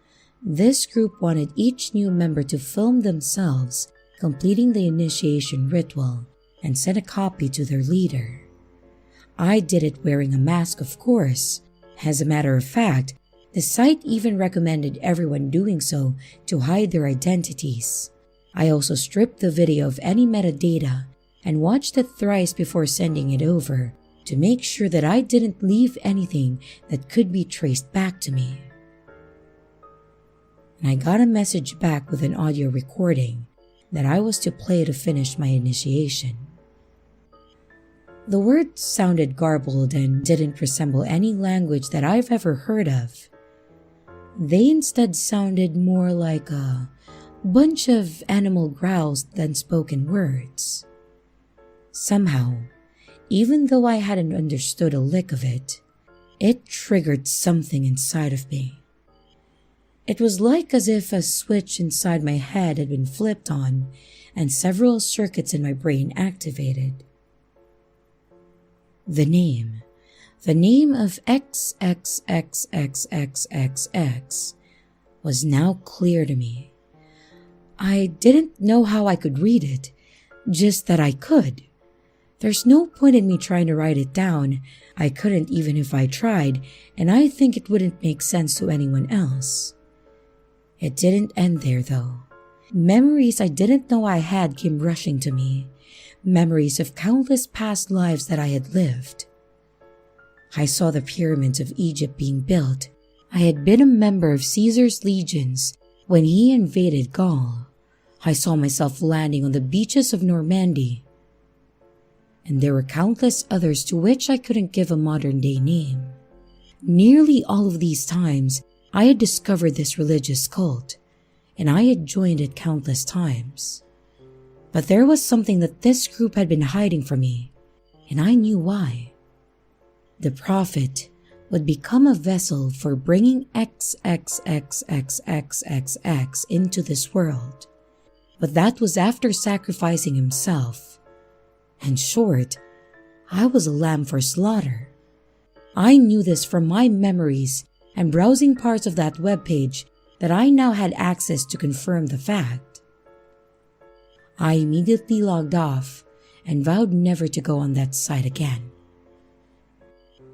this group wanted each new member to film themselves completing the initiation ritual and send a copy to their leader. I did it wearing a mask, of course. As a matter of fact, the site even recommended everyone doing so to hide their identities. I also stripped the video of any metadata and watched it thrice before sending it over to make sure that I didn't leave anything that could be traced back to me. And I got a message back with an audio recording that I was to play to finish my initiation. The words sounded garbled and didn't resemble any language that I've ever heard of. They instead sounded more like a bunch of animal growls than spoken words. Somehow, even though I hadn't understood a lick of it, it triggered something inside of me. It was like as if a switch inside my head had been flipped on and several circuits in my brain activated. The name of XXXXXXX was now clear to me. I didn't know how I could read it, just that I could. There's no point in me trying to write it down. I couldn't even if I tried, and I think it wouldn't make sense to anyone else. It didn't end there though. Memories I didn't know I had came rushing to me. Memories of countless past lives that I had lived. I saw the pyramids of Egypt being built. I had been a member of Caesar's legions when he invaded Gaul. I saw myself landing on the beaches of Normandy. And there were countless others to which I couldn't give a modern-day name. Nearly all of these times, I had discovered this religious cult, and I had joined it countless times. But there was something that this group had been hiding from me, and I knew why. The prophet would become a vessel for bringing XXXXXXX into this world, but that was after sacrificing himself. In short, I was a lamb for slaughter. I knew this from my memories and browsing parts of that webpage that I now had access to confirm the fact. I immediately logged off and vowed never to go on that site again.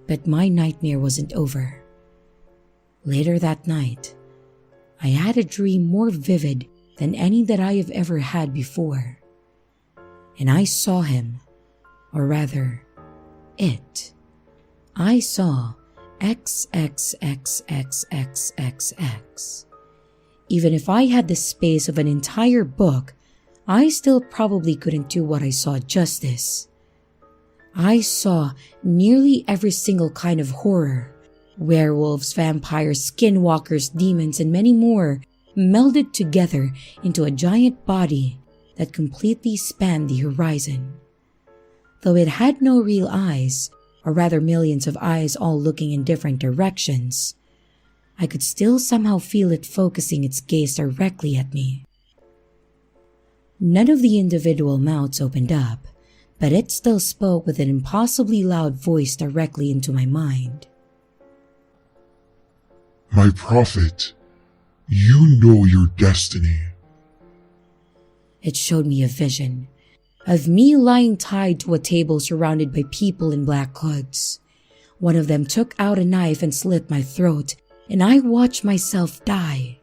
But my nightmare wasn't over. Later that night, I had a dream more vivid than any that I have ever had before. And I saw him, or rather, it. I saw XXXXXXX. Even if I had the space of an entire book, I still probably couldn't do what I saw justice. I saw nearly every single kind of horror. Werewolves, vampires, skinwalkers, demons, and many more melded together into a giant body that completely spanned the horizon. Though it had no real eyes, or rather millions of eyes all looking in different directions, I could still somehow feel it focusing its gaze directly at me. None of the individual mouths opened up, but it still spoke with an impossibly loud voice directly into my mind. My prophet, you know your destiny. It showed me a vision of me lying tied to a table surrounded by people in black hoods. One of them took out a knife and slit my throat, and I watched myself die.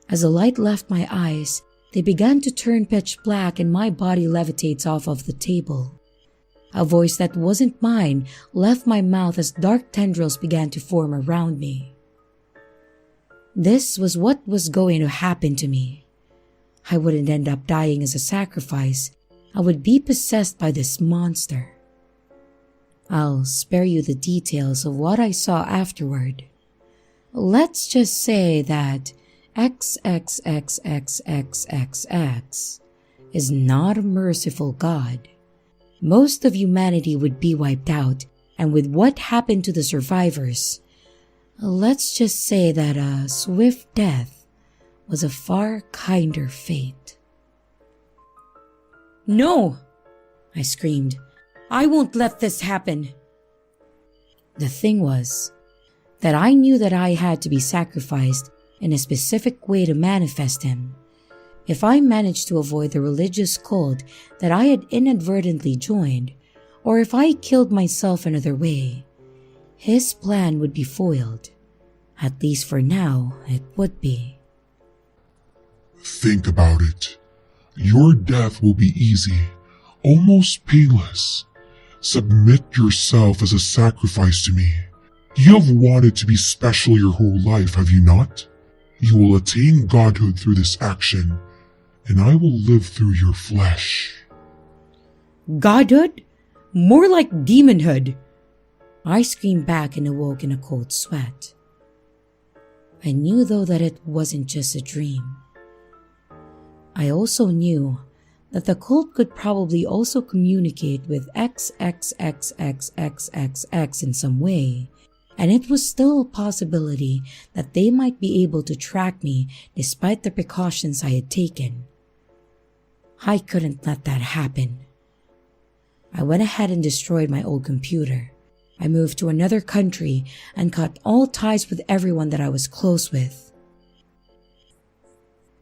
As the light left my eyes, they began to turn pitch black and my body levitates off of the table. A voice that wasn't mine left my mouth as dark tendrils began to form around me. This was what was going to happen to me. I wouldn't end up dying as a sacrifice. I would be possessed by this monster. I'll spare you the details of what I saw afterward. Let's just say that XXXXXXX is not a merciful God. Most of humanity would be wiped out, and with what happened to the survivors, let's just say that a swift death was a far kinder fate. "No!" I screamed. "I won't let this happen." The thing was that I knew that I had to be sacrificed in a specific way to manifest him. If I managed to avoid the religious cult that I had inadvertently joined, or if I killed myself another way, his plan would be foiled. At least for now, it would be. Think about it. Your death will be easy, almost painless. Submit yourself as a sacrifice to me. You have wanted to be special your whole life, have you not? You will attain godhood through this action, and I will live through your flesh. Godhood? More like demonhood! I screamed back and awoke in a cold sweat. I knew though that it wasn't just a dream. I also knew that the cult could probably also communicate with XXXXXXX in some way, and it was still a possibility that they might be able to track me despite the precautions I had taken. I couldn't let that happen. I went ahead and destroyed my old computer. I moved to another country and cut all ties with everyone that I was close with.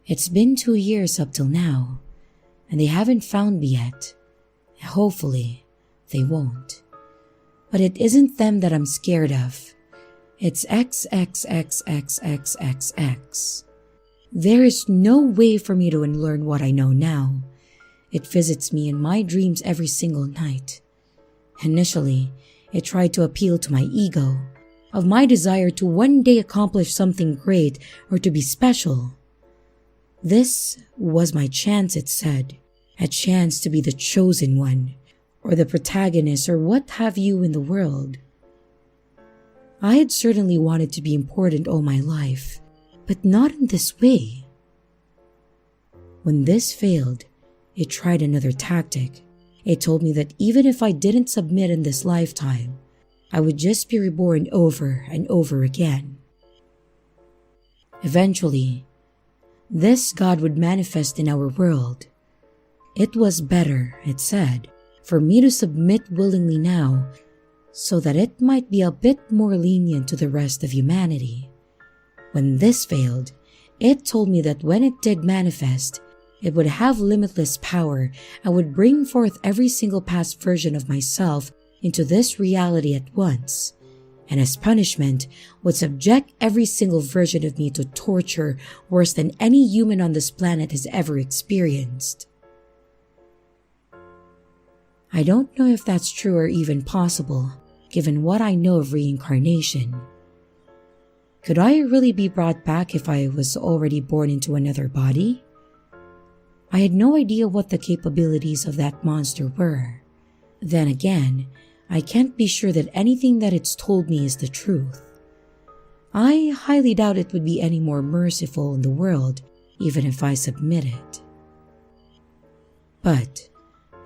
It's been 2 years up till now, and they haven't found me yet. Hopefully, they won't. But it isn't them that I'm scared of. It's XXXXXXX. There is no way for me to unlearn what I know now. It visits me in my dreams every single night. Initially, it tried to appeal to my ego, of my desire to one day accomplish something great or to be special. This was my chance, it said, a chance to be the chosen one, or the protagonist, or what have you in the world. I had certainly wanted to be important all my life, but not in this way. When this failed, it tried another tactic. It told me that even if I didn't submit in this lifetime, I would just be reborn over and over again. Eventually, this God would manifest in our world. It was better, it said, for me to submit willingly now, so that it might be a bit more lenient to the rest of humanity. When this failed, it told me that when it did manifest, it would have limitless power and would bring forth every single past version of myself into this reality at once, and as punishment would subject every single version of me to torture worse than any human on this planet has ever experienced. I don't know if that's true or even possible, given what I know of reincarnation. Could I really be brought back if I was already born into another body? I had no idea what the capabilities of that monster were. Then again, I can't be sure that anything that it's told me is the truth. I highly doubt it would be any more merciful in the world, even if I submitted. But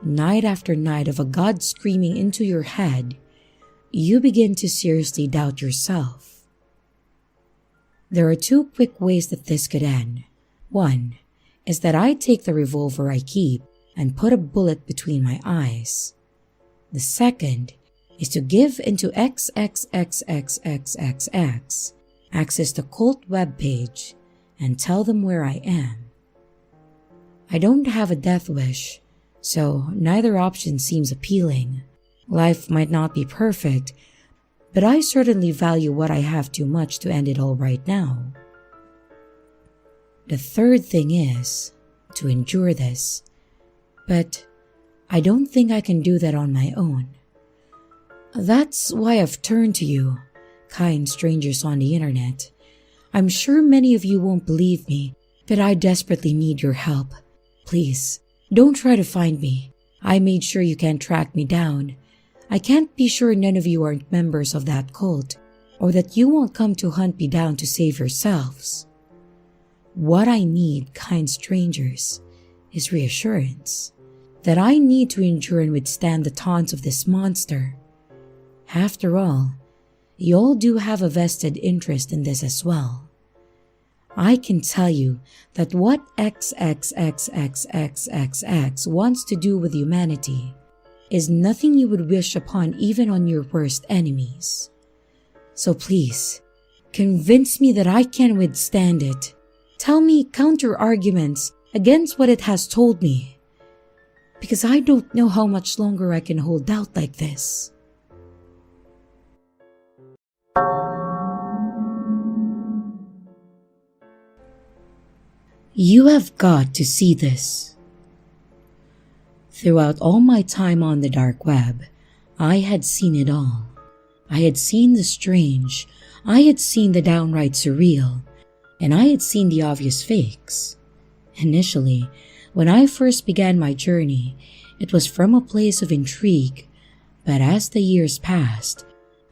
night after night of a God screaming into your head, you begin to seriously doubt yourself. There are 2 quick ways that this could end. One is that I take the revolver I keep and put a bullet between my eyes. The second is to give into XXXXXXX access the cult webpage and tell them where I am. I don't have a death wish, so neither option seems appealing. Life might not be perfect, but I certainly value what I have too much to end it all right now. The third thing is to endure this, but I don't think I can do that on my own. That's why I've turned to you, kind strangers on the internet. I'm sure many of you won't believe me, but I desperately need your help. Please, don't try to find me. I made sure you can't track me down. I can't be sure none of you aren't members of that cult, or that you won't come to hunt me down to save yourselves. What I need, kind strangers, is reassurance that I need to endure and withstand the taunts of this monster. After all, you all do have a vested interest in this as well. I can tell you that what XXXXXXX wants to do with humanity is nothing you would wish upon even on your worst enemies. So please, convince me that I can withstand it. Tell me counter-arguments against what it has told me, because I don't know how much longer I can hold out like this. You have got to see this. Throughout all my time on the dark web, I had seen it all. I had seen the strange, I had seen the downright surreal, and I had seen the obvious fakes. Initially, when I first began my journey, it was from a place of intrigue, but as the years passed,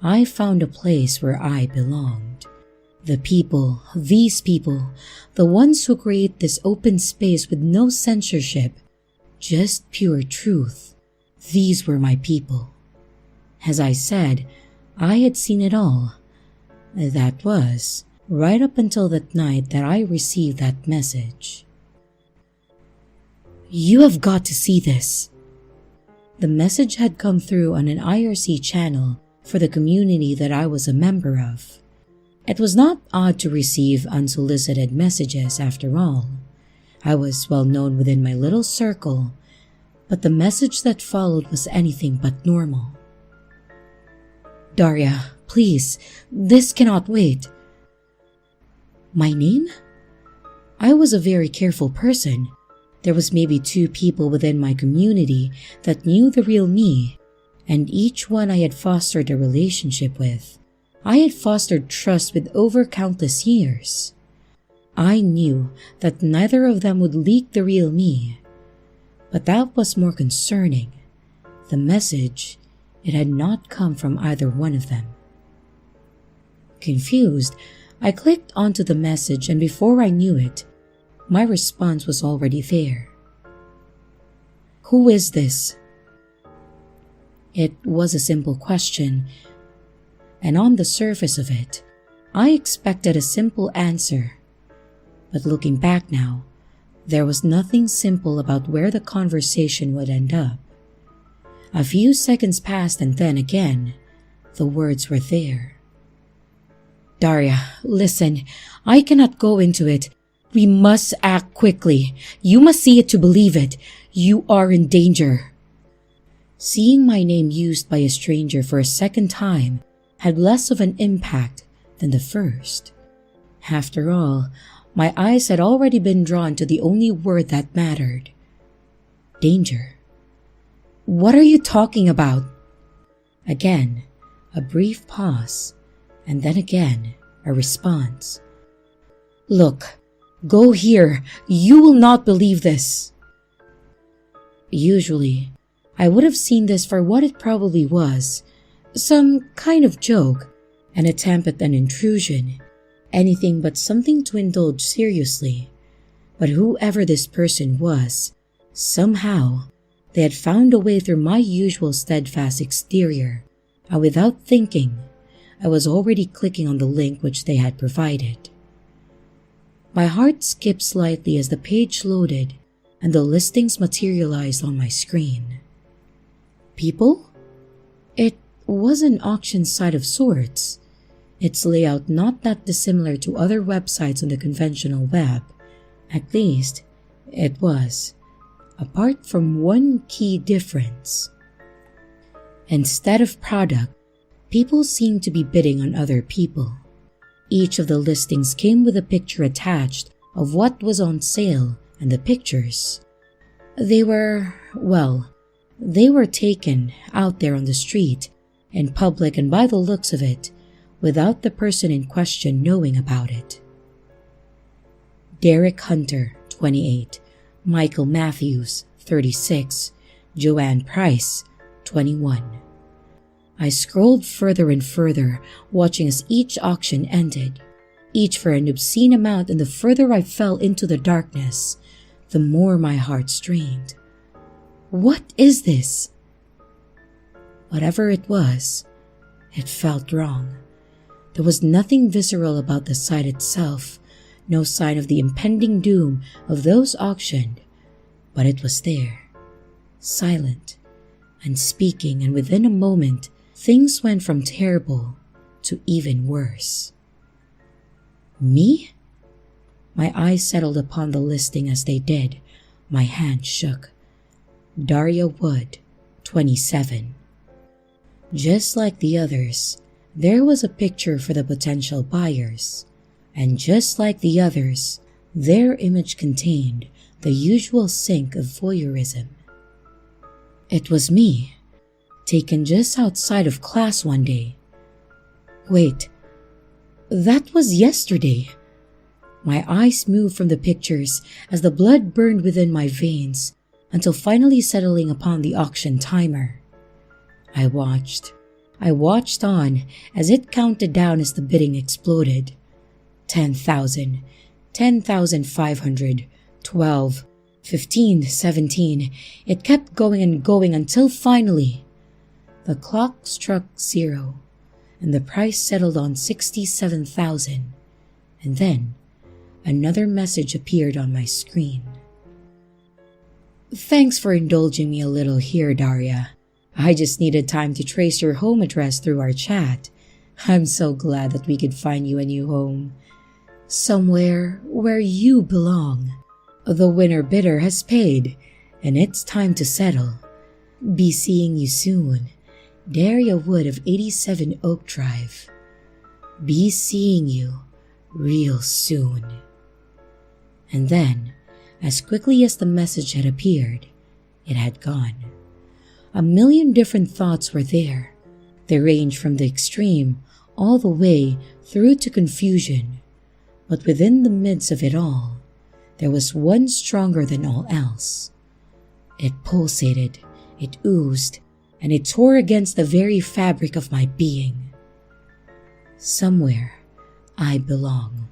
I found a place where I belonged. The people, these people, the ones who create this open space with no censorship, just pure truth, these were my people. As I said, I had seen it all. That was, right up until that night that I received that message. You have got to see this. The message had come through on an IRC channel for the community that I was a member of. It was not odd to receive unsolicited messages after all. I was well known within my little circle, but the message that followed was anything but normal. Daria, please, this cannot wait. My name? I was a very careful person. There was maybe 2 people within my community that knew the real me, and each one I had fostered a relationship with. I had fostered trust with over countless years. I knew that neither of them would leak the real me. But that was more concerning. The message, it had not come from either one of them. Confused, I clicked onto the message, and before I knew it, my response was already there. Who is this? It was a simple question, and on the surface of it, I expected a simple answer. But looking back now, there was nothing simple about where the conversation would end up. A few seconds passed, and then again, the words were there. Daria, listen, I cannot go into it. We must act quickly. You must see it to believe it. You are in danger. Seeing my name used by a stranger for a second time had less of an impact than the first. After all, my eyes had already been drawn to the only word that mattered. Danger. What are you talking about? Again, a brief pause, and then again, a response. Look, go here. You will not believe this. Usually, I would have seen this for what it probably was. Some kind of joke, an attempt at an intrusion, anything but something to indulge seriously. But whoever this person was, somehow, they had found a way through my usual steadfast exterior, and without thinking, I was already clicking on the link which they had provided. My heart skipped slightly as the page loaded and the listings materialized on my screen. People? It was an auction site of sorts, its layout not that dissimilar to other websites on the conventional web. At least, it was, apart from one key difference. Instead of product, people seemed to be bidding on other people. Each of the listings came with a picture attached of what was on sale, and the pictures. They were, well, They were taken out there on the street, in public, and by the looks of it, without the person in question knowing about it. Derek Hunter, 28, Michael Matthews, 36, Joanne Price, 21. I scrolled further and further, watching as each auction ended, each for an obscene amount, and the further I fell into the darkness, the more my heart strained. What is this? Whatever it was, it felt wrong. There was nothing visceral about the sight itself, no sign of the impending doom of those auctioned, but it was there, silent, unspeaking, and within a moment, things went from terrible to even worse. Me? My eyes settled upon the listing as they did. My hand shook. Daria Wood, 27. Just like the others, there was a picture for the potential buyers, and just like the others, their image contained the usual sink of voyeurism. It was me, taken just outside of class one day. Wait, that was yesterday. My eyes moved from the pictures as the blood burned within my veins until finally settling upon the auction timer. I watched on as it counted down as the bidding exploded. 10,000, 10,500, 12, 15, 17. It kept going and going until finally the clock struck 0 and the price settled on 67,000. And then another message appeared on my screen. Thanks for indulging me a little here, Daria. I just needed time to trace your home address through our chat. I'm so glad that we could find you a new home. Somewhere where you belong. The winner bidder has paid, and it's time to settle. Be seeing you soon. Daria Wood of 87 Oak Drive. Be seeing you real soon. And then, as quickly as the message had appeared, it had gone. A million different thoughts were there. They ranged from the extreme all the way through to confusion. But within the midst of it all, there was one stronger than all else. It pulsated, it oozed, and it tore against the very fabric of my being. Somewhere I belong.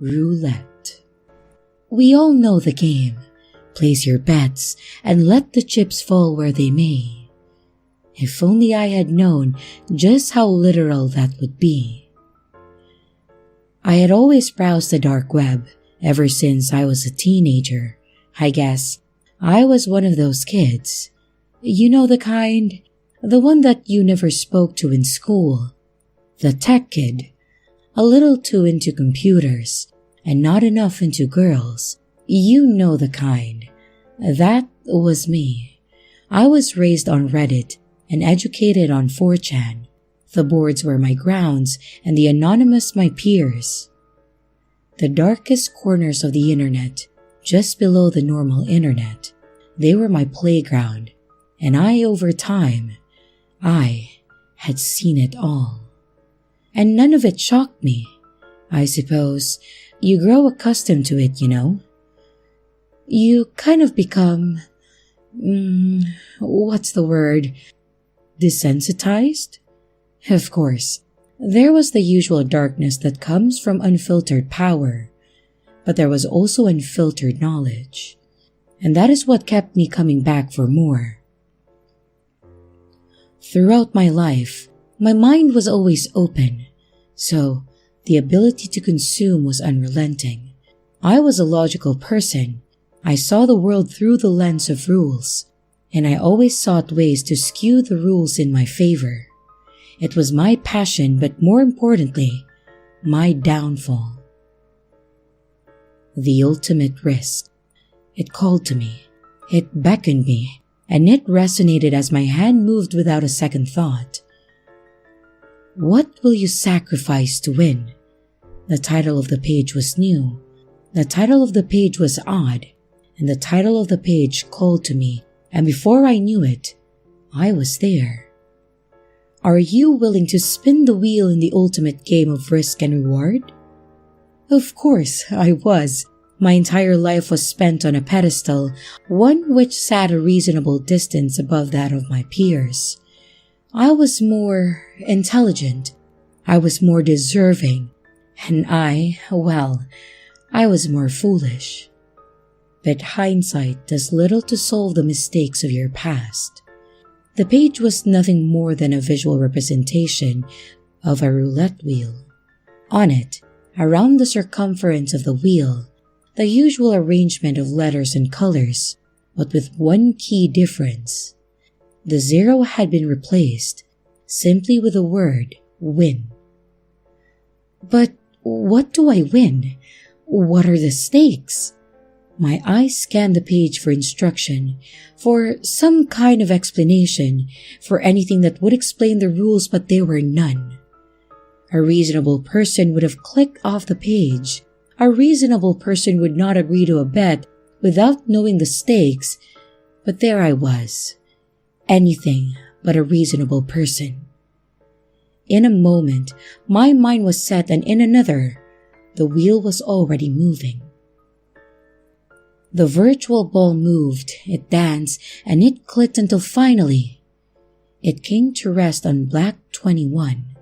Roulette. We all know the game. Place your bets and let the chips fall where they may. If only I had known just how literal that would be. I had always browsed the dark web ever since I was a teenager. I guess I was one of those kids. You know the kind? The one that you never spoke to in school. The tech kid. A little too into computers and not enough into girls. You know the kind. That was me. I was raised on Reddit and educated on 4chan. The boards were my grounds and the anonymous my peers. The darkest corners of the internet, just below the normal internet. They were my playground, and over time, I had seen it all. And none of it shocked me. I suppose you grow accustomed to it, you know. You kind of become, what's the word? Desensitized? Of course, there was the usual darkness that comes from unfiltered power, but there was also unfiltered knowledge. And that is what kept me coming back for more. Throughout my life, my mind was always open, so the ability to consume was unrelenting. I was a logical person. I saw the world through the lens of rules, and I always sought ways to skew the rules in my favor. It was my passion, but more importantly, my downfall. The ultimate risk. It called to me. It beckoned me, and it resonated as my hand moved without a second thought. What will you sacrifice to win? The title of the page was new. The title of the page was odd, and the title of the page called to me, and before I knew it, I was there. Are you willing to spin the wheel in the ultimate game of risk and reward? Of course, I was. My entire life was spent on a pedestal, one which sat a reasonable distance above that of my peers. I was more intelligent. I was more deserving. And I was more foolish. But hindsight does little to solve the mistakes of your past. The page was nothing more than a visual representation of a roulette wheel. On it, around the circumference of the wheel, the usual arrangement of letters and colors, but with one key difference. The 0 had been replaced simply with the word win. But what do I win? What are the stakes? My eyes scanned the page for instruction, for some kind of explanation, for anything that would explain the rules, but there were none. A reasonable person would have clicked off the page. A reasonable person would not agree to a bet without knowing the stakes, but there I was, anything but a reasonable person. In a moment, my mind was set, and in another, the wheel was already moving. The virtual ball moved, it danced, and it clicked until finally, it came to rest on black 21.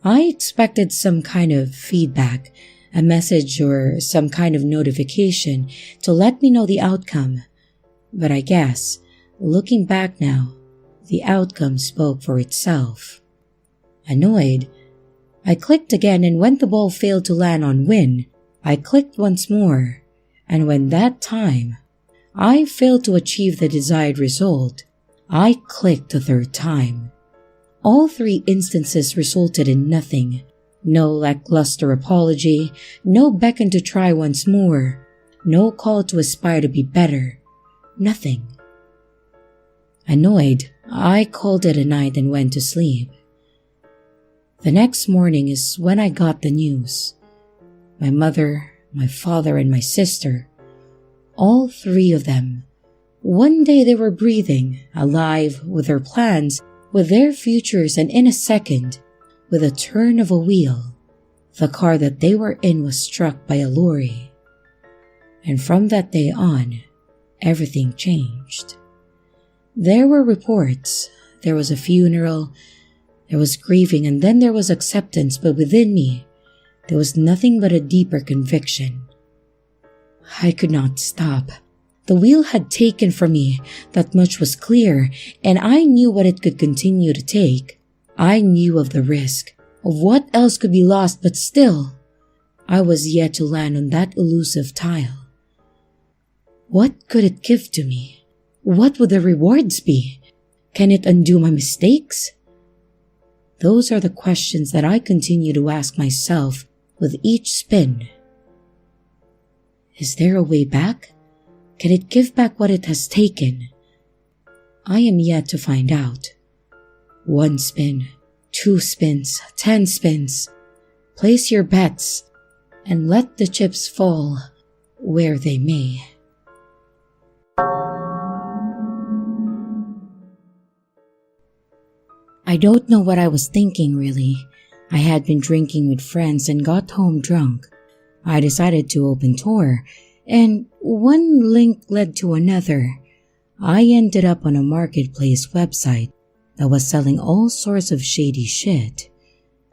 I expected some kind of feedback, a message or some kind of notification to let me know the outcome, but I guess, looking back now, the outcome spoke for itself. Annoyed, I clicked again, and when the ball failed to land on win, I clicked once more, and when that time I failed to achieve the desired result, I clicked the third time. All 3 instances resulted in nothing. No lackluster apology, no beckon to try once more, no call to aspire to be better, nothing. Annoyed, I called it a night and went to sleep. The next morning is when I got the news. My mother, my father, and my sister, all 3 of them, one day they were breathing, alive, with their plans, with their futures, and in a second, with a turn of a wheel, the car that they were in was struck by a lorry. And from that day on, everything changed. There were reports, there was a funeral, there was grieving, and then there was acceptance, but within me, there was nothing but a deeper conviction. I could not stop. The wheel had taken from me, that much was clear, and I knew what it could continue to take. I knew of the risk, of what else could be lost, but still, I was yet to land on that elusive tile. What could it give to me? What would the rewards be? Can it undo my mistakes? Those are the questions that I continue to ask myself with each spin. Is there a way back? Can it give back what it has taken? I am yet to find out. 1 spin, 2 spins, 10 spins. Place your bets and let the chips fall where they may. I don't know what I was thinking really. I had been drinking with friends and got home drunk. I decided to open Tor, and one link led to another. I ended up on a marketplace website that was selling all sorts of shady shit.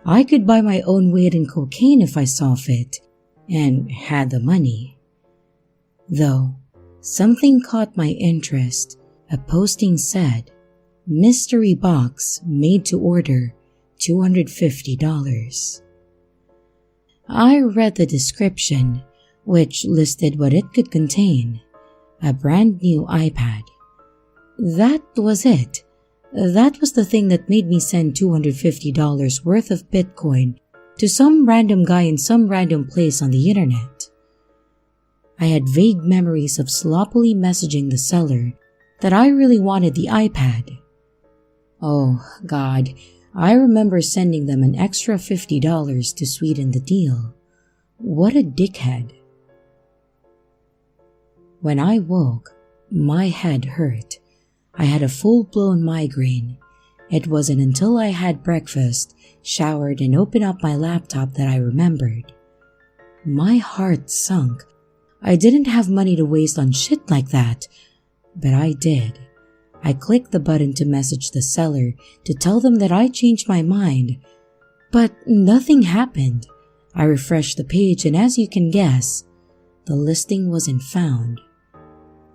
I could buy my own weight in cocaine if I saw fit, and had the money. Though, something caught my interest. A posting said, "Mystery box made to order, $250. I read the description, which listed what it could contain. A brand new iPad. That was it. That was the thing that made me send $250 worth of Bitcoin to some random guy in some random place on the internet. I had vague memories of sloppily messaging the seller that I really wanted the iPad. Oh God, I remember sending them an extra $50 to sweeten the deal. What a dickhead. When I woke, my head hurt. I had a full-blown migraine. It wasn't until I had breakfast, showered, and opened up my laptop that I remembered. My heart sunk. I didn't have money to waste on shit like that, but I did. I clicked the button to message the seller to tell them that I changed my mind, but nothing happened. I refreshed the page, and as you can guess, the listing wasn't found.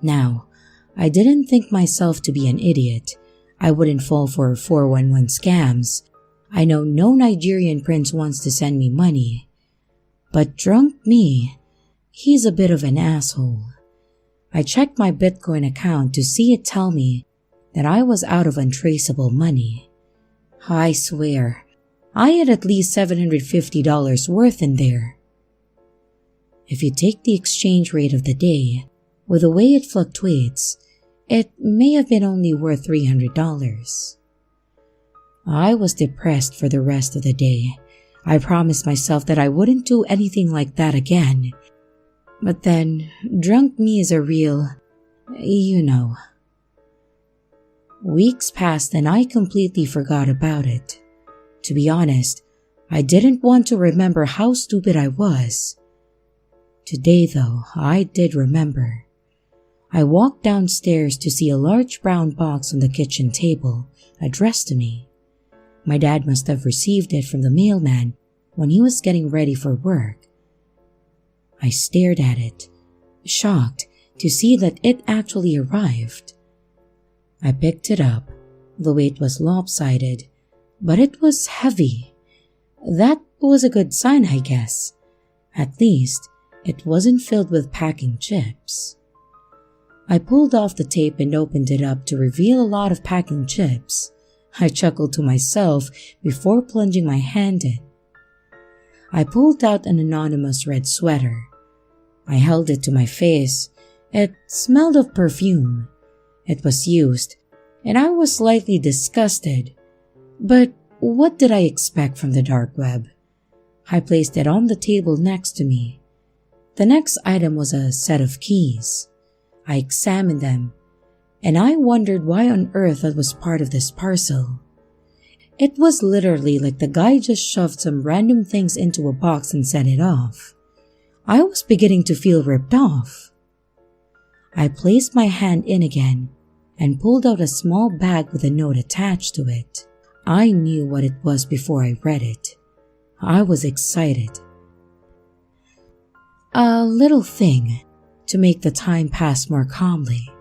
Now, I didn't think myself to be an idiot. I wouldn't fall for 411 scams. I know no Nigerian prince wants to send me money. But drunk me, he's a bit of an asshole. I checked my Bitcoin account to see it tell me that I was out of untraceable money. I swear, I had at least $750 worth in there. If you take the exchange rate of the day, with the way it fluctuates, it may have been only worth $300. I was depressed for the rest of the day. I promised myself that I wouldn't do anything like that again. But then, drunk me is a real, you know. Weeks passed and I completely forgot about it. To be honest, I didn't want to remember how stupid I was. Today, though, I did remember. I walked downstairs to see a large brown box on the kitchen table, addressed to me. My dad must have received it from the mailman when he was getting ready for work. I stared at it, shocked to see that it actually arrived. I picked it up. The weight was lopsided, but it was heavy. That was a good sign, I guess. At least, it wasn't filled with packing chips. I pulled off the tape and opened it up to reveal a lot of packing chips. I chuckled to myself before plunging my hand in. I pulled out an anonymous red sweater. I held it to my face. It smelled of perfume. It was used, and I was slightly disgusted. But what did I expect from the dark web? I placed it on the table next to me. The next item was a set of keys. I examined them, and I wondered why on earth that was part of this parcel. It was literally like the guy just shoved some random things into a box and sent it off. I was beginning to feel ripped off. I placed my hand in again and pulled out a small bag with a note attached to it. I knew what it was before I read it. I was excited. A little thing to make the time pass more calmly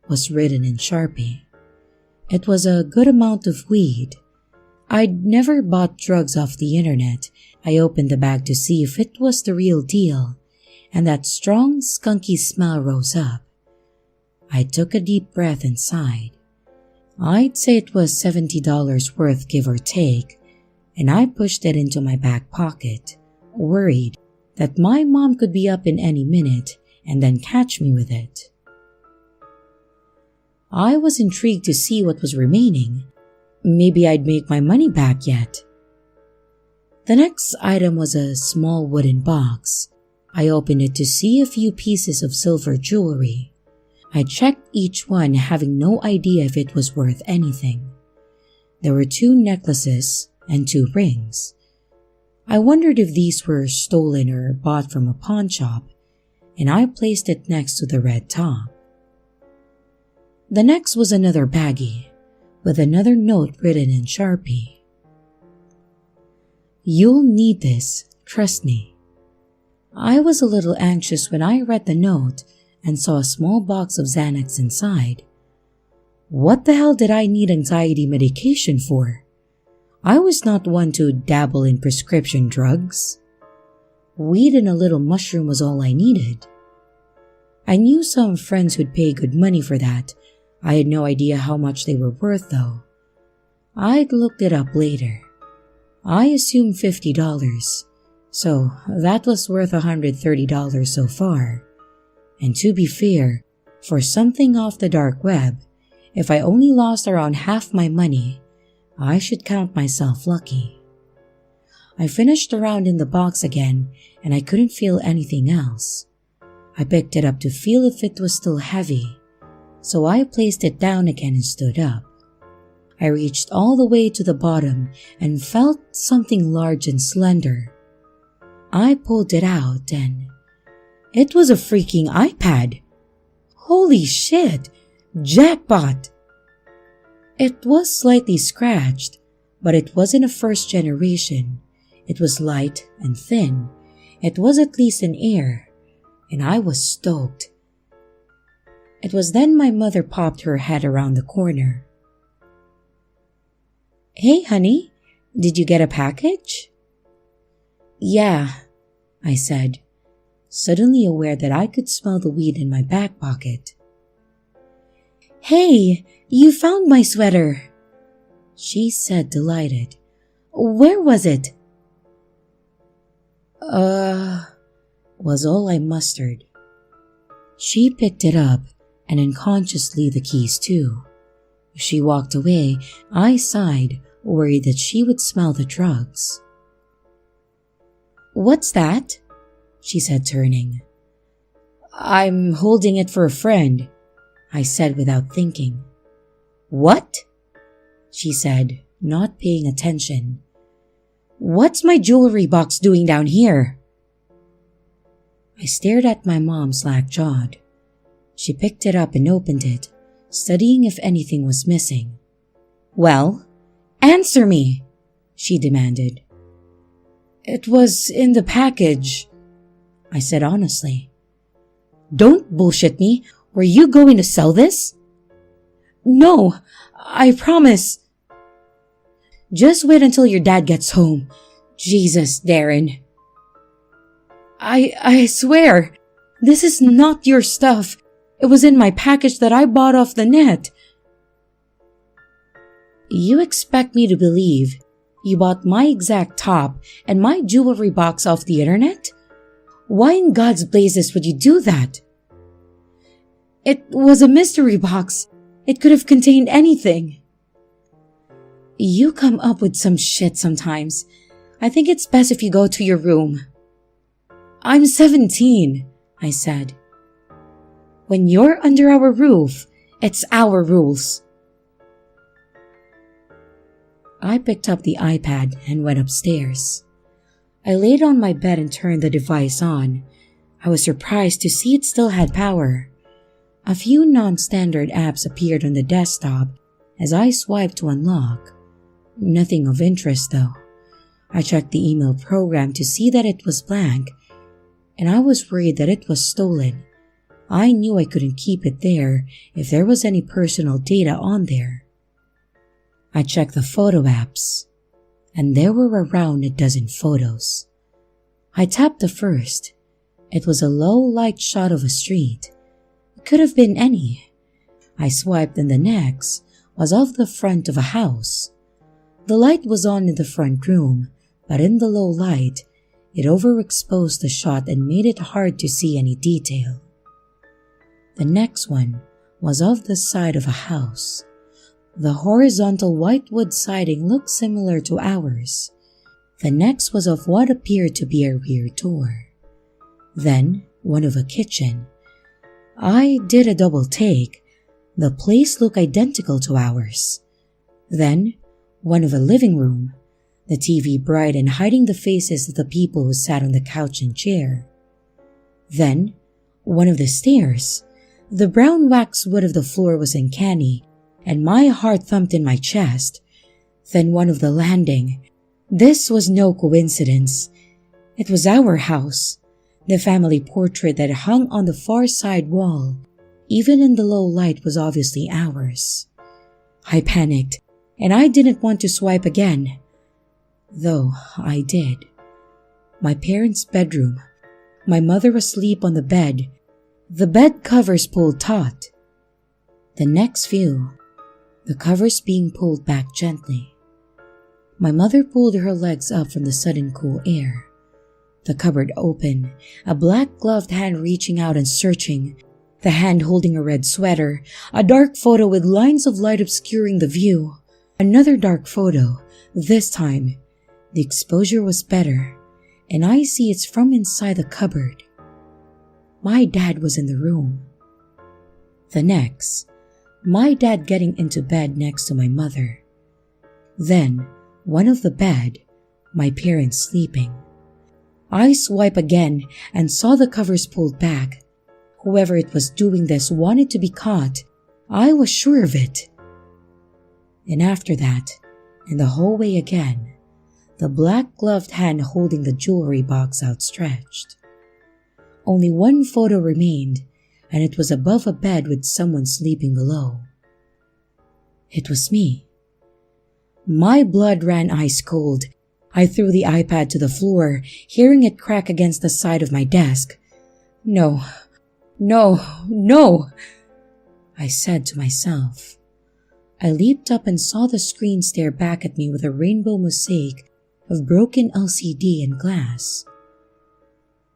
was written in Sharpie. It was a good amount of weed. I'd never bought drugs off the internet. I opened the bag to see if it was the real deal, and that strong, skunky smell rose up. I took a deep breath and sighed. I'd say it was $70 worth, give or take, and I pushed it into my back pocket, worried that my mom could be up in any minute and then catch me with it. I was intrigued to see what was remaining. Maybe I'd make my money back yet. The next item was a small wooden box. I opened it to see a few pieces of silver jewelry. I checked each one, having no idea if it was worth anything. There were 2 necklaces and 2 rings. I wondered if these were stolen or bought from a pawn shop, and I placed it next to the red top. The next was another baggie, with another note written in Sharpie. You'll need this, trust me. I was a little anxious when I read the note and saw a small box of Xanax inside. What the hell did I need anxiety medication for? I was not one to dabble in prescription drugs. Weed and a little mushroom was all I needed. I knew some friends who'd pay good money for that. I had no idea how much they were worth though. I'd looked it up later. I assumed $50, so that was worth $130 so far. And to be fair, for something off the dark web, if I only lost around half my money, I should count myself lucky. I finished around in the box again, and I couldn't feel anything else. I picked it up to feel if it was still heavy, so I placed it down again and stood up. I reached all the way to the bottom and felt something large and slender. I pulled it out and it was a freaking iPad. Holy shit! Jackpot! It was slightly scratched, but it wasn't a first generation. It was light and thin. It was at least in air, and I was stoked. It was then my mother popped her head around the corner. "Hey, honey, did you get a package?" "Yeah," I said, suddenly aware that I could smell the weed in my back pocket. "Hey, you found my sweater," she said, delighted. "Where was it?" Was all I mustered. She picked it up and unconsciously the keys too. She walked away. I sighed, worried that she would smell the drugs. "What's that?" she said, turning. "I'm holding it for a friend," I said without thinking. "What?" she said, not paying attention. "What's my jewelry box doing down here?" I stared at my mom slack-jawed. She picked it up and opened it, studying if anything was missing. "Well, answer me," she demanded. "It was in the package," I said honestly. "Don't bullshit me. Were you going to sell this?" "No, I promise." "Just wait until your dad gets home. Jesus, Darren. I swear, this is not your stuff. It was in my package that I bought off the net." "You expect me to believe you bought my exact top and my jewelry box off the internet? Why in God's blazes would you do that?" "It was a mystery box. It could have contained anything." "You come up with some shit sometimes. I think it's best if you go to your room." "I'm 17, I said. "When you're under our roof, it's our rules." I picked up the iPad and went upstairs. I laid on my bed and turned the device on. I was surprised to see it still had power. A few non-standard apps appeared on the desktop as I swiped to unlock. Nothing of interest though. I checked the email program to see that it was blank, and I was worried that it was stolen. I knew I couldn't keep it there if there was any personal data on there. I checked the photo apps, and there were around a dozen photos. I tapped the first. It was a low-light shot of a street. It could have been any. I swiped and the next was of the front of a house. The light was on in the front room, but in the low light, it overexposed the shot and made it hard to see any detail. The next one was of the side of a house. The horizontal white wood siding looked similar to ours. The next was of what appeared to be a rear door. Then one of a kitchen. I did a double take. The place looked identical to ours. Then one of a living room. The TV bright and hiding the faces of the people who sat on the couch and chair. Then one of the stairs. The brown wax wood of the floor was uncanny, and my heart thumped in my chest. Then one of the landing. This was no coincidence. It was our house. The family portrait that hung on the far side wall, even in the low light, was obviously ours. I panicked, and I didn't want to swipe again. Though I did. My parents' bedroom. My mother asleep on the bed. The bed covers pulled taut. The next view, the covers being pulled back gently. My mother pulled her legs up from the sudden cool air. The cupboard open, a black-gloved hand reaching out and searching, the hand holding a red sweater, a dark photo with lines of light obscuring the view. Another dark photo. This time, the exposure was better, and I see it's from inside the cupboard. my dad was in the room. The next, my dad getting into bed next to my mother. Then, one of the bed, my parents sleeping. I swipe again and saw the covers pulled back. Whoever it was doing this wanted to be caught. I was sure of it. And after that, in the hallway again, the black-gloved hand holding the jewelry box outstretched. Only one photo remained, and it was above a bed with someone sleeping below. It was me. My blood ran ice cold. I threw the iPad to the floor, hearing it crack against the side of my desk. No, no, no, I said to myself. I leaped up and saw the screen stare back at me with a rainbow mosaic of broken LCD and glass.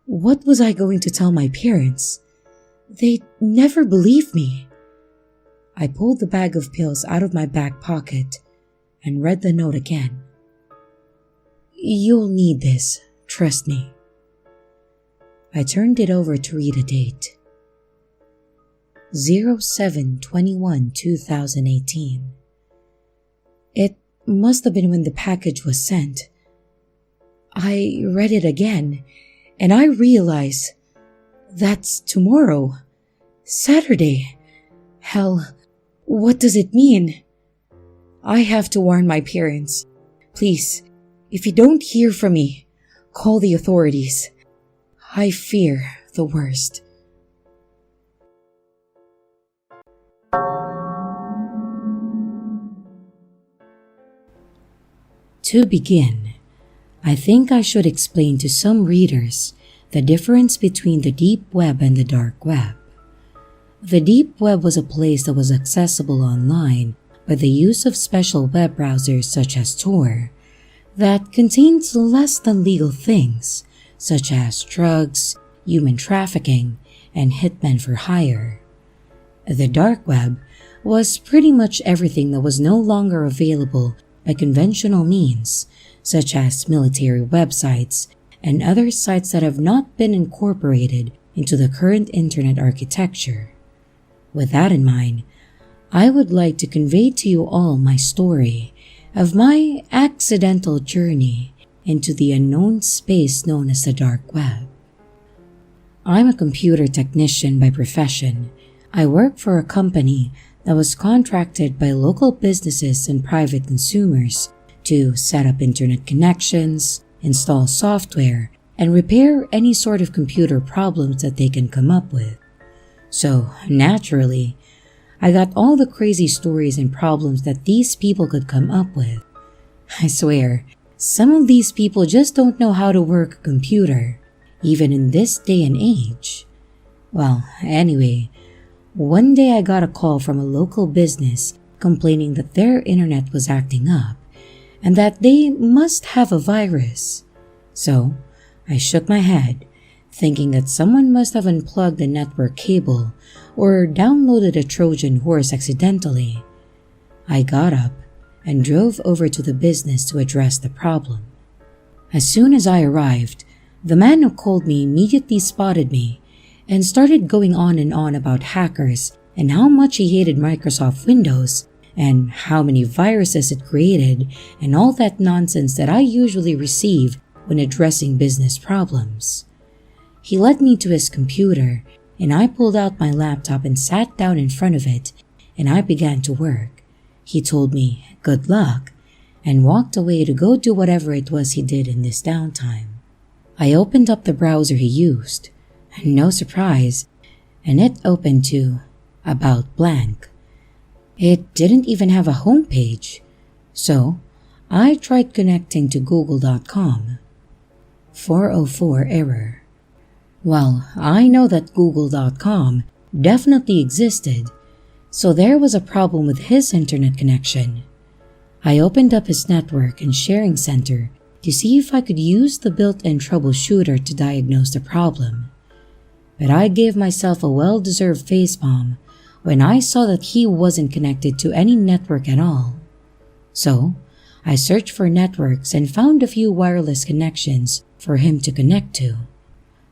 What was I going to tell my parents? They'd never believe me. I pulled the bag of pills out of my back pocket and read the note again. You'll need this, trust me. I turned it over to read a date. 07/21/2018. It must have been when the package was sent. I read it again, and I realized that's tomorrow, Saturday. Hell, what does it mean? I have to warn my parents. Please, if you don't hear from me, call the authorities. I fear the worst. To begin, I think I should explain to some readers the difference between the deep web and the dark web. The deep web was a place that was accessible online by the use of special web browsers such as Tor that contains less than legal things such as drugs, human trafficking, and hitmen for hire. The dark web was pretty much everything that was no longer available by conventional means, such as military websites and other sites that have not been incorporated into the current internet architecture. With that in mind, I would like to convey to you all my story of my accidental journey into the unknown space known as the dark web. I'm a computer technician by profession. I work for a company that was contracted by local businesses and private consumers to set up internet connections, install software, and repair any sort of computer problems that they can come up with. So, naturally, I got all the crazy stories and problems that these people could come up with. I swear, some of these people just don't know how to work a computer, even in this day and age. Well, anyway, one day I got a call from a local business complaining that their internet was acting up and that they must have a virus. So, I shook my head, thinking that someone must have unplugged the network cable or downloaded a Trojan horse accidentally. I got up and drove over to the business to address the problem. As soon as I arrived, the man who called me immediately spotted me and started going on and on about hackers and how much he hated Microsoft Windows and how many viruses it created and all that nonsense that I usually receive when addressing business problems. He led me to his computer and I pulled out my laptop and sat down in front of it and I began to work. He told me good luck and walked away to go do whatever it was he did in this downtime. I opened up the browser he used. No surprise, and it opened to About Blank. It didn't even have a home page, so I tried connecting to google.com. 404 error. Well, I know that google.com definitely existed, so there was a problem with his internet connection. I opened up his network and sharing center to see if I could use the built-in troubleshooter to diagnose the problem. But I gave myself a well-deserved facepalm when I saw that he wasn't connected to any network at all. So, I searched for networks and found a few wireless connections for him to connect to.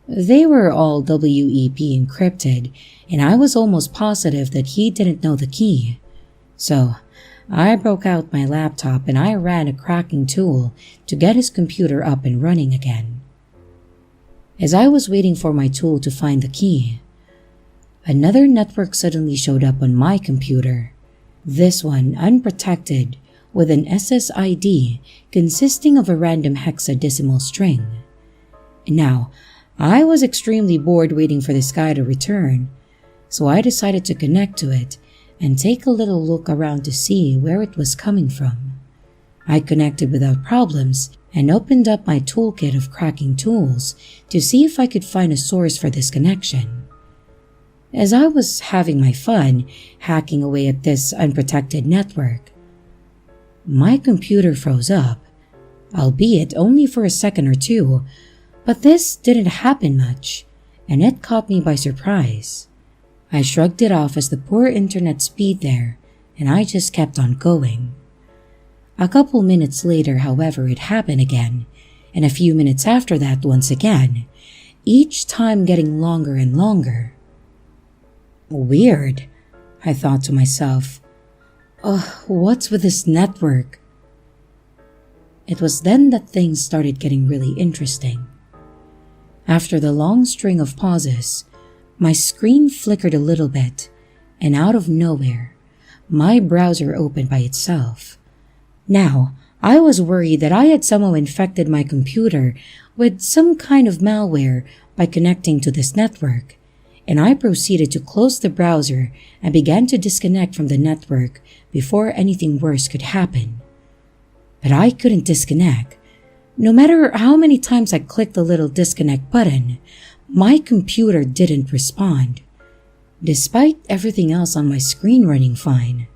They were all WEP encrypted, and I was almost positive that he didn't know the key. So I broke out my laptop and I ran a cracking tool to get his computer up and running again. As I was waiting for my tool to find the key, another network suddenly showed up on my computer. This one unprotected, with an SSID consisting of a random hexadecimal string. Now, I was extremely bored waiting for this guy to return, so I decided to connect to it and take a little look around to see where it was coming from. I connected without problems and opened up my toolkit of cracking tools to see if I could find a source for this connection. As I was having my fun hacking away at this unprotected network, my computer froze up, albeit only for a second or two, but this didn't happen much, and it caught me by surprise. I shrugged it off as the poor internet speed there, and I just kept on going. A couple minutes later, however, it happened again, and a few minutes after that once again, each time getting longer and longer. Weird, I thought to myself. What's with this network? It was then that things started getting really interesting. After the long string of pauses, my screen flickered a little bit, and out of nowhere, my browser opened by itself. Now, I was worried that I had somehow infected my computer with some kind of malware by connecting to this network, and I proceeded to close the browser and began to disconnect from the network before anything worse could happen. But I couldn't disconnect. No matter how many times I clicked the little disconnect button, my computer didn't respond, despite everything else on my screen running fine.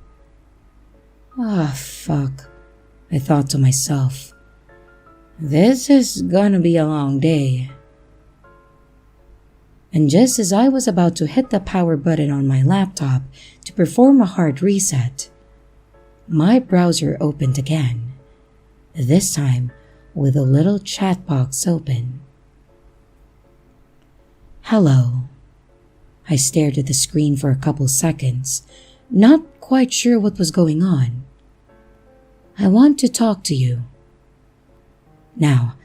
Fuck, I thought to myself. This is gonna be a long day. And just as I was about to hit the power button on my laptop to perform a hard reset, my browser opened again, this time with a little chat box open. Hello. I stared at the screen for a couple seconds, not quite sure what was going on. I want to talk to you. Now,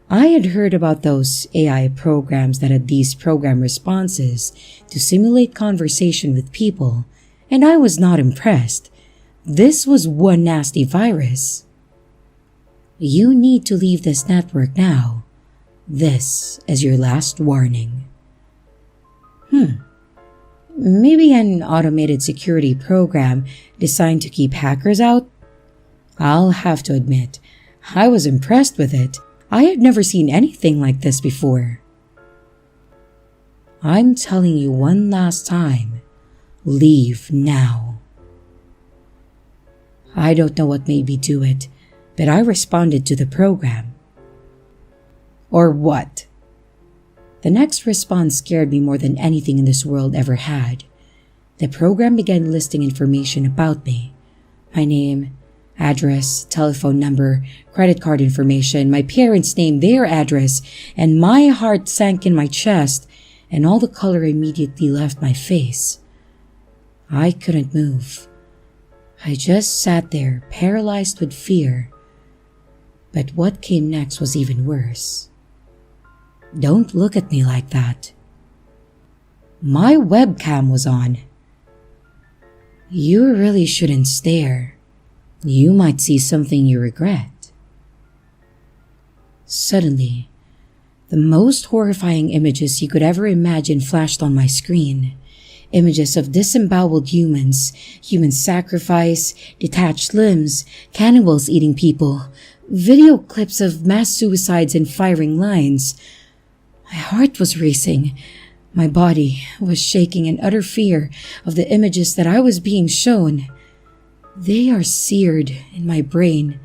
I had heard about those AI programs that had these program responses to simulate conversation with people, and I was not impressed. This was one nasty virus. You need to leave this network now. This is your last warning. Maybe an automated security program designed to keep hackers out? I'll have to admit, I was impressed with it. I had never seen anything like this before. I'm telling you one last time, leave now. I don't know what made me do it, but I responded to the program. Or what? The next response scared me more than anything in this world ever had. The program began listing information about me. My name, address, telephone number, credit card information, my parents' name, their address, and my heart sank in my chest, and all the color immediately left my face. I couldn't move. I just sat there, paralyzed with fear. But what came next was even worse. Don't look at me like that. My webcam was on. You really shouldn't stare. You might see something you regret. Suddenly, the most horrifying images you could ever imagine flashed on my screen. Images of disemboweled humans, human sacrifice, detached limbs, cannibals eating people, video clips of mass suicides and firing lines. My heart was racing. My body was shaking in utter fear of the images that I was being shown. They are seared in my brain.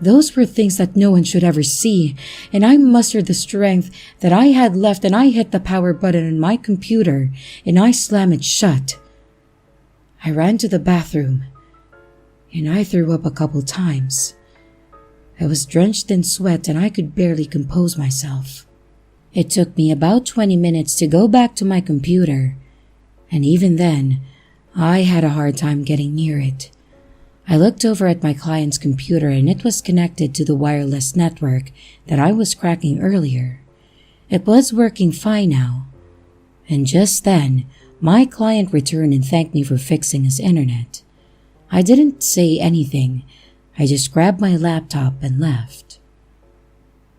Those were things that no one should ever see, and I mustered the strength that I had left and I hit the power button on my computer and I slammed it shut. I ran to the bathroom and I threw up a couple times. I was drenched in sweat and I could barely compose myself. It took me about 20 minutes to go back to my computer, and even then, I had a hard time getting near it. I looked over at my client's computer and it was connected to the wireless network that I was cracking earlier. It was working fine now. And just then, my client returned and thanked me for fixing his internet. I didn't say anything. I just grabbed my laptop and left.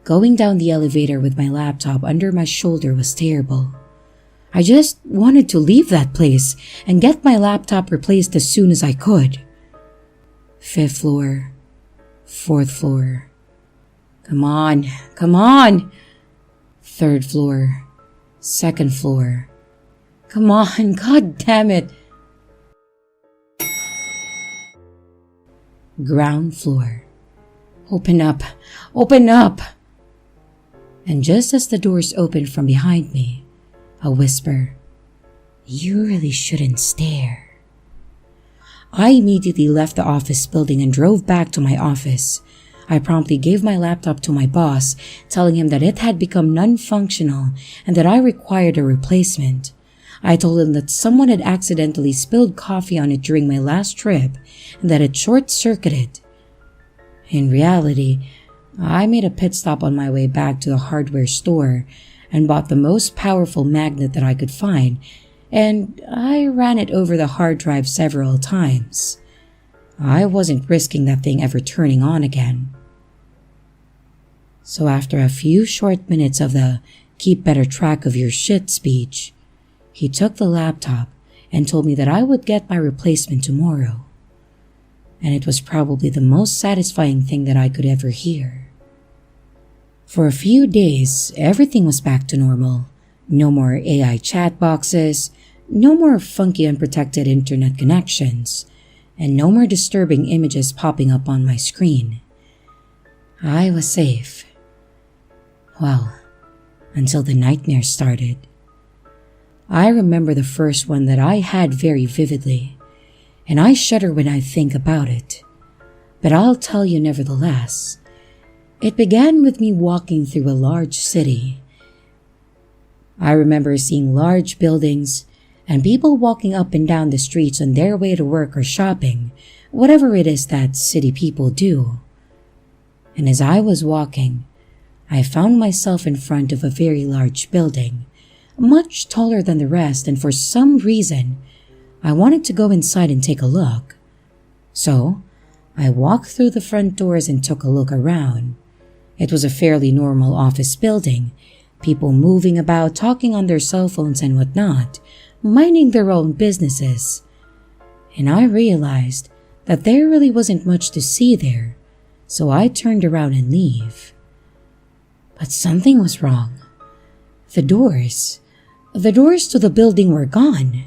Going down the elevator with my laptop under my shoulder was terrible. I just wanted to leave that place and get my laptop replaced as soon as I could. 5th floor, 4th floor. Come on, come on! 3rd floor, 2nd floor. Come on, god damn it! Ground floor. Open up, open up! And just as the doors opened from behind me, a whisper, "You really shouldn't stare." I immediately left the office building and drove back to my office. I promptly gave my laptop to my boss, telling him that it had become non-functional and that I required a replacement. I told him that someone had accidentally spilled coffee on it during my last trip and that it short-circuited. In reality, I made a pit stop on my way back to the hardware store and bought the most powerful magnet that I could find, and I ran it over the hard drive several times. I wasn't risking that thing ever turning on again. So after a few short minutes of the "keep better track of your shit" speech, he took the laptop and told me that I would get my replacement tomorrow. And it was probably the most satisfying thing that I could ever hear. For a few days, everything was back to normal. No more AI chat boxes, no more funky unprotected internet connections, and no more disturbing images popping up on my screen. I was safe. Well, until the nightmare started. I remember the first one that I had very vividly, and I shudder when I think about it. But I'll tell you nevertheless. It began with me walking through a large city. I remember seeing large buildings and people walking up and down the streets on their way to work or shopping, whatever it is that city people do. And as I was walking, I found myself in front of a very large building, much taller than the rest, and for some reason, I wanted to go inside and take a look. So, I walked through the front doors and took a look around. It was a fairly normal office building, people moving about, talking on their cell phones and whatnot, minding their own businesses. And I realized that there really wasn't much to see there, so I turned around and leave. But something was wrong. The doors to the building were gone.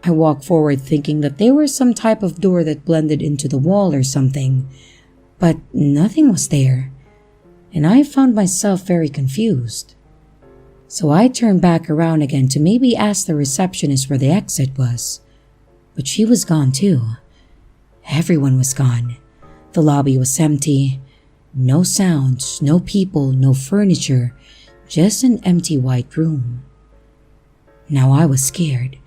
I walked forward thinking that they were some type of door that blended into the wall or something, but nothing was there, and I found myself very confused. So I turned back around again to maybe ask the receptionist where the exit was, but she was gone too. Everyone was gone. The lobby was empty. No sounds, no people, no furniture, just an empty white room. Now I was scared.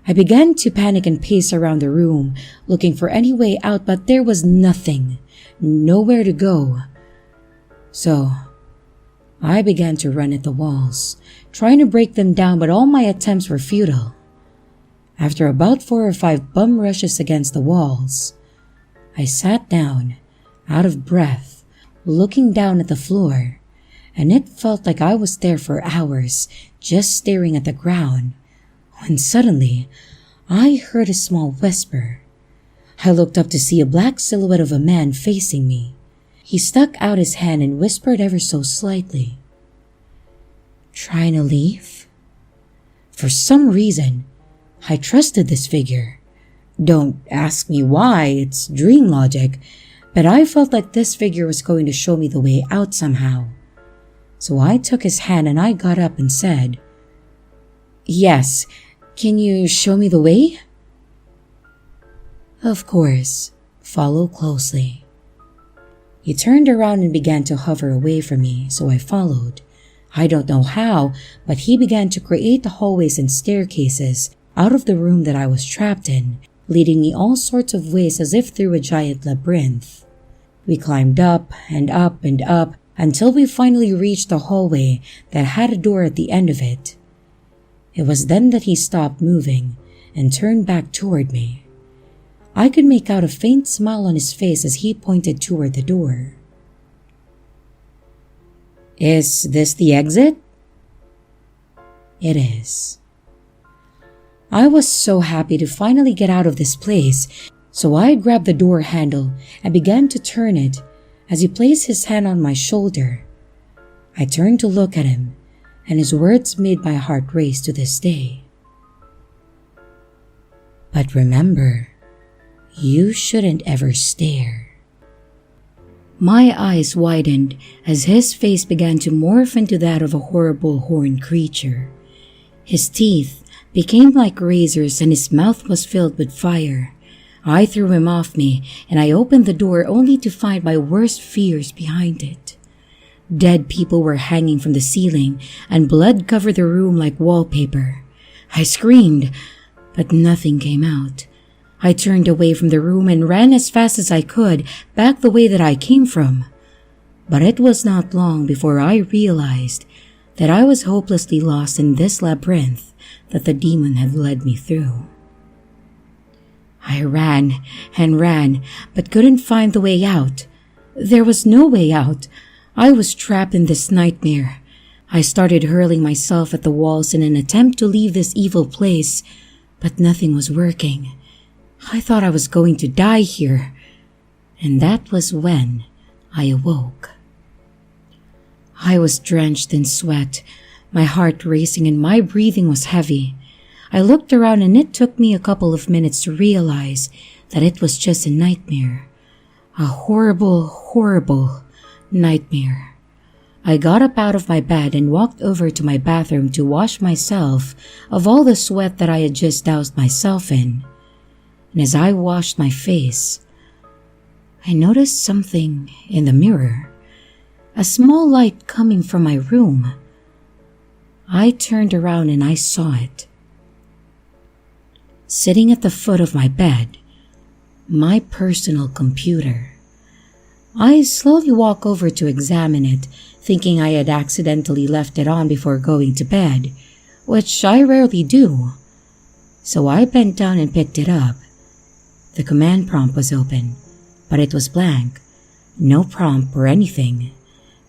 I began to panic and pace around the room, looking for any way out, but there was nothing, nowhere to go. So, I began to run at the walls, trying to break them down, but all my attempts were futile. After about 4 or 5 bum rushes against the walls, I sat down, out of breath, looking down at the floor, and it felt like I was there for hours, just staring at the ground, when suddenly, I heard a small whisper. I looked up to see a black silhouette of a man facing me. He stuck out his hand and whispered ever so slightly, "Trying to leave?" For some reason, I trusted this figure. Don't ask me why, it's dream logic, but I felt like this figure was going to show me the way out somehow. So I took his hand and I got up and said, "Yes, can you show me the way?" "Of course, follow closely." He turned around and began to hover away from me, so I followed. I don't know how, but he began to create the hallways and staircases out of the room that I was trapped in, leading me all sorts of ways as if through a giant labyrinth. We climbed up and up and up until we finally reached the hallway that had a door at the end of it. It was then that he stopped moving and turned back toward me. I could make out a faint smile on his face as he pointed toward the door. "Is this the exit?" "It is." I was so happy to finally get out of this place, so I grabbed the door handle and began to turn it as he placed his hand on my shoulder. I turned to look at him, and his words made my heart race to this day. "But remember, you shouldn't ever stare." My eyes widened as his face began to morph into that of a horrible horned creature. His teeth became like razors and his mouth was filled with fire. I threw him off me and I opened the door only to find my worst fears behind it. Dead people were hanging from the ceiling and blood covered the room like wallpaper. I screamed, but nothing came out. I turned away from the room and ran as fast as I could back the way that I came from. But it was not long before I realized that I was hopelessly lost in this labyrinth that the demon had led me through. I ran and ran, but couldn't find the way out. There was no way out. I was trapped in this nightmare. I started hurling myself at the walls in an attempt to leave this evil place, but nothing was working. I thought I was going to die here, and that was when I awoke. I was drenched in sweat, my heart racing and my breathing was heavy. I looked around and it took me a couple of minutes to realize that it was just a nightmare. A horrible, horrible nightmare. I got up out of my bed and walked over to my bathroom to wash myself of all the sweat that I had just doused myself in. And as I washed my face, I noticed something in the mirror, a small light coming from my room. I turned around and I saw it. Sitting at the foot of my bed, my personal computer. I slowly walked over to examine it, thinking I had accidentally left it on before going to bed, which I rarely do. So I bent down and picked it up. The command prompt was open, but it was blank. No prompt or anything.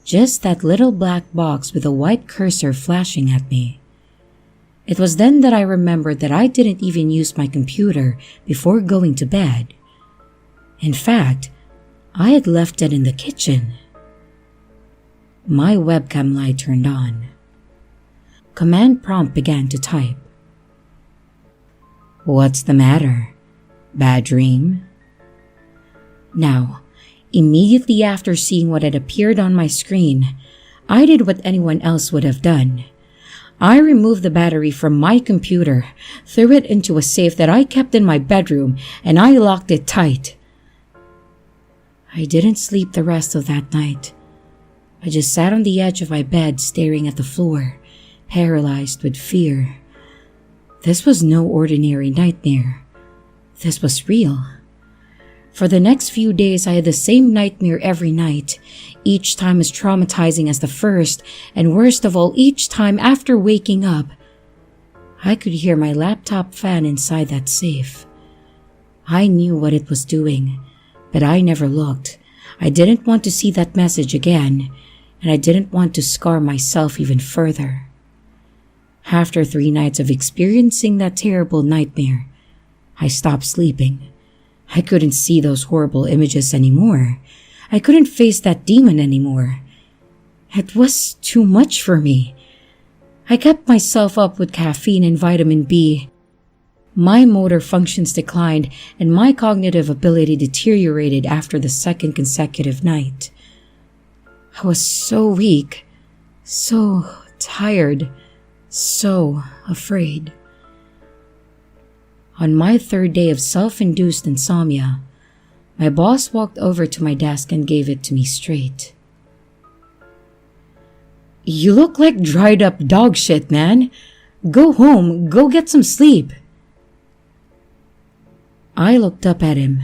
Just that little black box with a white cursor flashing at me. It was then that I remembered that I didn't even use my computer before going to bed. In fact, I had left it in the kitchen. My webcam light turned on. Command prompt began to type. "What's the matter? Bad dream?" Now, immediately after seeing what had appeared on my screen, I did what anyone else would have done. I removed the battery from my computer, threw it into a safe that I kept in my bedroom, and I locked it tight. I didn't sleep the rest of that night. I just sat on the edge of my bed staring at the floor, paralyzed with fear. This was no ordinary nightmare. This was real. For the next few days, I had the same nightmare every night, each time as traumatizing as the first, and worst of all, each time after waking up, I could hear my laptop fan inside that safe. I knew what it was doing, but I never looked. I didn't want to see that message again, and I didn't want to scar myself even further. After 3 nights of experiencing that terrible nightmare, I stopped sleeping. I couldn't see those horrible images anymore. I couldn't face that demon anymore. It was too much for me. I kept myself up with caffeine and vitamin B. My motor functions declined and my cognitive ability deteriorated after the second consecutive night. I was so weak, so tired, so afraid. On my 3rd day of self-induced insomnia, my boss walked over to my desk and gave it to me straight. You look like dried up dog shit, man. Go home, go get some sleep. I looked up at him.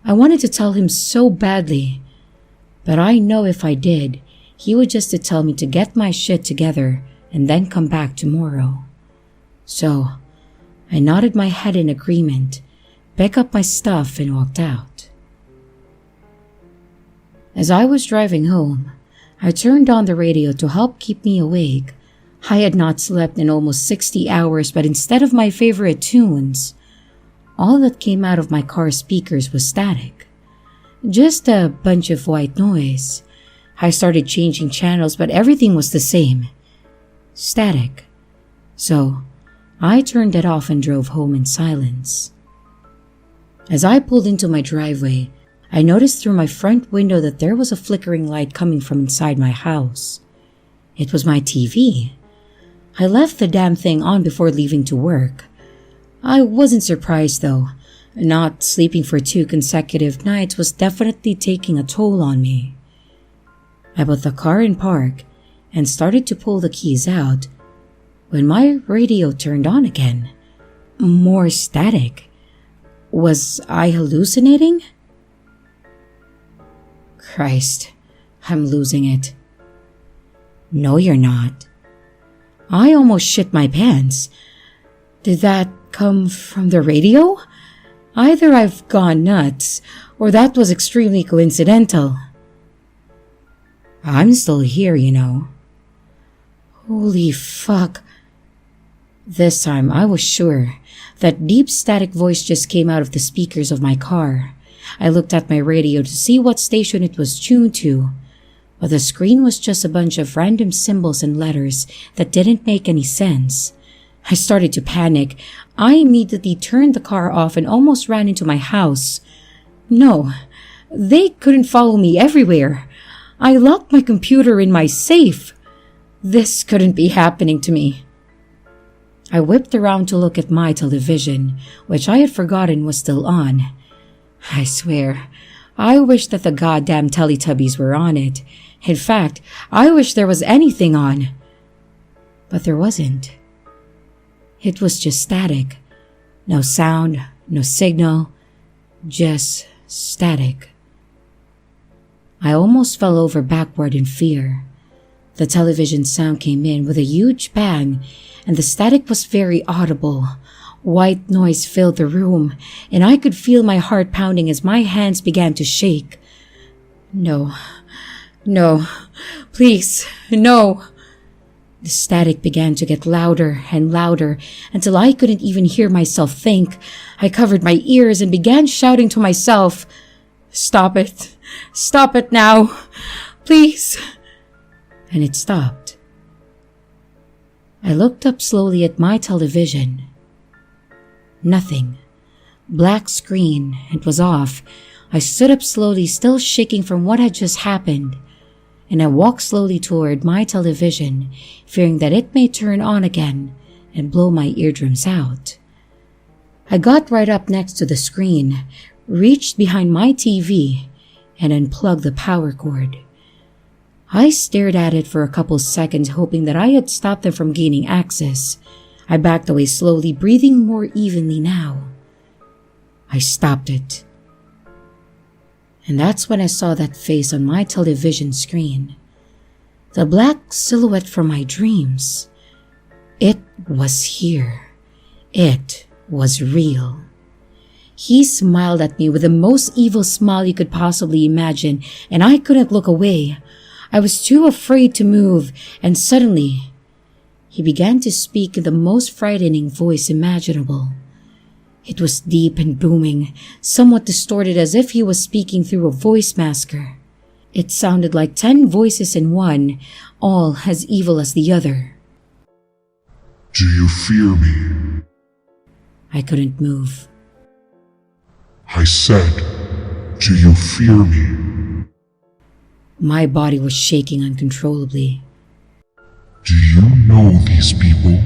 I wanted to tell him so badly, but I know if I did, he would just tell me to get my shit together and then come back tomorrow. So, I nodded my head in agreement, picked up my stuff and walked out. As I was driving home, I turned on the radio to help keep me awake. I had not slept in almost 60 hours, but instead of my favorite tunes, all that came out of my car speakers was static. Just a bunch of white noise. I started changing channels, but everything was the same. Static. So, I turned it off and drove home in silence. As I pulled into my driveway, I noticed through my front window that there was a flickering light coming from inside my house. It was my TV. I left the damn thing on before leaving to work. I wasn't surprised though. Not sleeping for 2 consecutive nights was definitely taking a toll on me. I put the car in park and started to pull the keys out when my radio turned on again. More static. Was I hallucinating? Christ, I'm losing it. No, you're not. I almost shit my pants. Did that come from the radio? Either I've gone nuts, or that was extremely coincidental. I'm still here, you know. Holy fuck. This time I was sure. That deep static voice just came out of the speakers of my car. I looked at my radio to see what station it was tuned to, but the screen was just a bunch of random symbols and letters that didn't make any sense. I started to panic. I immediately turned the car off and almost ran into my house. No, they couldn't follow me everywhere. I locked my computer in my safe. This couldn't be happening to me. I whipped around to look at my television, which I had forgotten was still on. I swear, I wish that the goddamn Teletubbies were on it. In fact, I wish there was anything on. But there wasn't. It was just static. No sound, no signal, just static. I almost fell over backward in fear. The television sound came in with a huge bang, and the static was very audible. White noise filled the room, and I could feel my heart pounding as my hands began to shake. No, please, no. The static began to get louder and louder until I couldn't even hear myself think. I covered my ears and began shouting to myself, "Stop it! Stop it now! Please!" And it stopped. I looked up slowly at my television. Nothing. Black screen. It was off. I stood up slowly, still shaking from what had just happened, and I walked slowly toward my television, fearing that it may turn on again and blow my eardrums out. I got right up next to the screen, reached behind my TV, and unplugged the power cord. I stared at it for a couple seconds, hoping that I had stopped them from gaining access. I backed away slowly, breathing more evenly now. I stopped it. And that's when I saw that face on my television screen. The black silhouette from my dreams. It was here. It was real. He smiled at me with the most evil smile you could possibly imagine, and I couldn't look away. I was too afraid to move, and suddenly, he began to speak in the most frightening voice imaginable. It was deep and booming, somewhat distorted as if he was speaking through a voice masker. It sounded like 10 voices in one, all as evil as the other. Do you fear me? I couldn't move. I said, do you fear me? My body was shaking uncontrollably. Do you know these people?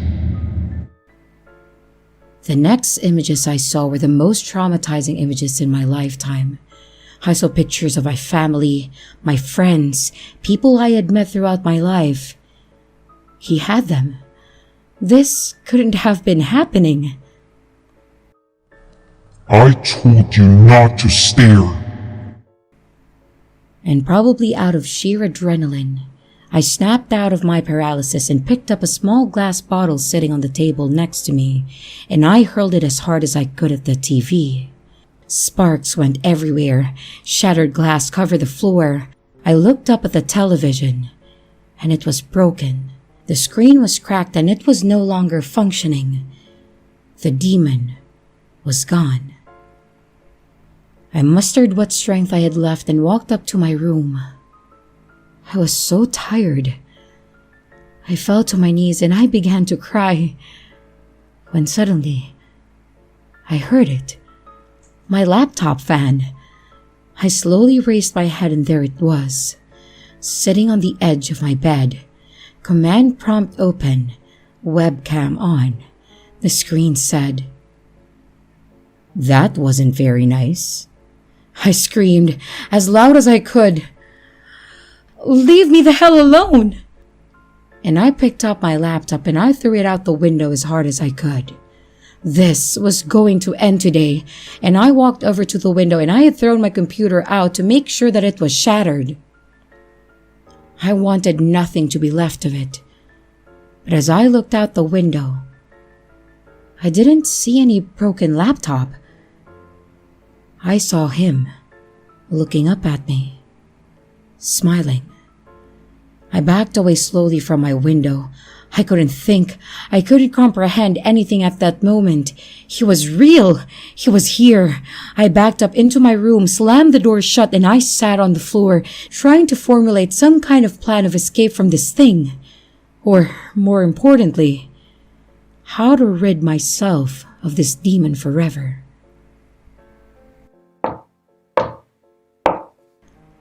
The next images I saw were the most traumatizing images in my lifetime. I saw pictures of my family, my friends, people I had met throughout my life, He had them. This couldn't have been happening. I told you not to stare. And probably out of sheer adrenaline, I snapped out of my paralysis and picked up a small glass bottle sitting on the table next to me, and I hurled it as hard as I could at the TV. Sparks went everywhere, shattered glass covered the floor. I looked up at the television, and it was broken. The screen was cracked and it was no longer functioning. The demon was gone. I mustered what strength I had left and walked up to my room. I was so tired. I fell to my knees and I began to cry, when suddenly I heard it. My laptop fan. I slowly raised my head and there it was, sitting on the edge of my bed. Command prompt open, webcam on. The screen said, "That wasn't very nice." I screamed as loud as I could, "Leave me the hell alone!" And I picked up my laptop and I threw it out the window as hard as I could. This was going to end today, and I walked over to the window and I had thrown my computer out to make sure that it was shattered. I wanted nothing to be left of it. But as I looked out the window, I didn't see any broken laptop. I saw him looking up at me, smiling. I backed away slowly from my window. I couldn't think. I couldn't comprehend anything at that moment. He was real. He was here. I backed up into my room, slammed the door shut, and I sat on the floor, trying to formulate some kind of plan of escape from this thing. Or, more importantly, how to rid myself of this demon forever.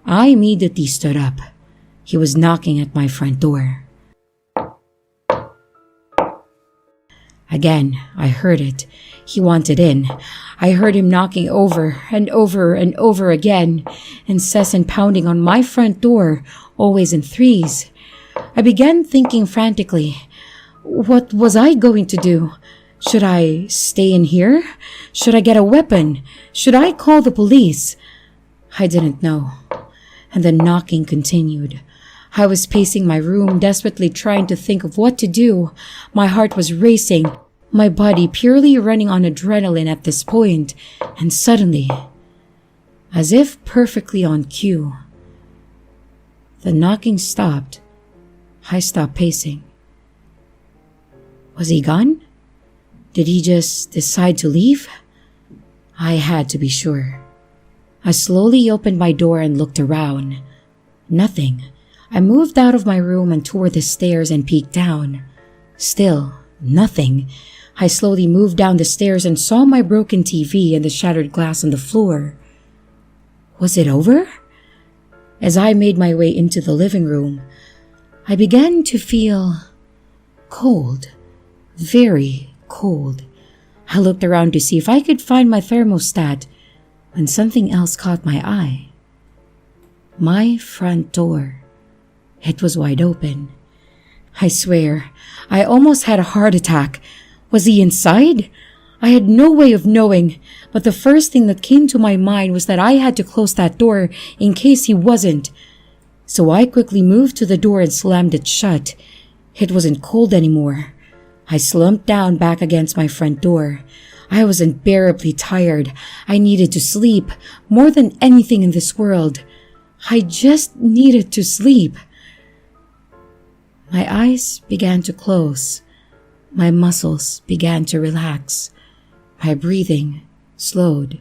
I immediately stood up. He was knocking at my front door. Again, I heard it. He wanted in. I heard him knocking over and over and over again, incessant pounding on my front door, always in threes. I began thinking frantically, what was I going to do? Should I stay in here? Should I get a weapon? Should I call the police? I didn't know. And the knocking continued. I was pacing my room, desperately trying to think of what to do. My heart was racing, my body purely running on adrenaline at this point, and suddenly, as if perfectly on cue, the knocking stopped. I stopped pacing. Was he gone? Did he just decide to leave? I had to be sure. I slowly opened my door and looked around. Nothing. I moved out of my room and toward the stairs and peeked down. Still, nothing. I slowly moved down the stairs and saw my broken TV and the shattered glass on the floor. Was it over? As I made my way into the living room, I began to feel cold. Very cold. I looked around to see if I could find my thermostat when something else caught my eye. My front door. It was wide open. I swear, I almost had a heart attack. Was he inside? I had no way of knowing, but the first thing that came to my mind was that I had to close that door in case he wasn't. So I quickly moved to the door and slammed it shut. It wasn't cold anymore. I slumped down back against my front door. I was unbearably tired. I needed to sleep more than anything in this world. I just needed to sleep. My eyes began to close. My muscles began to relax. My breathing slowed.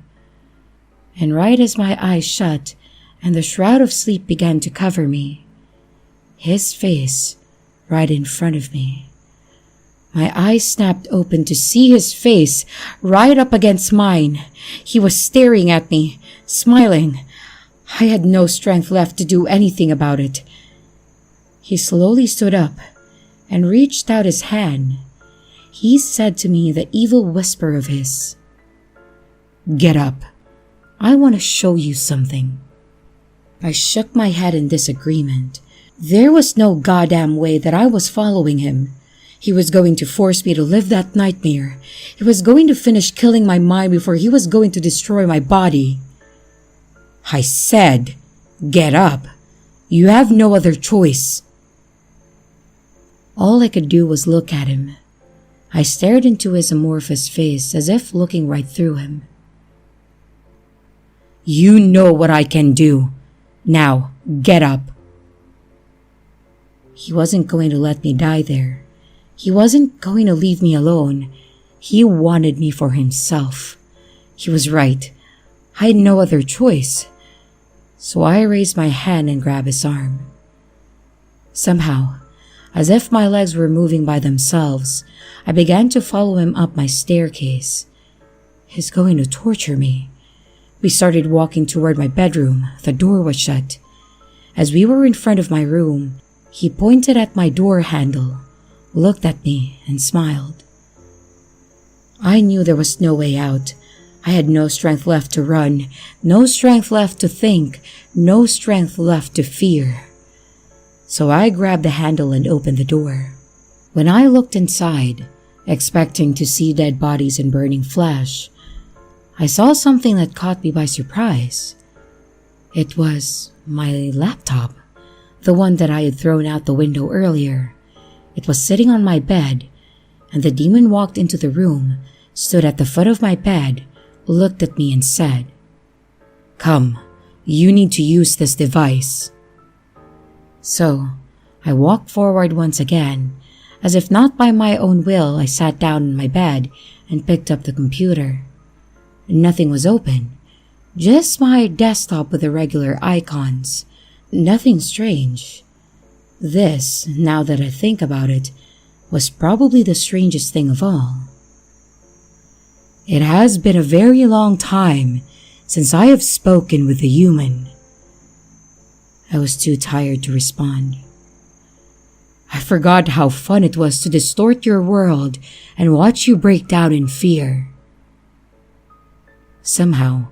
And right as my eyes shut and the shroud of sleep began to cover me, his face right in front of me. My eyes snapped open to see his face right up against mine. He was staring at me, smiling. I had no strength left to do anything about it. He slowly stood up and reached out his hand. He said to me the evil whisper of his, "Get up. I want to show you something." I shook my head in disagreement. There was no goddamn way that I was following him. He was going to force me to live that nightmare. He was going to finish killing my mind before he was going to destroy my body. I said, get up. You have no other choice. All I could do was look at him. I stared into his amorphous face as if looking right through him. You know what I can do. Now, get up. He wasn't going to let me die there. He wasn't going to leave me alone. He wanted me for himself. He was right. I had no other choice. So I raised my hand and grabbed his arm. Somehow, as if my legs were moving by themselves, I began to follow him up my staircase. He's going to torture me. We started walking toward my bedroom. The door was shut. As we were in front of my room, he pointed at my door handle, looked at me, and smiled. I knew there was no way out. I had no strength left to run, no strength left to think, no strength left to fear. So I grabbed the handle and opened the door. When I looked inside, expecting to see dead bodies and burning flesh, I saw something that caught me by surprise. It was my laptop, the one that I had thrown out the window earlier. It was sitting on my bed, and the demon walked into the room, stood at the foot of my bed, looked at me and said, "Come, you need to use this device." So, I walked forward once again. As if not by my own will, I sat down in my bed and picked up the computer. Nothing was open, just my desktop with the regular icons. Nothing strange. This, now that I think about it, was probably the strangest thing of all. It has been a very long time since I have spoken with a human. I was too tired to respond. I forgot how fun it was to distort your world and watch you break down in fear. Somehow,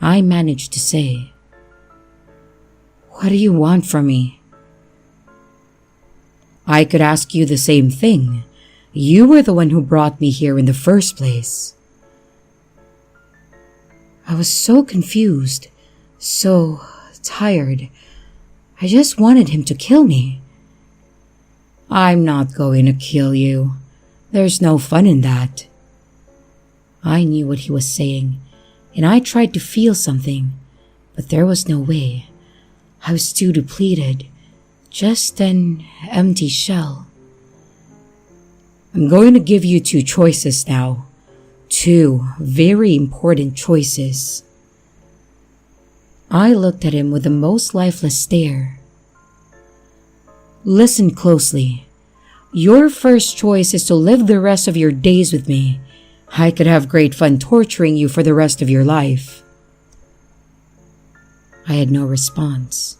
I managed to say, "What do you want from me?" I could ask you the same thing. You were the one who brought me here in the first place. I was so confused, so tired. I just wanted him to kill me. I'm not going to kill you. There's no fun in that. I knew what he was saying, and I tried to feel something, but there was no way. I was too depleted, just an empty shell. I'm going to give you two choices now. Two very important choices. I looked at him with the most lifeless stare. Listen closely. Your first choice is to live the rest of your days with me. I could have great fun torturing you for the rest of your life. I had no response.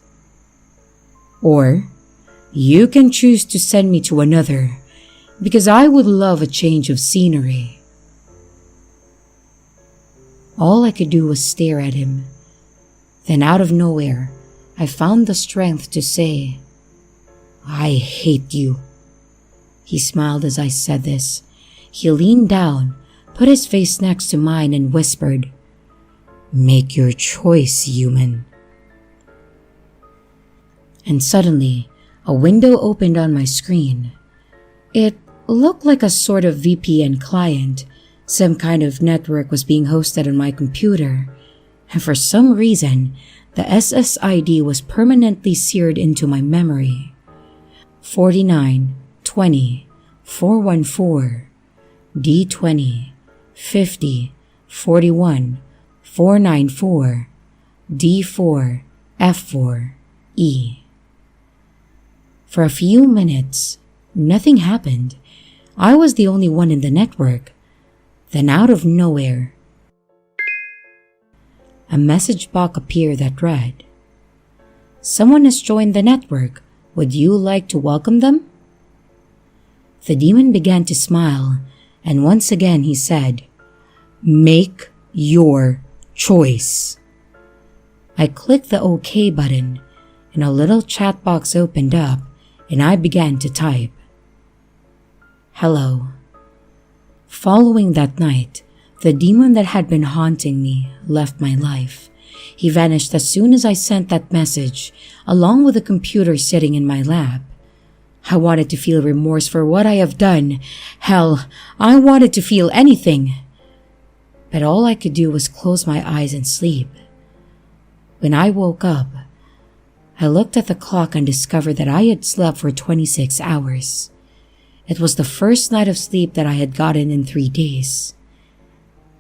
Or, you can choose to send me to another, because I would love a change of scenery. All I could do was stare at him. Then out of nowhere, I found the strength to say, "I hate you." He smiled as I said this. He leaned down, put his face next to mine and whispered, "Make your choice, human." And suddenly, a window opened on my screen. It looked like a sort of VPN client. Some kind of network was being hosted on my computer, and for some reason, the SSID was permanently seared into my memory. 49 20 414 D20 50 41 494 D4 F4 E. For a few minutes, nothing happened. I was the only one in the network. Then out of nowhere, a message box appeared that read, "Someone has joined the network. Would you like to welcome them?" The demon began to smile, and once again he said, "Make your choice." I clicked the OK button, and a little chat box opened up and I began to type. Hello. Following that night, the demon that had been haunting me left my life. He vanished as soon as I sent that message, along with the computer sitting in my lap. I wanted to feel remorse for what I have done. Hell, I wanted to feel anything. But all I could do was close my eyes and sleep. When I woke up, I looked at the clock and discovered that I had slept for 26 hours. It was the first night of sleep that I had gotten in 3 days.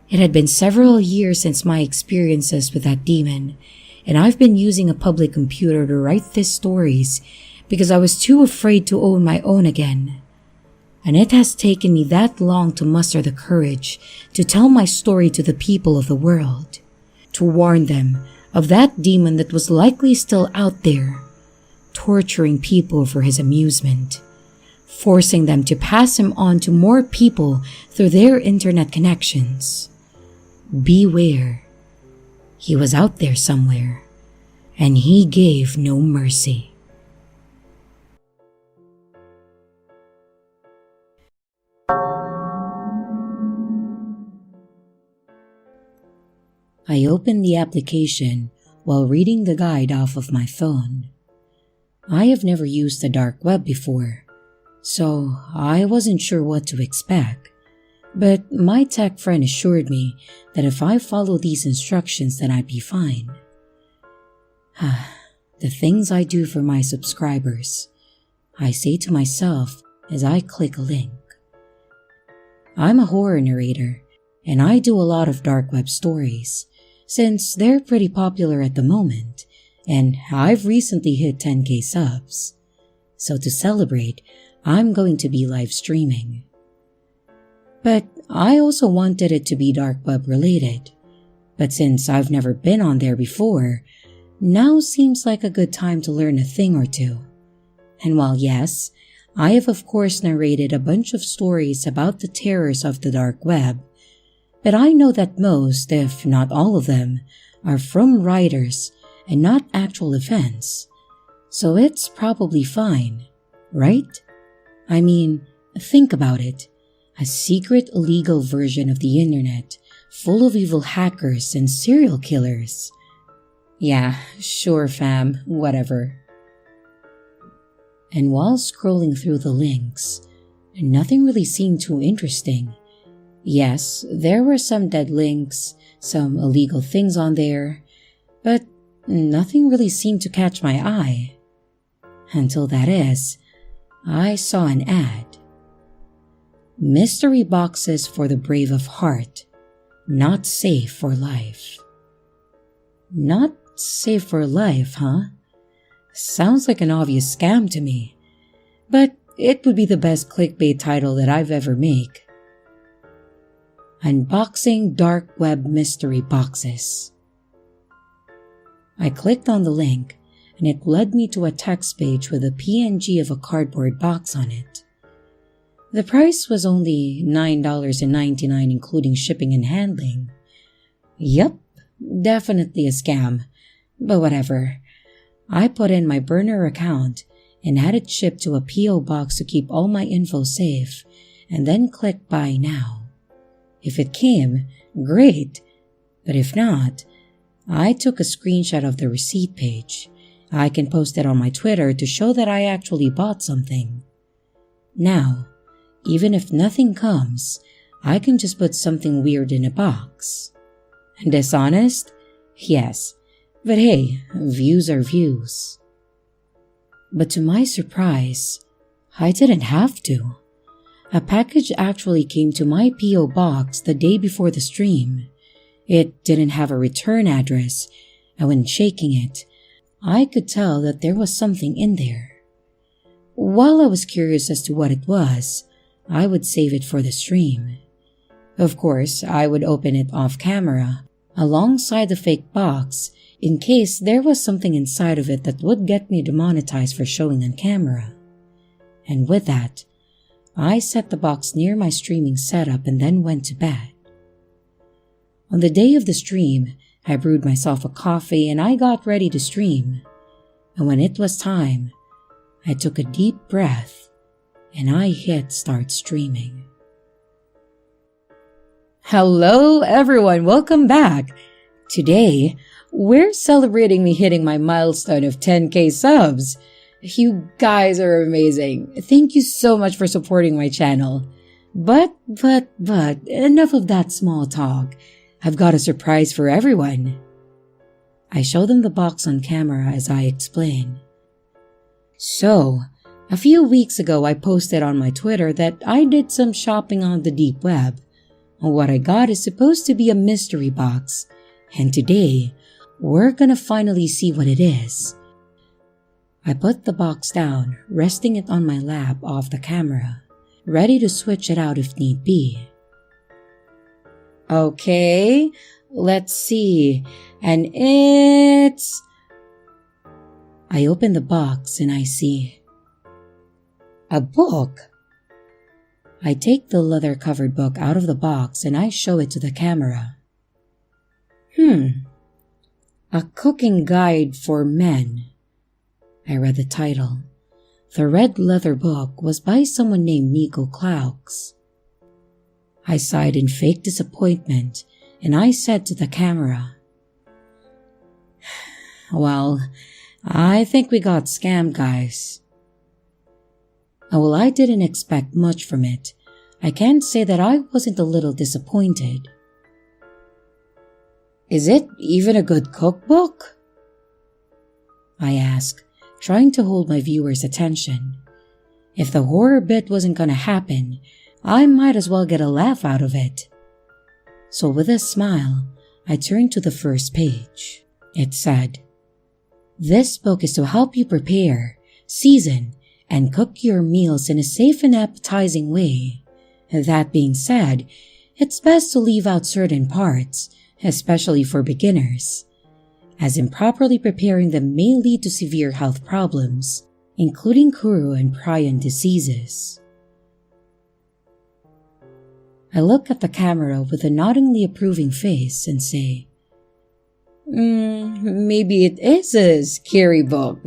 It had been several years since my experiences with that demon, and I've been using a public computer to write these stories because I was too afraid to own my own again. And it has taken me that long to muster the courage to tell my story to the people of the world, to warn them of that demon that was likely still out there, torturing people for his amusement, forcing them to pass him on to more people through their internet connections. Beware. He was out there somewhere, and he gave no mercy. I opened the application while reading the guide off of my phone. I have never used the dark web before, so I wasn't sure what to expect. But my tech friend assured me that if I follow these instructions then I'd be fine. The things I do for my subscribers, I say to myself as I click a link. I'm a horror narrator, and I do a lot of dark web stories, since they're pretty popular at the moment, and I've recently hit 10k subs. So to celebrate, I'm going to be live streaming. But I also wanted it to be dark web related. But since I've never been on there before, now seems like a good time to learn a thing or two. And while yes, I have of course narrated a bunch of stories about the terrors of the dark web, but I know that most, if not all of them, are from writers and not actual events. So it's probably fine, right? I mean, think about it. A secret illegal version of the internet, full of evil hackers and serial killers. Yeah, sure fam, whatever. And while scrolling through the links, nothing really seemed too interesting. Yes, there were some dead links, some illegal things on there, but nothing really seemed to catch my eye. Until that is, I saw an ad. Mystery boxes for the brave of heart, not safe for life. Not safe for life, huh? Sounds like an obvious scam to me, but it would be the best clickbait title that I've ever made. Unboxing dark web mystery boxes. I clicked on the link and it led me to a text page with a PNG of a cardboard box on it. The price was only $9.99 including shipping and handling. Yup, definitely a scam, but whatever. I put in my burner account and had it shipped to a PO box to keep all my info safe, and then click buy now. If it came, great, but if not, I took a screenshot of the receipt page. I can post it on my Twitter to show that I actually bought something. Now, even if nothing comes, I can just put something weird in a box. Dishonest? Yes, but hey, views are views. But to my surprise, I didn't have to. A package actually came to my PO box the day before the stream. It didn't have a return address, and when shaking it, I could tell that there was something in there. While I was curious as to what it was, I would save it for the stream. Of course, I would open it off camera, alongside the fake box, in case there was something inside of it that would get me demonetized for showing on camera. And with that, I set the box near my streaming setup and then went to bed. On the day of the stream, I brewed myself a coffee and I got ready to stream. and when it was time, I took a deep breath and I hit start streaming. Hello everyone, welcome back! Today, we're celebrating me hitting my milestone of 10k subs. You guys are amazing. Thank you so much for supporting my channel. But, enough of that small talk. I've got a surprise for everyone. I show them the box on camera as I explain. So, a few weeks ago I posted on my Twitter that I did some shopping on the deep web. What I got is supposed to be a mystery box, and today, we're gonna finally see what it is. I put the box down, resting it on my lap off the camera, ready to switch it out if need be. Okay, let's see, and it's... I open the box and I see a book. I take the leather-covered book out of the box and I show it to the camera. A cooking guide for men. I read the title. The red leather book was by someone named Nico Clouks. I sighed in fake disappointment and I said to the camera, "Well, I think we got scammed, guys." Well, I didn't expect much from it. I can't say that I wasn't a little disappointed. "Is it even a good cookbook?" I asked, trying to hold my viewers' attention. If the horror bit wasn't gonna happen, I might as well get a laugh out of it. So with a smile, I turned to the first page. It said, "This book is to help you prepare, season, and cook your meals in a safe and appetizing way. That being said, it's best to leave out certain parts, especially for beginners, as improperly preparing them may lead to severe health problems, including Kuru and prion diseases." I look at the camera with a noddingly approving face and say, Maybe it is a scary book."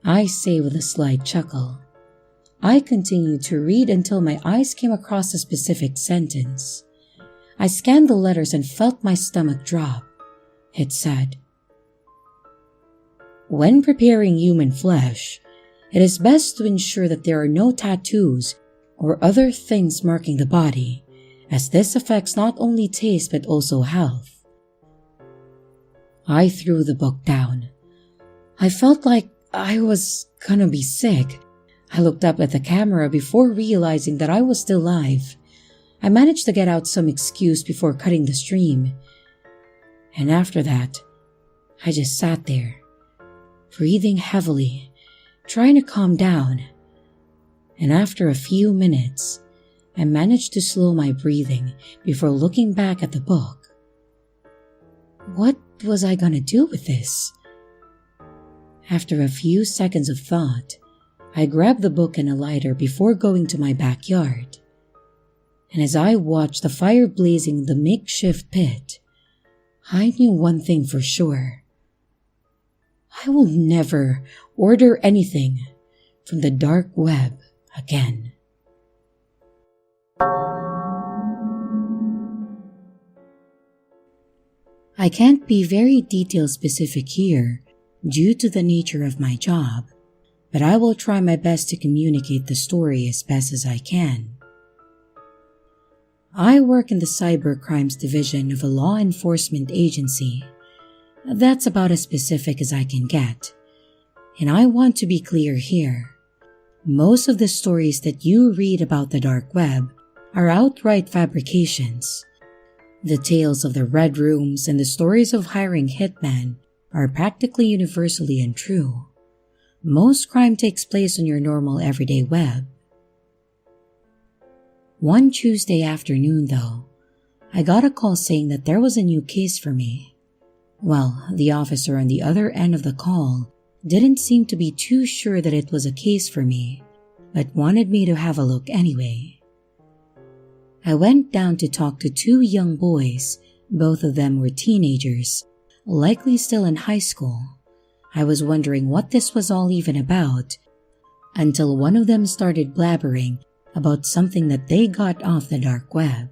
I say with a slight chuckle. I continued to read until my eyes came across a specific sentence. I scanned the letters and felt my stomach drop. It said, "When preparing human flesh, it is best to ensure that there are no tattoos or other things marking the body, as this affects not only taste but also health." I threw the book down. I felt like I was gonna be sick. I looked up at the camera before realizing that I was still live. I managed to get out some excuse before cutting the stream. And after that, I just sat there, breathing heavily, trying to calm down. And after a few minutes, I managed to slow my breathing before looking back at the book. What was I gonna do with this? After a few seconds of thought, I grabbed the book and a lighter before going to my backyard. And as I watched the fire blazing in the makeshift pit, I knew one thing for sure. I will never order anything from the dark web again. I can't be very detail specific here due to the nature of my job, but I will try my best to communicate the story as best as I can. I work in the cybercrimes division of a law enforcement agency. That's about as specific as I can get. And I want to be clear here. Most of the stories that you read about the dark web are outright fabrications. The tales of the red rooms and the stories of hiring hitmen are practically universally untrue. Most crime takes place on your normal everyday web. One Tuesday afternoon, though, I got a call saying that there was a new case for me. Well, the officer on the other end of the call didn't seem to be too sure that it was a case for me, but wanted me to have a look anyway. I went down to talk to two young boys. Both of them were teenagers, likely still in high school. I was wondering what this was all even about until one of them started blabbering about something that they got off the dark web.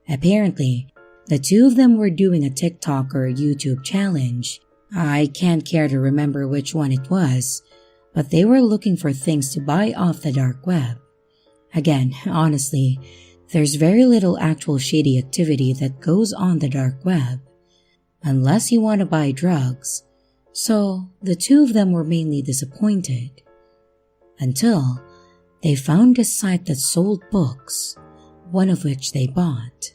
Apparently, the two of them were doing a TikTok or YouTube challenge. I can't care to remember which one it was, but they were looking for things to buy off the dark web. Again, honestly, there's very little actual shady activity that goes on the dark web, unless you want to buy drugs, so the two of them were mainly disappointed. Until they found a site that sold books, one of which they bought.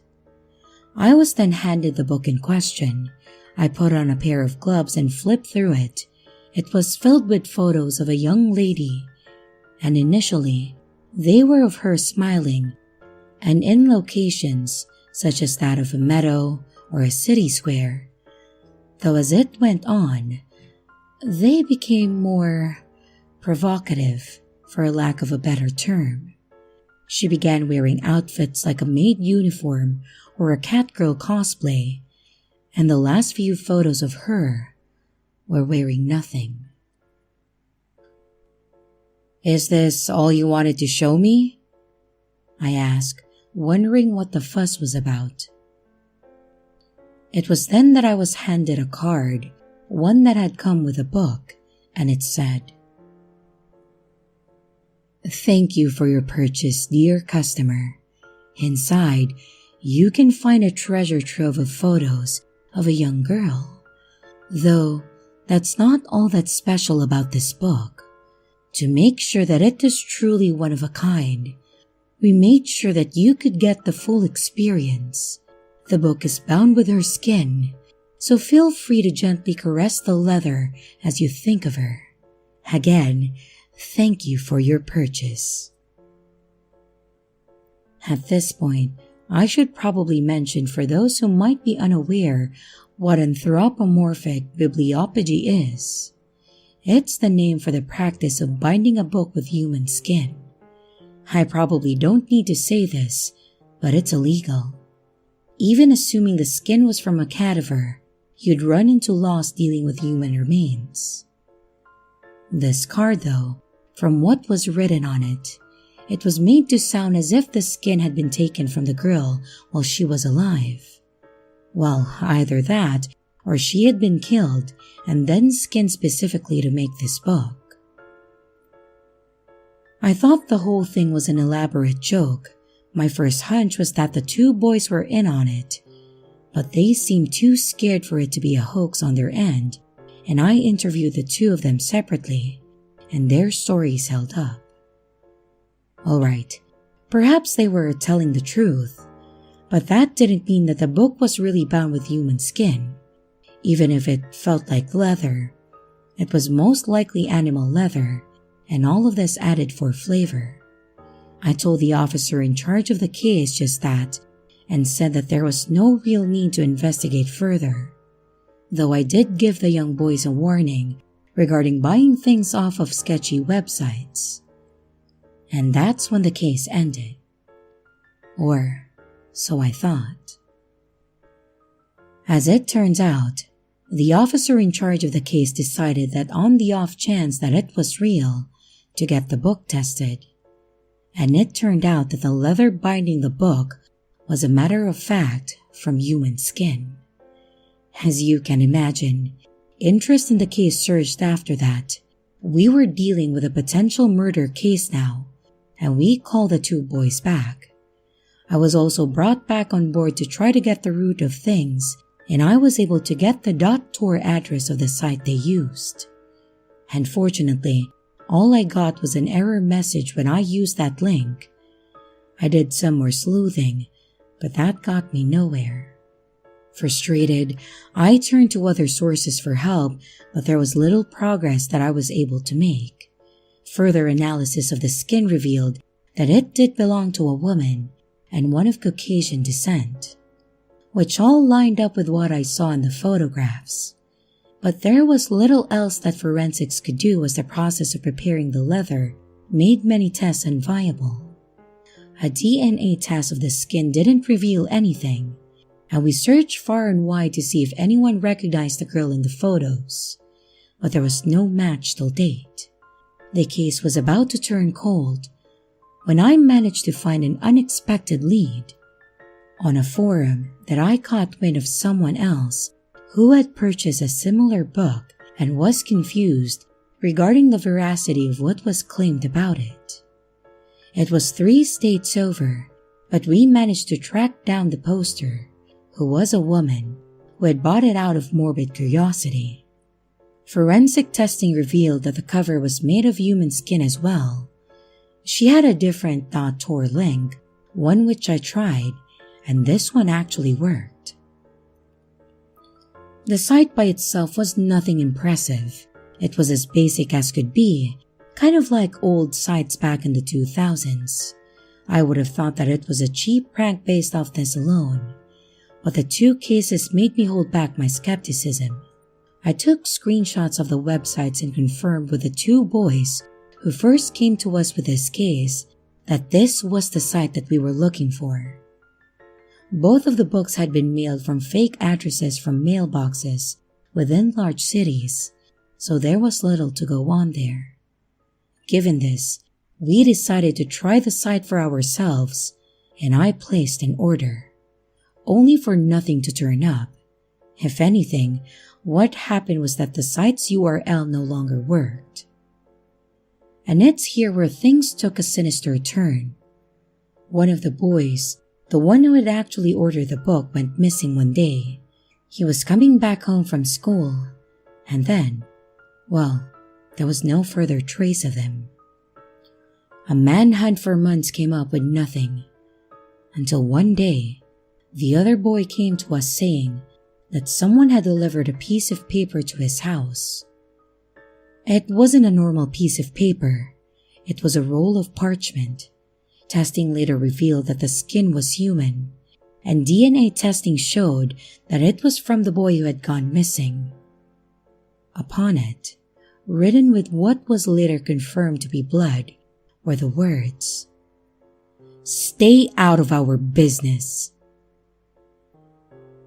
I was then handed the book in question. I put on a pair of gloves and flipped through it. It was filled with photos of a young lady, and initially, they were of her smiling, and in locations such as that of a meadow or a city square. Though as it went on, they became more provocative, for lack of a better term. She began wearing outfits like a maid uniform or a catgirl cosplay, and the last few photos of her were wearing nothing. "Is this all you wanted to show me?" I asked, wondering what the fuss was about. It was then that I was handed a card, one that had come with a book, and it said, "Thank you for your purchase, dear customer. Inside, you can find a treasure trove of photos of a young girl. Though, that's not all that's special about this book. To make sure that it is truly one of a kind, we made sure that you could get the full experience. The book is bound with her skin, so feel free to gently caress the leather as you think of her. Again, thank you for your purchase." At this point, I should probably mention for those who might be unaware what anthropomorphic bibliopegy is. It's the name for the practice of binding a book with human skin. I probably don't need to say this, but it's illegal. Even assuming the skin was from a cadaver, you'd run into laws dealing with human remains. This card, though, from what was written on it, it was made to sound as if the skin had been taken from the girl while she was alive. Well, either that, or she had been killed and then skinned specifically to make this book. I thought the whole thing was an elaborate joke. My first hunch was that the two boys were in on it, but they seemed too scared for it to be a hoax on their end, and I interviewed the two of them separately, and their stories held up. Alright, perhaps they were telling the truth, but that didn't mean that the book was really bound with human skin. Even if it felt like leather, it was most likely animal leather, and all of this added for flavor. I told the officer in charge of the case just that, and said that there was no real need to investigate further, though I did give the young boys a warning regarding buying things off of sketchy websites. And that's when the case ended. Or so I thought. As it turns out, the officer in charge of the case decided that on the off chance that it was real, to get the book tested. And it turned out that the leather binding the book was a matter of fact from human skin. As you can imagine, interest in the case surged after that. We were dealing with a potential murder case now, and we called the two boys back. I was also brought back on board to try to get the root of things, and I was able to get the .tor address of the site they used. And fortunately, all I got was an error message when I used that link. I did some more sleuthing, but that got me nowhere. Frustrated, I turned to other sources for help, but there was little progress that I was able to make. Further analysis of the skin revealed that it did belong to a woman and one of Caucasian descent, which all lined up with what I saw in the photographs. But there was little else that forensics could do as the process of preparing the leather made many tests unviable. A DNA test of the skin didn't reveal anything, and we searched far and wide to see if anyone recognized the girl in the photos. but there was no match till date. The case was about to turn cold when I managed to find an unexpected lead. On a forum that I caught wind of someone else who had purchased a similar book and was confused regarding the veracity of what was claimed about it. It was 3 states over, but we managed to track down the poster, who was a woman who had bought it out of morbid curiosity. Forensic testing revealed that the cover was made of human skin as well. She had a different .tor link, one which I tried, and this one actually worked. The site by itself was nothing impressive. It was as basic as could be, kind of like old sites back in the 2000s. I would have thought that it was a cheap prank based off this alone, but the 2 cases made me hold back my skepticism. I took screenshots of the websites and confirmed with the 2 boys who first came to us with this case that this was the site that we were looking for. Both of the books had been mailed from fake addresses from mailboxes within large cities, so there was little to go on there. Given this, we decided to try the site for ourselves, and I placed an order, only for nothing to turn up. If anything, what happened was that the site's URL no longer worked. And it's here where things took a sinister turn. One of the boys, the one who had actually ordered the book, went missing one day. He was coming back home from school, and then, well, there was no further trace of him. A manhunt for months came up with nothing, until one day, the other boy came to us saying that someone had delivered a piece of paper to his house. It wasn't a normal piece of paper. It was a roll of parchment. Testing later revealed that the skin was human, and DNA testing showed that it was from the boy who had gone missing. Upon it, written with what was later confirmed to be blood, were the words, "Stay out of our business."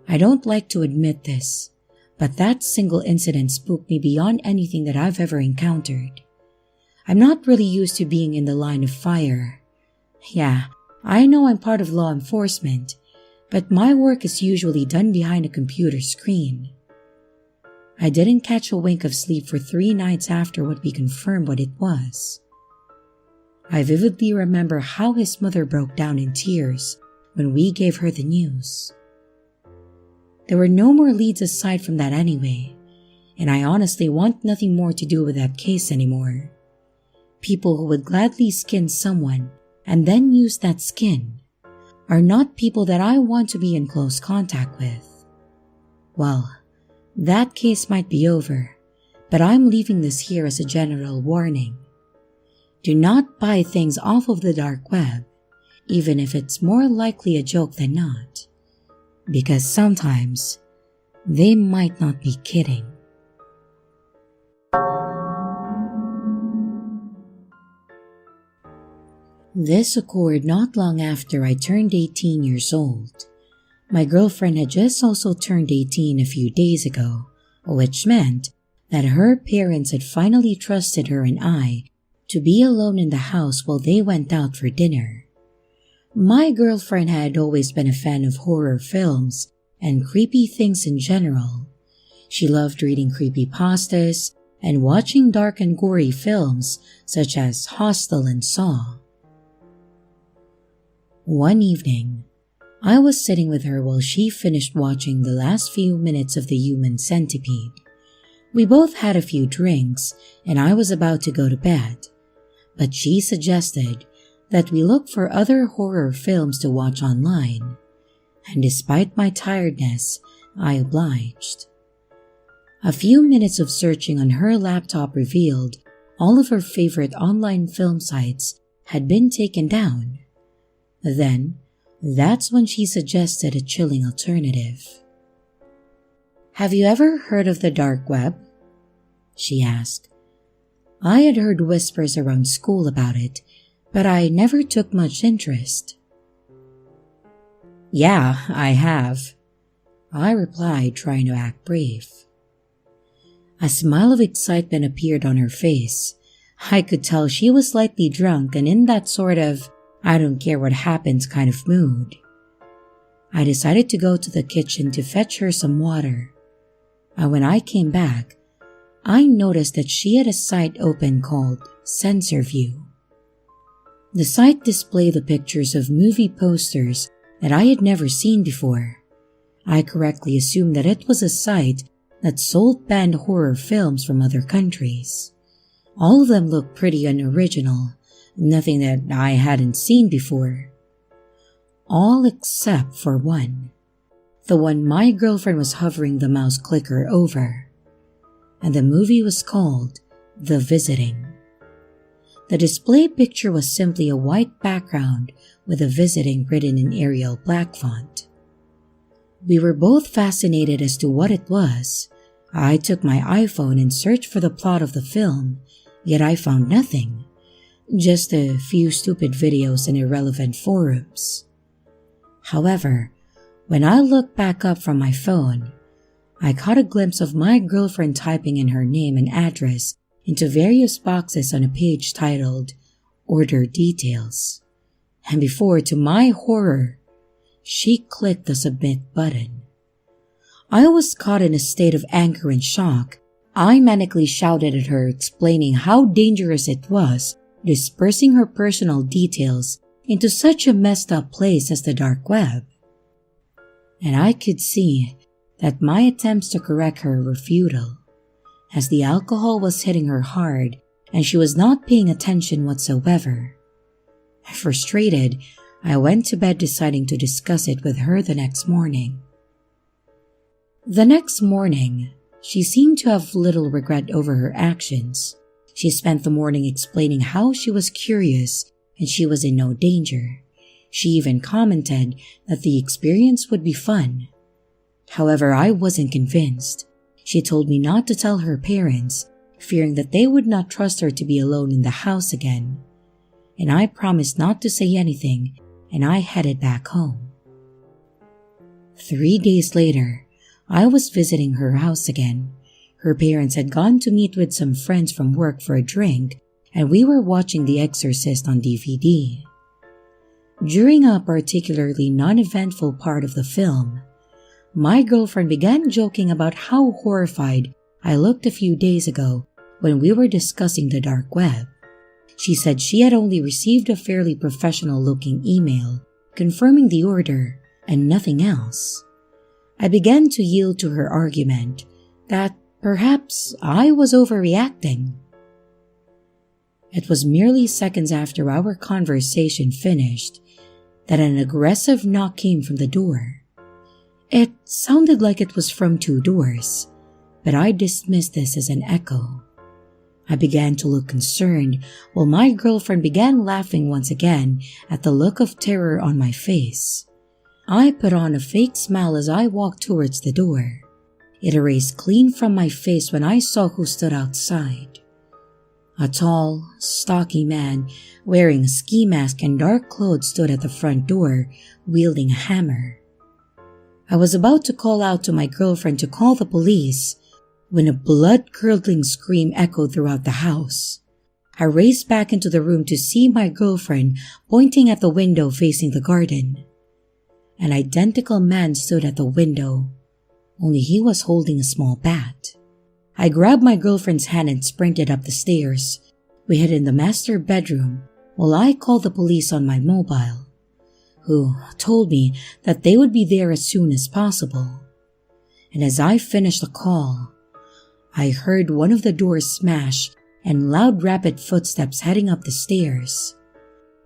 I don't like to admit this, but that single incident spooked me beyond anything that I've ever encountered. I'm not really used to being in the line of fire. Yeah, I know I'm part of law enforcement, but my work is usually done behind a computer screen. I didn't catch a wink of sleep for 3 nights after what we confirmed what it was. I vividly remember how his mother broke down in tears when we gave her the news. There were no more leads aside from that anyway, and I honestly want nothing more to do with that case anymore. People who would gladly skin someone and then use that skin are not people that I want to be in close contact with. Well, that case might be over, but I'm leaving this here as a general warning. Do not buy things off of the dark web, even if it's more likely a joke than not, because sometimes they might not be kidding. This occurred not long after I turned 18 years old. My girlfriend had just also turned 18 a few days ago, which meant that her parents had finally trusted her and I to be alone in the house while they went out for dinner. My girlfriend had always been a fan of horror films and creepy things in general. She loved reading creepypastas and watching dark and gory films such as Hostel and Saw. One evening, I was sitting with her while she finished watching the last few minutes of The Human Centipede. We both had a few drinks and I was about to go to bed, but she suggested that we look for other horror films to watch online, and despite my tiredness, I obliged. A few minutes of searching on her laptop revealed all of her favorite online film sites had been taken down. Then, that's when she suggested a chilling alternative. "Have you ever heard of the dark web?" she asked. I had heard whispers around school about it, but I never took much interest. "Yeah, I have," I replied, trying to act brave. A smile of excitement appeared on her face. I could tell she was slightly drunk and in that sort of I don't care what happens kind of mood. I decided to go to the kitchen to fetch her some water. And when I came back, I noticed that she had a site open called Sensor View. The site displayed the pictures of movie posters that I had never seen before. I correctly assumed that it was a site that sold banned horror films from other countries. All of them looked pretty unoriginal, nothing that I hadn't seen before. All except for one. The one my girlfriend was hovering the mouse clicker over. And the movie was called The Visiting. The display picture was simply a white background with The Visiting written in Arial black font. We were both fascinated as to what it was. I took my iPhone and searched for the plot of the film, yet I found nothing. Just a few stupid videos in irrelevant forums. However, when I looked back up from my phone, I caught a glimpse of my girlfriend typing in her name and address into various boxes on a page titled Order Details. And before, to my horror, she clicked the submit button. I was caught in a state of anger and shock. I manically shouted at her, explaining how dangerous it was dispersing her personal details into such a messed up place as the dark web. And I could see that my attempts to correct her were futile, as the alcohol was hitting her hard and she was not paying attention whatsoever. Frustrated, I went to bed deciding to discuss it with her the next morning. The next morning, she seemed to have little regret over her actions. She spent the morning explaining how she was curious and she was in no danger. She even commented that the experience would be fun. However, I wasn't convinced. She told me not to tell her parents, fearing that they would not trust her to be alone in the house again. And I promised not to say anything, and I headed back home. 3 days later, I was visiting her house again. Her parents had gone to meet with some friends from work for a drink, and we were watching The Exorcist on DVD. During a particularly non-eventful part of the film, my girlfriend began joking about how horrified I looked a few days ago when we were discussing the dark web. She said she had only received a fairly professional-looking email confirming the order and nothing else. I began to yield to her argument that perhaps I was overreacting. It was merely seconds after our conversation finished that an aggressive knock came from the door. It sounded like it was from 2 doors, but I dismissed this as an echo. I began to look concerned while my girlfriend began laughing once again at the look of terror on my face. I put on a fake smile as I walked towards the door. It erased clean from my face when I saw who stood outside. A tall, stocky man wearing a ski mask and dark clothes stood at the front door, wielding a hammer. I was about to call out to my girlfriend to call the police when a blood-curdling scream echoed throughout the house. I raced back into the room to see my girlfriend pointing at the window facing the garden. An identical man stood at the window, only he was holding a small bat. I grabbed my girlfriend's hand and sprinted up the stairs. We hid in the master bedroom while I called the police on my mobile, who told me that they would be there as soon as possible. And as I finished the call, I heard one of the doors smash and loud rapid footsteps heading up the stairs.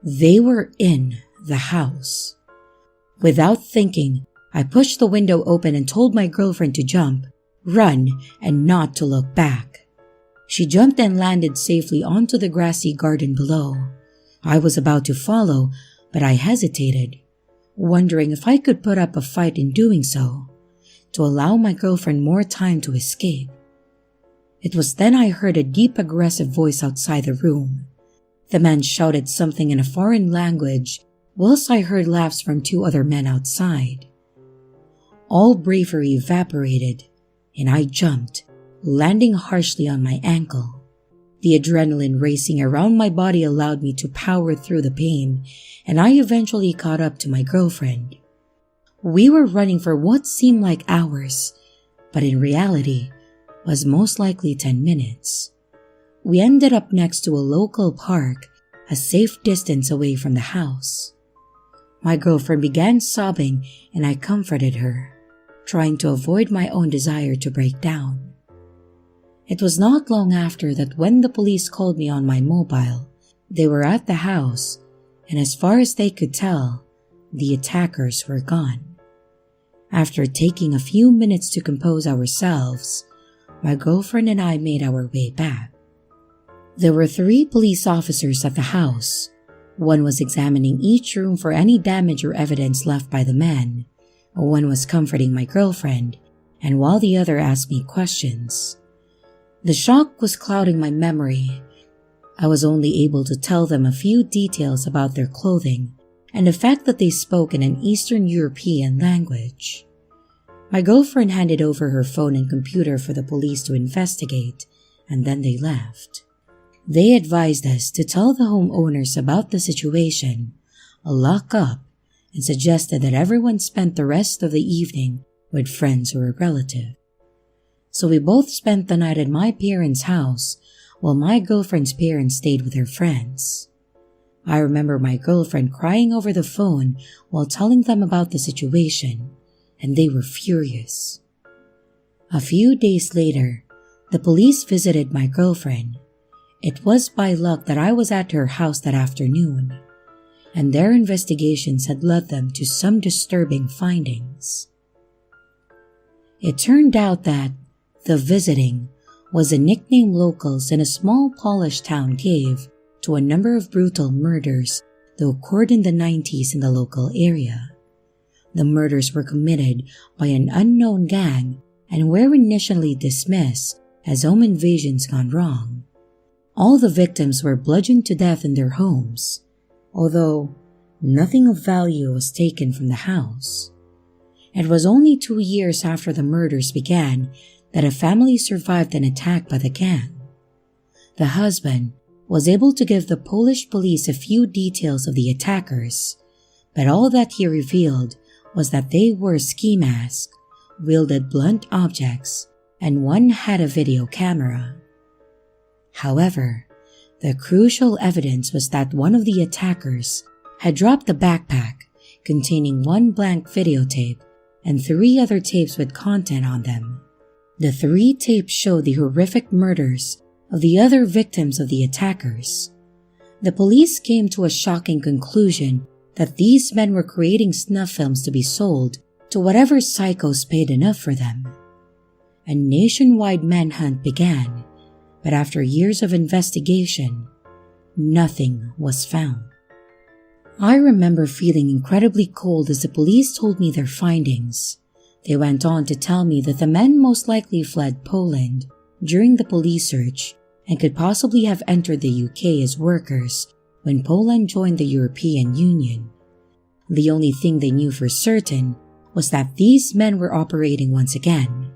They were in the house. Without thinking, I pushed the window open and told my girlfriend to jump, run, and not to look back. She jumped and landed safely onto the grassy garden below. I was about to follow, but I hesitated, wondering if I could put up a fight in doing so, to allow my girlfriend more time to escape. It was then I heard a deep, aggressive voice outside the room. The man shouted something in a foreign language, whilst I heard laughs from 2 other men outside. All bravery evaporated, and I jumped, landing harshly on my ankle. The adrenaline racing around my body allowed me to power through the pain, and I eventually caught up to my girlfriend. We were running for what seemed like hours, but in reality was most likely 10 minutes. We ended up next to a local park, a safe distance away from the house. My girlfriend began sobbing and I comforted her, trying to avoid my own desire to break down. It was not long after that when the police called me on my mobile. They were at the house, and as far as they could tell, the attackers were gone. After taking a few minutes to compose ourselves, my girlfriend and I made our way back. There were 3 police officers at the house. One was examining each room for any damage or evidence left by the men. One was comforting my girlfriend, and while the other asked me questions. The shock was clouding my memory. I was only able to tell them a few details about their clothing and the fact that they spoke in an Eastern European language. My girlfriend handed over her phone and computer for the police to investigate, and then they left. They advised us to tell the homeowners about the situation, lock up, and suggested that everyone spent the rest of the evening with friends or a relative. So we both spent the night at my parents' house while my girlfriend's parents stayed with her friends. I remember my girlfriend crying over the phone while telling them about the situation, and they were furious. A few days later, the police visited my girlfriend. It was by luck that I was at her house that afternoon, and their investigations had led them to some disturbing findings. It turned out that the visiting was a nickname locals in a small Polish town gave to a number of brutal murders that occurred in the 90s in the local area. The murders were committed by an unknown gang and were initially dismissed as home invasions gone wrong. All the victims were bludgeoned to death in their homes, although nothing of value was taken from the house. It was only 2 years after the murders began that a family survived an attack by the gang. The husband was able to give the Polish police a few details of the attackers, but all that he revealed was that they wore ski masks, wielded blunt objects, and one had a video camera. However, the crucial evidence was that one of the attackers had dropped a backpack containing 1 blank videotape and 3 other tapes with content on them. The 3 tapes showed the horrific murders of the other victims of the attackers. The police came to a shocking conclusion that these men were creating snuff films to be sold to whatever psychos paid enough for them. A nationwide manhunt began, but after years of investigation, nothing was found. I remember feeling incredibly cold as the police told me their findings. They went on to tell me that the men most likely fled Poland during the police search and could possibly have entered the UK as workers when Poland joined the European Union. The only thing they knew for certain was that these men were operating once again,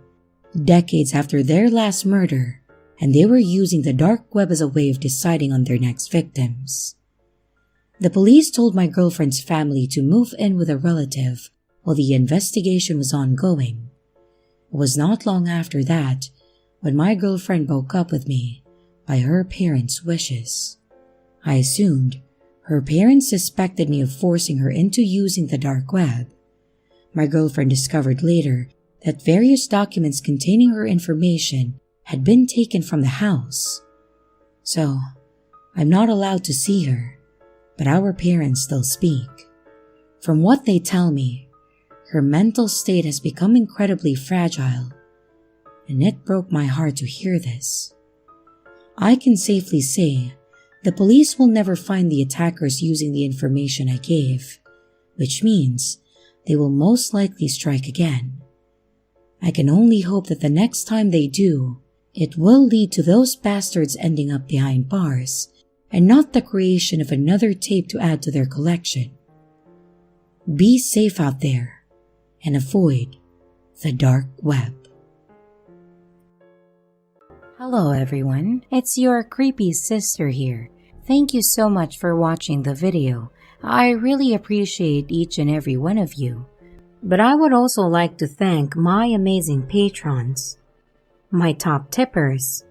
decades after their last murder, and they were using the dark web as a way of deciding on their next victims. The police told my girlfriend's family to move in with a relative while the investigation was ongoing. It was not long after that when my girlfriend broke up with me by her parents' wishes. I assumed her parents suspected me of forcing her into using the dark web. My girlfriend discovered later that various documents containing her information had been taken from the house. So, I'm not allowed to see her, but our parents still speak. From what they tell me, her mental state has become incredibly fragile, and it broke my heart to hear this. I can safely say the police will never find the attackers using the information I gave, which means they will most likely strike again. I can only hope that the next time they do, it will lead to those bastards ending up behind bars and not the creation of another tape to add to their collection. Be safe out there and avoid the dark web. Hello everyone, it's your creepy sister here. Thank you so much for watching the video. I really appreciate each and every one of you. But I would also like to thank my amazing patrons, my top tippers,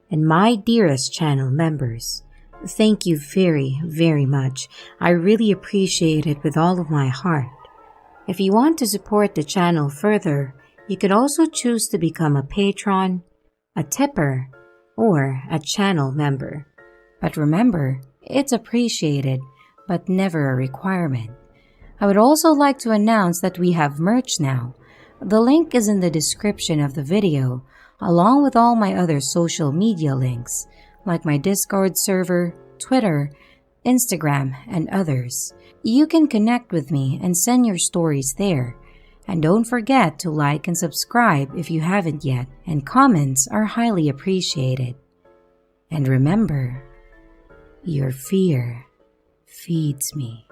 and my dearest channel members. Thank you very, very much. I really appreciate it with all of my heart. If you want to support the channel further, you could also choose to become a patron, a tipper, or a channel member. But remember, it's appreciated, but never a requirement. I would also like to announce that we have merch now. The link is in the description of the video, along with all my other social media links, like my Discord server, Twitter, Instagram, and others. You can connect with me and send your stories there. And don't forget to like and subscribe if you haven't yet, and comments are highly appreciated. And remember, your fear feeds me.